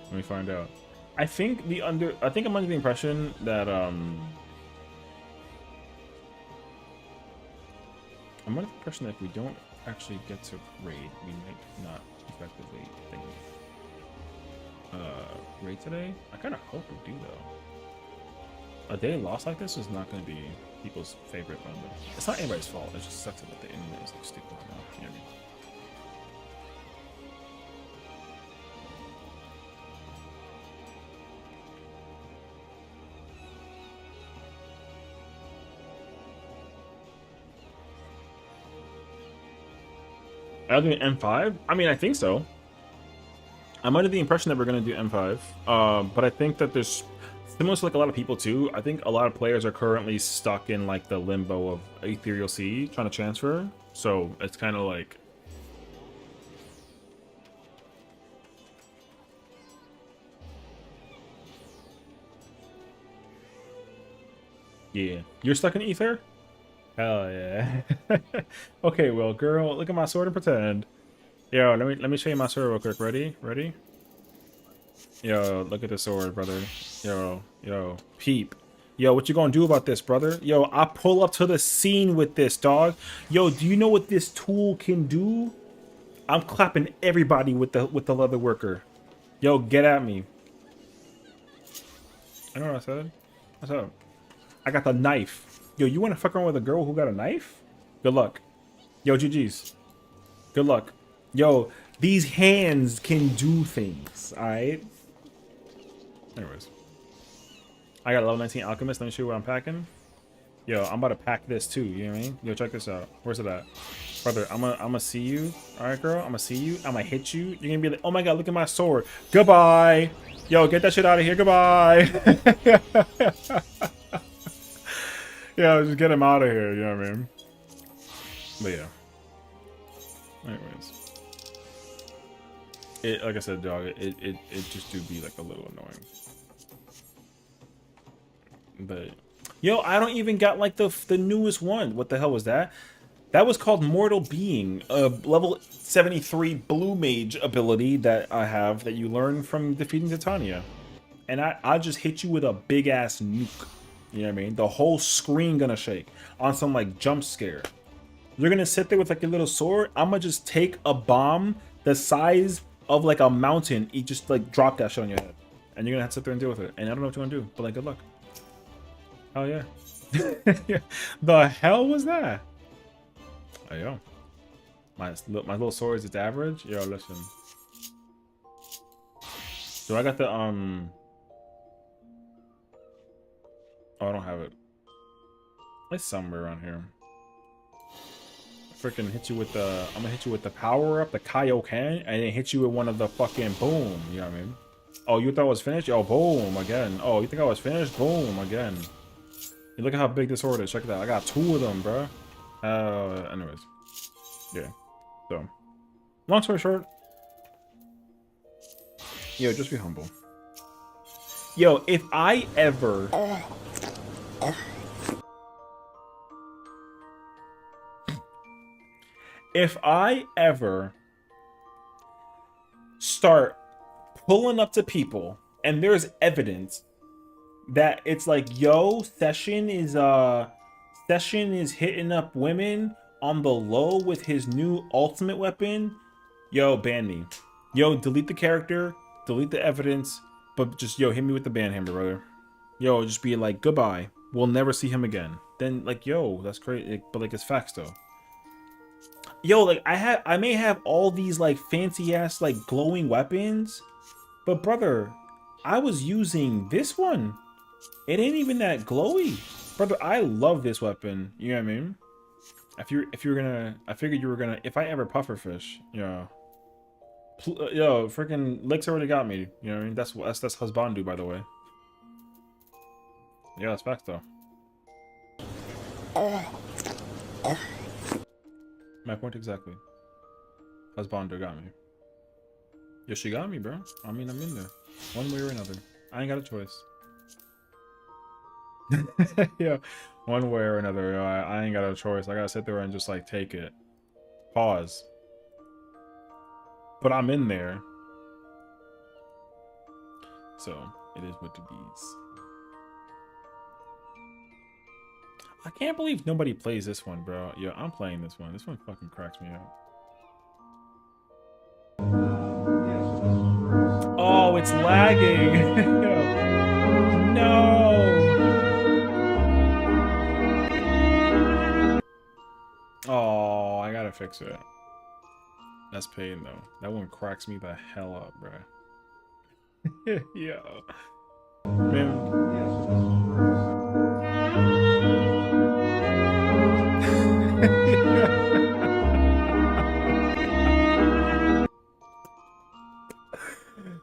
Let me find out. I think I'm under the impression that I'm under the impression that if we don't actually get to raid, we might not effectively raid today. I kind of hope we do though. A day lost like this is not going to be people's favorite moment. It's not anybody's fault. It just sucks that the internet is like stupid right now. You know what I mean? Are we doing M5? I mean, I think so. I'm under the impression that we're going to do M5. But I think that there's, similar to like a lot of people too, I think a lot of players are currently stuck in like the limbo of Ethereal Sea trying to transfer. So it's kind of like, yeah. You're stuck in Ether? Hell yeah. Okay, well, girl, look at my sword and pretend. Yo, let me show you my sword real quick. Ready? Ready? Yo, look at the sword, brother. Yo, peep. Yo, what you gonna do about this, brother? Yo, I pull up to the scene with this, dog. Yo, do you know what this tool can do? I'm clapping everybody with the leather worker. Yo, get at me. I know what I said. What's up? I got the knife. Yo, you wanna fuck around with a girl who got a knife? Good luck. Yo, GG's. Good luck. Yo, these hands can do things, alright? Anyways. I got a level 19 alchemist. Let me show you what I'm packing. Yo, I'm about to pack this too, you know what I mean? Yo, check this out. Where's it at? Brother, I'm gonna see you. Alright, girl? I'm gonna see you. I'm gonna hit you. You're gonna be like, oh my god, look at my sword. Goodbye. Yo, get that shit out of here. Goodbye. Yo, just get him out of here, you know what I mean? But yeah. Anyways. It, like I said, dog, it just do be like a little annoying. But yo, I don't even got like the newest one. What the hell was that? That was called Mortal Being, a level 73 blue mage ability that I have that you learn from defeating Titania. And I just hit you with a big ass nuke. You know what I mean? The whole screen gonna shake on some like jump scare. You're gonna sit there with like a little sword. I'm gonna just take a bomb the size of like a mountain. You just like drop that shit on your head, and you're gonna have to sit there and deal with it. And I don't know what you wanna do, but like good luck. Oh yeah. The hell was that? Oh yo. My little sword is its average. Yo, listen. So I got the Oh, I don't have it. It's somewhere around here. Freaking hit you with the. I'm gonna hit you with the power up, the Kaioken, and then hit you with one of the fucking boom. You know what I mean? Oh, you thought I was finished? Oh, boom again. Oh, you think I was finished? Boom again. You look at how big this sword is. Check it out. I got 2 of them, bro. Anyways, yeah. So, long story short, yo, just be humble. Yo, if I ever. If I ever start pulling up to people and there's evidence that it's like, yo, Sessiion is hitting up women on the low with his new ultimate weapon, yo, ban me. Yo, delete the character, delete the evidence, but just, yo, hit me with the ban hammer, brother. Yo, just be like, goodbye. We'll never see him again. Then, like, yo, that's crazy. But, like, it's facts, though. Yo, like, I may have all these, like, fancy-ass, like, glowing weapons, but, brother, I was using this one. It ain't even that glowy. Brother, I love this weapon. You know what I mean? If you're gonna... I figured you were gonna... If I ever pufferfish, yo, freaking Licks already got me. You know what I mean? That's Husbandu, by the way. Yeah, that's facts, though. My point exactly. Husbando got me. Yeah, she got me, bro. I mean, I'm in there. One way or another. I ain't got a choice. Yeah, one way or another. Yo, I ain't got a choice. I gotta sit there and just, like, take it. Pause. But I'm in there. So, it is what it is. I can't believe nobody plays this one, bro. Yo, I'm playing this one. This one fucking cracks me up. Oh, it's lagging. No. Oh, I gotta fix it. That's pain, though. That one cracks me the hell up, bro. Yo. Man.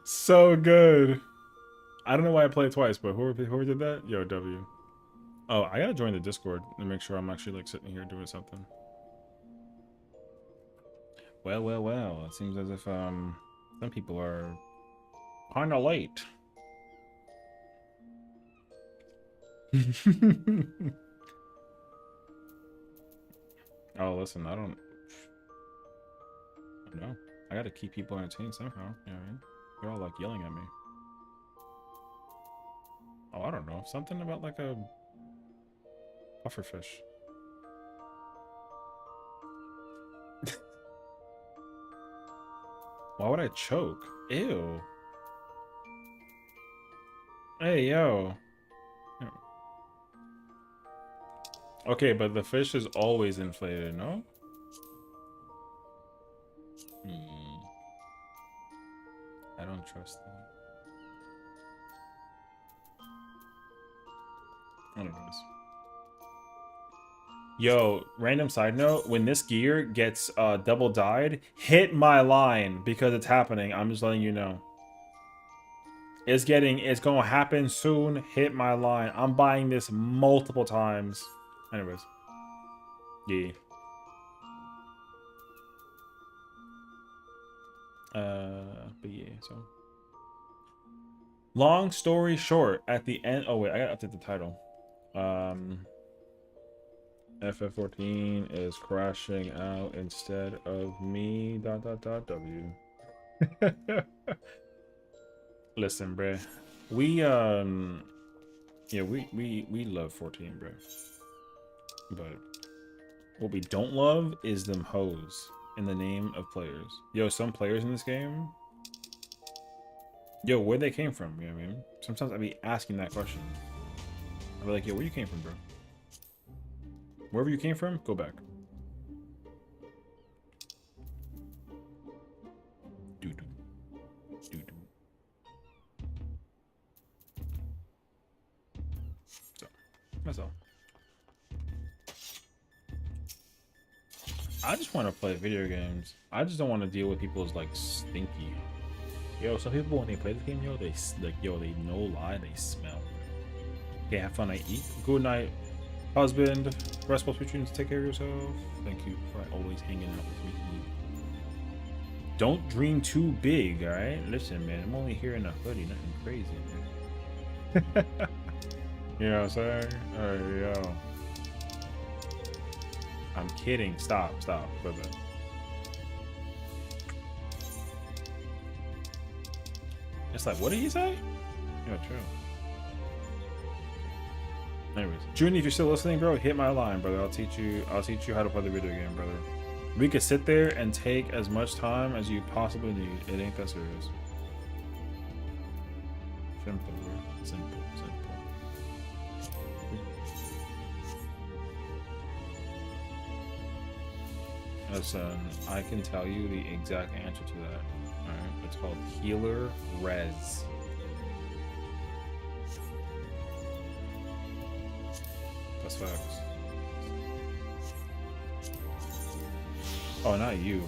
So good. I don't know why I played twice, but whoever did that? Yo, W. Oh, I gotta join the Discord and make sure I'm actually like sitting here doing something. Well. It seems as if some people are kinda late. Oh, listen, I don't know. I gotta keep people entertained somehow. You know what I mean? They're all like yelling at me. Oh, I don't know. Something about like a pufferfish. Why would I choke? Ew. Hey, yo. Okay, but the fish is always inflated, no? I don't trust that. Anyways. Yo, random side note, when this gear gets double dyed, hit my line because it's happening. I'm just letting you know. It's gonna happen soon. Hit my line. I'm buying this multiple times. Anyways. Yeah. But yeah, so. Long story short, at the end, oh wait, I gotta update the title. FF14 is crashing out instead of me, ... W. Listen, bruh. We, yeah, we love 14, bruh. But what we don't love is them hoes in the name of players. Yo, some players in this game, yo, where they came from, you know what I mean? Sometimes I be asking that question. I'll be like, yo, where you came from, bro? Wherever you came from, go back. Doo-doo. Doo-doo. So, that's all. I just want to play video games. I just don't want to deal with people's like stinky. Yo, some people when they play this game, yo, they like, yo, they no lie, they smell. Okay, have fun. I eat. Good night, husband. Rest well, patrons. Take care of yourself. Thank you for always hanging out with me. Don't dream too big, all right? Listen, man, I'm only here in a hoodie, nothing crazy, man. You know what I'm saying? All right, yo. I'm kidding. Stop. Brother. It's like, what did he say? Yo, true. Anyways, Junior, if you're still listening, bro, hit my line, brother. I'll teach you how to play the video game, brother. We could sit there and take as much time as you possibly need. It ain't that serious. Simple, bro. Simple. Listen, I can tell you the exact answer to that. Alright, it's called Healer Res. That's facts. Oh, not you.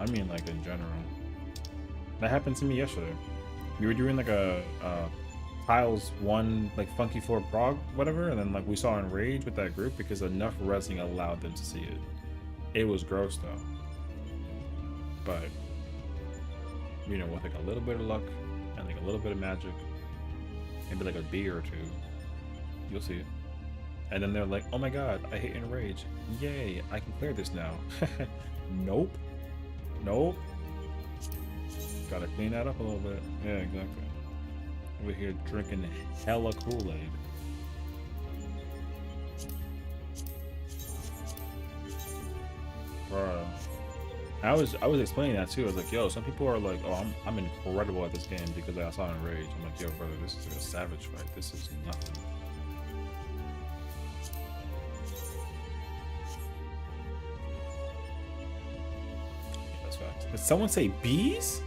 I mean, like in general. That happened to me yesterday. We were doing like a Tiles 1 like Funky Floor Prog, whatever, and then like we saw Enrage with that group because enough resing allowed them to see it. It was gross though, but you know, with like a little bit of luck and like a little bit of magic, maybe like a beer or two, you'll see it. And then they're like, "Oh my god, I hate Enrage! Yay, I can clear this now." Nope. Gotta clean that up a little bit. Yeah, exactly. Over here drinking hella Kool-Aid. Bro, I was explaining that too. I was like, yo, some people are like, oh, I'm incredible at this game because I saw Enrage. I'm like, yo, brother, this is like a savage fight. This is nothing. Yeah, that's facts. Did someone say bees?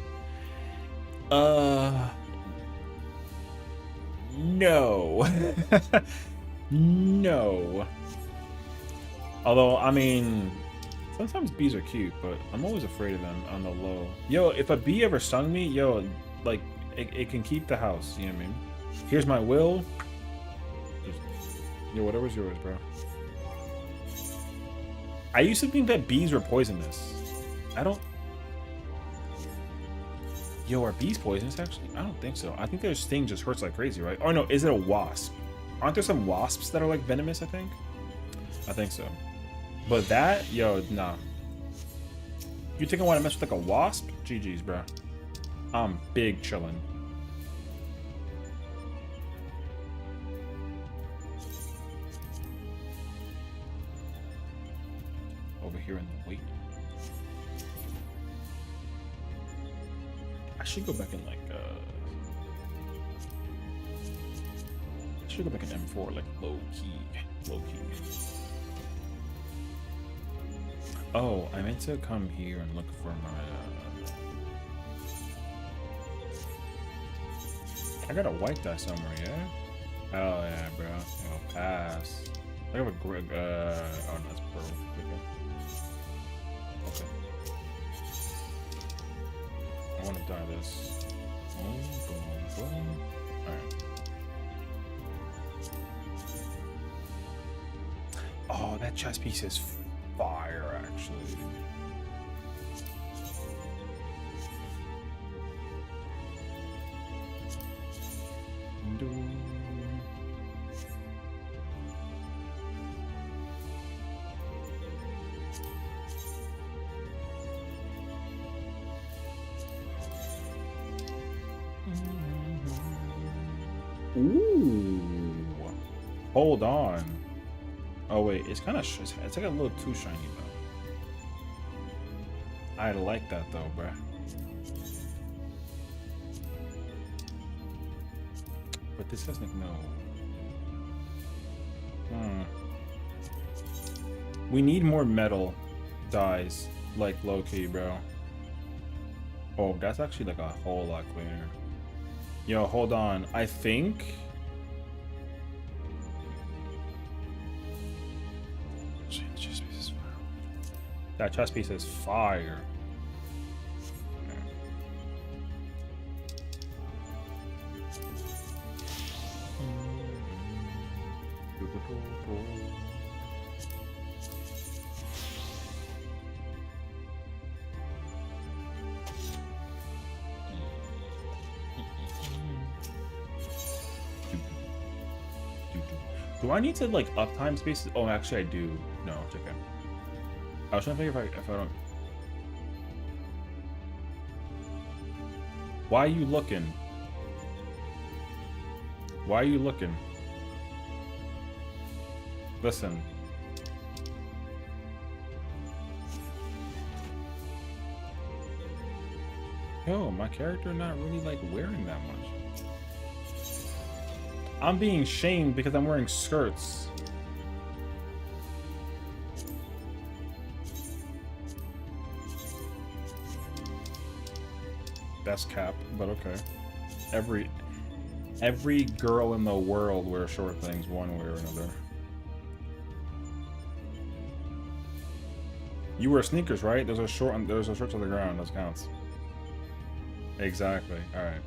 No. No. Although, I mean, sometimes bees are cute, but I'm always afraid of them on the low. Yo, if a bee ever stung me, yo, like, it can keep the house, you know what I mean? Here's my will. Yo, whatever's yours, bro. I used to think that bees were poisonous. I don't... Yo, are bees poisonous, actually? I don't think so. I think their sting just hurts like crazy, right? Oh, no, is it a wasp? Aren't there some wasps that are, like, venomous, I think? I think so. But that, yo, nah. You think I want to mess with like a wasp? GG's, bro. I'm big chillin'. Over here in the weight. I should go back in like I should go back in M4 like low key. Oh, I meant to come here and look for my I got a white die somewhere, yeah? Oh yeah, bro. I'll pass. I have a Greg oh no, that's pearl. Okay. I want to die this. Boom, boom, boom. Alright. Oh, that chess piece is fire, actually. Ooh. Hold on. Oh wait, it's kind of it's like a little too shiny though. I like that though, bruh. But this has like no. We need more metal dyes, like low key, bro. Oh, that's actually like a whole lot cleaner. Yo, hold on. I think. That chest piece is fire. Do I need to like uptime spaces? Oh, actually I do. No, it's okay. I was trying to figure if I don't. Why are you looking? Why are you looking? Listen. Yo, my character not really like wearing that much. I'm being shamed because I'm wearing skirts. Best cap, but okay. Every girl in the world wears short things one way or another. You wear sneakers, right? There's a short on the ground. That counts. Exactly. All right.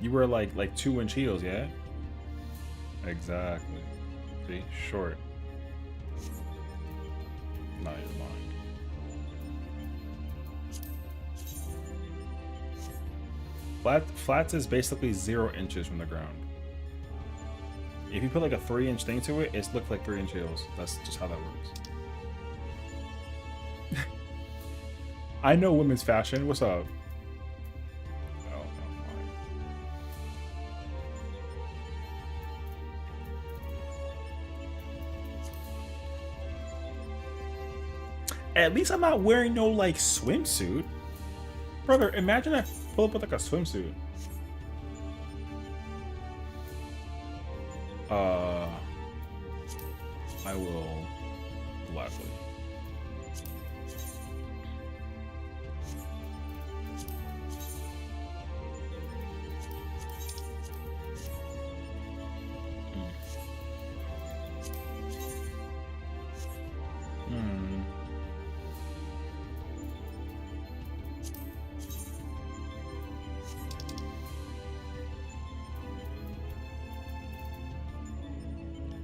You wear like 2-inch heels, yeah? Exactly. See, short. Not your mind. Flats is basically 0 inches from the ground. If you put like a 3-inch thing to it, it looks like 3-inch heels. That's just how that works. I know women's fashion. What's up? Oh, no, at least I'm not wearing no like swimsuit. Brother, imagine I pull up with like a swimsuit. I will gladly.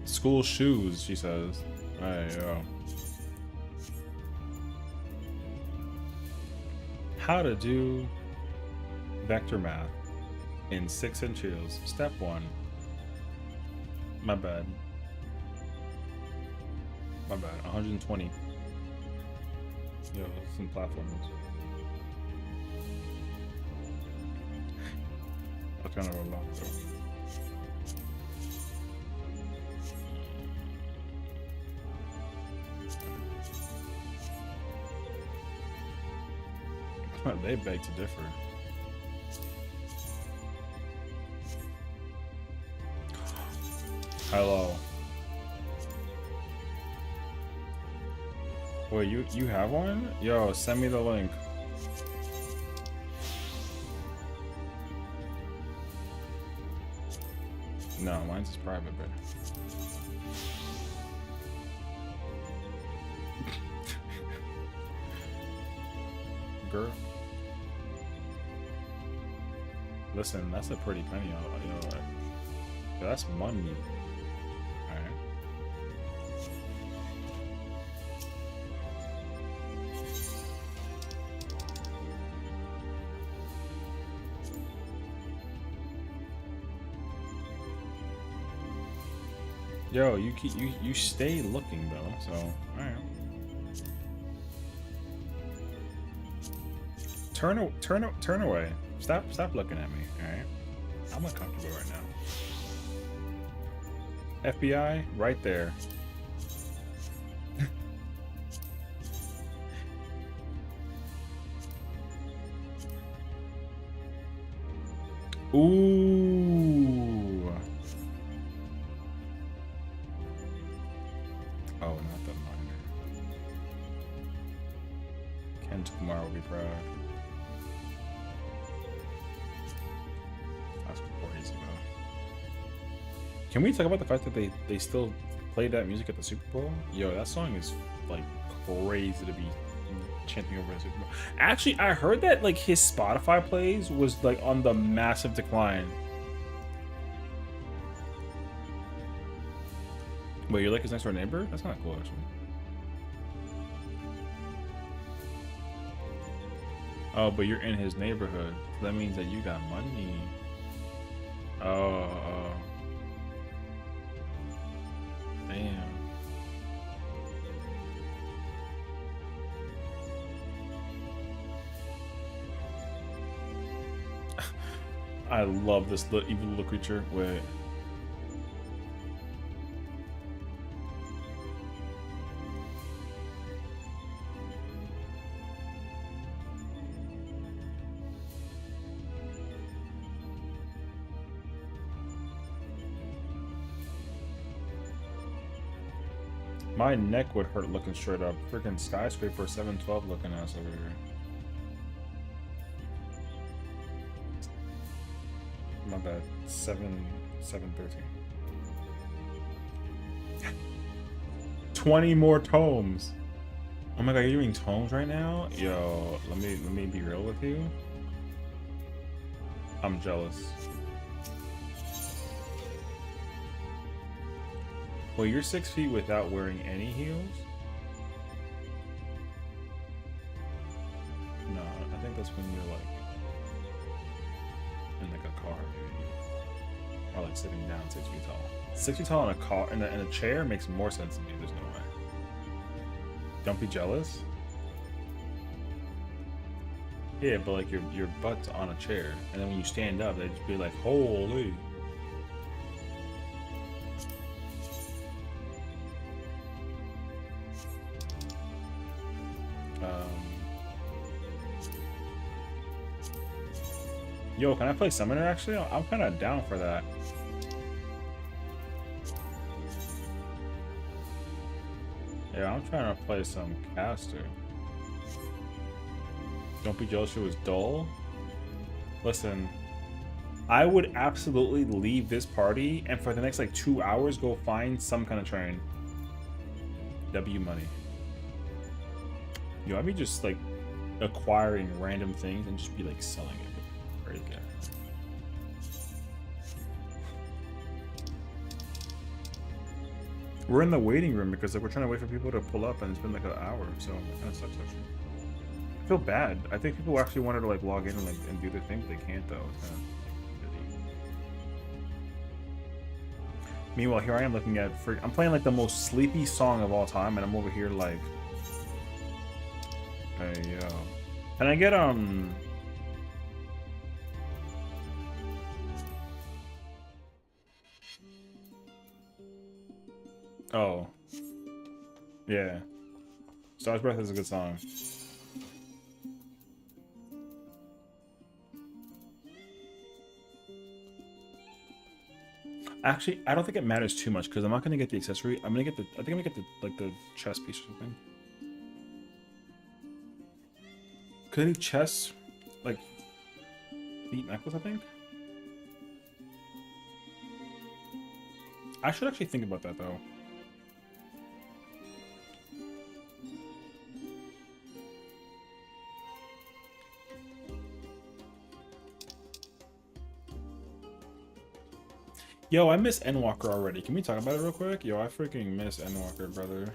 School shoes, she says. Hey, yo. How to do vector math in 6-inch heels. Step 1. My bad. My bad. 120. Yo, some platformers. That's kind of a lot though. They beg to differ. Hello. Wait, you have one? Yo, send me the link. No, mine's just private, bro. Girl. Listen, that's a pretty penny. You know, right? That's money. Alright. Yo, you stay looking though, so alright. Turn away. Stop looking at me, alright? I'm uncomfortable right now. FBI, right there. Ooh. Oh, not the minor. Ken Kumar will be proud. Can we talk about the fact that they still play that music at the Super Bowl? Yo, that song is like crazy to be chanting over the Super Bowl. Actually, I heard that like his Spotify plays was like on the massive decline. Wait, you're like his next door neighbor? That's not cool, actually. Oh, but you're in his neighborhood. So that means that you got money. Oh. Damn. I love this evil little creature. Wait. My neck would hurt looking straight up. Freaking skyscraper 712 looking ass over here. My bad. 713. 20 more tomes. Oh my god, you're doing tomes right now? Yo, let me be real with you. I'm jealous. Well, you're 6 feet without wearing any heels? No, I think that's when you're like in like a car, maybe. Or like sitting down 6 feet tall. 6 feet tall in a car in a chair makes more sense to me. There's no way. Don't be jealous. Yeah, but like your butt's on a chair, and then when you stand up, they'd just be like, holy. Yo, can I play Summoner actually? I'm kind of down for that. Yeah, I'm trying to play some caster. Don't be jealous it was dull. Listen, I would absolutely leave this party and for the next like 2 hours go find some kind of train. W money. Yo, I'd be just like acquiring random things and just be like selling it. Right there. We're in the waiting room because like we're trying to wait for people to pull up and it's been like an hour, so it kind of sucks actually. I feel bad. I think people actually wanted to like log in and do their thing, but they can't though. It's kind of busy. Meanwhile, here I am looking at I'm playing like the most sleepy song of all time, and I'm over here like Hey yo. Can I get oh. Yeah. Star's Breath is a good song. Actually, I don't think it matters too much because I'm not gonna get the accessory. I'm gonna get the. I think I'm gonna get the like the chest piece or something. Could any chest like beat necklace? I think. I should actually think about that though. Yo, I miss Endwalker already. Can we talk about it real quick? Yo, I freaking miss Endwalker, brother.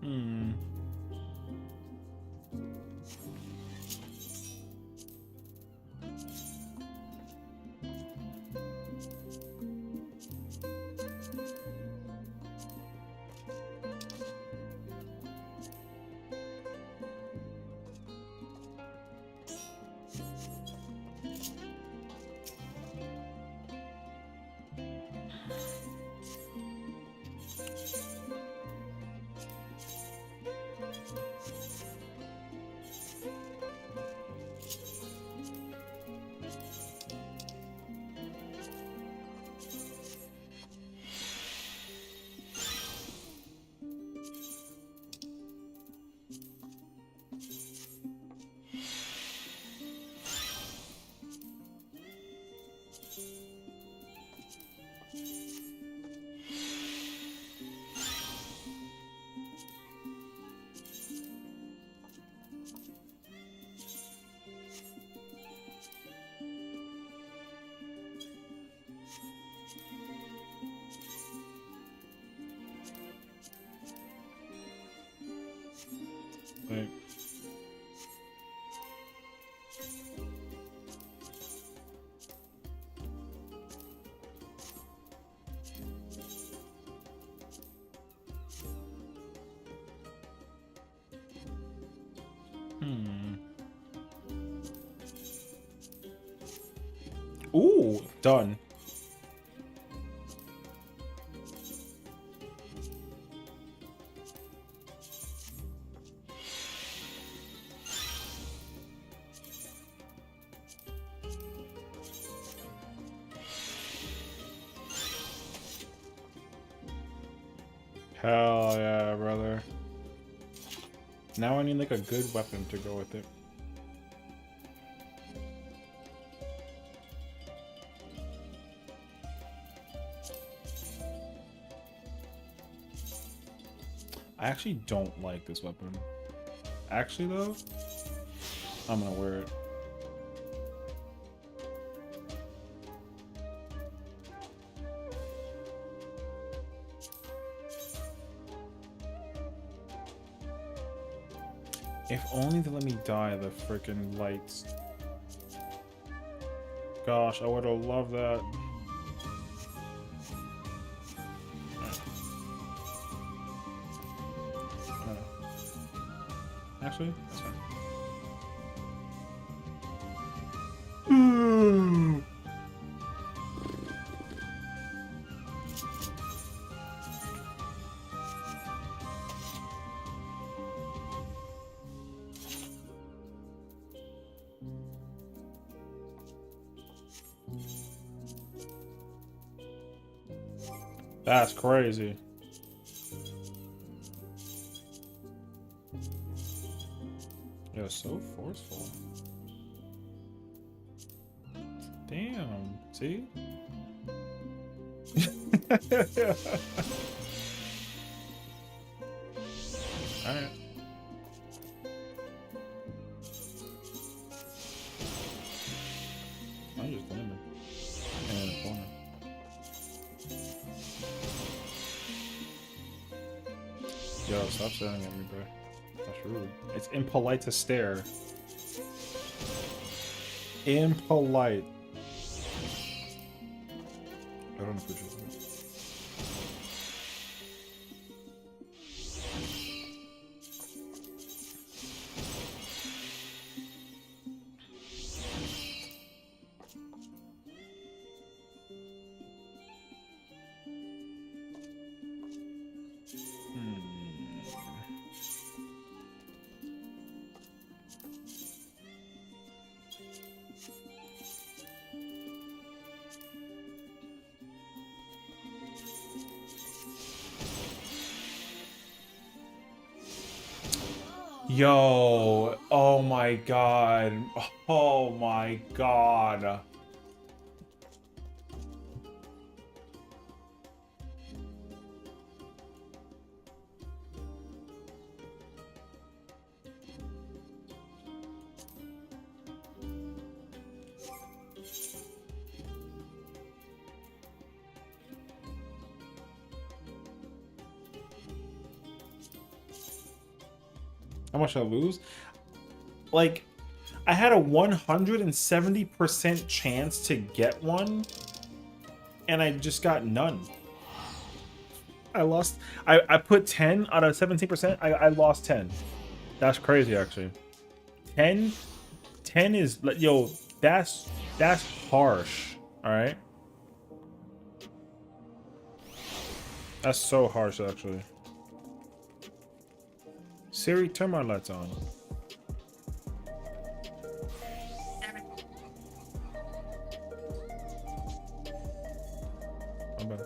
Hmm. Wait. Hmm. Ooh, done. Hell yeah, brother. Now I need like a good weapon to go with it. I actually don't like this weapon. Actually, though, I'm gonna wear it. If only they let me dye the freaking lights. Gosh, I would have loved that. Actually, that's fine. That's crazy. You're so forceful. Damn, see? Alright. I'm just doing it. And in the corner. Yo, stop staring at me, bro. That's rude. It's impolite to stare. Impolite. I don't appreciate that. Yo, oh my god. Oh my god. How much I lose? Like, I had a 170% chance to get one, and I just got none. I lost. I put 10 out of 17%. I lost 10. That's crazy, actually. 10 is, yo, that's harsh. All right. That's so harsh, actually. Siri, turn my lights on. I'm better.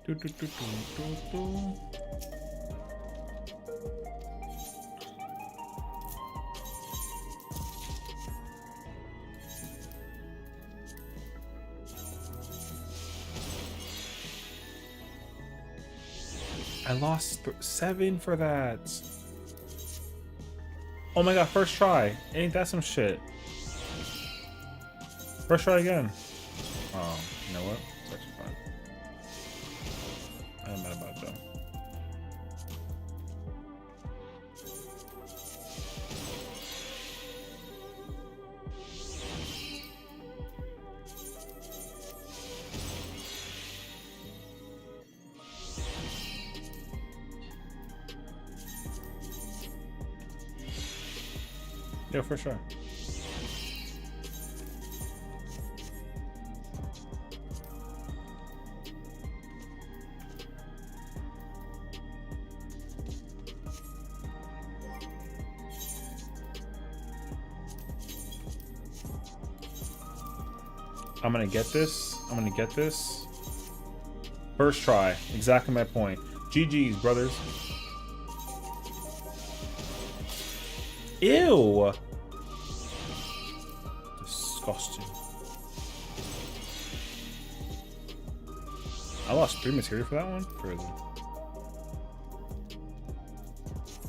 Do, do, do, do, do, do. I lost 7 for that. Oh my god, first try. Ain't that some shit? First try again. Oh, you know what? It's actually fine. I'm mad about that. Yeah, for sure. I'm gonna get this. I'm gonna get this. First try. Exactly my point. GG's, brothers. Ew. Disgusting. I lost 3 material for that one? Crazy.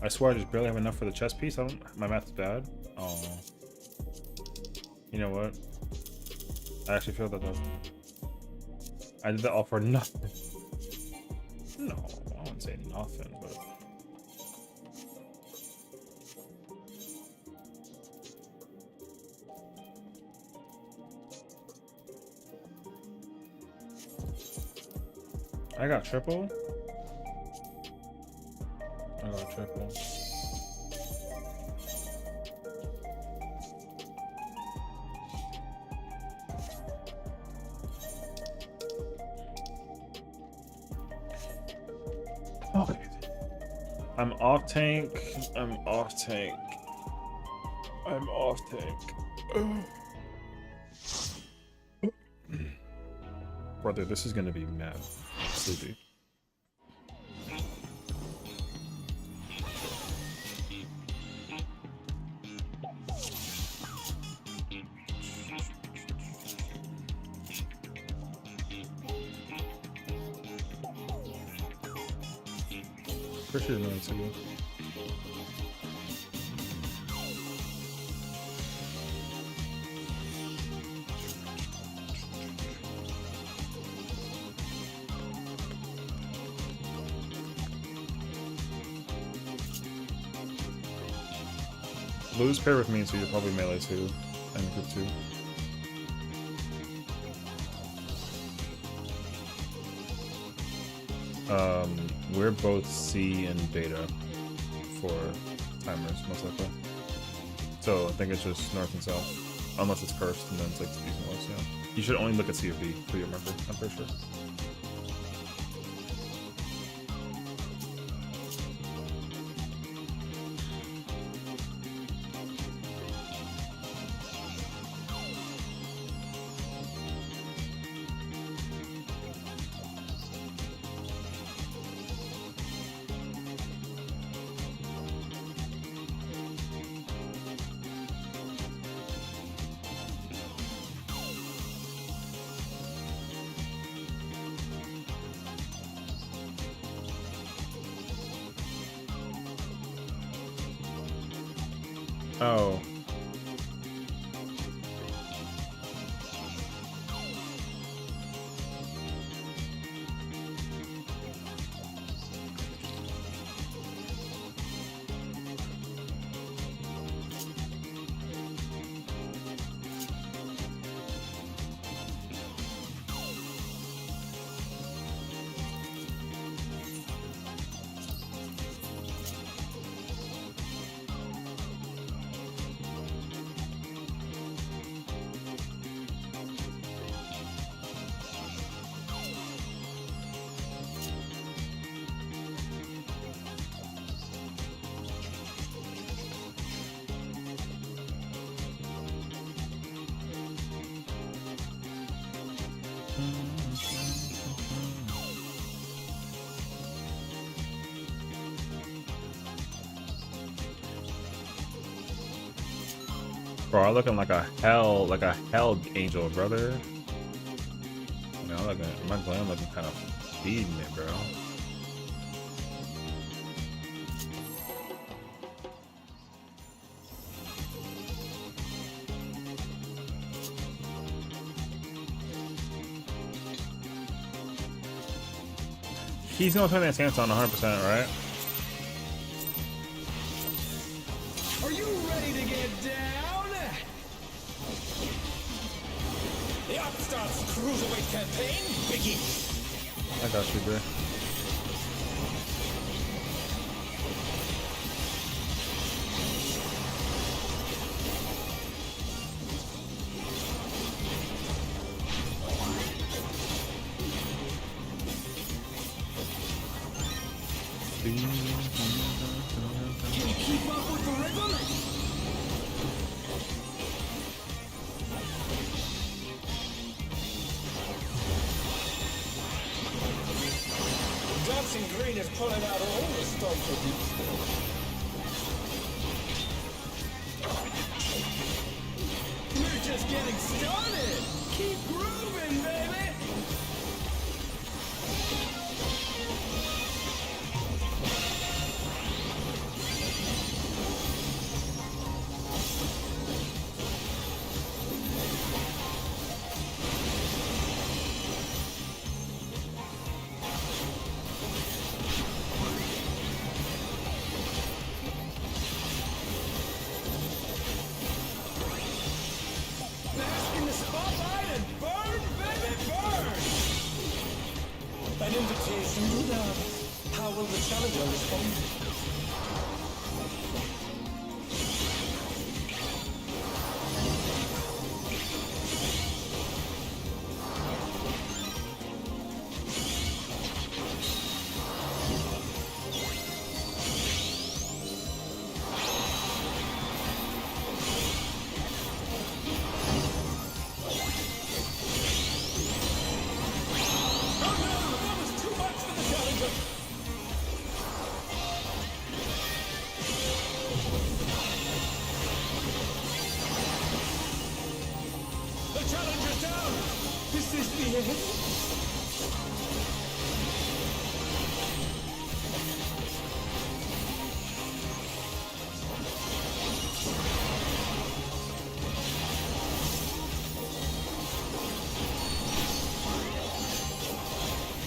I swear I just barely have enough for the chest piece. My math is bad. Oh. You know what? I actually feel that though. I did that all for nothing. No, I wouldn't say nothing, but... I got triple. I got triple. Okay. I'm off tank. I'm off tank. I'm off tank. Brother, this is gonna be mad sleepy. For sure, no, it's good. Blue's pair with me, so you're probably melee too, and group 2. We're both C and beta for timers, most likely. So I think it's just north and south, unless it's cursed, and then it's like east and west. Yeah, you should only look at C or B for your member. I'm pretty sure. Oh. Bro, I'm looking like a hell angel, brother. You know, my glam looking kind of feeding it, bro. He's gonna turn that stance on 100%, right? Are you ready to get down? The Upstart's Cruiserweight campaign begins. I got you, bro. Can you keep up with the rhythm? Dancing Green is pulling out all the stops for deep still. We're just getting started. Keep grooving, baby. invitation to dance. How will the challenger respond?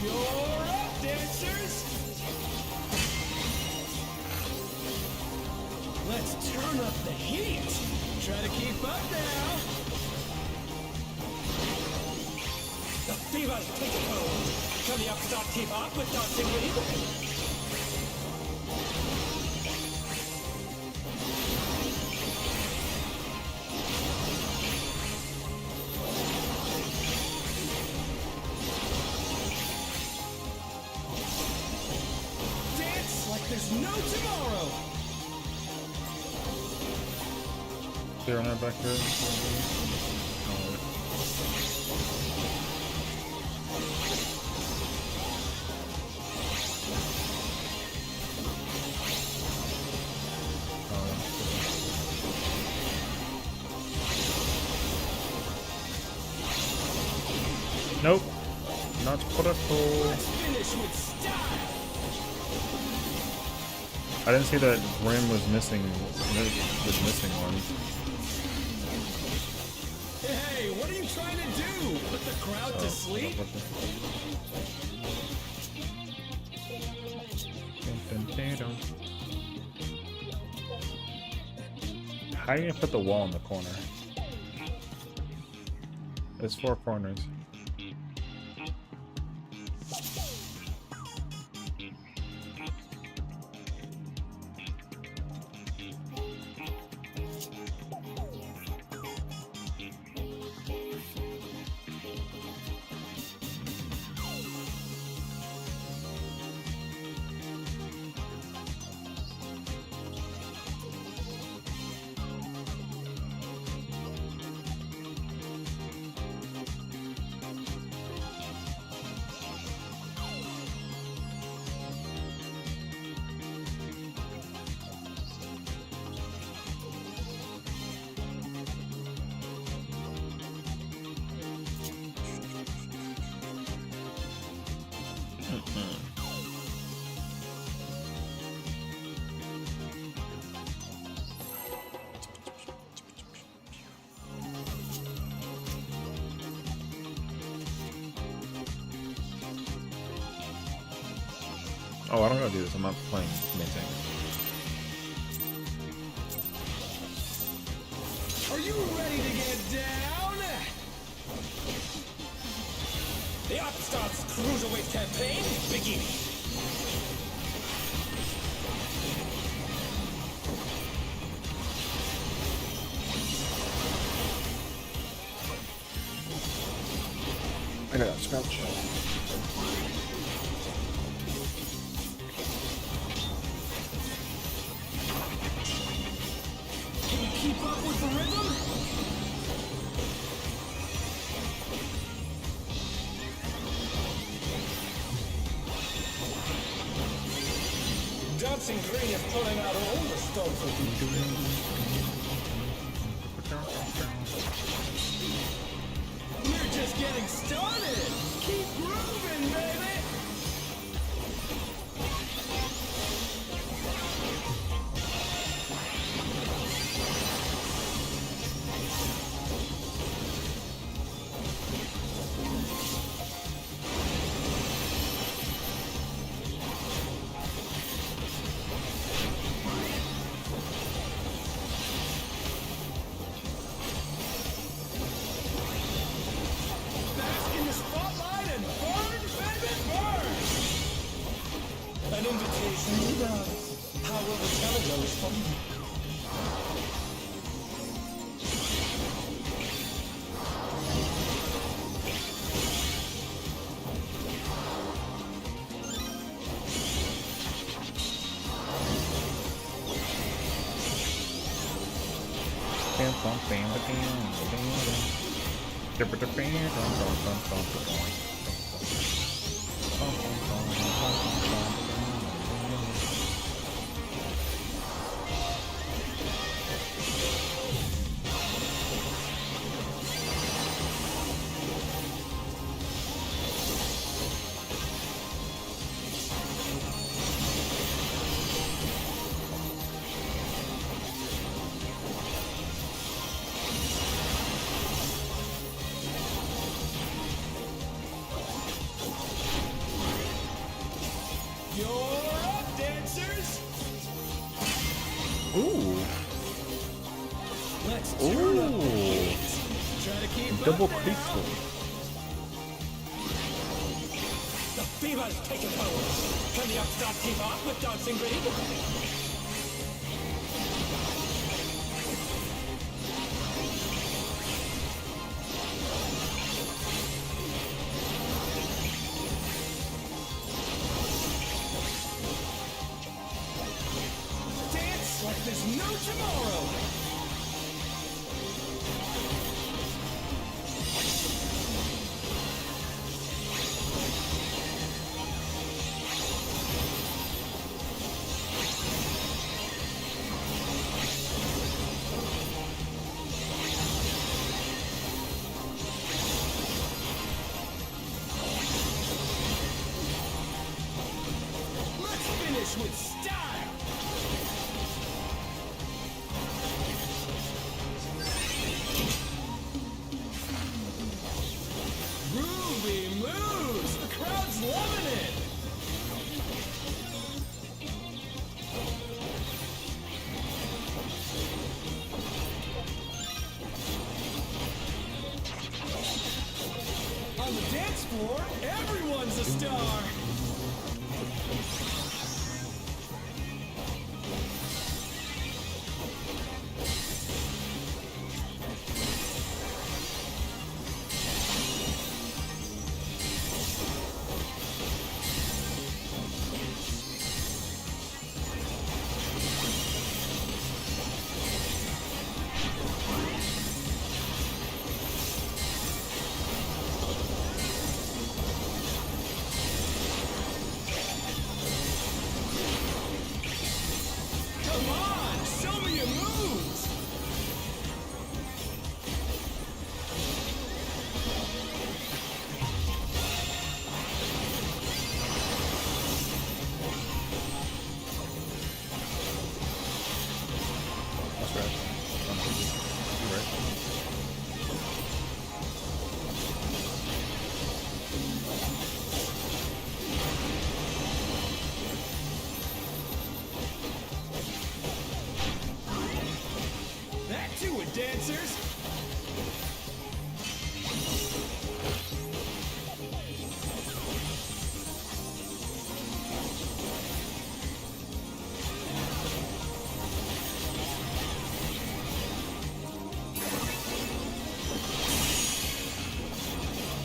You're up, dancers! Let's turn up the heat! Try to keep up now! The fever's taking hold! Can the upstart keep up with Dancing League? There's no tomorrow! Clear on our back here. Nope. Not correcto. Let's finish with style! I didn't see that Rim was missing. Was missing one. Hey, what are you trying to do? Put the crowd to sleep? How are you gonna put the wall in the corner? There's 4 corners. Oh, I don't gotta do this. I'm not playing anything. Are you ready to get down? The Upstarts Cruiserweight campaign begins. I got a scratch. Can you keep up with the rhythm? Dancing Green is pulling out all the stops of We're just getting started! Keep grooving, baby! Bask in the spotlight and burn, baby, burn! You're up, dancers! Ooh. Let's turn up the Ooh. heat. Try to keep Double up creep now. pull. The fever's taken hold. Can the upstart keep up with dancing green? Dance like there's no tomorrow. Let's finish with style. Groovy moves. The crowd's loving it. On the dance floor, everyone's a star. Come on, show me your moves. That's right. You're right. That too with dancers.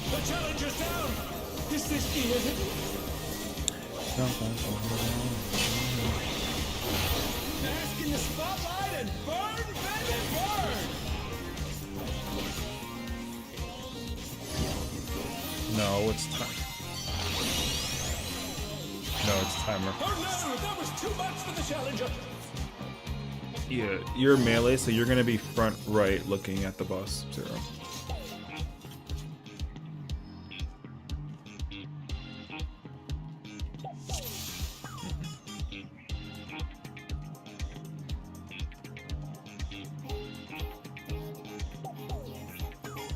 The challenger's down. Is this the end? Bask in the spotlight and burn, baby, burn! No, it's time. No, it's timer. Oh no, that was too much for the challenger. Yeah, you're melee, so you're gonna be front right looking at the boss. Zero.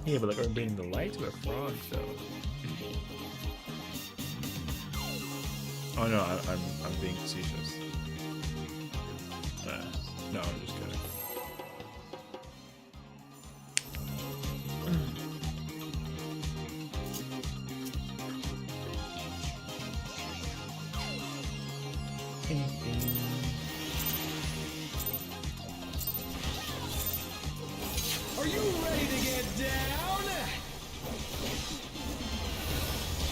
Yeah, but like, are we beating the lights with frogs though? Oh no, I'm being facetious. No, I'm just kidding. Are you ready to get down?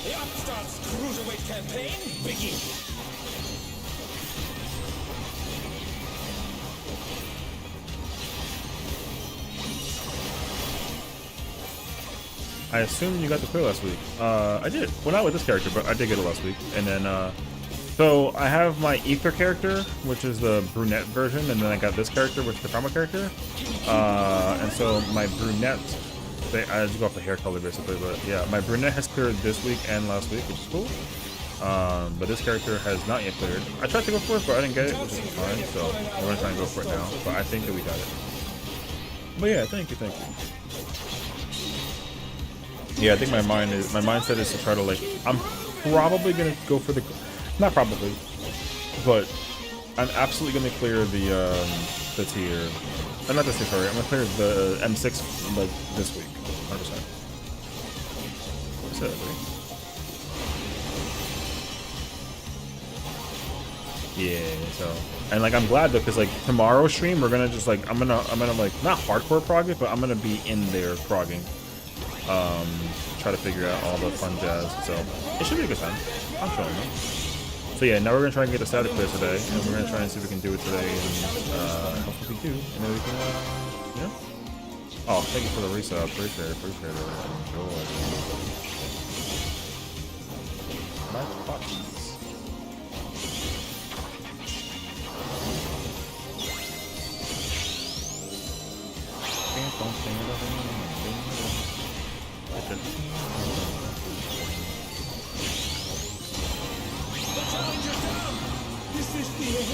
The Upstart's Cruiserweight campaign begins. I assume you got the clear last week. I did. Well, not with this character, but I did get it last week. And then, so I have my Ether character, which is the brunette version, and then I got this character, which is the Karma character. And so my brunette, I just go off the hair color basically, but yeah, my brunette has cleared this week and last week, which is cool. But this character has not yet cleared. I tried to go for it, but I didn't get it, which is fine. So I'm gonna try and go for it now. But I think that we got it. But yeah, thank you. Yeah, I think my mindset is to try to like. I'm probably gonna go for the, not probably, but I'm absolutely gonna clear the tier. Not this tier, sorry. I'm gonna clear the M6 like this week, 100%. So, yeah, so, and like I'm glad though, because like tomorrow's stream we're gonna just like I'm gonna like not hardcore prog it, but I'm gonna be in there progging, try to figure out all the fun jazz. So it should be a good time. I'm feeling it. So yeah, now we're gonna try and get the static clear today, and we're gonna try and see if we can do it today, and hopefully we do, and then we can, yeah. Oh, thank you for the resub. Appreciate it. Enjoy. My buttons. Is this the end?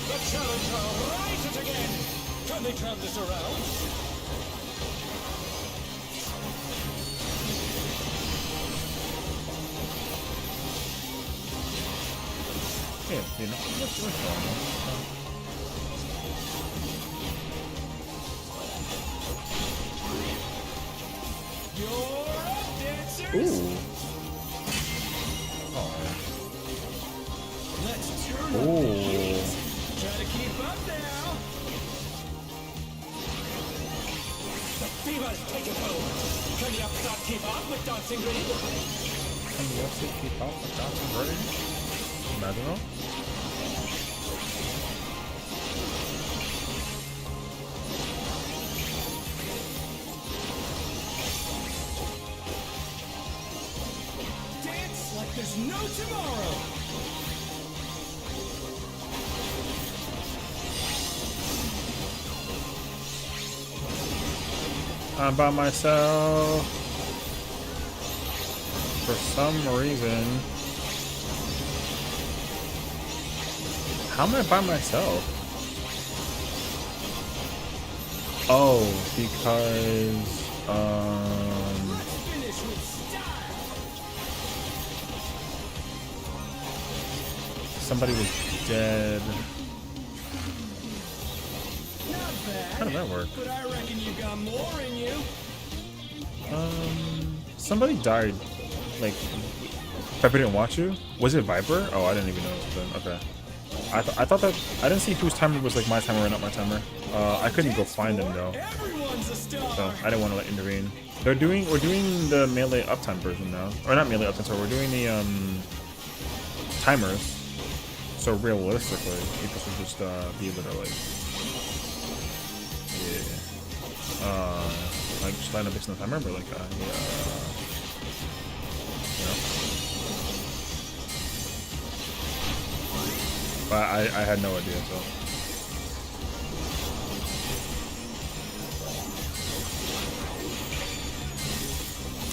The challenger rises again! Can they turn this around? Yeah, you know, what's wrong? Ooh. Oh. Let's turn Ooh. up the heat. Try to keep up now. The fever's taking hold. Can the upstart keep up with dancing green? Can the upstart keep up with dancing green? Imagine all. Like there's no tomorrow. I'm by myself. For some reason. How am I by myself? Oh, because Finish with style. somebody was dead. Not bad. How did that work? But I reckon you got more in you. Somebody died. Like, Pepper didn't watch you? Was it Viper? Oh, I didn't even know it was them. Okay. I thought that I didn't see whose timer was like my timer or not my timer. I couldn't go find them though, Everyone's a star. so I didn't want to like intervene. We're doing the melee uptime version now, or not melee uptime. Sorry, we're doing the timers. So realistically, people should just be able to like, like just line up based on the timer, but like, you know. But I had no idea, so.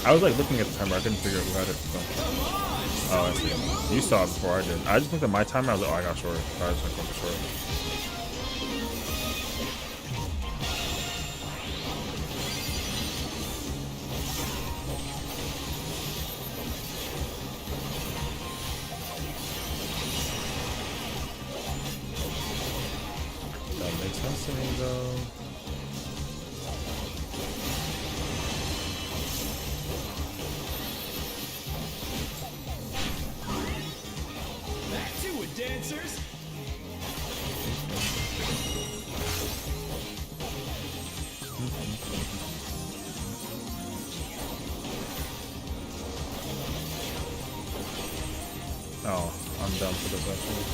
I was like looking at the timer, I couldn't figure out who had it. So. Oh, I see. You saw it before I did. I just looked at my timer, I was like, oh, I got short. So I just went for short. That makes sense to me, though. Back to it, dancers. Oh, I'm done for this actually.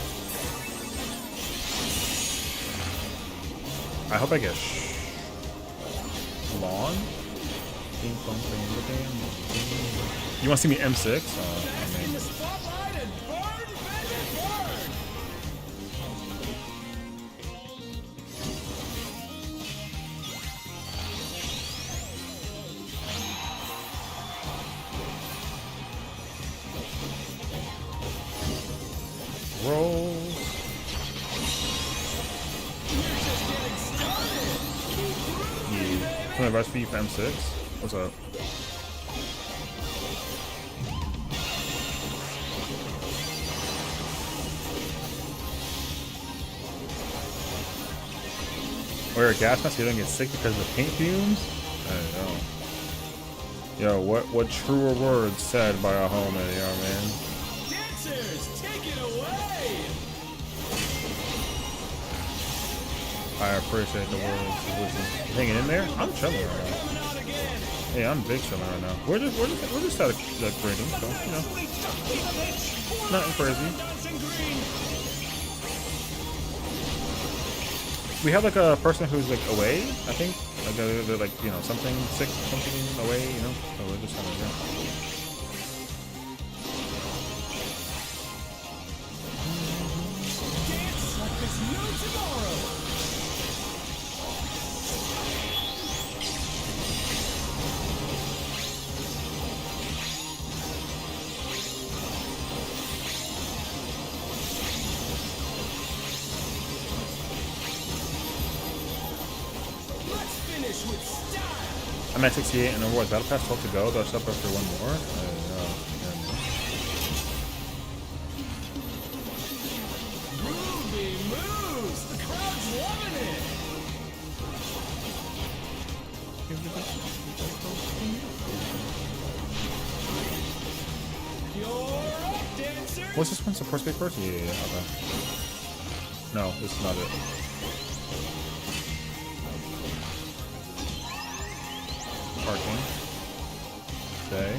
I hope I get lawn. You want to see me M6? I In mean, the spotlight and burn, baby, burn! roll. Yeah. Can I rush for you for M6? What's up? Wear a gas mask so you don't get sick because of the paint fumes? I don't know. Yo, what truer words said by a homie, you know what I mean? Dancers, take it away! I appreciate the words. Listen, hanging in there? I'm chilling right now. Coming out again! Yeah, I'm big chilling right now. We're just out of the grading, so you know, nothing crazy. Dancing green! We have like a person who's like away, I think. Like they're like, you know, something sick, something away, you know. So we're just kind of Dance like there's no tomorrow! Let's finish with style! I'm at 68 and Overwatch Battle Pass 12 to go. Do I stop after one more? Groovy moves! The crowd's loving it! You're up, dancer! What's this one? Support speed first? Yeah. Okay. No, this is not it. Parking. Okay.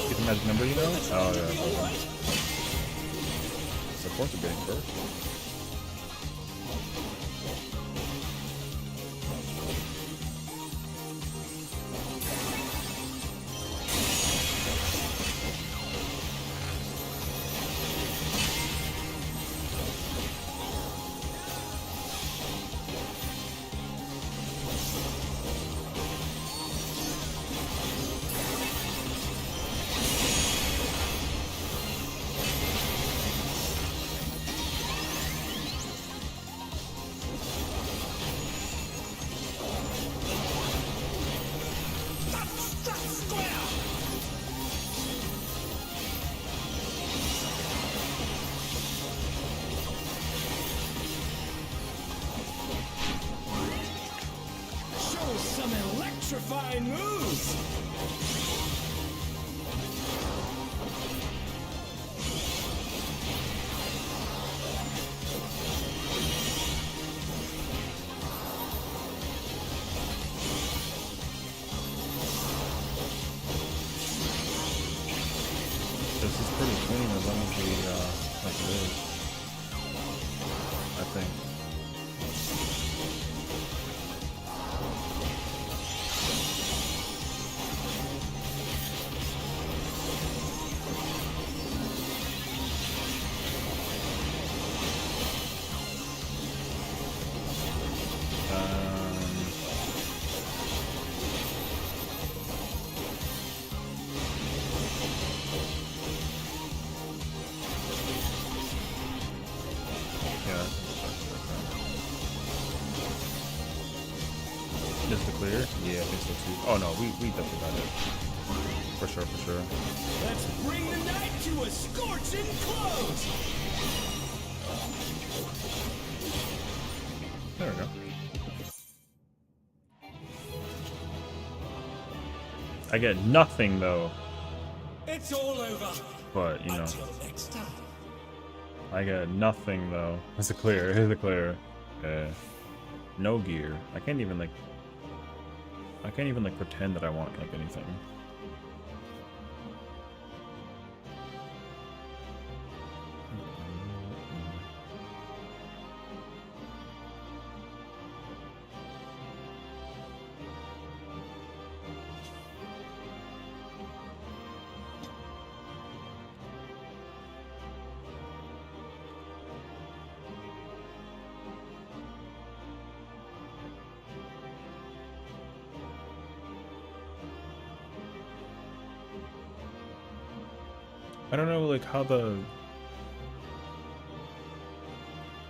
Get the magic number, you know? Oh, yeah. Okay. Support's a getting first. Show some electrifying moves! This is pretty clean as long as we, like it is. I think. Yeah. Is the clear? Yeah, I think so too. Oh no, we definitely got it. For sure, for sure. Let's bring the night to a scorching close! There we go. I get nothing though, It's all over! but you know, Until next time. I get nothing though. It's a clear. It's a clear. No gear. I can't even like pretend that I want like anything. I don't know, like, how the...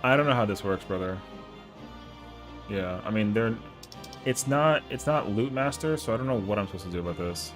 I don't know how this works, brother. Yeah, I mean, they're... It's not Loot Master, so I don't know what I'm supposed to do about this.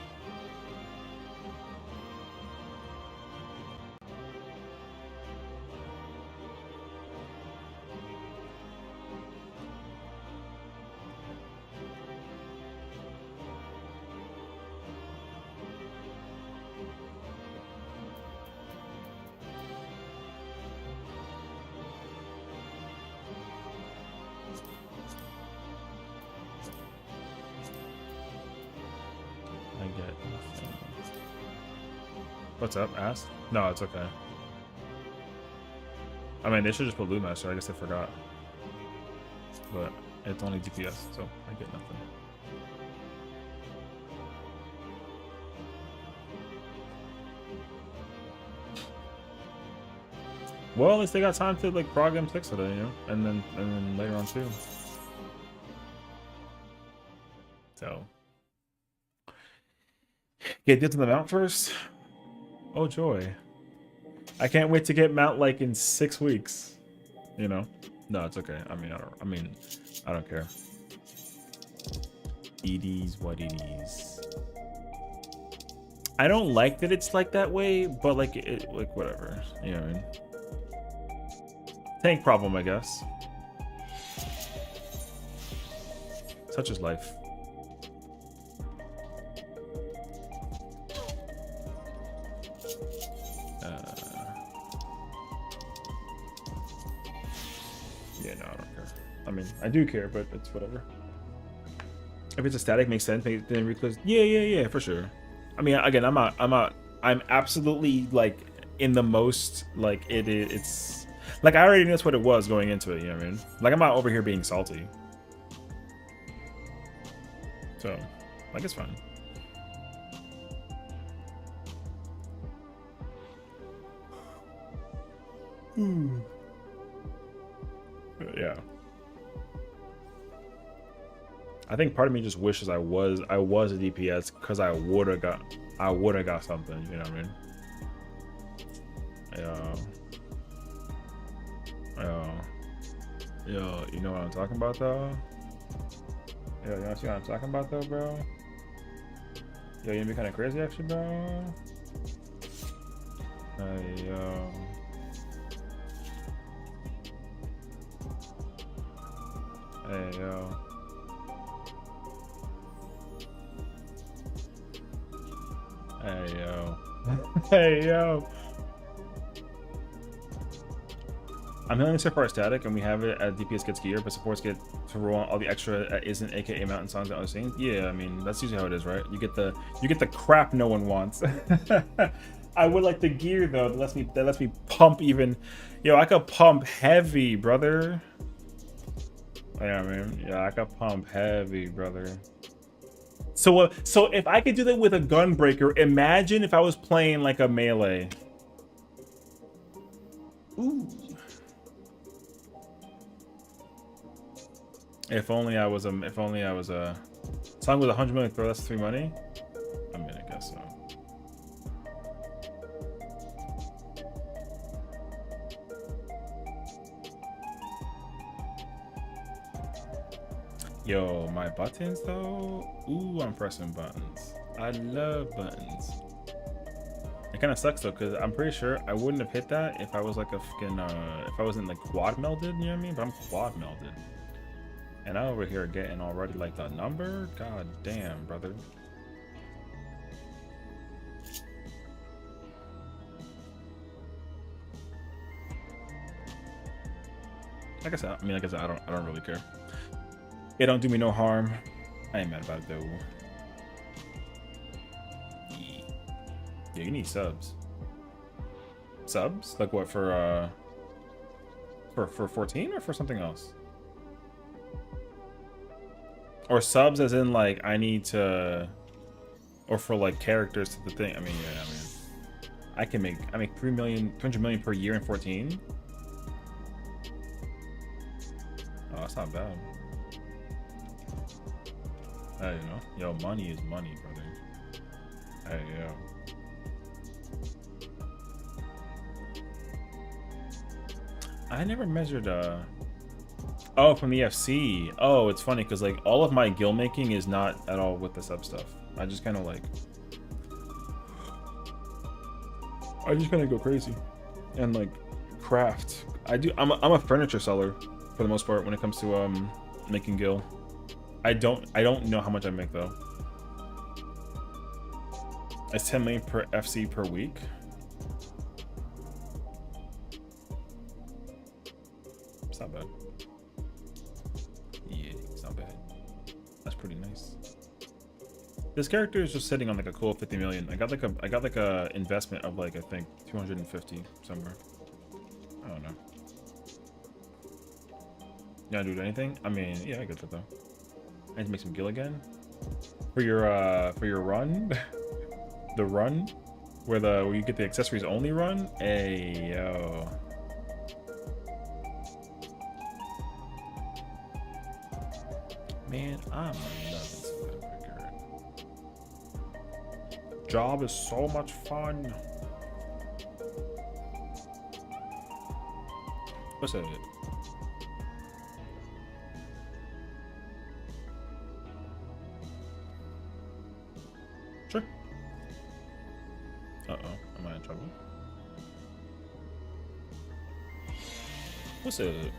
I get nothing. What's up, ass? No, it's okay. I mean, they should just put Loot Master. I guess I forgot. But it's only DPS, so I get nothing. Well, at least they got time to like prog M6 today, you know, and then later on too. So get to the mount first. Oh joy! I can't wait to get mount like in 6 weeks. You know? No, it's okay. I mean, I don't care. It is what it is. I don't like that it's like that way, but like like whatever. You know what I mean? Tank problem, I guess. Such is life. Yeah, no, I don't care. I mean, I do care, but it's whatever. If it's a static, makes sense. Then reclose. Yeah, for sure. I mean, again, I'm absolutely like in the most like it's. Like, I already knew that's what it was going into it, you know what I mean? Like, I'm not over here being salty. So, like, it's fine. But yeah. I think part of me just wishes I was a DPS because I would've got something, you know what I mean? Yeah. Yo, you know what I'm talking about though? Yo, you wanna see what I'm talking about though, bro? Yo, you gonna be kind of crazy actually, bro? Hey, yo. Hey, yo. Hey, yo. Hey, yo. I'm healing so far static, and we have it at DPS gets gear, but supports get to roll on all the extra that isn't, aka mountain songs that I was saying. Yeah, I mean that's usually how it is, right? You get the crap no one wants. I would like the gear though that lets me pump even. Yo, I could pump heavy, brother. Yeah, I mean, yeah, I could pump heavy, brother. So if I could do that with a gunbreaker, imagine if I was playing like a melee. Ooh. If only I was a song with 100 million throw, that's 3 money. I mean, I guess so. Yo, my buttons though. Ooh, I'm pressing buttons. I love buttons. It kind of sucks though, because I'm pretty sure I wouldn't have hit that if I was like a fucking if I wasn't like quad melded, you know what I mean? But I'm quad melded. And I'm over here getting already like the number? God damn, brother. Like I said, I don't really care. It don't do me no harm. I ain't mad about it though. Yeah, you need subs. Subs? Like what, for 14 or for something else? Or subs as in like I need to, or for like characters to the thing. I mean, yeah, I make 300 million per year in 14. Oh, that's not bad. Hey, you know, yo, money is money, brother. Hey, yo. I never measured oh, from the FC. Oh, it's funny because like all of my gil making is not at all with the sub stuff. I just kind of like go crazy and like craft. I'm a furniture seller for the most part when it comes to making gil. I don't know how much I make though. It's 10 million per FC per week. It's not bad. Yeah, it's not bad. That's pretty nice. This character is just sitting on like a cool 50 million. I got like a investment of like I think 250 somewhere. I don't know. You gotta do anything? I mean, yeah, I get that though. I need to make some gil again. For your run. The run? Where you get the accessories only run? Hey yo. Man, I'm loving South Africa. Job is so much fun. What's that? Sure. Uh-oh, am I in trouble? What's it?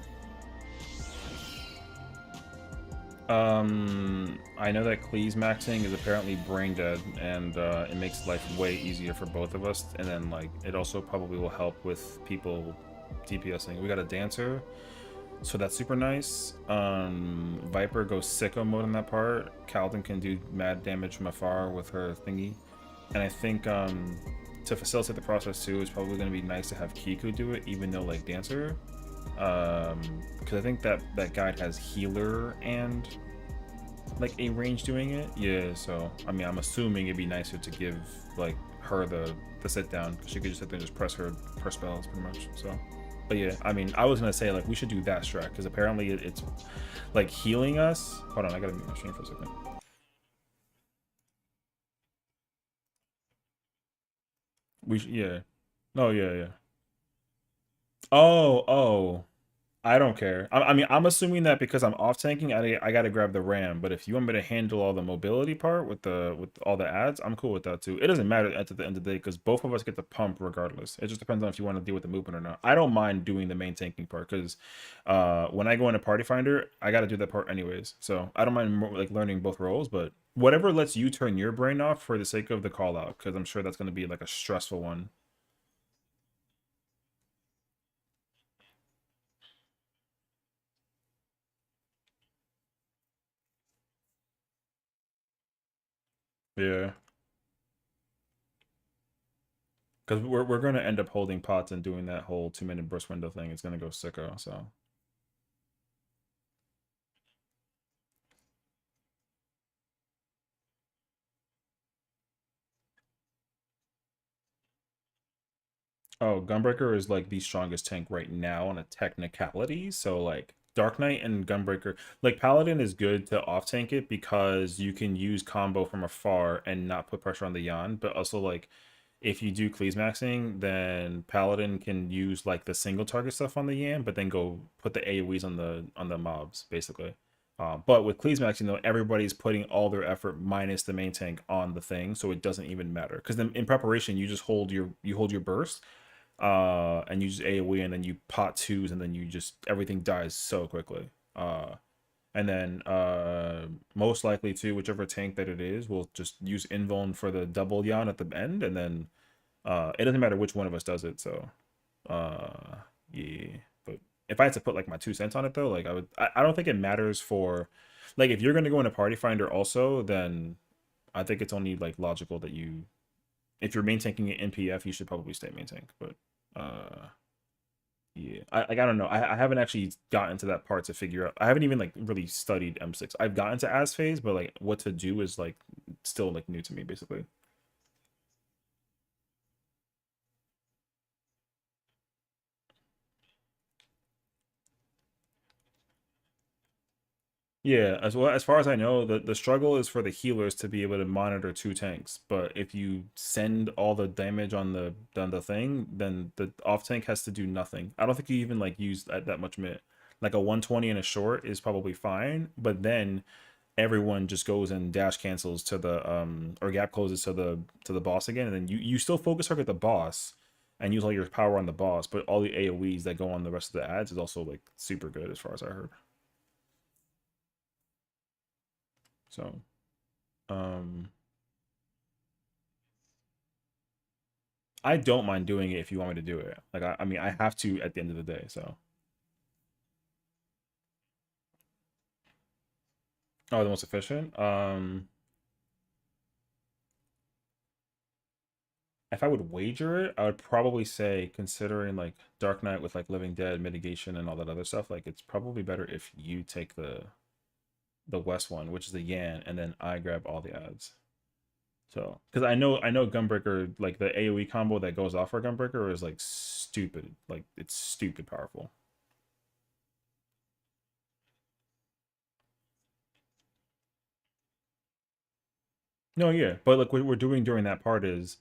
I know that Cleese maxing is apparently brain dead, and it makes life way easier for both of us. And then like it also probably will help with people DPSing. We got a dancer, so that's super nice. Viper goes sicko mode in that part. Calden can do mad damage from afar with her thingy, and I think to facilitate the process too, it's probably going to be nice to have Kiku do it, even though like dancer. Because I think that guide has healer and like a range doing it. Yeah, so I mean, I'm assuming it'd be nicer to give like her the sit down, because she could just sit there and just press her spells pretty much. So, but yeah, I mean, I was gonna say like we should do that strat because apparently it's like healing us. Hold on, I gotta mute my stream for a second. Yeah. No, yeah. Oh. I don't care. I mean, I'm assuming that because I'm off tanking, I gotta grab the RAM. But if you want me to handle all the mobility part with all the ads, I'm cool with that too. It doesn't matter at the end of the day because both of us get the pump regardless. It just depends on if you want to deal with the movement or not. I don't mind doing the main tanking part because when I go into Party Finder, I gotta do that part anyways. So I don't mind like learning both roles, but whatever lets you turn your brain off for the sake of the call out, because I'm sure that's gonna be like a stressful one. Yeah. Because we're going to end up holding pots and doing that whole 2-minute burst window thing. It's going to go sicko, so. Oh, Gunbreaker is like the strongest tank right now on a technicality. So like Dark Knight and Gunbreaker, like Paladin is good to off tank it because you can use combo from afar and not put pressure on the Yan, but also like if you do Cleese maxing, then Paladin can use like the single target stuff on the Yan, but then go put the AoEs on the mobs basically. But with Cleese maxing though, everybody's putting all their effort minus the main tank on the thing, so it doesn't even matter. Because then in preparation, you just hold your burst, and you just AoE, and then you pot twos, and then you just everything dies so quickly. And then most likely too, whichever tank that it is, will just use invuln for the double Yan at the end, and then it doesn't matter which one of us does it. So yeah, but if I had to put like my 2 cents on it though, like I don't think it matters for like if you're gonna go into Party Finder also, then I think it's only like logical that you, if you're main tanking it in PF, you should probably stay main tank. But yeah, I don't know. I haven't actually gotten to that part to figure out. I haven't even like really studied M6. I've gotten to as phase, but like what to do is like still like new to me basically. Yeah, as well as far as I know, the struggle is for the healers to be able to monitor two tanks. But if you send all the damage on the thing, then the off tank has to do nothing. I don't think you even like use that much mit. Like a 120 and a short is probably fine, but then everyone just goes and dash cancels to the or gap closes to the boss again, and then you still focus target the boss and use all your power on the boss, but all the AoEs that go on the rest of the ads is also like super good as far as I heard. So, um, I don't mind doing it if you want me to do it. Like, I mean, I have to at the end of the day. So, oh, the most efficient. If I would wager it, I would probably say, considering like Dark Knight with like Living Dead mitigation and all that other stuff, like it's probably better if you take the West one, which is the Yan, and then I grab all the ads. So, because I know Gunbreaker, like the AoE combo that goes off for Gunbreaker is like stupid. Like it's stupid powerful. No, yeah, but like what we're doing during that part is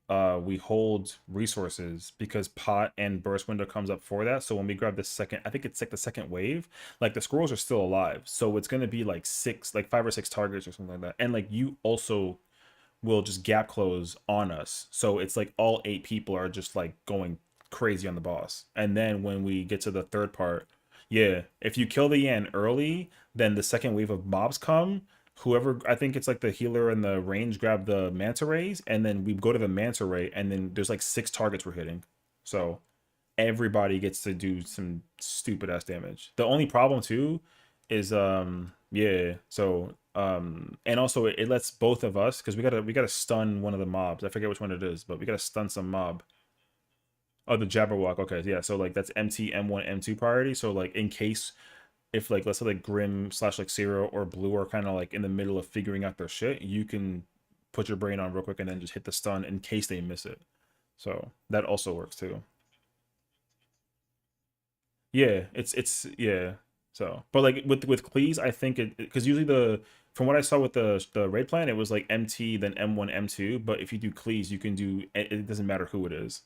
we hold resources because pot and burst window comes up for that. So when we grab the second, I think it's like the second wave, like the squirrels are still alive. So it's gonna be like like 5 or 6 targets or something like that. And like you also will just gap close on us. So it's like all 8 people are just like going crazy on the boss. And then when we get to the third part, yeah, if you kill the Yan early, then the second wave of mobs come. Whoever, I think it's like the healer and the range grab the manta rays, and then we go to the manta ray, and then there's like 6 targets we're hitting. So everybody gets to do some stupid ass damage. The only problem too is yeah, so and also it lets both of us, because we gotta stun one of the mobs. I forget which one it is, but we gotta stun some mob. Oh, the Jabberwock. Okay, yeah, so like that's MT, M1, M2 priority. So like in case, if like let's say like Grim slash like Zero or Blue are kind of like in the middle of figuring out their shit, you can put your brain on real quick and then just hit the stun in case they miss it. So that also works too. Yeah, it's yeah. So, but like with Cleese, I think it, because usually the, from what I saw with the raid plan, it was like MT then M1 M2. But if you do Cleese, you can do it doesn't matter who it is.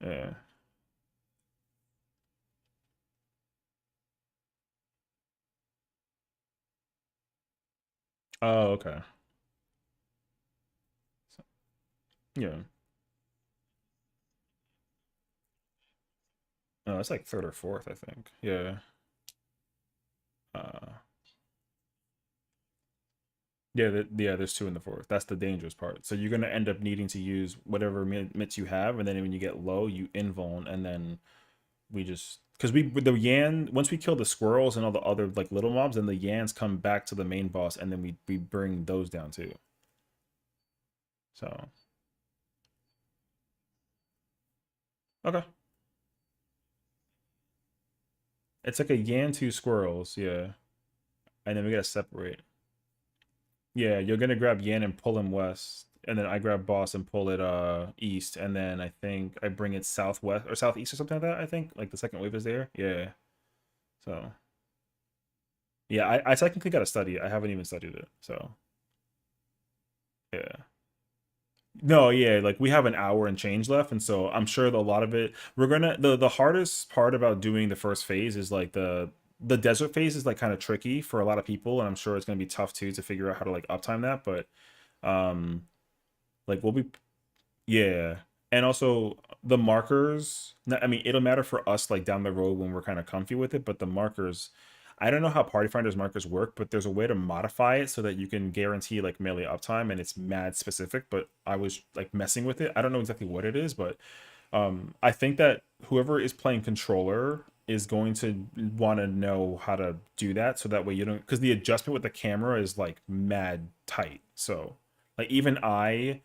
Yeah. Oh, okay. So, yeah. No, it's like third or fourth, I think. Yeah. Uh, yeah, yeah. There's two in the fourth. That's the dangerous part. So you're gonna end up needing to use whatever mitts you have, and then when you get low, you invuln, and then we just, because we with the Yan, once we kill the squirrels and all the other like little mobs, then the Yans come back to the main boss, and then we bring those down too. So okay, it's like a Yan, two squirrels, yeah, and then we gotta separate. Yeah, you're gonna grab Yan and pull him west, and then I grab boss and pull it east, and then I think I bring it southwest or southeast or something like that. I think like the second wave is there. Yeah, so yeah, I technically gotta study it. I haven't even studied it, so yeah. No, yeah, like we have an hour and change left, and so I'm sure that a lot of it we're gonna, the hardest part about doing the first phase is like the desert phase is like kind of tricky for a lot of people, and I'm sure it's gonna be tough too to figure out how to like uptime that, but um like we'll be, yeah. And also the markers, I mean, it'll matter for us like down the road when we're kind of comfy with it, but the markers, I don't know how Party Finder's markers work, but there's a way to modify it so that you can guarantee like melee uptime, and it's mad specific, but I was like messing with it. I don't know exactly what it is, but I think that whoever is playing controller is going to want to know how to do that, so that way you don't, because the adjustment with the camera is like mad tight. So like even I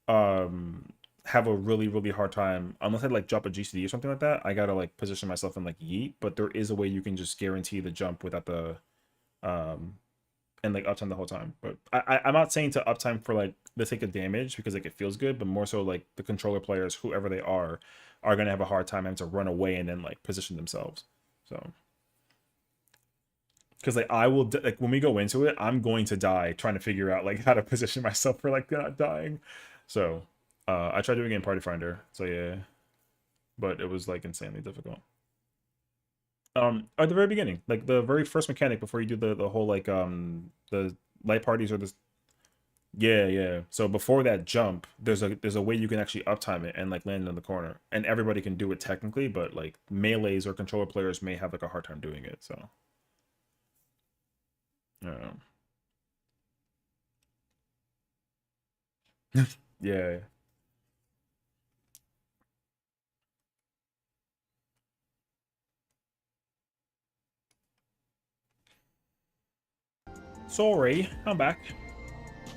um have a really hard time unless I like drop a GCD or something like that. I gotta like position myself in like yeet, but there is a way you can just guarantee the jump without the um and like uptime the whole time. But I'm not saying to uptime for like the sake of damage because like it feels good, but more so like the controller players, whoever they are gonna have a hard time having to run away and then like position themselves. So Because like I will like when we go into it, I'm going to die trying to figure out like how to position myself for like not dying. So I tried doing it in Party Finder. So yeah, but it was like insanely difficult. At the very beginning, like the very first mechanic before you do the whole like the light parties or this. Yeah. So before that jump, there's a way you can actually uptime it and like land in the corner, and everybody can do it technically, but like melees or controller players may have like a hard time doing it. So. Yeah. Sorry, I'm back.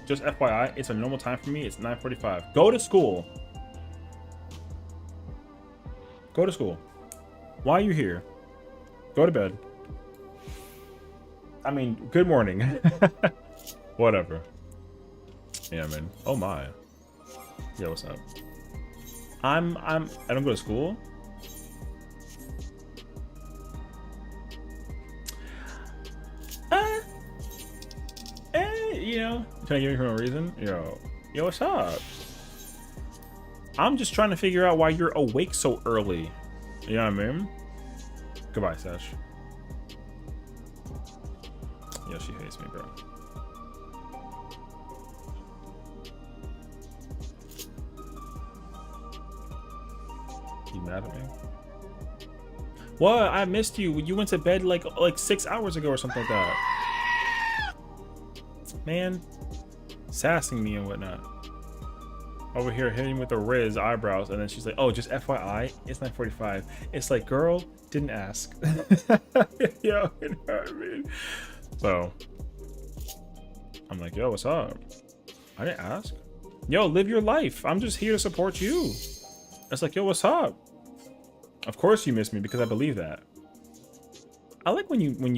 Just FYI, it's a normal time for me. It's 9:45. Go to school. Go to school. Why are you here? Go to bed. I mean, good morning. Whatever. Yeah, man. Oh my. Yeah, what's up? I don't go to school. You know, trying to give me for no reason. Yo, what's up? I'm just trying to figure out why you're awake so early. You know what I mean? Goodbye, Sesh. Yo, she hates me, bro. You mad at me? What? I missed you. You went to bed like 6 hours ago or something like that. Man, sassing me and whatnot. Over here hitting with the Riz eyebrows, and then she's like, "Oh, just FYI, it's 9:45." It's like, girl, didn't ask. Yo, you know what I mean? So I'm like, yo, what's up? I didn't ask. Yo, live your life. I'm just here to support you. It's like, yo, what's up? Of course you miss me because I believe that. I like when you don't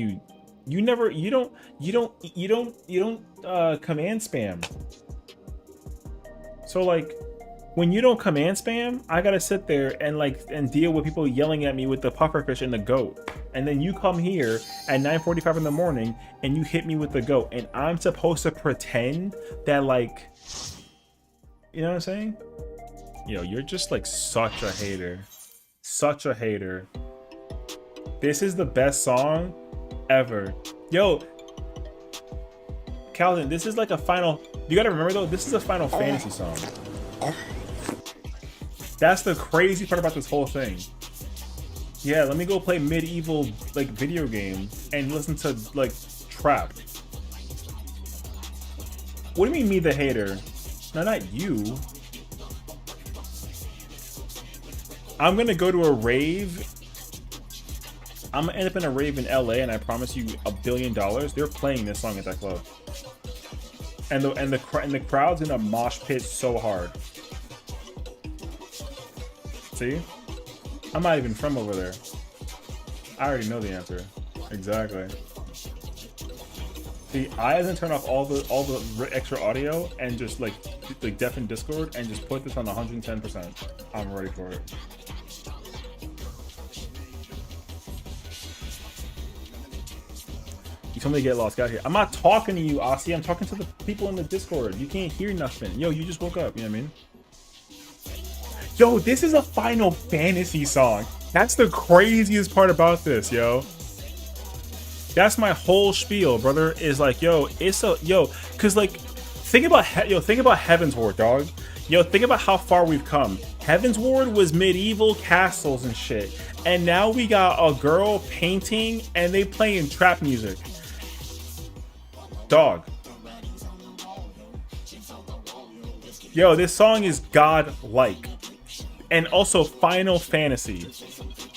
command spam. So like when you don't command spam, I gotta sit there and deal with people yelling at me with the pufferfish and the goat. And then you come here at 9:45 in the morning and you hit me with the goat, and I'm supposed to pretend that like, you know what I'm saying? Yo, you're just like such a hater. Such a hater. This is the best song ever. Yo, Calvin, this is like a final. You gotta remember though, this is a Final Fantasy song. That's the crazy part about this whole thing. Yeah, let me go play medieval like video game and listen to like trap. What do you mean, me the hater? No, not you. I'm gonna go to a rave. I'm gonna end up in a rave in LA, and I promise you $1 billion. They're playing this song at that club, and the crowd's gonna mosh pit so hard. See, I'm not even from over there. I already know the answer. Exactly. See, I hasn't turn off all the extra audio and just like deafen Discord and just put this on 110%. I'm ready for it. You told me to get lost, got here. I'm not talking to you, Aussie. I'm talking to the people in the Discord. You can't hear nothing. Yo, you just woke up. You know what I mean? Yo, this is a Final Fantasy song. That's the craziest part about this, yo. That's my whole spiel, brother. Is like, yo, it's a cause like, think about Heaven's Ward, dog. Yo, think about how far we've come. Heaven's Ward was medieval castles and shit, and now we got a girl painting and they playing trap music. Dog. Yo, this song is godlike. And also Final Fantasy.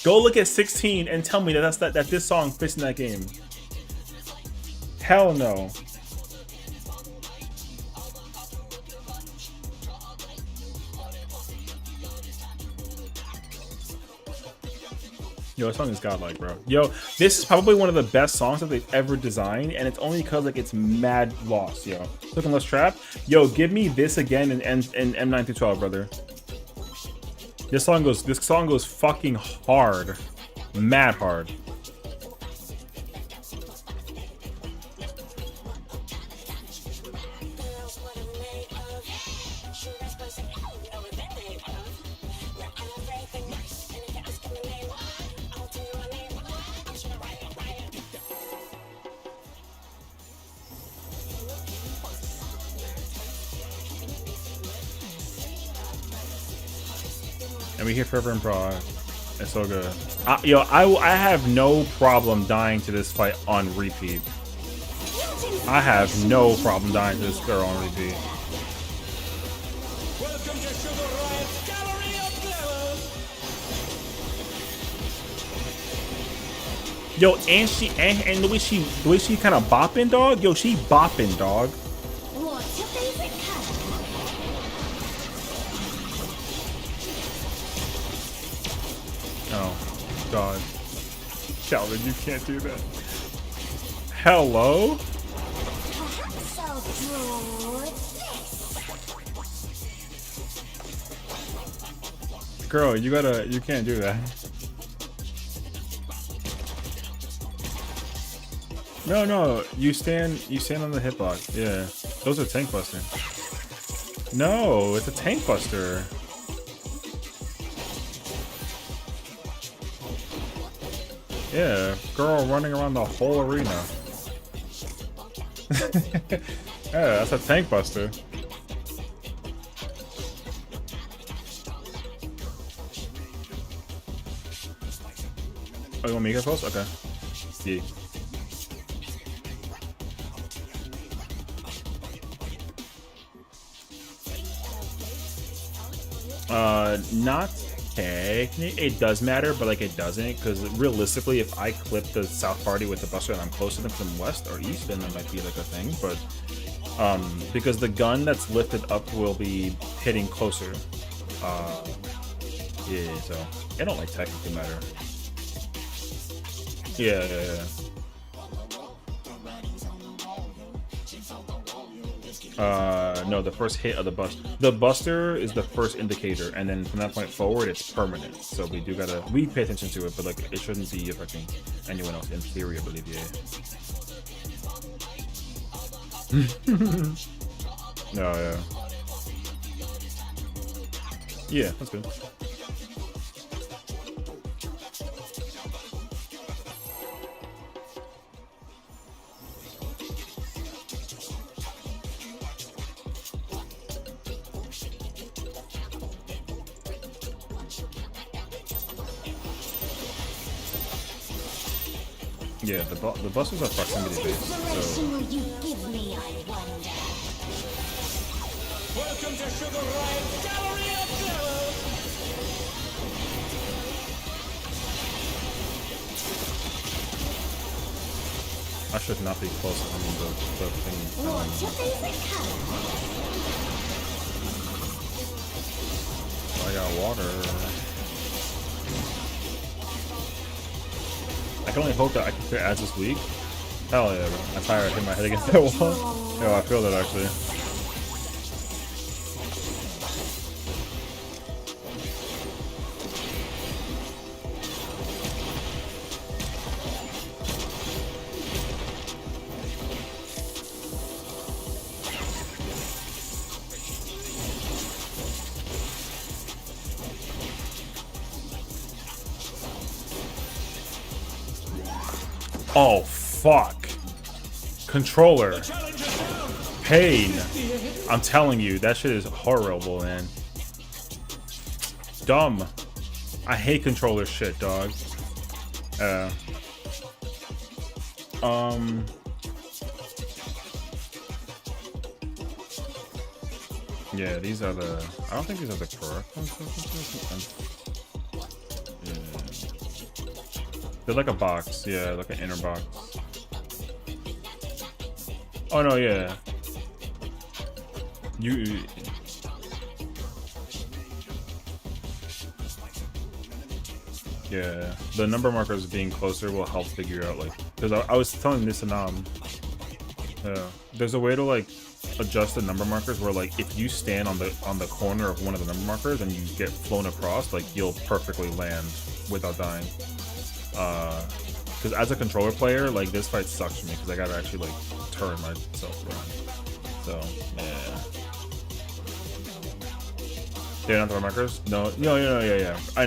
Go look at 16 and tell me that this song fits in that game. Hell no. Yo, this song is godlike, bro. Yo, this is probably one of the best songs that they've ever designed, and it's only because like it's mad lost, yo. Looking less trap. Yo, give me this again in M9 through 12, brother. This song goes fucking hard. Mad hard. And we hear Forever and Broad. It's so good. Yo, I have no problem dying to this fight on repeat. I have no problem dying to this girl on repeat. Welcome to Sugar Riot's Gallery of Glamour. Yo, and the way she kind of bopping, dog. Yo, she bopping, dog. What's your favorite color? Oh, God. Calvin, you can't do that. Hello? Perhaps I'll draw this. Girl, you can't do that. No, you stand on the hitbox. Yeah. Those are tank buster. No, it's a tank buster. Yeah, girl running around the whole arena. Yeah, that's a tank buster. Oh, you want me to get close? Okay. Yeah. Not technically. It does matter, but like it doesn't, because realistically, if I clip the south party with the buster and I'm close to them from west or east, then that might be like a thing. But because the gun that's lifted up will be hitting closer. Yeah, so it don't like technically matter. Yeah. No, the first hit of the buster. The buster is the first indicator, and then from that point forward, it's permanent. So we pay attention to it, but like it shouldn't be affecting anyone else in theory, I believe. Yeah. No, yeah. Yeah, that's good. Yeah, the busters are proximity based, so Inspiration will you give me, I wonder? Welcome to Sugar Riot's Gallery of Glamour. I should not be close to the thing. What's your favorite color? I got water. I can only hope that I can clear ads this week. Hell yeah, bro. I'm tired. I hit my head against that wall. Yo, I feel that actually. Oh, fuck. Controller. Pain. I'm telling you, that shit is horrible, man. Dumb. I hate controller shit, dog. Yeah, these are the... I don't think these are the correct ones. They're like a box, yeah, like an inner box. Oh no, yeah. Yeah, the number markers being closer will help figure out, like, because I was telling this and yeah, there's a way to like adjust the number markers where like if you stand on the corner of one of the number markers and you get flown across, like you'll perfectly land without dying. Because as a controller player, like this fight sucks for me because I gotta actually like turn myself around. So yeah. They're not the markers? No, yeah. I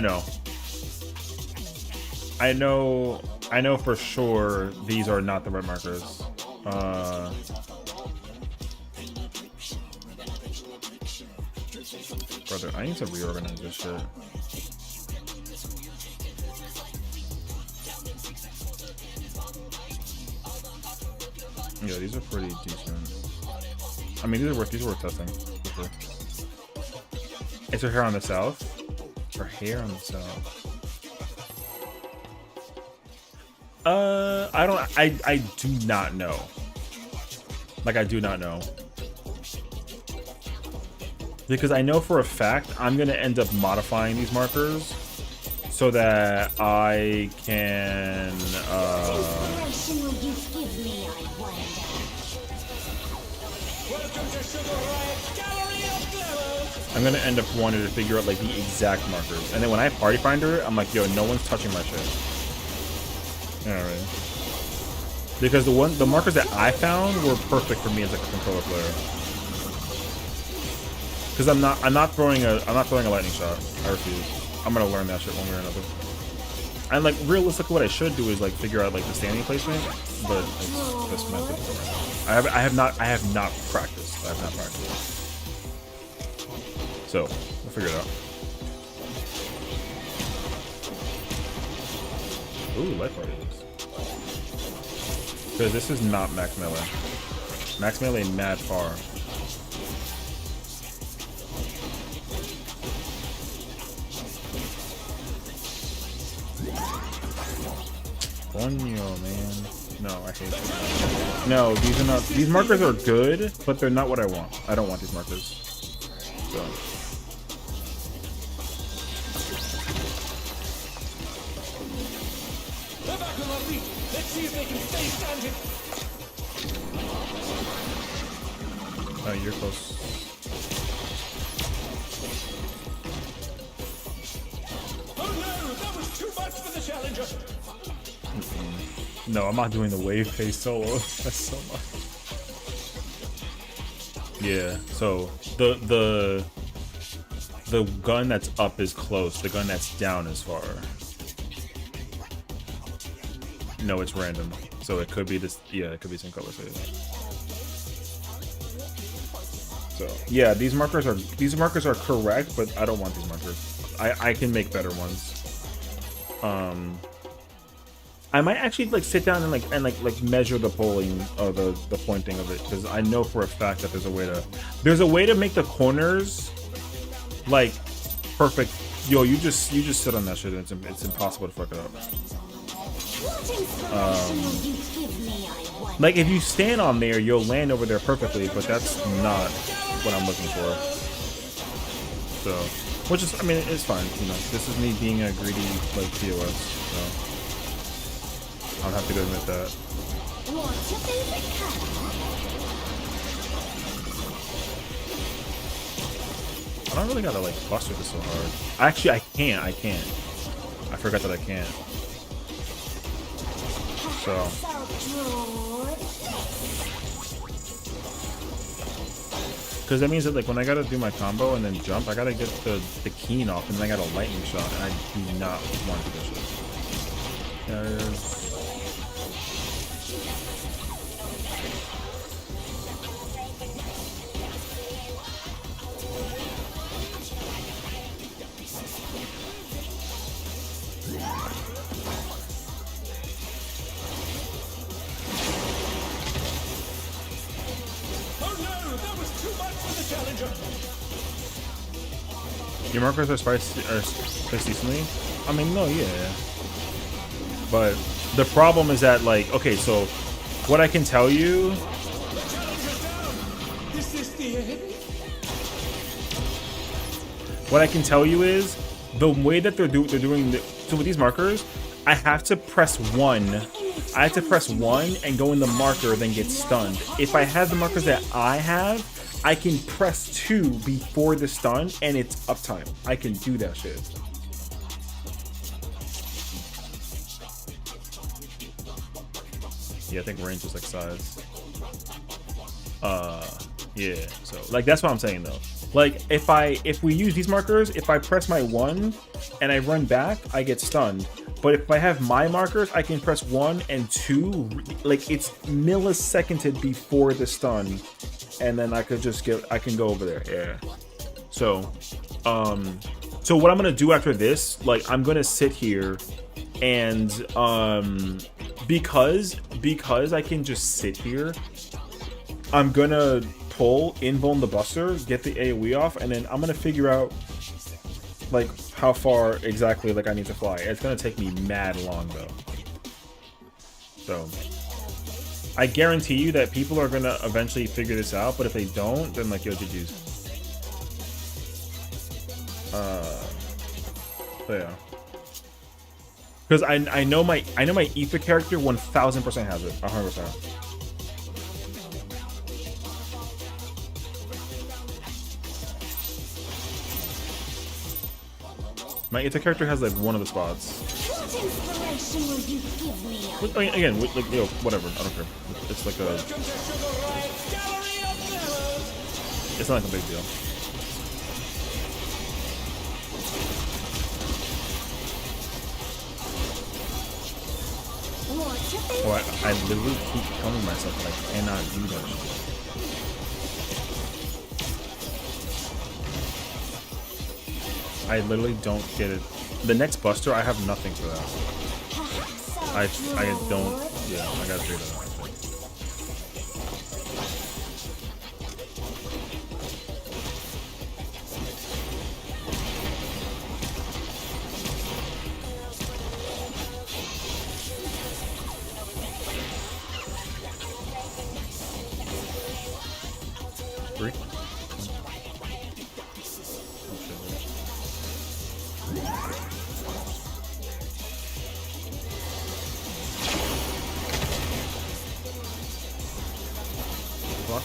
know for sure these are not the red markers. Brother, I need to reorganize this shit. Yeah, these are pretty decent. I mean, these are worth testing. For sure. Is her hair on the south? Her hair on the south. I do not know. Like, I do not know. Because I know for a fact I'm gonna end up modifying these markers so that I can Inspiration will you give me, I wonder? Welcome to Sugar Riot's Gallery of Glamour. I'm gonna end up wanting to figure out like the exact markers. And then when I party finder, I'm like, yo, no one's touching my shit. Alright. Because the markers that I found were perfect for me as like a controller player. Because I'm not throwing a lightning shot. I refuse. I'm gonna learn that shit one way or another. And like realistically, what I should do is like figure out like the standing placement, but it's this method. I have not practiced. I have not practiced. So we'll figure it out. Ooh, life parties. Because this is not max melee. Max melee mad far. Coño, man. No, I hate them. No, these are not. These markers are good, but they're not what I want. I don't want these markers. So. They're back on our feet. Let's see if they can stay standing. Oh, you're close. Oh no, that was too much for the challenger. No, I'm not doing the wave phase solo. That's so much. Yeah, so the gun that's up is close. The gun that's down is far. No, it's random. So it could be this. Yeah, it could be some color phase. So yeah, these markers are correct, but I don't want these markers. I can make better ones. I might actually like sit down and like measure the polling or the pointing of it, because I know for a fact that there's a way to make the corners like perfect. Yo, you just sit on that shit and it's impossible to fuck it up. What inspiration will you give me, I wonder? Like if you stand on there, you'll land over there perfectly, but that's not what I'm looking for. So, which is, I mean, it's fine. You know, this is me being a greedy like POS. So. I'll have to go admit that. What's your favorite color? I don't really gotta like buster this so hard. Actually, I can't. I forgot that I can't. So. Because that means that like when I gotta do my combo and then jump, I gotta get the keen off and then I got a lightning shot, and I do not want to do this shit. Your markers are spiced decently? I mean, no, yeah. But the problem is that, like, okay, so what I can tell you. Is this the end? What I can tell you is the way that they're doing. So with these markers, I have to press 1. I have to press 1 and go in the marker, then get stunned. If I have the markers that I have, I can press 2 before the stun, and it's uptime. I can do that shit. Yeah, I think range is like size. Yeah. So like that's what I'm saying though. Like if we use these markers, if I press my 1 and I run back, I get stunned. But if I have my markers, I can press 1 and 2. Like it's milliseconded before the stun. And then I can go over there. Yeah. So what I'm gonna do after this, like I'm gonna sit here and because I can just sit here, I'm gonna pull, invuln the Buster, get the AoE off, and then I'm gonna figure out like how far exactly like I need to fly. It's gonna take me mad long though. So I guarantee you that people are gonna eventually figure this out, but if they don't, then like yo, GG's. So yeah. Because I know my Aoife character 1000% has it, 100%. My Aoife character has like one of the spots. What inspiration will you give me? I mean, again, like yo, whatever, I don't care. It's like a, Welcome to Sugar Riot's Gallery of Mirrors. it's not like a big deal. Oh, I literally keep telling myself that I cannot do that shit. I literally don't get it. The next Buster, I have nothing for that. I don't. Yeah, I gotta figure that out. Three. Block.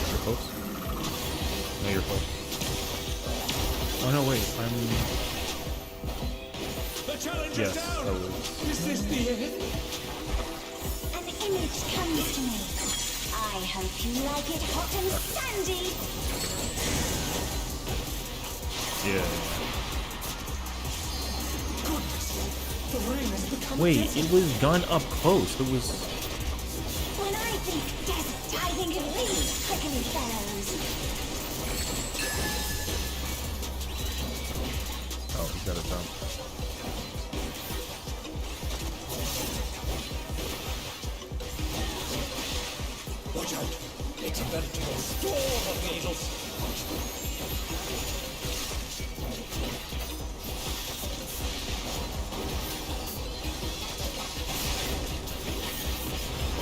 You're close. No, you're close. Oh no, wait, The challenge yes, is down. that was. Is this the end? An image comes to me. I hope you like it hot and sandy. Yeah. The ring has become Wait, desert. it was done up close. It was. When I think desert, I think of these prickly fellows. Oh, he's got a jump. Watch out. It's a veritable storm of needles.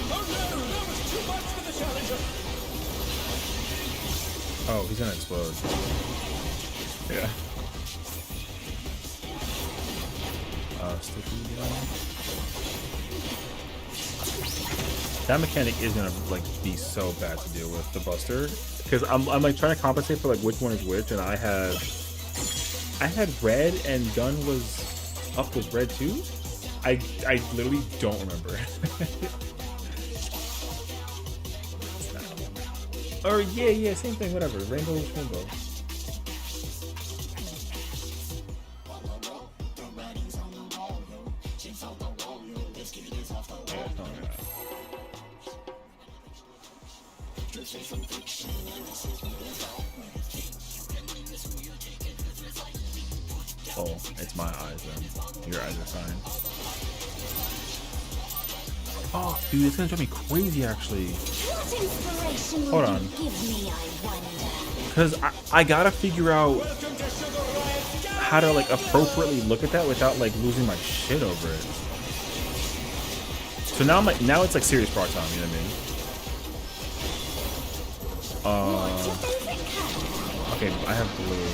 Oh no, that was too much for the challenger. Oh, he's gonna explode. Yeah. Sticky. That mechanic is gonna like be so bad to deal with, the Buster, because I'm like trying to compensate for like which one is which, and I had red and gun was up with red too. I literally don't remember. Or yeah, same thing, whatever. Rainbow is rainbow. Oh, it's my eyes then. Your eyes are fine. Oh, dude, it's gonna drive me crazy actually. What inspiration will Hold you on. give me, I wonder? Because I gotta figure out Welcome to Sugar Riot's Gallery. how to like appropriately look at that without like losing my shit over it. So now now it's like serious bar time, you know what I mean? What's your favorite color? Okay, I have blue.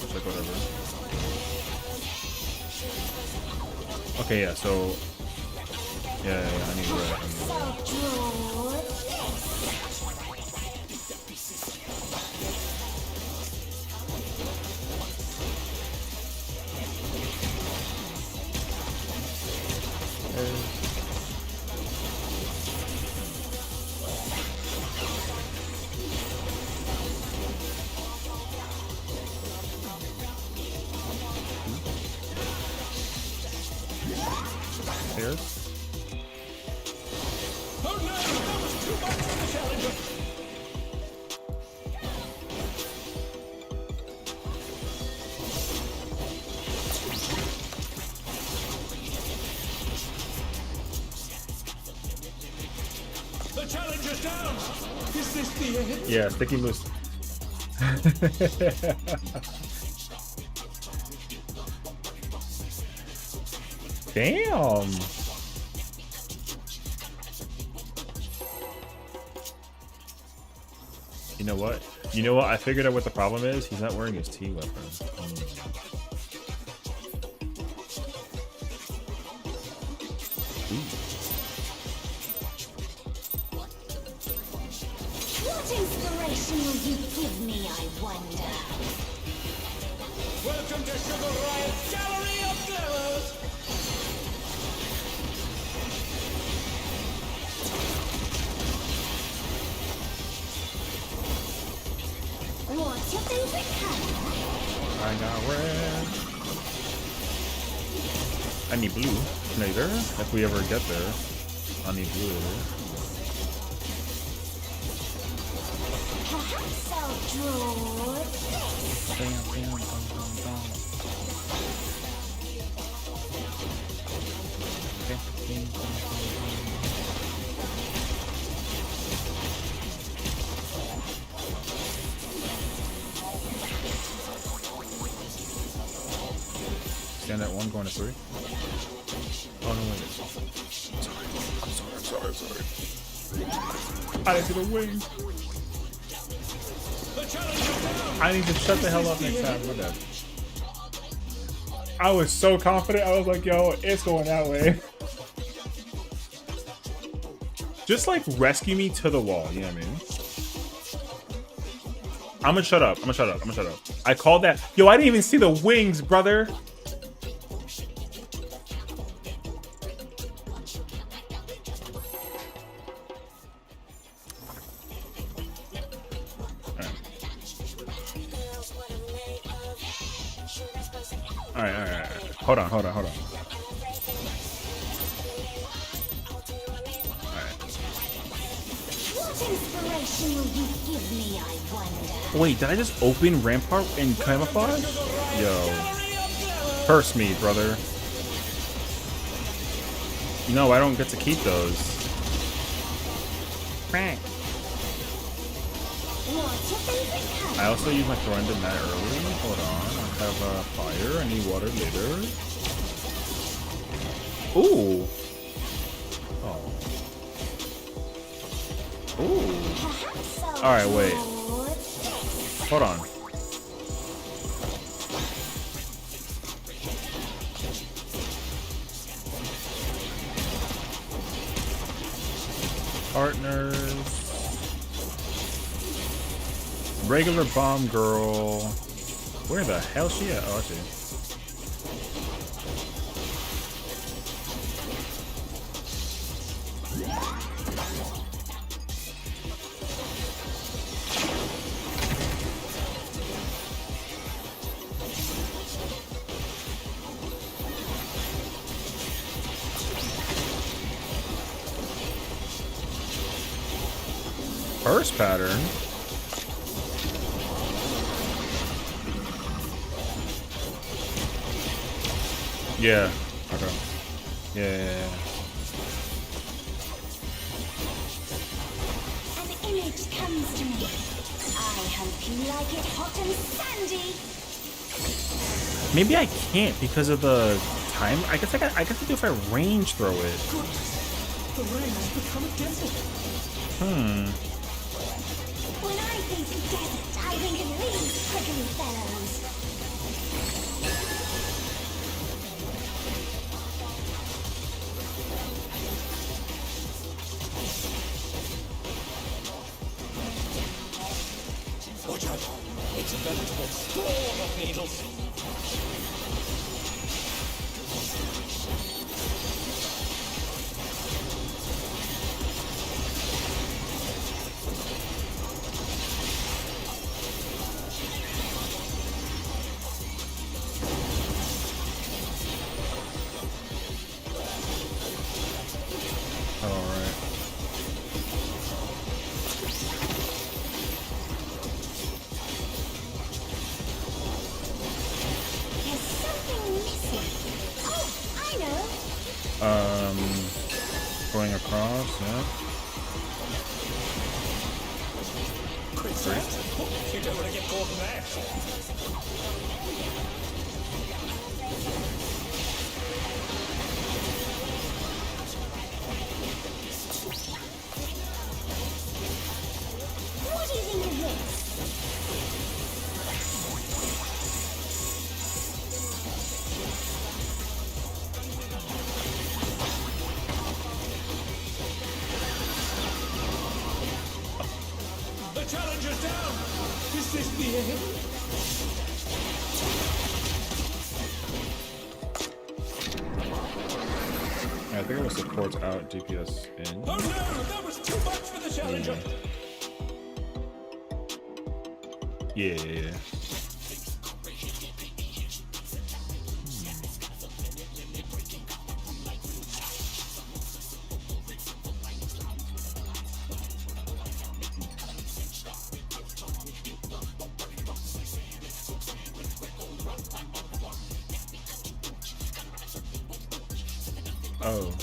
It's like whatever. Okay, yeah, so yeah, I need red. So draw this. Stairs. down. Is this the end? Yeah, sticky moose. Damn. You know what? You know what? I figured out what the problem is. He's not wearing his T weapon. What inspiration will you give me, I wonder? Welcome to Sugar Riot's Gallery of Glamours. What's your favorite color? I got red. I need blue later. If we ever get there, I need blue. Perhaps I'll draw this. Stand at 1, going to 3. Oh no, wait. I'm sorry. I didn't see the wing. The challenge is down. I need to shut the hell up next time. My bad. I was so confident. I was like, yo, it's going that way. Just like rescue me to the wall. You know what I mean? I'm gonna shut up. I called that. Yo, I didn't even see the wings, brother. All right. Hold on. What inspiration will you give me, I wonder? Wait, did I just open Rampart in camouflage? Yo. Curse me, brother. No, I don't get to keep those. What's your favorite color? I also used my throwing to net early. Hold on. I have fire. I need water later. Ooh. Oh. Ooh. Perhaps I'll Alright, wait. draw this. Hold on. Partners. Regular bomb girl. Where the hell is she at? Oh, I see. First pattern. Yeah. Okay. Yeah. An image comes to me. I hope you like it hot and sandy. Maybe I can't because of the time. I guess I do if I range throw it. The rain has become a desert. When I think desert, I think of these prickly fellows. Watch out. It's a veritable storm of needles. Alright. There's something missing. Oh, I know. Going across, yeah. You don't want to get caught in that. What do you think of this? The challenger's down. Is this the end? Yeah, I think it was supports out, DPS in. Oh no, that was too much for the challenger. Yeah. Oh.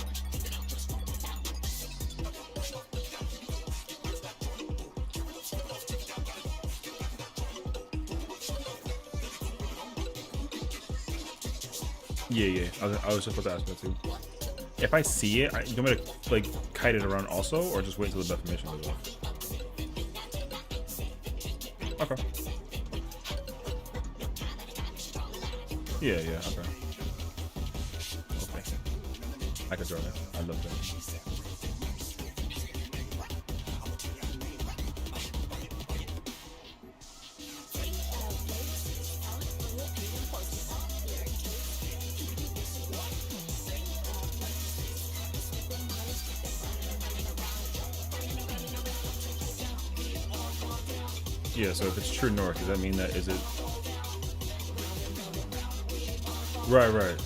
Yeah. I was just about to ask that too. If I see it, you want me to like kite it around also, or just wait till the defamation goes off? Okay. Yeah. Okay. I could draw that. I love that. Yeah, so if it's true north, does that mean that is it? Right.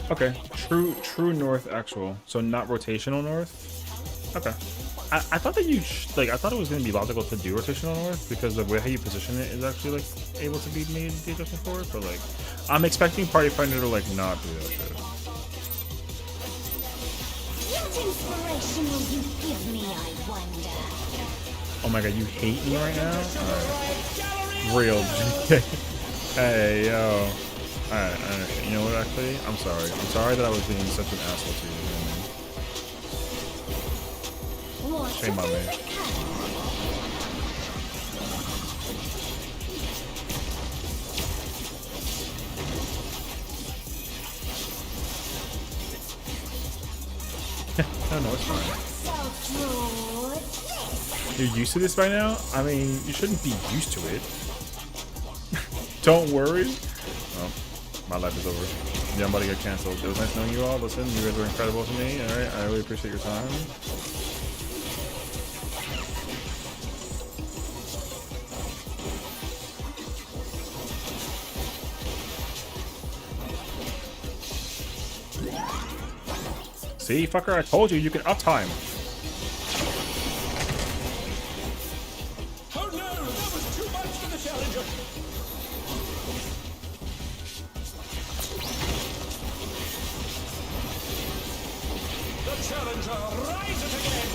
Okay, true north actual. So not rotational north. Okay. I thought that I thought it was gonna be logical to do rotational north because the way how you position it is actually like able to be made the adjustment for it. But like, I'm expecting Party Finder to like not do that shit. What inspiration will you give me, I wonder? Oh my god, you hate me right now? Alright. Real. Hey yo. Alright, I understand. You know what, actually? I'm sorry. I'm sorry that I was being such an asshole to you, man. Shame on me. I don't know, it's fine. You're used to this by now? I mean, you shouldn't be used to it. Don't worry. Oh. My life is over. Yeah, I'm about to get canceled. It was nice knowing you all. Listen, you guys were incredible to me. Alright, I really appreciate your time. See, fucker, I told you can uptime. Oh no, that was too much for the challenger. Challenger, rise it again!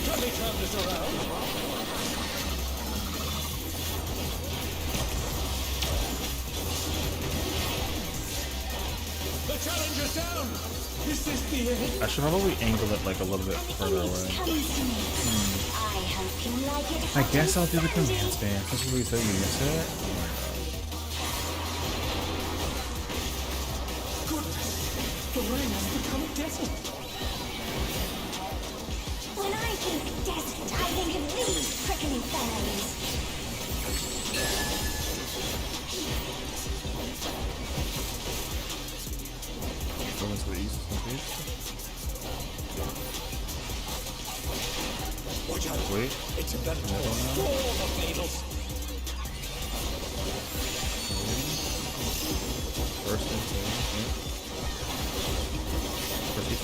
Let me turn this around. The challenger's down! Is this the end? I should probably angle it like a little bit further away. I hope you like like it I hot guess and I'll do the sandy? command stand. That's what we said you miss it. Goodness, the rain has become desert. When I think desert, I think of these prickly fellows. Go into the east. Watch out. Wait. It's a better all the fables. First into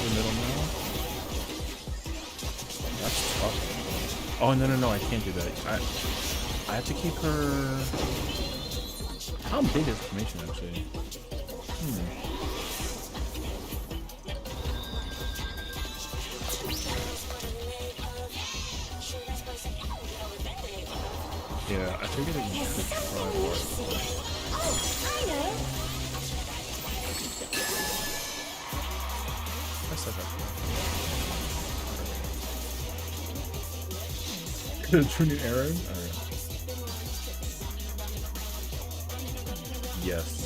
the middle now. That's tough. Oh no, I can't do that. I have to keep her. How big is formation actually? Yeah, I figured that you There's could something try missing. Oh, I know. That's like a tuning arrow? Alright. Yes.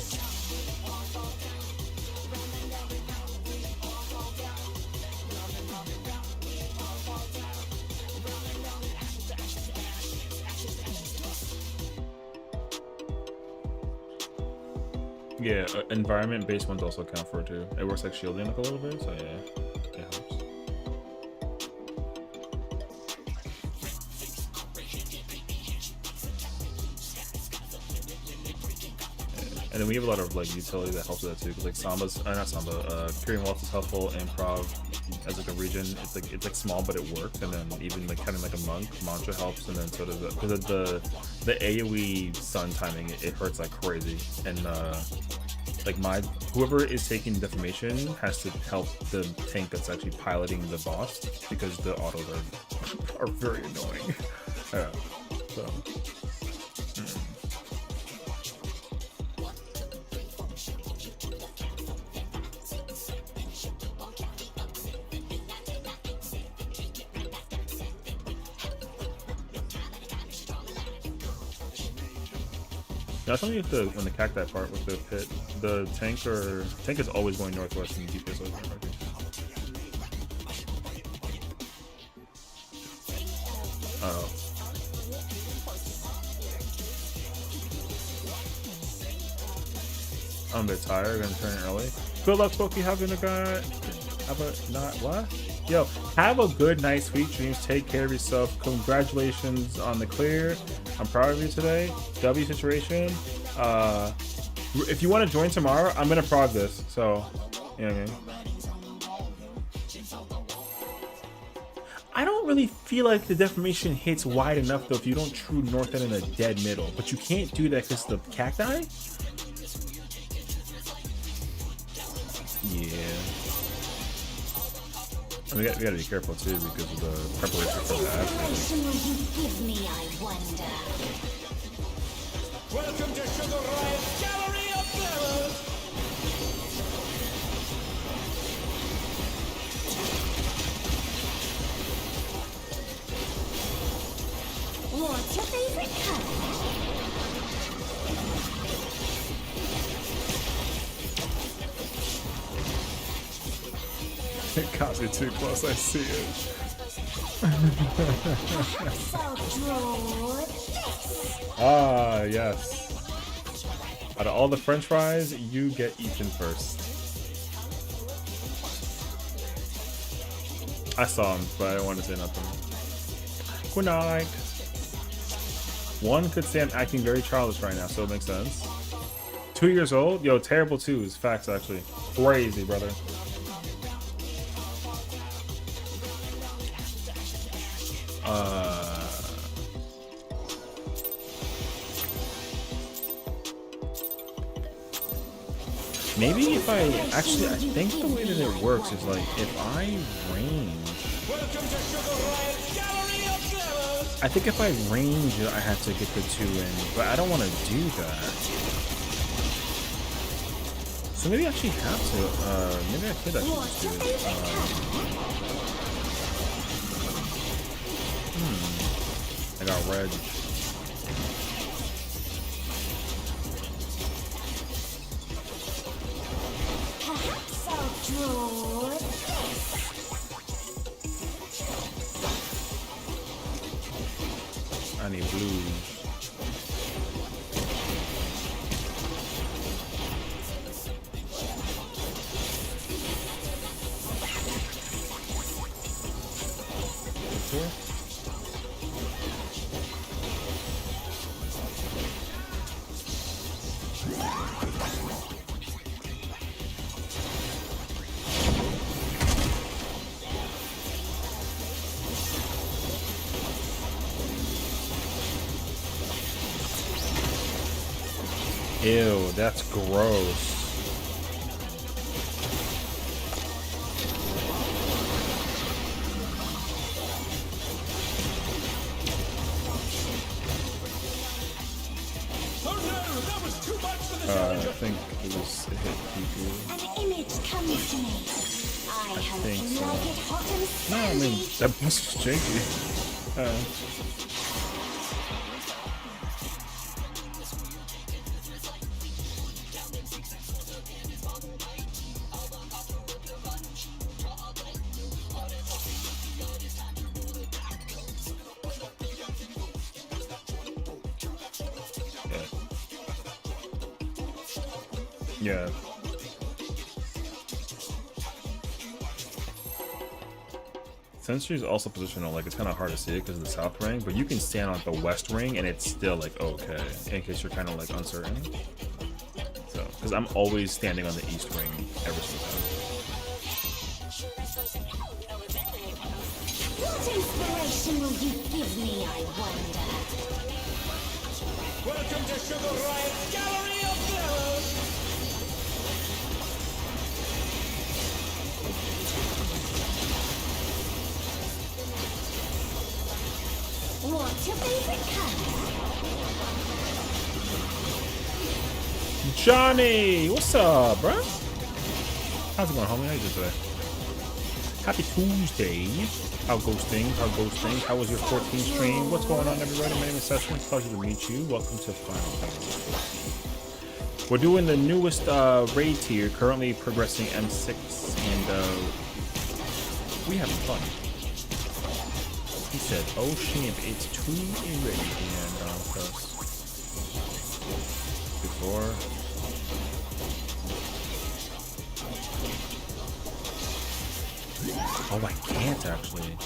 Yeah, environment-based ones also count for it too. It works like shielding like a little bit, so yeah, it helps. And then we have a lot of like utility that helps with that too, because like Samba's, not Samba, Korean Waltz is helpful, Improv as like a region, it's like small but it works, and then even like kind of like a monk, mantra helps, and then sort of because of the AoE stun timing, it hurts like crazy, and like whoever is taking defamation has to help the tank that's actually piloting the boss, because the autos are very annoying. Yeah, so. Yeah, that's only when the cacti part with the pit. The tank is always going northwest and DPS always going northeast. Oh. I'm a bit tired, gonna turn early. Good luck, Pokey, having a good Yo, have a good night, sweet dreams, take care of yourself. Congratulations on the clear. I'm proud of you today. W situation. If you want to join tomorrow, I'm gonna prog this, so you know what I mean. I don't really feel like the defamation hits wide enough though if you don't true north end in a dead middle, but you can't do that because the cacti. Yeah. We gotta be careful too because of the preparation for that. Inspiration will you give me, I wonder? Welcome to Sugar Riot's Gallery of Flowers. What's your favorite color? It got me too close, I see it. Perhaps I'll draw this. Ah, yes. Out of all the french fries, you get eaten first. I saw him, but I didn't want to say nothing. Good night. One could say I'm acting very childish right now, so it makes sense. 2 years old? Yo, terrible twos. Facts, actually. Crazy, brother. Maybe if I think the way that it works is like if I range. Welcome to Sugar Riot's Gallery of Flowers. I think if I range, I have to get the 2 in, but I don't want to do that. So maybe I actually have to. Maybe I could actually just do it. I got Reg. Perhaps I'll draw this. I need blues. Ew, that's gross. Oh no, that was too much for the I challenger. think it was it hit people. An image comes to me. I hope think you so. like it hot and No, I sandy. mean that was janky. Yeah. Since she's also positional, like it's kind of hard to see it because of the south ring, but you can stand on the west ring and it's still like okay, in case you're kind of like uncertain. So, because I'm always standing on the east ring every single time. What inspiration will you give me, I wonder? Welcome to Sugar Riot's Gallery of Flowers. What's your favorite color? Johnny, what's up, bro? How's it going, homie? How you doing today? Happy Tuesday. How goes things? How goes things? How was your 14th stream? What's going on, everybody? My name is Sessiion. Pleasure to meet you. Welcome to Final Fantasy. We're doing the newest raid tier, currently progressing M6, and we having fun. He said, "Oh, champ, it's too already." And before. Oh, I can't actually.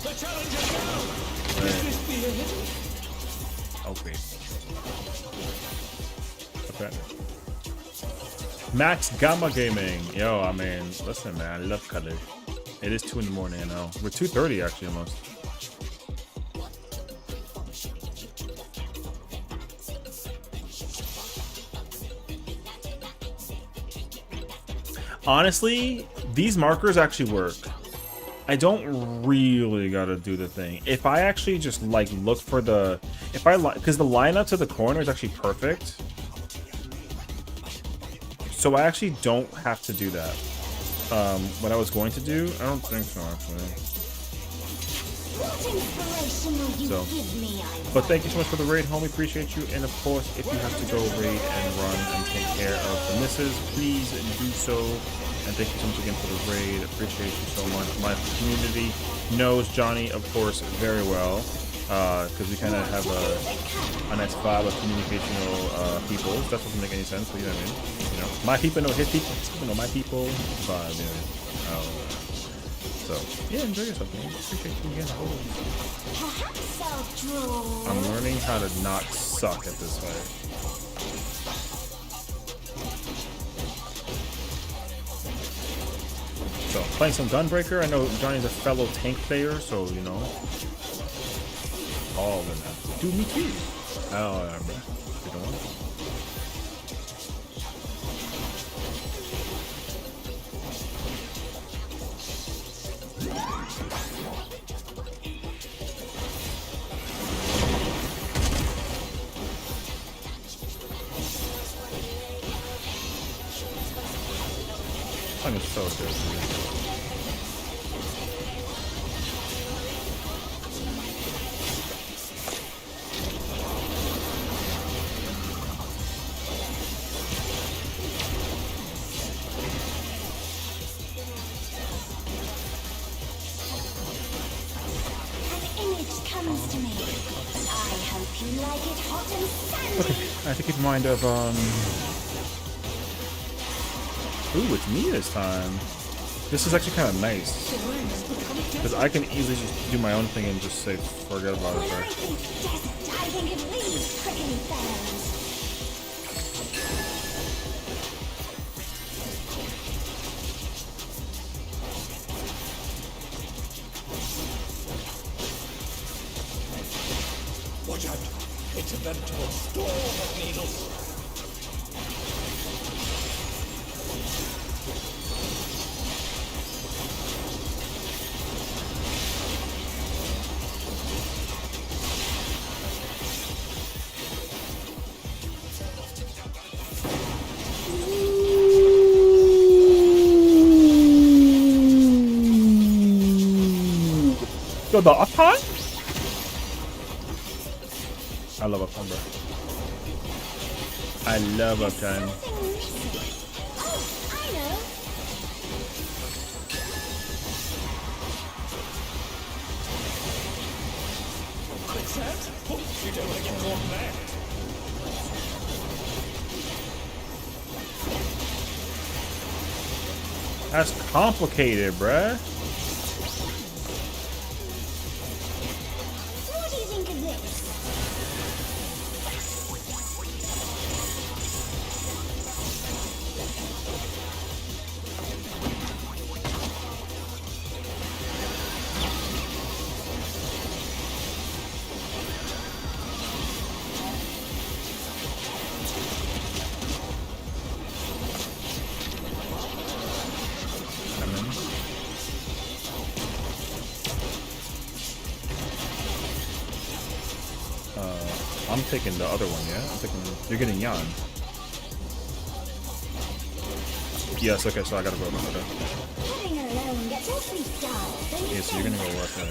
The challenger down. Right. Is this the hit? Oh, great. Okay. Max Gamma Gaming. Yo, I mean, listen, man, I love color. It is 2 in the morning, I know. We're 2:30 actually almost. Honestly, these markers actually work. I don't really gotta do the thing. If I actually just like look for the, because the lineup to the corner is actually perfect. So I actually don't have to do that. What I was going to do, I don't think so actually. What inspiration will you So, give me, I but thank you so much for the raid, homie. Appreciate you. And of course, if you have to go raid and run and take care of the misses, please do so. And thank you so much again for the raid. Appreciate you so much. My community knows Johnny, of course, very well. Because we kind of have a nice vibe of communicational people. That doesn't make any sense, but you know what I mean? You know, my people know his people. His people know my people. Vibe, you know. So, yeah, enjoy yourself, man. Appreciate you again. Perhaps I'll draw. I'm learning how to not suck at this fight. So, playing some Gunbreaker. I know Johnny's a fellow tank player, so, you know. All in that. Dude, me too. Oh, yeah, bro. You don't want it? I'm so good, dude. hot and sandy. Okay, I have to keep in mind of ooh, it's me this time. This is actually kind of nice because I can easily just do my own thing and just say forget about it When I first. think desert, I think of these prickly fairs. Watch out! It's a veritable storm of needles. Yo, the uptime? I love uptime, bro. I love uptime. Something missing. Oh, I know. Quicksand? Oh, you don't want to get caught in there. That's complicated, bruh. So what do you think of this? I'm taking the other one, yeah? I'm taking. You're getting Yan. Yes, okay, so I gotta go. Okay. Heading alone gets awfully dull, don't you Yeah, so you're gonna think? go left and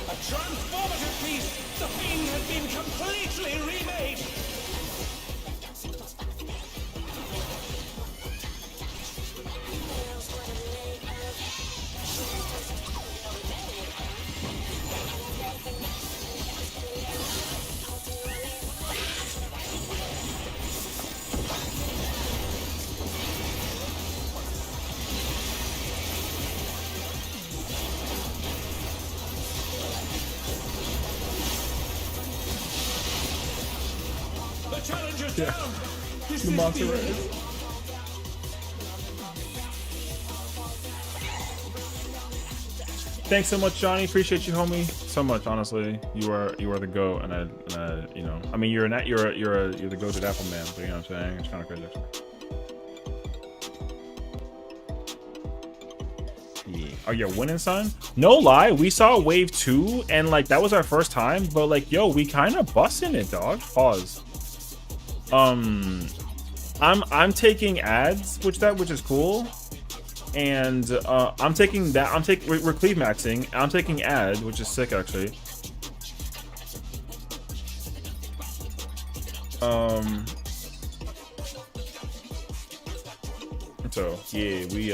A transformative piece! The Fiend has been completely remade! The challenger's down! This The is monster the race. end. Thanks so much, Johnny. Appreciate you, homie. So much, honestly. You are the GOAT, and I you know, I mean, you're the goated Apple man, but you know what I'm saying? It's kind of crazy. Yeah. Oh, you're winning, son? No lie, we saw wave 2, and like that was our first time, but like, yo, we kind of busting it, dog. Pause. I'm taking ads, which is cool. And I'm taking that. We're cleave maxing. I'm taking ad, which is sick actually. So yeah, we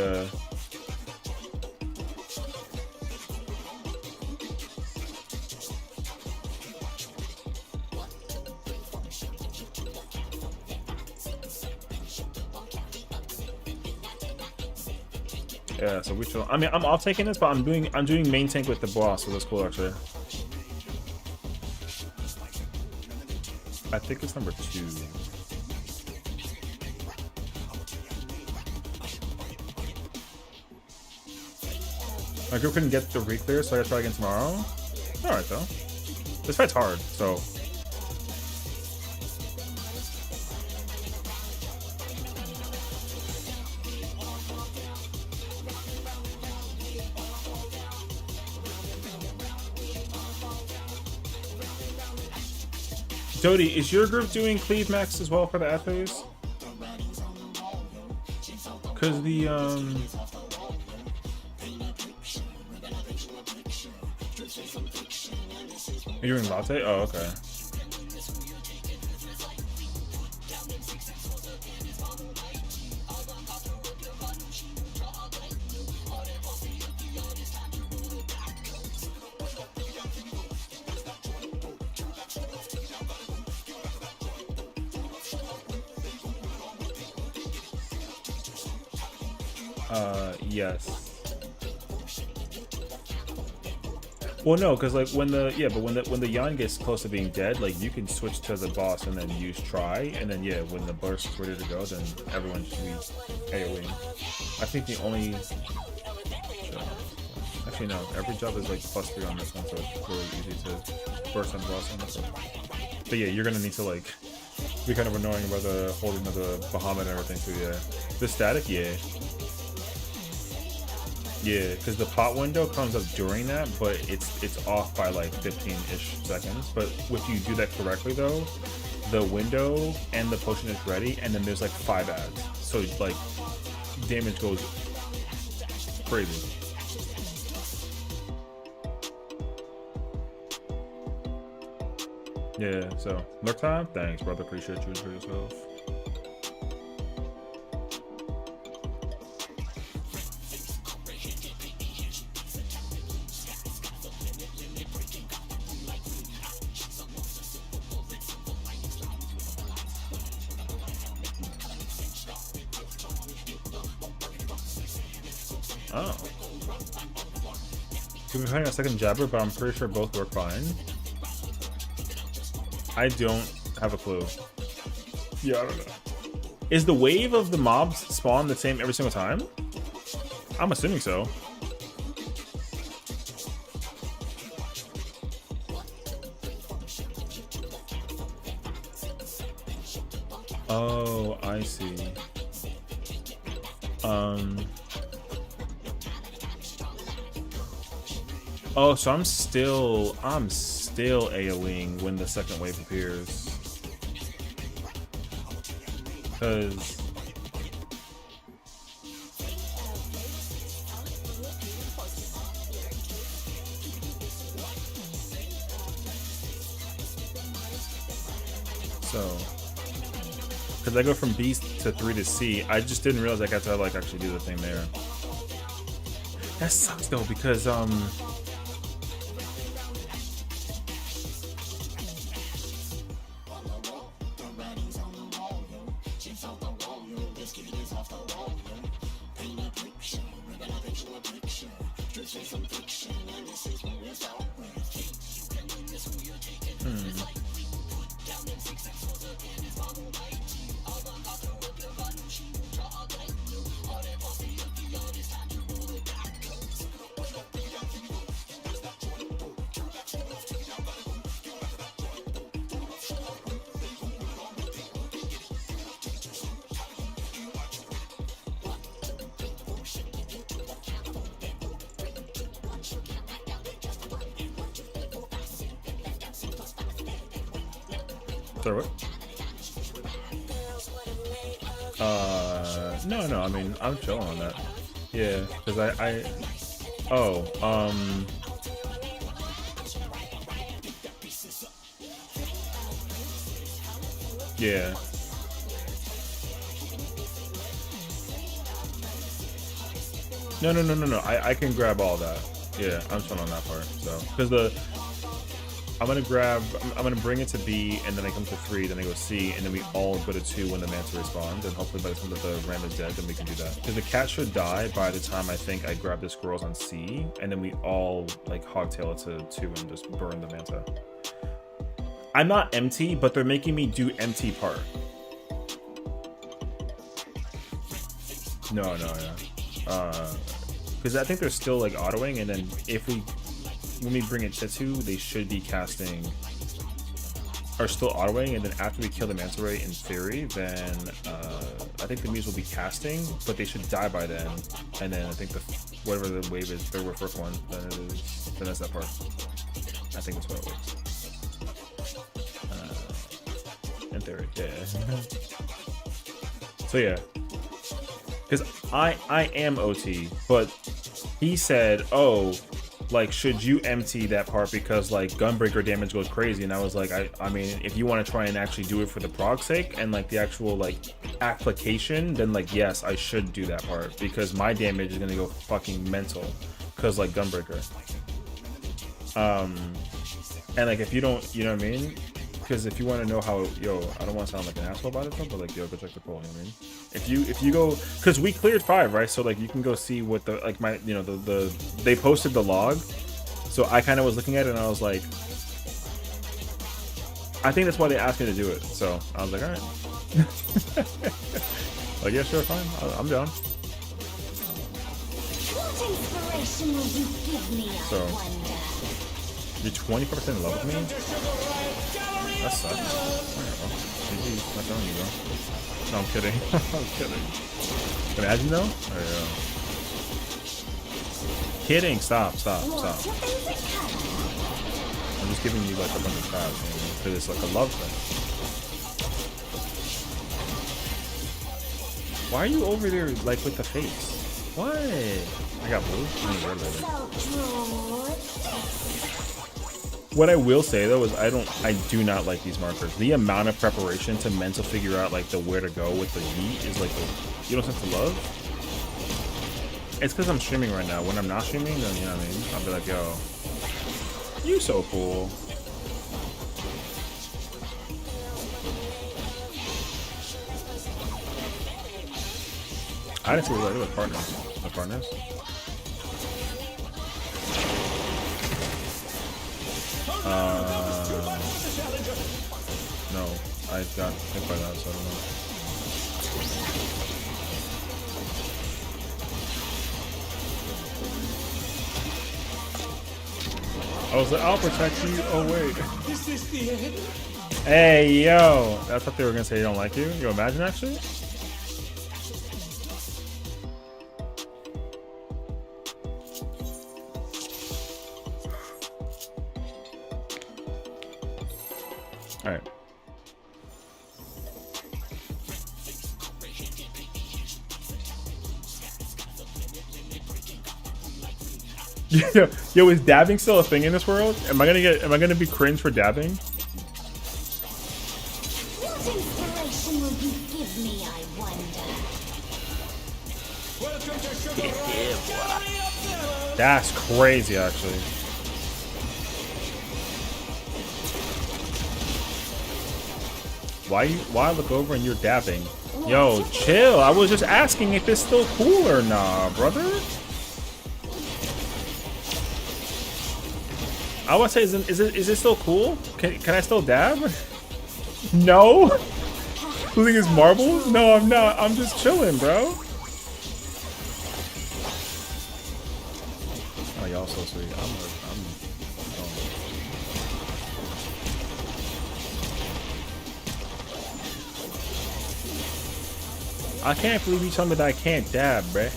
yeah, so we chill. I mean, I'm off taking this, but I'm doing main tank with the boss, so that's cool actually. I think it's number 2. My group couldn't get the re-clear, so I gotta try again tomorrow. Alright though. This fight's hard, so. Jody, is your group doing cleave max as well for the ad phase? Cause the You're doing latte? Oh, okay. Yes. Well, no, because like when the when the Yan gets close to being dead, like you can switch to the boss and then use try, and then yeah, when the burst is ready to go, then everyone should be AoE. I think the only actually no, every job is like +3 on this one, so it's really easy to burst on the boss on this one. But yeah, you're gonna need to like be kind of annoying about the holding of the Bahamut and everything too. Yeah, the static, yeah. Yeah, because the pot window comes up during that, but it's off by like 15-ish seconds. But if you do that correctly though, the window and the potion is ready, and then there's like 5 ads. So like damage goes crazy. Yeah, so lurk time? Thanks, brother. Appreciate you for yourself. Oh. We've been playing a second jabber, but I'm pretty sure both work fine. I don't have a clue. Yeah, I don't know. Is the wave of the mobs spawn the same every single time? I'm assuming so. Oh, I see. Oh, so I'm still AoEing when the second wave appears. Cause I go from B to 3 to C, I just didn't realize I got to like actually do the thing there. That sucks though, because sorry, what? No, I mean, I'm chilling on that. Yeah, because yeah. No. I can grab all that. Yeah, I'm chilling on that part. So, because I'm gonna bring it to B, and then I come to 3, then I go C, and then we all go to 2 when the Manta respawns, and hopefully by the time that the ram is dead, then we can do that. Because the cat should die by the time I think I grab the squirrels on C, and then we all like hogtail it to 2 and just burn the Manta. I'm not empty, but they're making me do empty part. No. Because I think they're still like autoing, and then when we bring it to 2, they should be casting, are still autoing, and then after we kill the manta ray in theory, then I think the muse will be casting, but they should die by then, and then I think whatever the wave is, third or first one, then that's that part. I think that's what it works. In theory, yeah. So yeah, because I am OT, but he said, oh, like, should you empty that part because like gunbreaker damage goes crazy? And I was like, I mean, if you want to try and actually do it for the prog sake and like the actual like application, then like yes, I should do that part because my damage is gonna go fucking mental because like gunbreaker. And like if you don't, you know what I mean? Because if you want to know how, I don't want to sound like an asshole about it, but like, go check the poll, you know what I mean? If you go, because we cleared 5, right? So like you can go see what the like my the they posted the log, so I kind of was looking at it and I was like, I think that's why they asked me to do it. So I was like, all right, like yeah, sure, fine, I'm down. What inspiration will you give me, I So wonder? you're 24% in love with me. That sucks. Alright, well, GG, not telling you, bro. No, I'm kidding. I'm kidding. Imagine though? Oh, yeah. Kidding. Stop. What's your favorite color? I'm just giving you like a bunch of tabs, because it's like a love thing. Why are you over there like with the face? What? I got blue. I need red later. What I will say though is I do not like these markers. The amount of preparation to mental figure out like the where to go with the yeet is like you don't sense the love. It's because I'm streaming right now. When I'm not streaming, then you know what I mean. I'll be like, yo, you so cool. I didn't see what I did with partners. With partners. No, I got hit by that, so I don't know. I was like, I'll protect you. Oh wait. Is this the end? Hey yo, I thought they were gonna say they don't like you. You imagine actually? All right. Yo, is dabbing still a thing in this world? Am I gonna be cringe for dabbing? What inspiration will you give me, I wonder? Welcome to Sugar Riot Gallery of Terror. That's crazy, actually. Why I look over and you're dabbing? Yo, chill. I was just asking if it's still cool or nah, brother. I would say, is it still cool? Can I still dab? No. Losing his marbles? No, I'm not. I'm just chilling, bro. Oh, y'all so sweet. I can't believe you told me that I can't dab, bruh.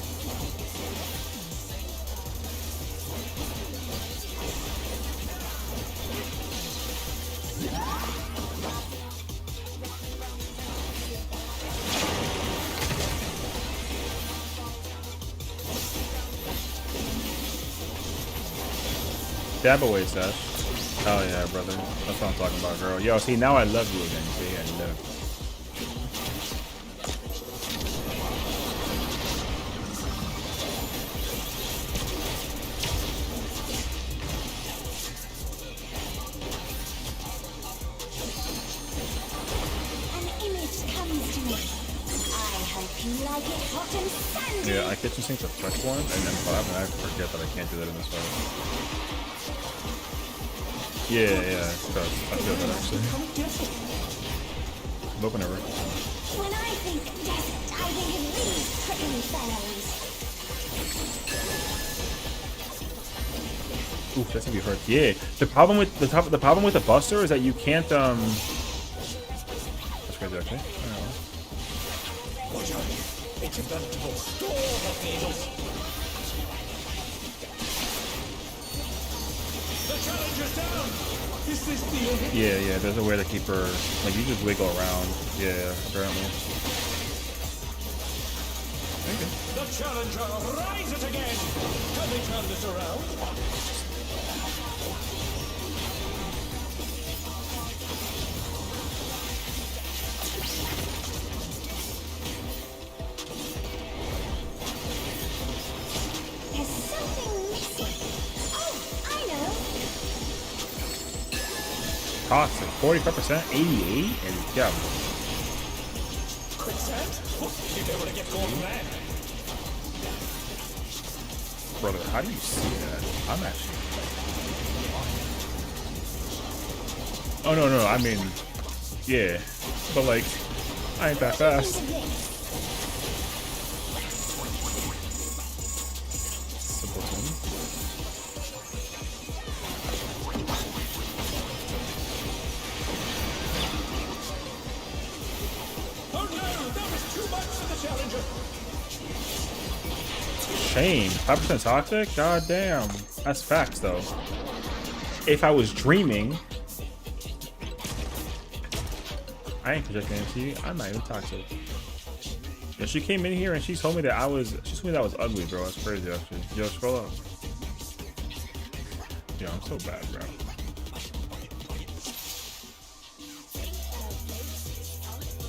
Dab away, Sesh. Hell yeah, brother. That's what I'm talking about, girl. Yo, see, now I love you again. See, I know. An image comes to me. I hope you like it hot and sandy. Yeah, I kitchen sink the fresh one, and then 5, and I forget that I can't do that in this fight. Yeah, it does. I feel that actually. Look whenever. When I think desert, I think of these prickly fellows. Oof, that's gonna be hurt. Yeah, the problem with the problem with the Buster is that you can't That's crazy actually. I don't know. It's a veritable storm of needles. The challenger's down. Is this the end? Yeah, there's a way to keep her, like, you just wiggle around. Yeah, apparently. Okay. The challenger rises again. Can they turn this around? There's something missing. Oh, I know. Toxic, 45%, 88, and yeah. Quicksand? You don't want to get caught red. Brother, how do you see that? I'm actually. Oh no, I mean, yeah, but like, I ain't that fast. Simpleton. Oh no, that was too much for the challenger. Shame. 5% toxic? God damn. That's facts though. If I was dreaming, I ain't projecting into you. I'm not even toxic. Yeah, she came in here and she told me that I was ugly, bro. That's crazy actually. Yo, scroll up. Yo, I'm so bad, bro.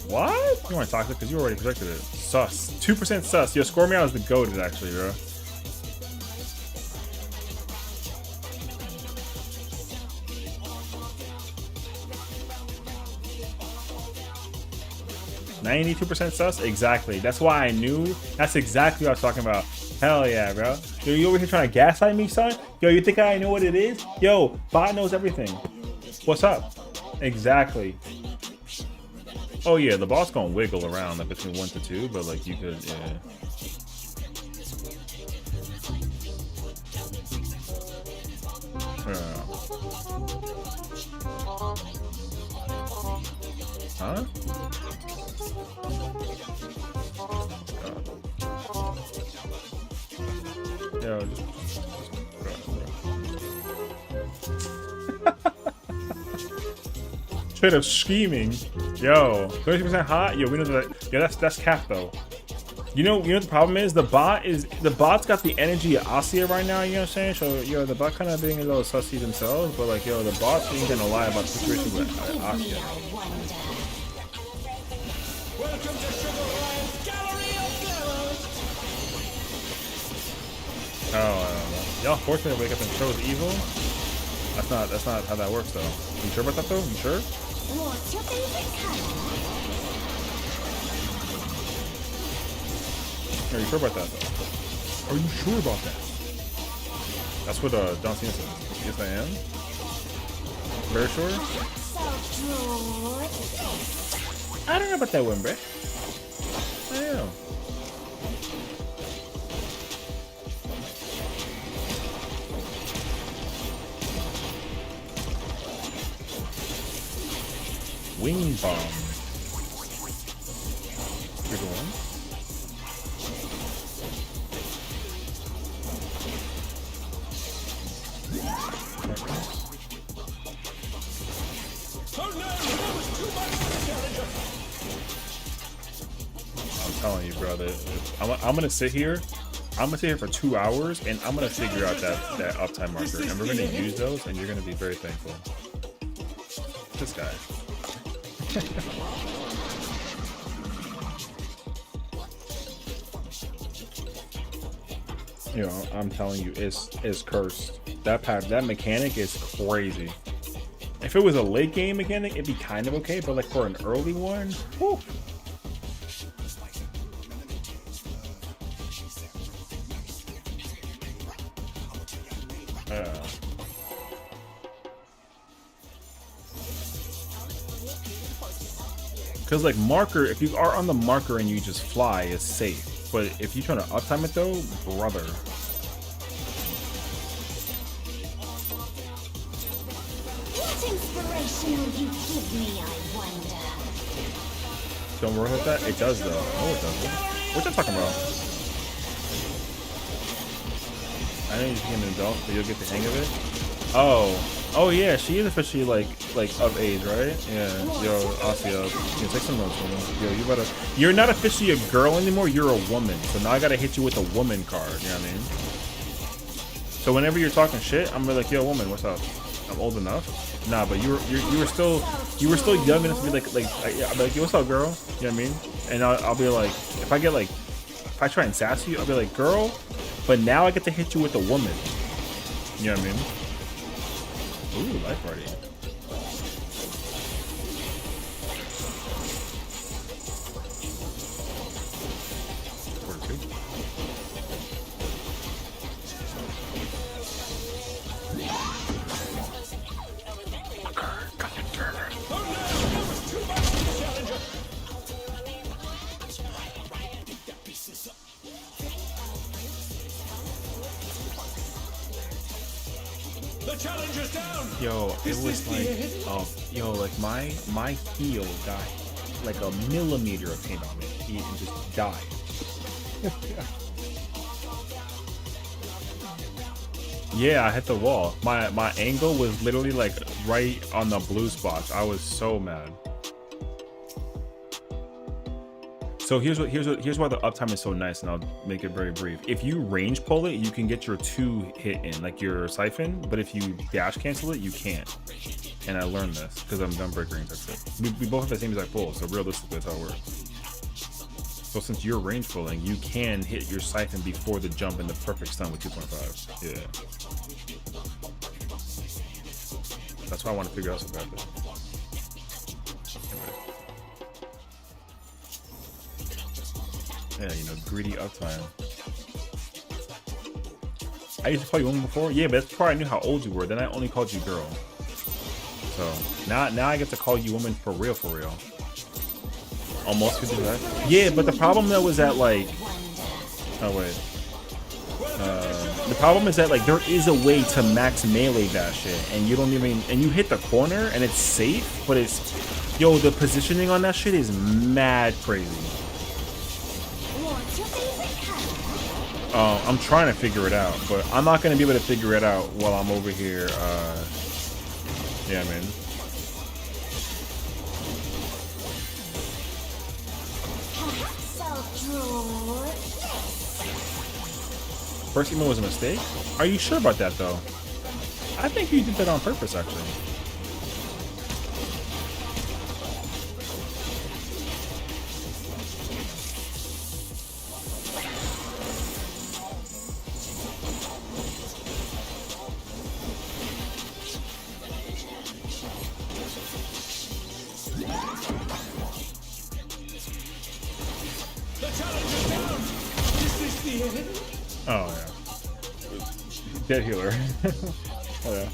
What? You weren't toxic because you already projected it. Sus. 2% sus. Yo, score me out as the goated actually, bro. %, sus? Exactly. That's why I knew. That's exactly what I was talking about. Hell yeah, bro. Yo, you over here trying to gaslight me, son? Yo, you think I know what it is? Yo, bot knows everything. What's up? Exactly. Oh yeah, the bot's gonna wiggle around like between 1 to 2, but like you could, yeah. Huh? Yo, just straight up scheming. Yo, 30% hot. Yo, we know that. Yo, that's cap though. You know what the problem is? The bot's got the energy of Asia right now. You know what I'm saying? So yo, the bot kind of being a little sussy themselves, but like yo, the bot ain't gonna lie about the situation with Asia. Welcome to Sugar Ryan's Gallery of Glowers. Oh, I don't know. Y'all forced me to wake up and chose evil. That's not how that works though. You sure about that though? You sure? What's your favorite color? Are you sure about that though? Are you sure about that? That's what John Cena said. Yes, I am. Very sure. So I don't know about that one, bruh. I don't know. Wing bomb. Here's one. Oh no, that was too much for the challenger. I'm telling you, brother. I'm gonna sit here. I'm gonna sit here for 2 hours, and I'm gonna figure out that uptime marker, and we're gonna use those, and you're gonna be very thankful. This guy. You know, I'm telling you, it's cursed. That mechanic is crazy. If it was a late game mechanic, it'd be kind of okay, but like for an early one, whew. Because like marker, if you are on the marker and you just fly, it's safe. But if you're trying to uptime it though, brother. what inspiration will you give me, I wonder? Don't worry about that. It does though. No, it doesn't. What you talking about? I know you just became an adult, but you'll get the hang of it. Oh yeah, she is officially like of age, right? Yeah. Yo, Asia, you take some notes from me. Yo, you're not officially a girl anymore. You're a woman. So now I gotta hit you with a woman card. You know what I mean? So whenever you're talking shit, I'm gonna be like, yo, woman, what's up? I'm old enough. Nah, but you were still young enough to be like I'll be like, yo, what's up, girl? You know what I mean? And I'll be like, if I try and sass you, I'll be like, girl. But now I get to hit you with a woman. You know what I mean? Ooh, life party. The challenger's down. Yo, it was like, yo, like my heel got like a millimeter of paint on it. It just died. Yeah, I hit the wall. My angle was literally like right on the blue spots. I was so mad. So here's why the uptime is so nice, and I'll make it very brief. If you range pull it, you can get your 2 hit in, like your siphon, but if you dash cancel it, you can't. And I learned this because I'm done break range. That's it. We both have the same exact pull, so realistically, that's how it works. So since you're range pulling, you can hit your siphon before the jump and the perfect stun with 2.5. Yeah. That's why I want to figure out some bad. Yeah, you know, greedy uptime. I used to call you woman before. Yeah, but that's before I knew how old you were. Then I only called you girl. So now I get to call you woman for real, for real. Almost 55. Yeah, but the problem though is that like, oh wait. The problem is that like there is a way to max melee that shit, and you don't even, and you hit the corner and it's safe, but it's, yo, the positioning on that shit is mad crazy. I'm trying to figure it out, but I'm not gonna be able to figure it out while I'm over here. Yeah, man. First email was a mistake? Are you sure about that though? I think you did that on purpose, actually. Oh yeah. Dead healer. Oh yeah.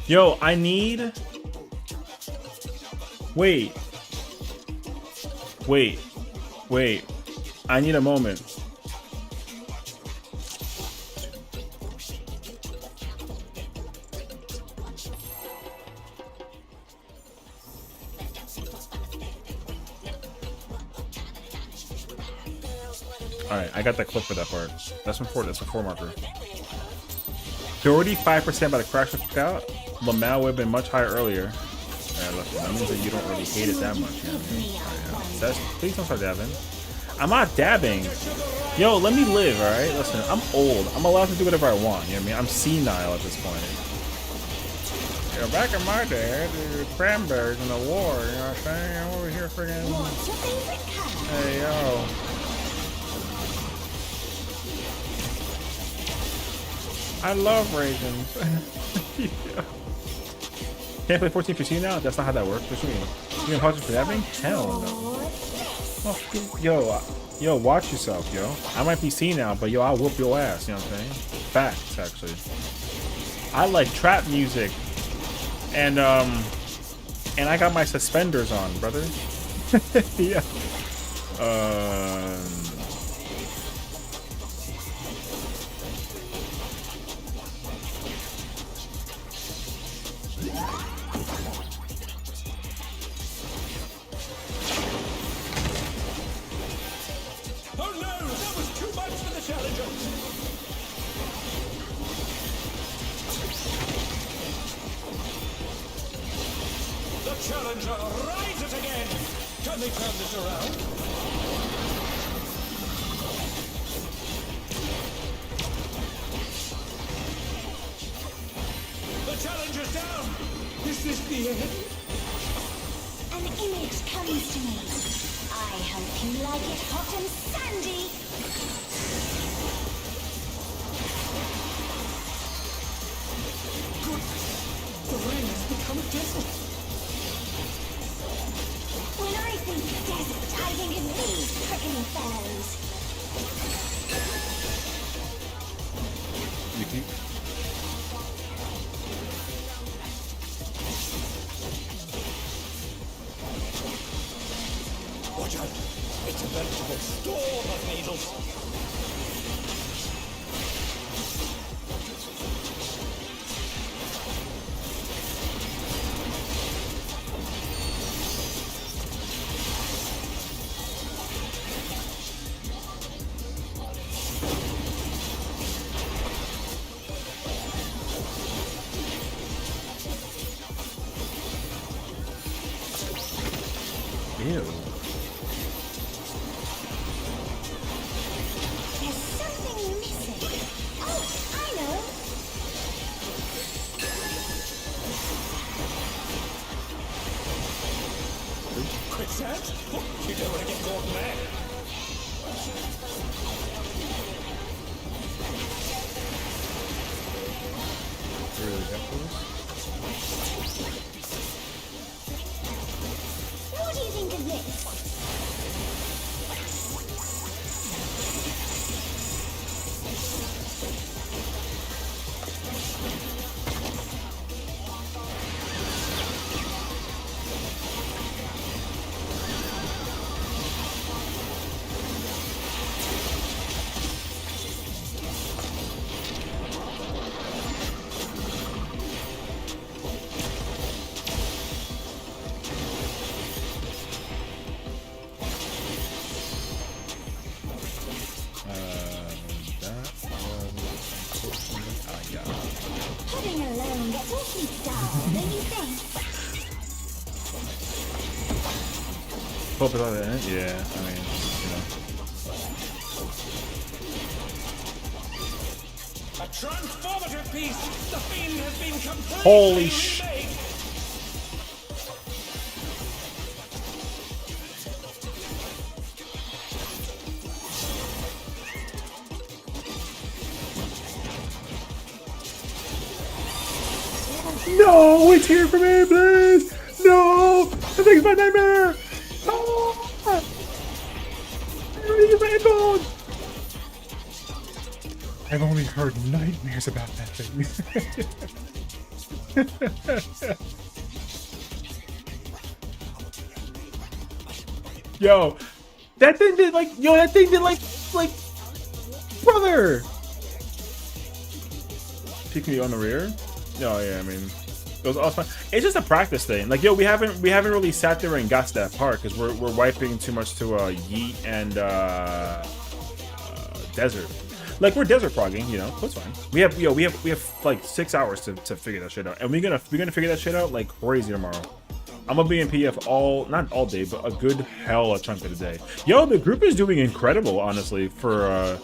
Yo, I need. Wait. I need a moment. Alright, I got that clip for that part. That's a 4 marker. 35% by the crash of out. Lamau would have been much higher earlier. Listen, that means that you don't really hate it that much. You know what I mean? Please don't start dabbing. I'm not dabbing. Yo, let me live, alright? Listen, I'm old. I'm allowed to do whatever I want. You know what I mean? I'm senile at this point. You know, back in my day, the cranberries in the war, you know what I'm saying? I'm over here friggin'. Hey, yo. I love raisins. Yeah. Can't play 14 for now? That's not how that works. What you mean? You gonna pause it for dabbing? Hell no. Oh, yo, watch yourself, yo. I might be seen now, but yo, I'll whoop your ass. You know what I'm saying? Facts, actually. I like trap music, and I got my suspenders on, brother. Yeah. Challenger rises again. Can they turn this around? The challenger's down. Is this the end? An image comes to me. I hope you like it hot and sandy. Goodness, the rain has become a desert. When I think desert, I think of these prickly fellows. Watch out! It's a veritable storm of needles. than you think. Hope it's all that. Yeah, I mean, A transformative piece! The fiend has been completely Holy sh- remade! No, it's here for me, please. No, I think it's my nightmare. No, I already used my headphones. I've only heard nightmares about that thing. Yo, that thing did like, brother. Peek me on the rear. No, yeah, I mean, it was all fun. It's just a practice thing. Like, yo, we haven't really sat there and got to that part because we're wiping too much to Yeet and Desert. Like, we're desert progging, you know, that's fine. We have like 6 hours to figure that shit out, and we're gonna figure that shit out like crazy tomorrow. I'm gonna be in PF not all day, but a good hell a chunk of the day. Yo, the group is doing incredible, honestly, because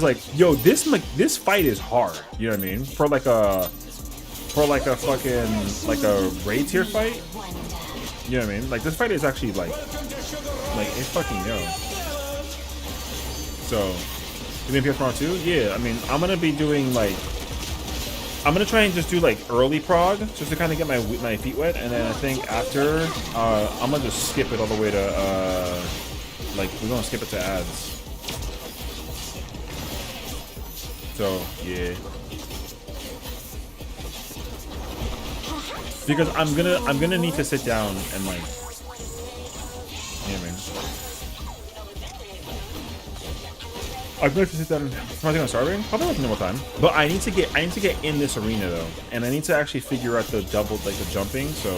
like, yo, this fight is hard. You know what I mean? For like a fucking like a raid tier fight. You know what I mean? Like, this fight is actually like it's fucking yo. So, you mean PF tomorrow too? Yeah, I mean, I'm gonna be doing like. I'm gonna try and just do like early prog, just to kind of get my feet wet, and then I think after, I'm gonna just skip it all the way to, like, we're gonna skip it to ads. So yeah, because I'm gonna need to sit down and like, yeah, man. I'm going to sit down and something on starving. Probably like normal time. But I need to get in this arena though, and I need to actually figure out the the jumping. So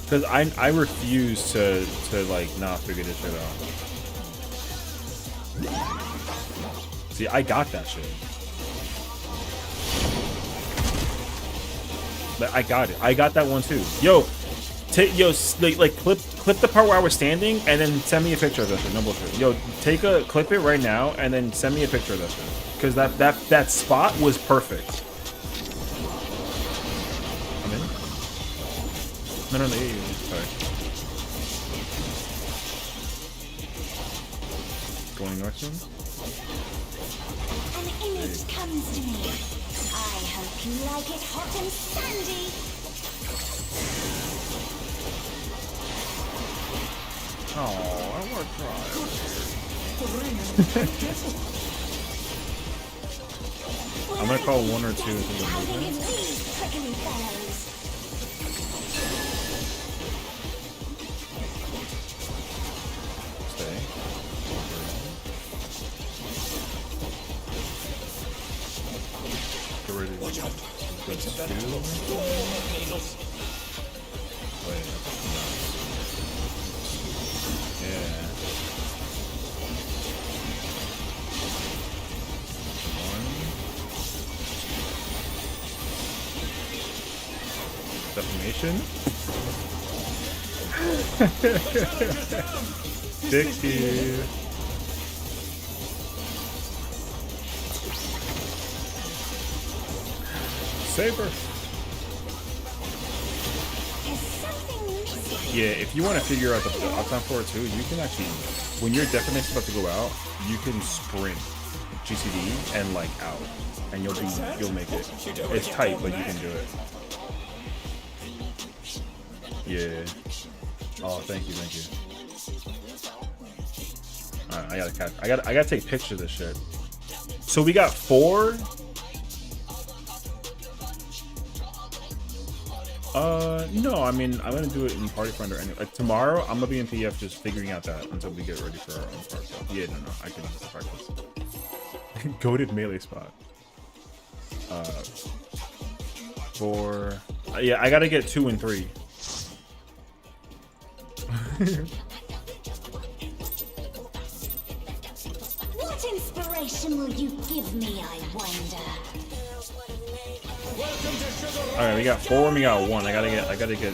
because I refuse to like not figure this shit out. See, I got that shit. But I got it. I got that one too. Yo. Like clip the part where I was standing and then send me a picture of that shit. No bullshit. Yo, clip it right now and then send me a picture of that shit. Because that spot was perfect. I'm in? No, sorry. Going north soon? An image comes to me. I hope you like it hot and sandy. Oh, I want to try. I'm gonna call 1 or 2 into the movement. Stay. Get ready. Watch out. Wait. Yeah. 1. Defamation. 60. Saber. Yeah, if you want to figure out the uptime for it too, you can actually, when your definition's about to go out, you can sprint GCD and like out, and you'll make it. It's tight, but you can do it. Yeah. Oh, thank you. All right, I gotta take pictures of this shit. So we got 4. No, I mean, I'm gonna do it in Party Finder anyway. Like, tomorrow, I'm gonna be in PF just figuring out that until we get ready for our own part. Yeah, no, I can practice. Goated melee spot. 4. Yeah, I gotta get 2 and 3. What inspiration! inspiration will you give me, I wonder? Welcome to Sugar All right, we got 4 and we got 1. I gotta get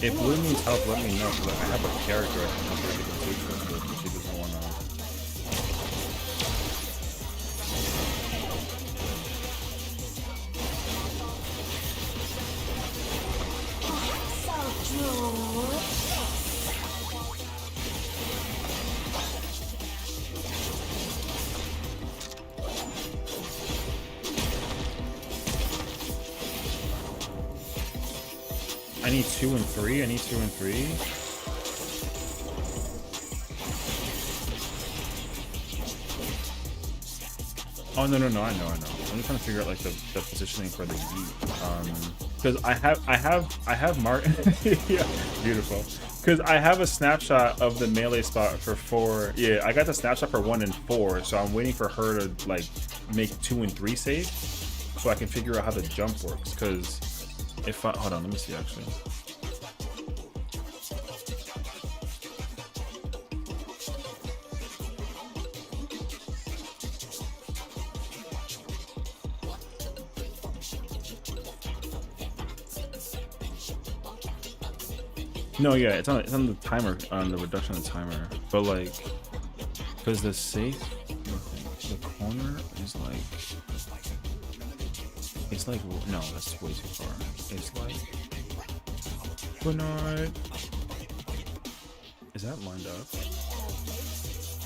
If Blue needs help, let me know, because I have a character I can help her get the food with, but she doesn't want to. Perhaps I'll draw this. I need 2 and 3. I need 2 and 3. Oh no, I know. I'm just trying to figure out like the positioning for the yeet. Because I have Mark. Yeah, beautiful. Because I have a snapshot of the melee spot for 4. Yeah, I got the snapshot for 1 and 4, so I'm waiting for her to like make 2 and 3 safe, so I can figure out how the jump works. Because if I hold on, let me see actually. No, yeah, it's on the timer, on the reduction of the timer. But like, because the safe, the corner is like, it's like, no, that's way too far. It's like, Bernard, is that lined up?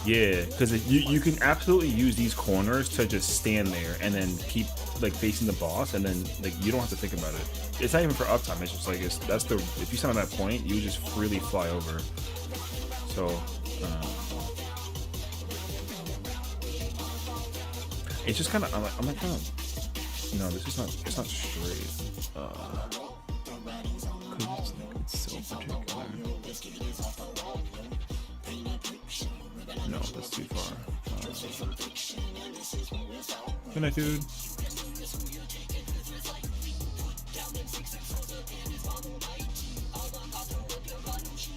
Yeah, because you can absolutely use these corners to just stand there and then keep like facing the boss, and then like you don't have to think about it. It's not even for uptime. It's just like that's the, if you stand on that point, you just freely fly over. So it's just kind of I'm like kind of, no, this is not, it's not straight. Cause it's so particular. No, that's too far. Good night, dude.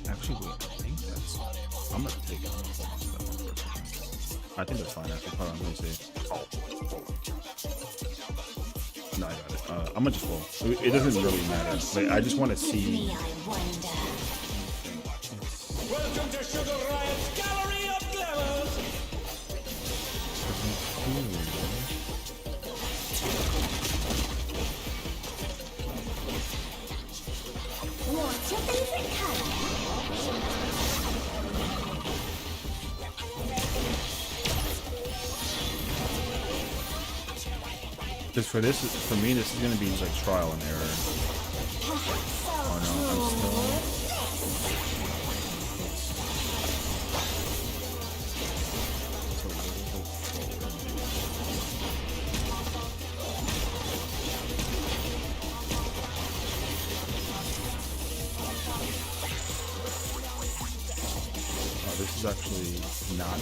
Actually, wait, I think that's, I'm gonna take it. I think that's fine. Actually, hold on, let me see. No, I got it. I'm gonna just roll. It doesn't really matter. Like, I just want to see. Welcome to Sugar Riot's Gallery of Glamours! What's your favorite color? Just for this, for me, this is gonna be like trial and error. Perhaps I'll Oh no, I'm still. This is actually not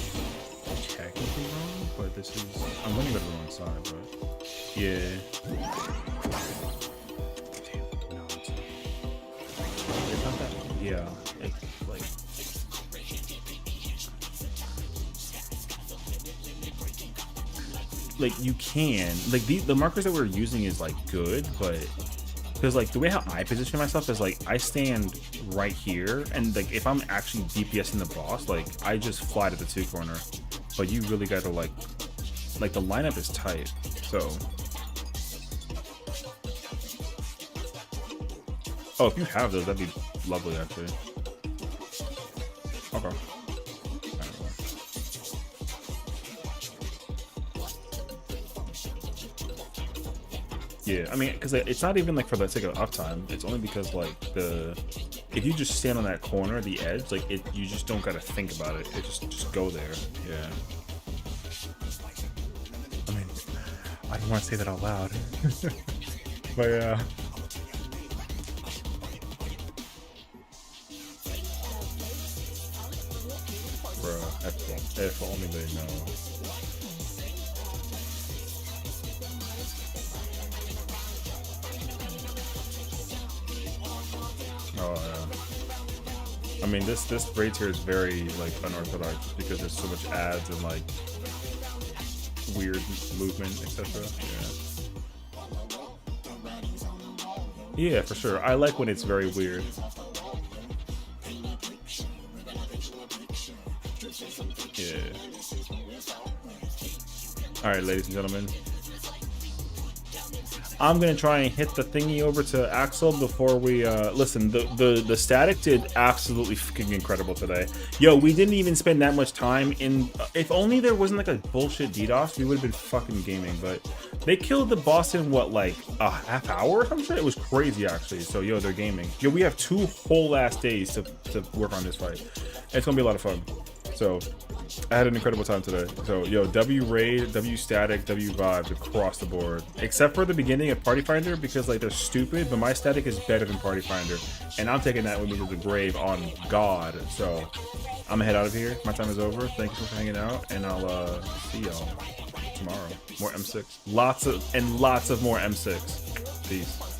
technically wrong, but this is, I'm running to the wrong side, but yeah. Damn, no, it's not that, yeah, it's like, you can, like the markers that we're using is like good, but because like the way how I position myself is like I stand right here, and like if I'm actually DPSing the boss, like I just fly to the 2 corner. But you really gotta like the lineup is tight. So oh, if you have those, that'd be lovely actually. Okay. Yeah, I mean, because it's not even like for the sake of uptime. It's only because like if you just stand on that corner, the edge, like you just don't gotta think about it. It just go there. Yeah. I mean, I don't want to say that out loud, but yeah. Bruh, if only they know. I mean, this raid tier is very like unorthodox because there's so much ads and like weird movement, etc. Yeah, for sure. I like when it's very weird. Yeah. All right, ladies and gentlemen. I'm gonna try and hit the thingy over to Axel before we listen. The static did absolutely fucking incredible today. Yo, we didn't even spend that much time in. If only there wasn't like a bullshit DDoS, we would have been fucking gaming. But they killed the boss in what, like a half hour or some shit? It was crazy actually. So yo, they're gaming. Yo, we have 2 whole ass days to work on this fight. It's gonna be a lot of fun. So I had an incredible time today. So yo, W raid, W static, W vibes across the board. Except for the beginning of Party Finder because like they're stupid, but my static is better than Party Finder. And I'm taking that with me to the grave on God. So I'm gonna head out of here. My time is over. Thank you for hanging out, and I'll see y'all tomorrow. More M6. Lots of more M6. Peace.